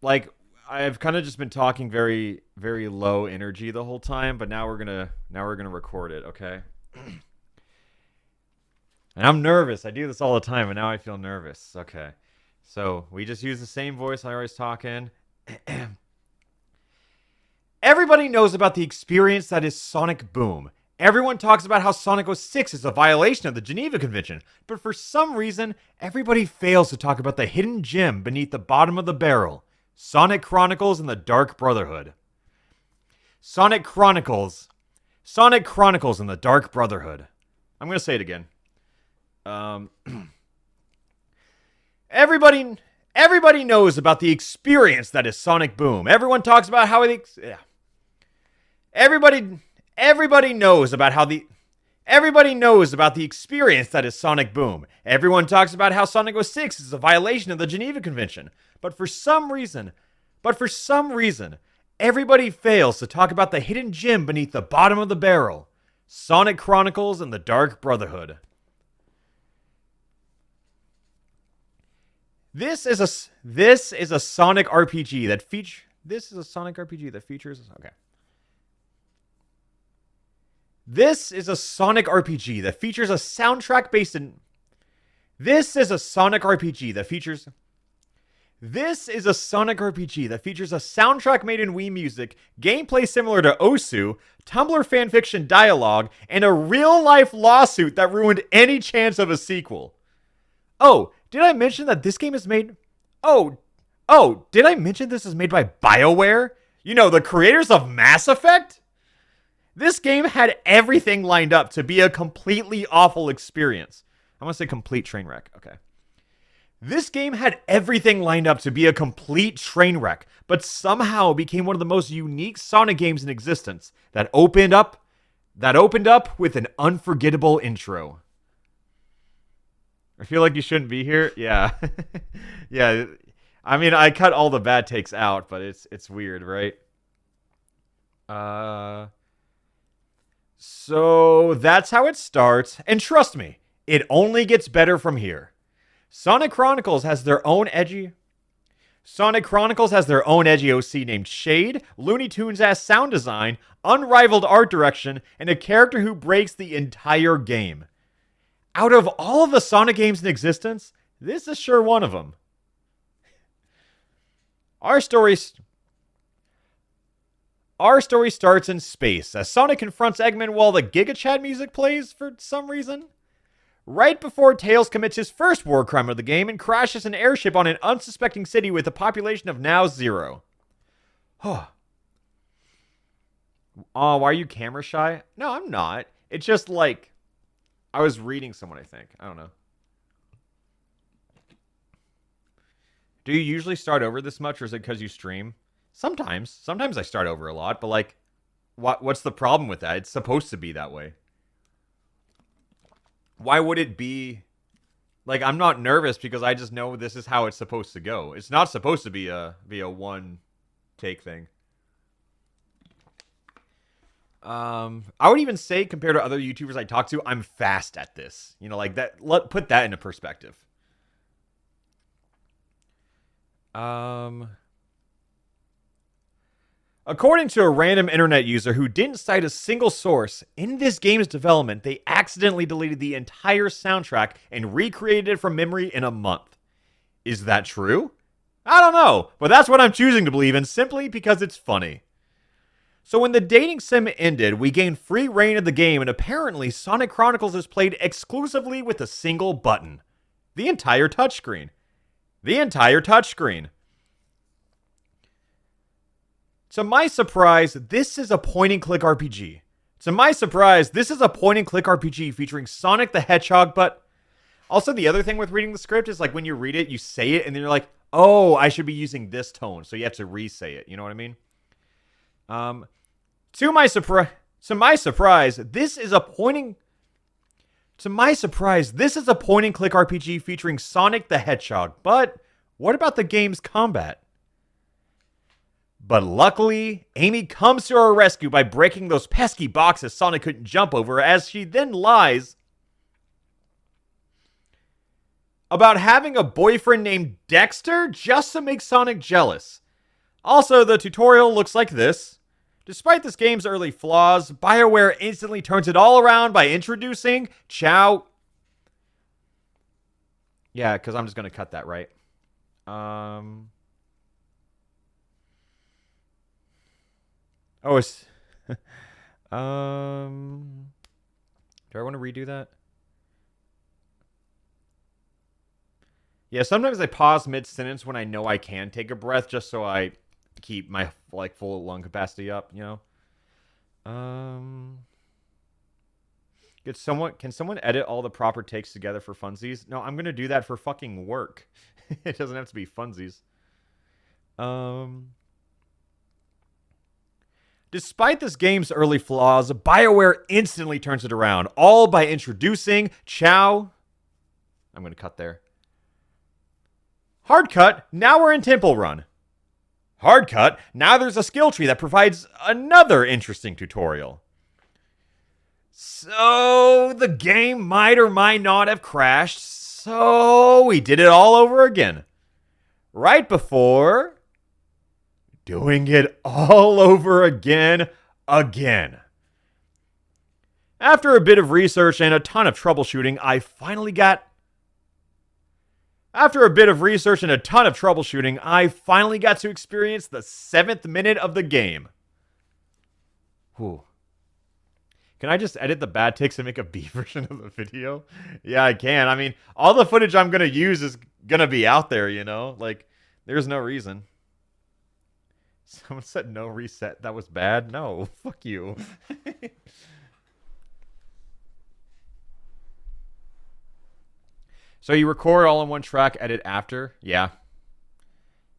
Like, I've kind of just been talking very, very low energy the whole time, but now we're gonna record it, okay? And I'm nervous. I do this all the time, and now I feel nervous. Okay. So we just use the same voice I always talk in. Everybody knows about the experience that is Sonic Boom. Everyone talks about how Sonic 06 is a violation of the Geneva Convention, but for some reason, everybody fails to talk about the hidden gem beneath the bottom of the barrel. Sonic Chronicles and the Dark Brotherhood. Sonic Chronicles and the Dark Brotherhood. I'm going to say it again. Everybody knows about the experience that is Sonic Boom. Everyone talks about how Everybody knows about the experience that is Sonic Boom. Everyone talks about how Sonic 06 is a violation of the Geneva Convention. But for some reason, everybody fails to talk about the hidden gem beneath the bottom of the barrel. Sonic Chronicles and the Dark Brotherhood. This is a Sonic RPG that features This is a Sonic RPG that features a soundtrack based in This is a Sonic RPG that features a soundtrack made in Wii Music, gameplay similar to Osu, Tumblr fanfiction dialogue, and a real-life lawsuit that ruined any chance of a sequel. Oh, did I mention that this game is made... did I mention this is made by BioWare? You know, the creators of Mass Effect? This game had everything lined up to be a completely awful experience. I'm going to say complete train wreck. Okay. This game had everything lined up to be a complete train wreck, but somehow became one of the most unique Sonic games in existence that opened up with an unforgettable intro. I feel like you shouldn't be here. Yeah. Yeah. I mean, I cut all the bad takes out, but it's weird, right? So that's how it starts, and trust me, it only gets better from here. Sonic Chronicles has their own edgy OC named Shade, Looney Tunes-ass sound design, unrivaled art direction, and a character who breaks the entire game. Out of all of the Sonic games in existence, this is sure one of them. Our story starts in space as Sonic confronts Eggman while the Giga Chad music plays for some reason. Right before Tails commits his first war crime of the game and crashes an airship on an unsuspecting city with a population of now 0. Why are you camera shy? No, I'm not. It's just like, I was reading someone, I think. I don't know. Do you usually start over this much, or is it because you stream? Sometimes. Sometimes I start over a lot, but like, what's the problem with that? It's supposed to be that way. Why would it be... Like, I'm not nervous because I just know this is how it's supposed to go. It's not supposed to be a one-take thing. I would even say, compared to other YouTubers I talk to, I'm fast at this. You know, like that. Put that into perspective. According to a random internet user who didn't cite a single source, in this game's development, they accidentally deleted the entire soundtrack and recreated it from memory in a month. Is that true? I don't know, but that's what I'm choosing to believe in simply because it's funny. So when the dating sim ended, we gained free reign of the game, and apparently Sonic Chronicles is played exclusively with a single button. The entire touchscreen. To my surprise, this is a point-and-click RPG. Featuring Sonic the Hedgehog, but... Also, the other thing with reading the script is, like, when you read it, you say it, and then you're like, Oh, I should be using this tone, so you have to re-say it. You know what I mean? To my surprise, this is a point and click RPG featuring Sonic the Hedgehog. But what about the game's combat? But luckily, Amy comes to our rescue by breaking those pesky boxes Sonic couldn't jump over, as she then lies about having a boyfriend named Dexter just to make Sonic jealous. Also, the tutorial looks like this. Despite this game's early flaws, BioWare instantly turns it all around by introducing Chow. Yeah, because I'm just going to cut that, right? Oh, it's... Do I want to redo that? Yeah, sometimes I pause mid-sentence when I know I can take a breath just so I keep my, like, full lung capacity up, you know? Can someone edit all the proper takes together for funsies? No, I'm going to do that for fucking work. It doesn't have to be funsies. Despite this game's early flaws, BioWare instantly turns it around, all by introducing Chow. I'm going to cut there. Hard cut, now we're in Temple Run. Hard cut, now there's a skill tree that provides another interesting tutorial. So the game might or might not have crashed, so we did it all over again. Right before doing it all over again. After a bit of research and a ton of troubleshooting, I finally got to experience the 7th minute of the game. Whew. Can I just edit the bad takes and make a B version of the video? Yeah, I can. I mean, all the footage I'm going to use is going to be out there, you know? Like, there's no reason. Someone said no reset. That was bad? No. Fuck you. So you record all in one track, edit after? Yeah.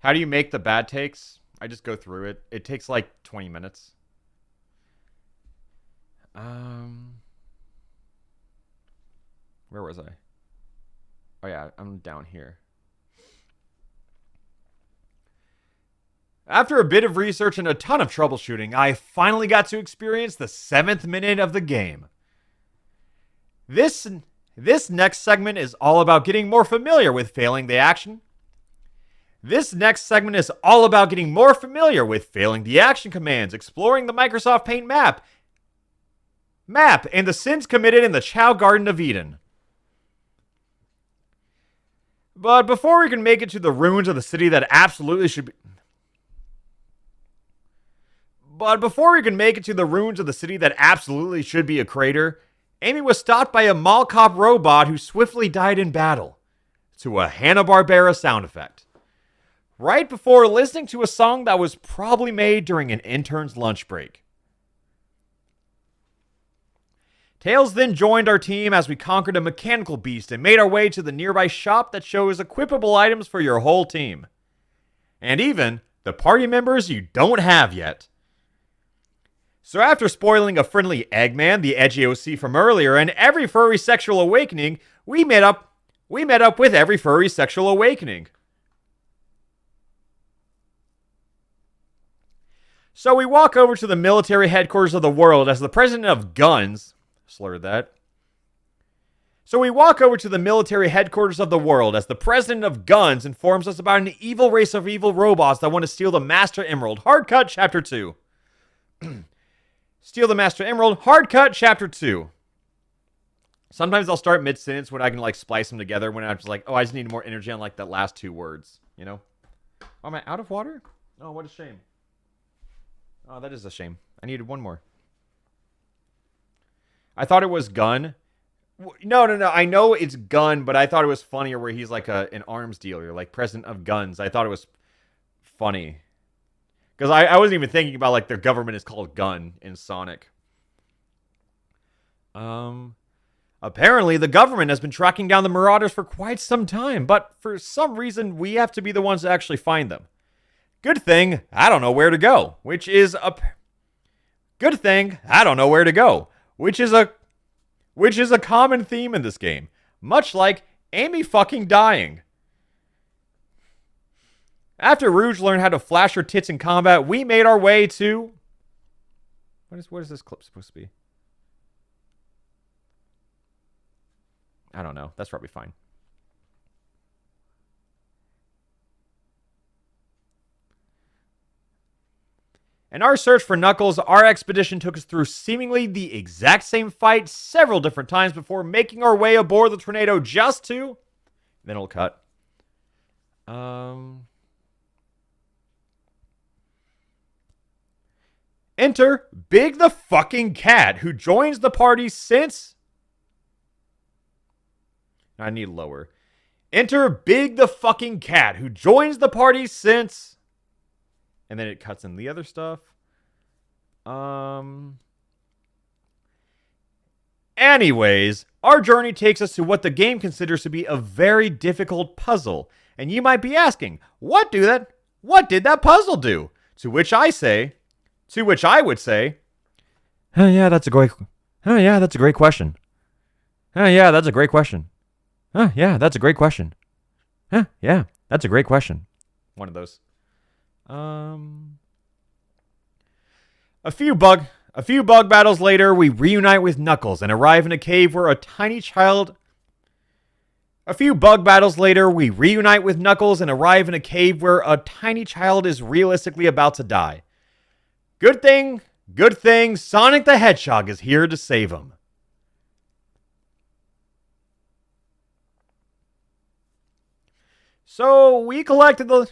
How do you make the bad takes? I just go through it. It takes like 20 minutes. Where was I? Oh yeah, I'm down here. After a bit of research and a ton of troubleshooting, I finally got to experience the 7th minute of the game. This next segment is all about getting more familiar with failing the action. commands, exploring the Microsoft Paint map, and the sins committed in the Chow Garden of Eden. But before we can make it to the ruins of the city that absolutely should be a crater, Amy was stopped by a mall cop robot who swiftly died in battle to a Hanna-Barbera sound effect. Right before listening to a song that was probably made during an intern's lunch break. Tails then joined our team as we conquered a mechanical beast and made our way to the nearby shop that shows equipable items for your whole team. And even the party members you don't have yet. So after spoiling a friendly Eggman, the edgy OC from earlier, and every furry sexual awakening, we met up with every furry sexual awakening. So we walk over to the military headquarters of the world as the president of guns... Slurred that. So we walk over to the military headquarters of the world as the president of guns informs us about an evil race of evil robots that want to steal the Master Emerald. Hard cut, Chapter 2. Steal the Master Emerald. Hard cut, Chapter 2. Sometimes I'll start mid-sentence when I can, like, splice them together when I'm just like, oh, I just need more energy on, like, that last 2 words, you know? Oh, am I out of water? Oh, what a shame. Oh, that is a shame. I needed one more. I thought it was gun. No. I know it's gun, but I thought it was funnier where he's like an arms dealer, like president of guns. I thought it was funny. Because I wasn't even thinking about, like, their government is called gun in Sonic. Apparently, the government has been tracking down the Marauders for quite some time, but for some reason, we have to be the ones to actually find them. Good thing I don't know where to go, which is a common theme in this game, much like Amy fucking dying. After Rouge learned how to flash her tits in combat, we made our way to... What is this clip supposed to be? I don't know. That's probably fine. In our search for Knuckles, our expedition took us through seemingly the exact same fight several different times before making our way aboard the tornado just to... Then it'll cut. Enter Big the fucking Cat, who joins the party since... I need lower. Enter Big the fucking Cat, who joins the party since... And then it cuts in the other stuff. Anyways, our journey takes us to what the game considers to be a very difficult puzzle. And you might be asking, what did that puzzle do? To which I would say, yeah, that's a great question. Yeah, that's a great question. Yeah, that's a great question. One of those. A few bug battles later, we reunite with Knuckles and arrive in a cave where a tiny child is realistically about to die. Good thing, Sonic the Hedgehog is here to save him. So we collected the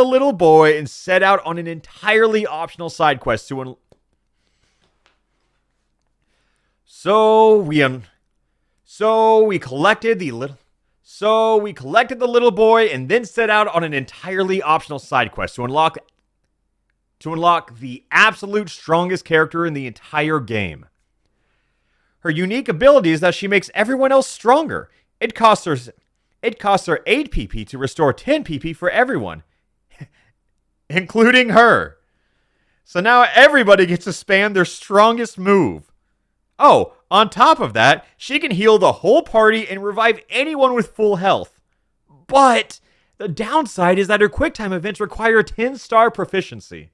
little boy and set out on an entirely optional side quest to So we collected the little boy and then set out on an entirely optional side quest to unlock the absolute strongest character in the entire game. Her unique ability is that she makes everyone else stronger. It costs her 8 PP to restore 10 PP for everyone, including her. So now everybody gets to spam their strongest move. Oh, on top of that, she can heal the whole party and revive anyone with full health. But the downside is that her QuickTime events require 10-star proficiency.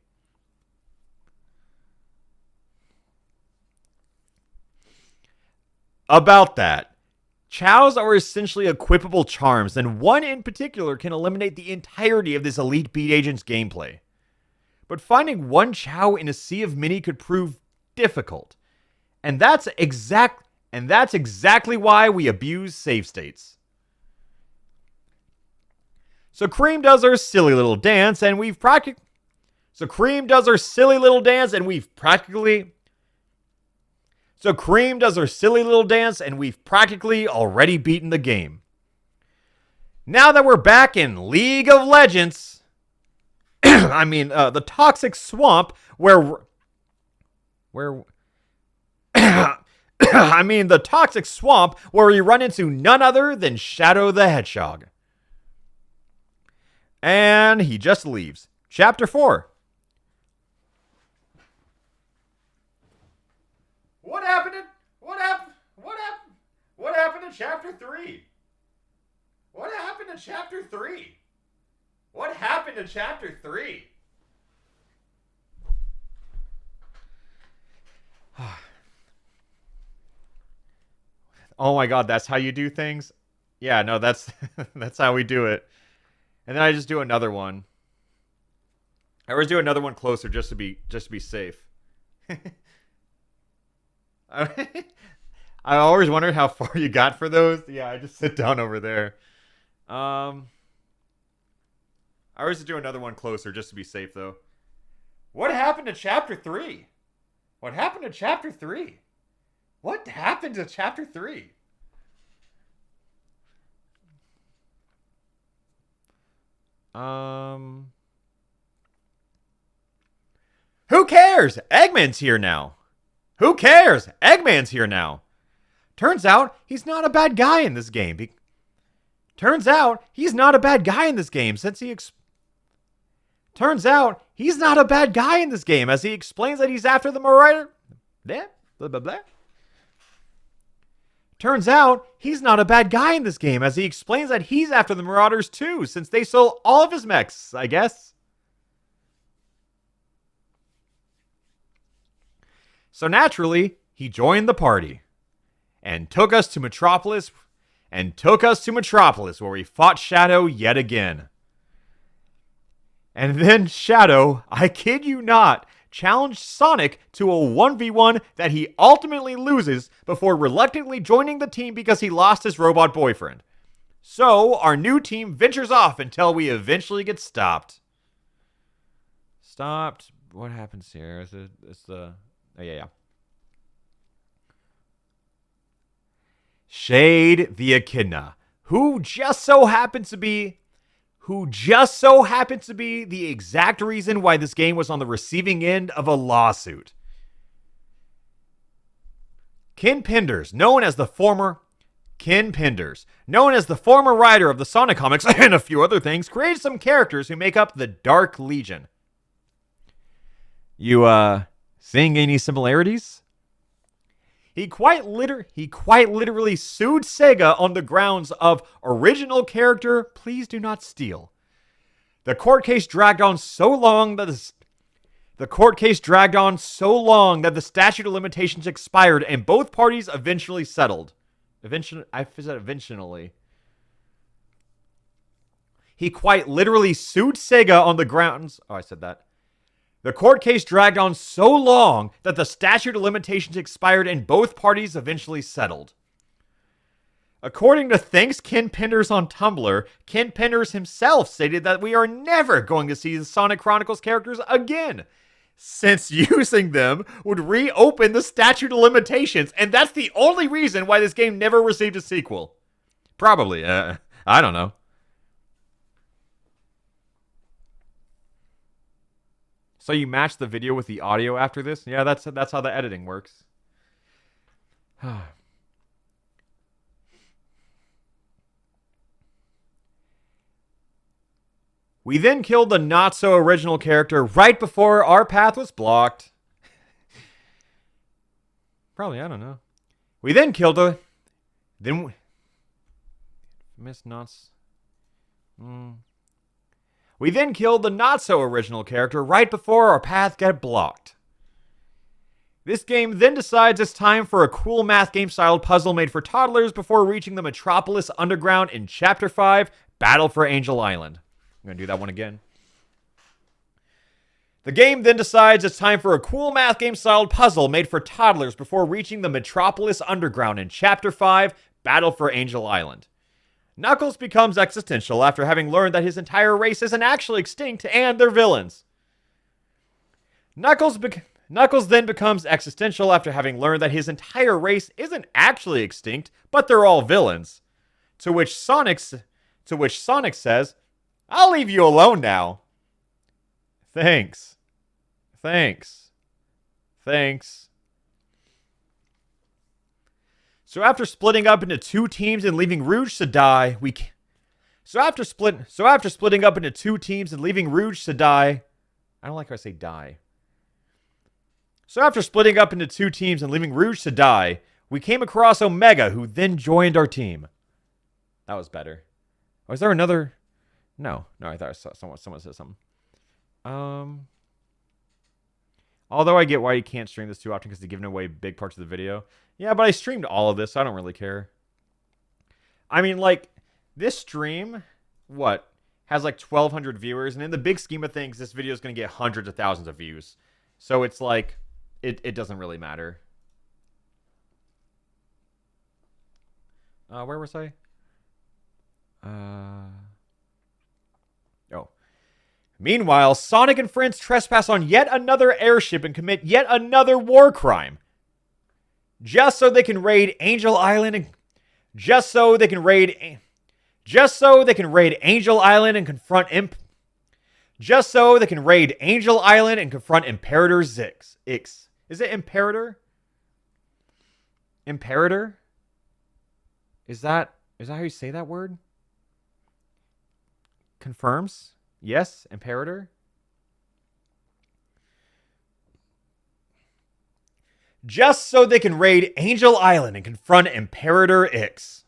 About that. Chows are essentially equipable charms, and one in particular can eliminate the entirety of this Elite Beat Agent's gameplay. But finding one Chow in a sea of many could prove difficult. And that's exactly why we abuse save states. So Cream does her silly little dance, and we've practically already beaten the game. Now that we're back in League of Legends, the toxic swamp the toxic swamp where we run into none other than Shadow the Hedgehog. And he just leaves. Chapter 4. What happened to Chapter 3? What happened to Chapter 3? What happened to Chapter 3? Oh my god, that's how you do things? Yeah, no, that's that's how we do it. And then I just do another one. I always do another one closer just to be safe. I always wondered how far you got for those. Yeah, I just sit down over there. I always do another one closer just to be safe, though. What happened to Chapter 3? What happened to Chapter 3? What happened to Chapter 3? Who cares? Eggman's here now. Who cares? Eggman's here now. Turns out he's not a bad guy in this game. Turns out he's not a bad guy in this game since he Turns out he's not a bad guy in this game as he explains that he's after the Marauder. Blah, blah, blah, blah. Turns out he's not a bad guy in this game as he explains that he's after the Marauders too since they stole all of his mechs, I guess. So naturally, he joined the party and took us to Metropolis where we fought Shadow yet again. And then Shadow, I kid you not, challenged Sonic to a 1v1 that he ultimately loses before reluctantly joining the team because he lost his robot boyfriend. So, our new team ventures off until we eventually get stopped. Stopped? What happens here? Oh, yeah. Shade the Echidna, who just so happens to be the exact reason why this game was on the receiving end of a lawsuit. Ken Penders, known as the former writer of the Sonic comics and a few other things, created some characters who make up the Dark Legion. You, seeing any similarities? He quite literally sued Sega on the grounds of original character, please do not steal. The court case dragged on so long that the statute of limitations expired and both parties eventually settled. Eventually. He quite literally sued Sega on the grounds... Oh, I said that. The court case dragged on so long that the statute of limitations expired and both parties eventually settled. According to Thanks Ken Penders on Tumblr, Ken Penders himself stated that we are never going to see the Sonic Chronicles characters again, since using them would reopen the statute of limitations, and that's the only reason why this game never received a sequel. Probably, I don't know. So you match the video with the audio after this? Yeah, that's how the editing works. We then killed the not-so-original character right before our path was blocked. Probably, I don't know. We then killed a... We then killed the not-so-original character right before our path got blocked. This game then decides it's time for a cool math game-styled puzzle made for toddlers before reaching the Metropolis Underground in Chapter 5, Battle for Angel Island. I'm going to do that one again. The game then decides it's time for a cool math game-styled puzzle made for toddlers before reaching the Metropolis Underground in Chapter 5, Battle for Angel Island. Knuckles becomes existential after having learned that his entire race isn't actually extinct and they're villains. Knuckles then becomes existential after having learned that his entire race isn't actually extinct, but they're all villains. To which Sonic says, "I'll leave you alone now." Thanks. So after splitting up into two teams and leaving Rouge to die, I don't like how I say die. So after splitting up into two teams and leaving Rouge to die, we came across Omega, who then joined our team. That was better. Was there another? No, I thought I saw someone said something. Although I get why you can't stream this too often because they're giving away big parts of the video. Yeah, but I streamed all of this, so I don't really care. I mean, like, this stream, has like 1,200 viewers, and in the big scheme of things, this video is going to get hundreds of thousands of views. So it's like, it doesn't really matter. Where was I? Meanwhile, Sonic and friends trespass on yet another airship and commit yet another war crime. Just so they can raid Angel Island and confront Imperator Zix. Is it Imperator? Imperator? Is that how you say that word? Confirms? Yes, Imperator? Just so they can raid Angel Island and confront Imperator Ix.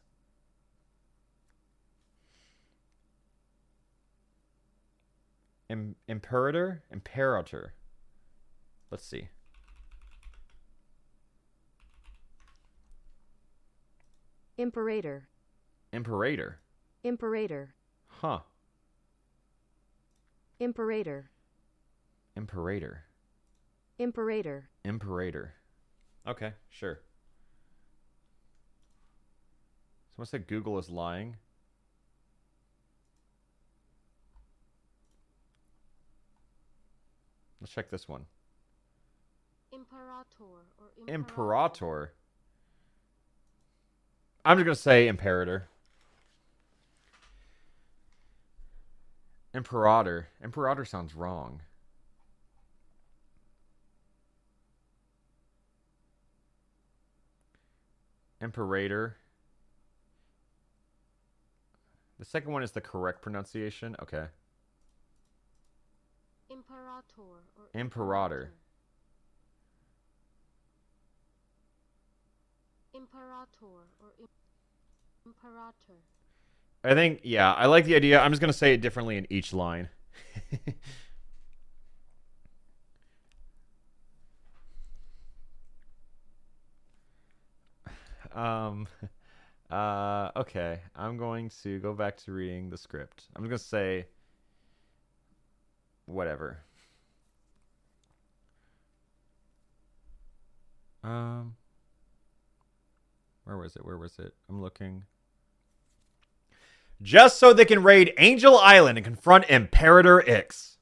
Imperator? Imperator. Let's see. Imperator. Imperator. Imperator. Huh. Imperator. Imperator. Imperator. Imperator. Okay, sure. Someone said Google is lying. Let's check this one. Imperator or Imperator. I'm just going to say Imperator. Imperator. Imperator sounds wrong. Imperator. The second one is the correct pronunciation. Okay. Imperator or Imperator. Imperator or Imperator. I think, yeah, I like the idea. I'm just going to say it differently in each line. Okay. I'm going to go back to reading the script. I'm just going to say whatever. Where was it? Where was it? I'm looking. Just so they can raid Angel Island and confront Imperator Ix.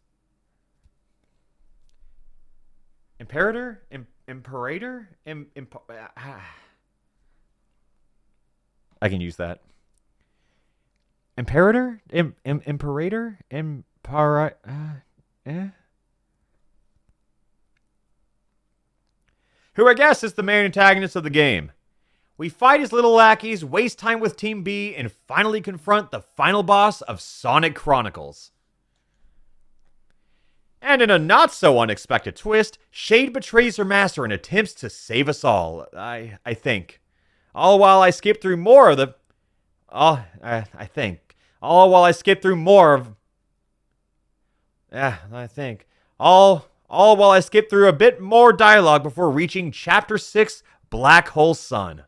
Imperator? Imperator? I can use that. Imperator? Imperator? Who I guess is the main antagonist of the game. We fight as little lackeys, waste time with Team B, and finally confront the final boss of Sonic Chronicles. And in a not-so-unexpected twist, Shade betrays her master and attempts to save us all, I think. All while I skip through more of the... I think. All while I skip through more of... I think. All while I skip through a bit more dialogue before reaching Chapter 6, Black Hole Sun.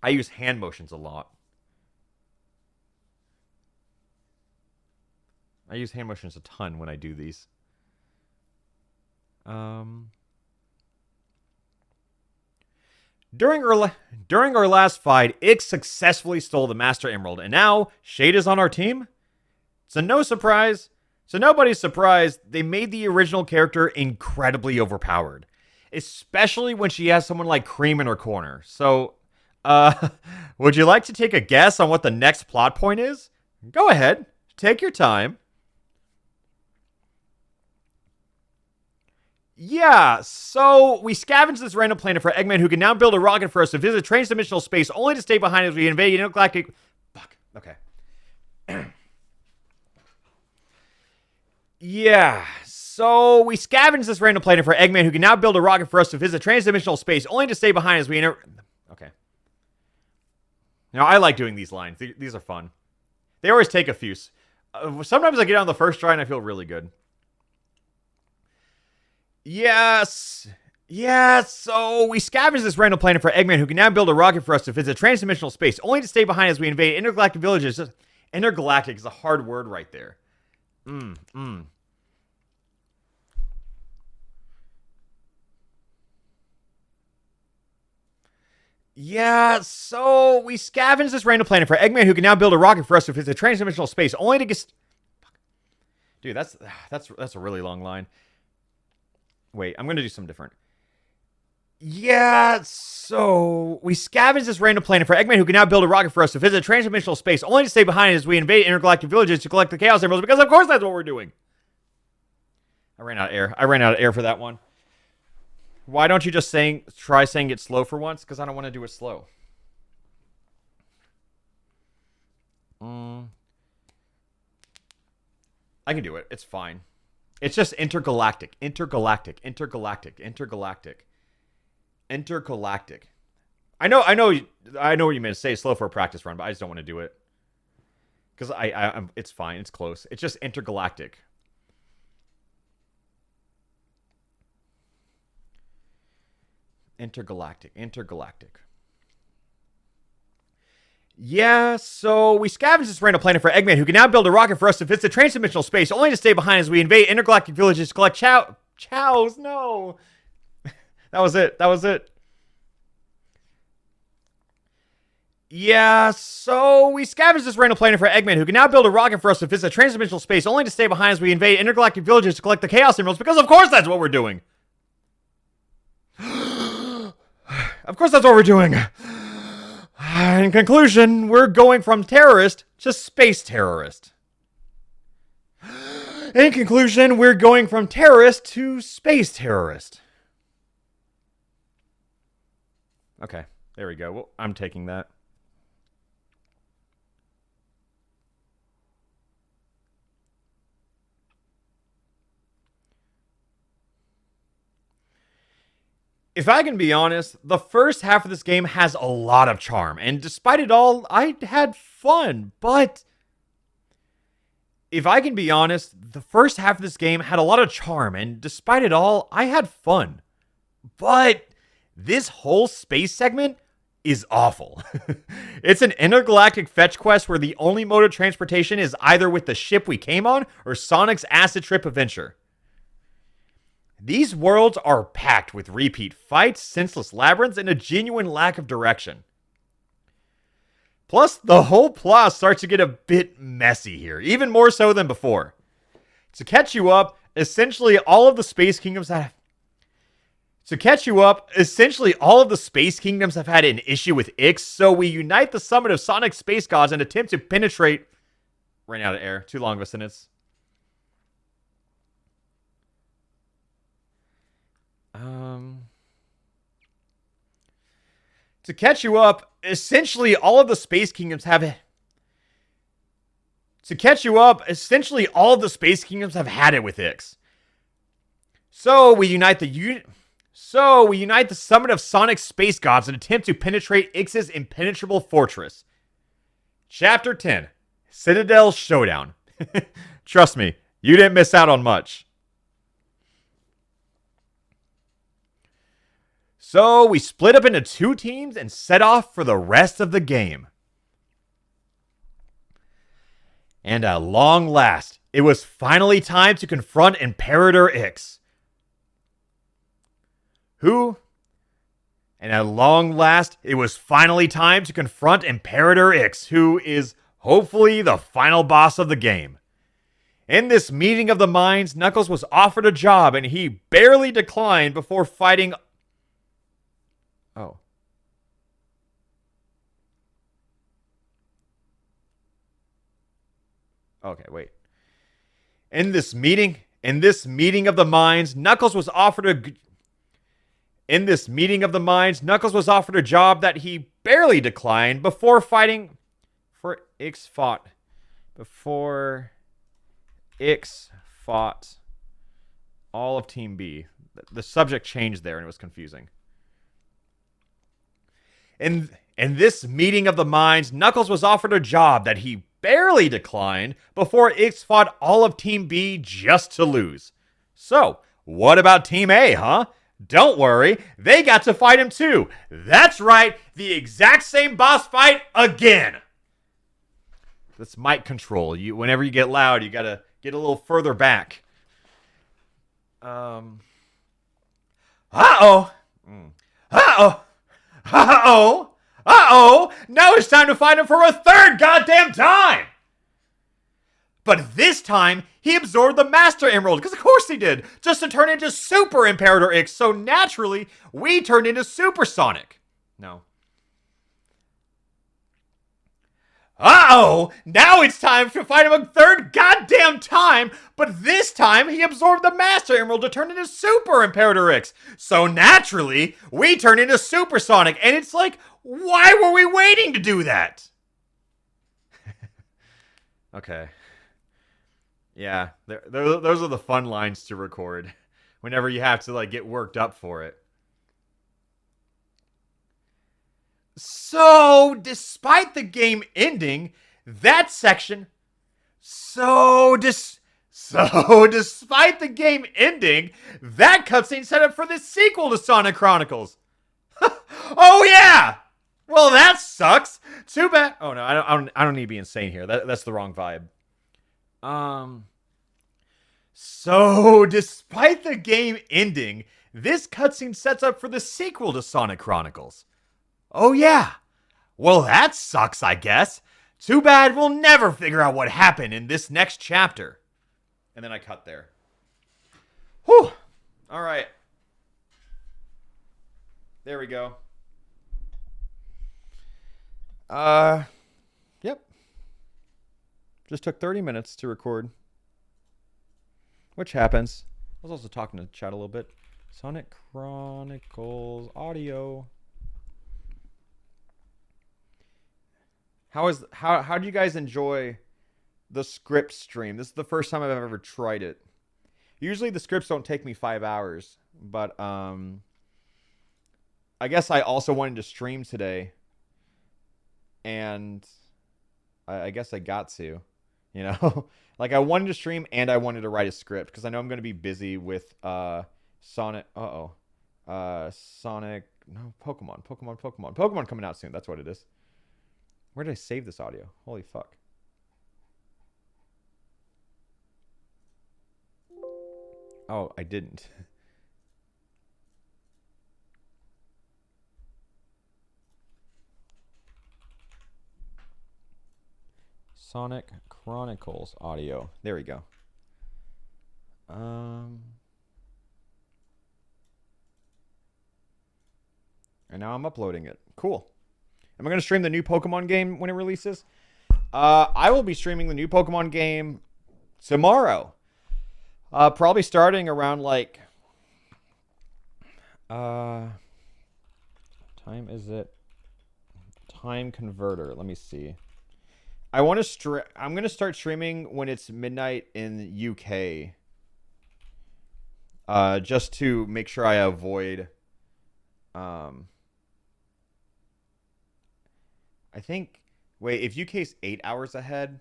I use hand motions a lot. I use hand motions a ton when I do these. During our last fight, Ix successfully stole the Master Emerald, and now Shade is on our team? So nobody's surprised they made the original character incredibly overpowered. Especially when she has someone like Cream in her corner. So, would you like to take a guess on what the next plot point is? Go ahead. Take your time. Yeah, so we scavenged this random planet for Eggman, who can now build a rocket for us to visit transdimensional space, only to stay behind as we invade intergalactic... Fuck, okay. Yeah, so we scavenged this random planet for Eggman, who can now build a rocket for us to visit transdimensional space, only to stay behind as we Okay. Now, I like doing these lines. These are fun. They always take a few. Sometimes I get on the first try and I feel really good. Yes, so we scavenged this random planet for Eggman, who can now build a rocket for us to visit transdimensional space, only to stay behind as we invade intergalactic villages. Intergalactic is a hard word right there. Yeah, so we scavenged this random planet for Eggman, who can now build a rocket for us to visit transdimensional space, only to get... Dude, that's a really long line. Wait, I'm going to do something different. Yeah, so we scavenged this random planet for Eggman, who can now build a rocket for us to visit transdimensional space, only to stay behind as we invade intergalactic villages to collect the Chaos Emeralds, because of course that's what we're doing. I ran out of air for that one. Why don't you just try saying it slow for once? Because I don't want to do it slow. I can do it. It's fine. It's just intergalactic. Intergalactic. Intergalactic. Intergalactic. Intergalactic. I know what you meant to say. Slow for a practice run, but I just don't want to do it. Because it's fine. It's close. It's just intergalactic. Intergalactic. Intergalactic. Yeah, so we scavenged this random planet for Eggman, who can now build a rocket for us to visit transdimensional space, only to stay behind as we invade intergalactic villages to collect chows. No. That was it. That was it. Yeah, so we scavenged this random planet for Eggman, who can now build a rocket for us to visit transdimensional space, only to stay behind as we invade intergalactic villages to collect the Chaos Emeralds, because of course that's what we're doing. Of course that's what we're doing. In conclusion, we're going from terrorist to space terrorist. In conclusion, we're going from terrorist to space terrorist. Okay, there we go. Well, I'm taking that. If I can be honest, the first half of this game has a lot of charm, and despite it all, I had fun, but if I can be honest, the first half of this game had a lot of charm, and despite it all, I had fun. But this whole space segment is awful. It's an intergalactic fetch quest where the only mode of transportation is either with the ship we came on or Sonic's acid trip adventure. These worlds are packed with repeat fights, senseless labyrinths, and a genuine lack of direction. Plus, the whole plot starts to get a bit messy here, even more so than before. To catch you up, essentially all of the space kingdoms have had an issue with Ix, so we unite the summit of Sonic space gods and attempt to penetrate... Ran out of air. Too long of a sentence. To catch you up, essentially all of the space kingdoms have had it with Ix. So we unite the summit of Sonic space gods and attempt to penetrate Ix's impenetrable fortress. Chapter 10: Citadel Showdown. Trust me, you didn't miss out on much. So we split up into two teams and set off for the rest of the game. And at long last, it was finally time to confront Imperator Ix. Who is hopefully the final boss of the game. In this meeting of the minds, Knuckles was offered a job and he barely declined before fighting... Oh. Okay, wait. In this meeting of the minds, Knuckles was offered a job that he barely declined before Ix fought all of Team B. The subject changed there and it was confusing. In this meeting of the minds, Knuckles was offered a job that he barely declined before Ix fought all of Team B just to lose. So, what about Team A, huh? Don't worry, they got to fight him too. That's right, the exact same boss fight again. This mic control. Whenever you get loud, you gotta get a little further back. Uh-oh. Now it's time to fight him for a third goddamn time! But this time, he absorbed the Master Emerald, because of course he did, just to turn into Super Imperator Ix, so naturally, we turned into Super Sonic. No. Now it's time to fight him a third goddamn time, but this time he absorbed the Master Emerald to turn into Super Imperator Ix. So naturally, we turn into Super Sonic, and it's like, why were we waiting to do that? Okay. Yeah, those are the fun lines to record whenever you have to like get worked up for it. So, despite the game ending, that section. So, despite the game ending, that cutscene set up for the sequel to Sonic Chronicles. Oh yeah. Well, that sucks. Too bad. Oh no, I don't need to be insane here. That's the wrong vibe. So, despite the game ending, this cutscene sets up for the sequel to Sonic Chronicles. Oh yeah. Well, that sucks, I guess. Too bad we'll never figure out what happened in this next chapter. And then I cut there. Whew. All right. There we go. Yep. Just took 30 minutes to record. Which happens. I was also talking to chat a little bit. Sonic Chronicles audio. How did you guys enjoy the script stream? This is the first time I've ever tried it. Usually the scripts don't take me 5 hours, but I guess I also wanted to stream today, and I guess I got to, you know, like I wanted to stream and I wanted to write a script because I know I'm going to be busy with Sonic. Sonic. No, Pokemon coming out soon. That's what it is. Where did I save this audio? Holy fuck. Oh, I didn't. Sonic Chronicles audio. There we go. And now I'm uploading it. Cool. Am I going to stream the new Pokemon game when it releases? I will be streaming the new Pokemon game tomorrow. Probably starting around like... time is it? Time converter. Let me see. I'm going to start streaming when it's midnight in UK. Just to make sure I avoid... I think, wait, if UK's 8 hours ahead,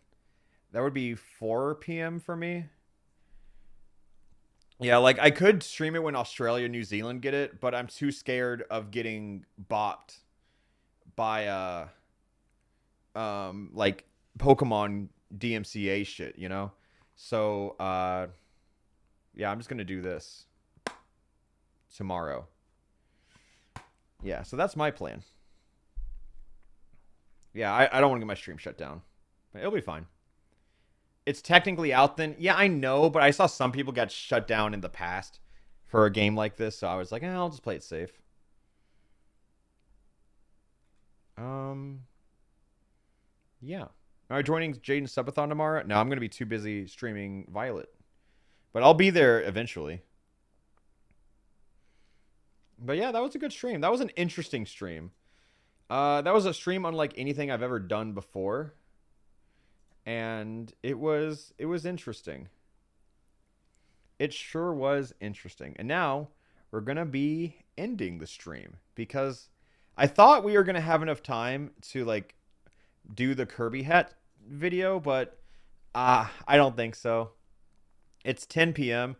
that would be 4 p.m. for me. Yeah, like I could stream it when Australia and New Zealand get it, but I'm too scared of getting bopped by like Pokemon DMCA shit, you know? So yeah, I'm just gonna do this tomorrow. Yeah, so that's my plan. Yeah, I don't want to get my stream shut down. But it'll be fine. It's technically out then. Yeah, I know, but I saw some people got shut down in the past for a game like this, so I was like, I'll just play it safe. Yeah. Am I joining Jaden Subathon tomorrow? No, I'm going to be too busy streaming Violet. But I'll be there eventually. But yeah, that was a good stream. That was an interesting stream. That was a stream unlike anything I've ever done before. And it was interesting. It sure was interesting. And now we're going to be ending the stream because I thought we were going to have enough time to like do the Kirby hat video, but I don't think so. It's 10 p.m.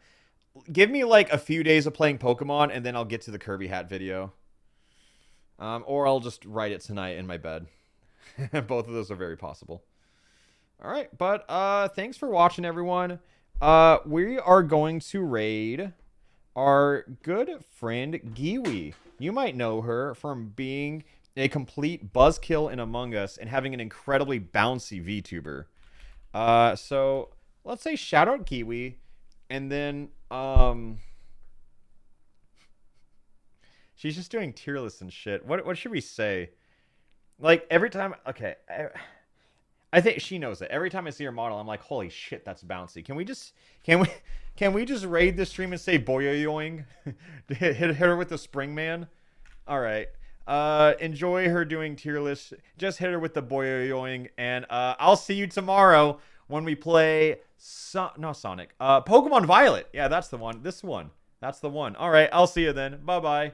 Give me like a few days of playing Pokemon and then I'll get to the Kirby hat video. Or I'll just write it tonight in my bed. Both of those are very possible. All right, but thanks for watching, everyone. We are going to raid our good friend Giwi. You might know her from being a complete buzzkill in Among Us and having an incredibly bouncy VTuber. So let's say shout out Giwi, and then she's just doing tier lists and shit. What should we say? Like every time, okay. I think she knows it. Every time I see her model, I'm like, holy shit, that's bouncy. Can we just raid this stream and say boyoyoing? hit her with the spring man? All right. Enjoy her doing tier lists. Just hit her with the boyoyoing, and I'll see you tomorrow when we play no Sonic. Pokemon Violet. Yeah, that's the one. This one. That's the one. All right, I'll see you then. Bye-bye.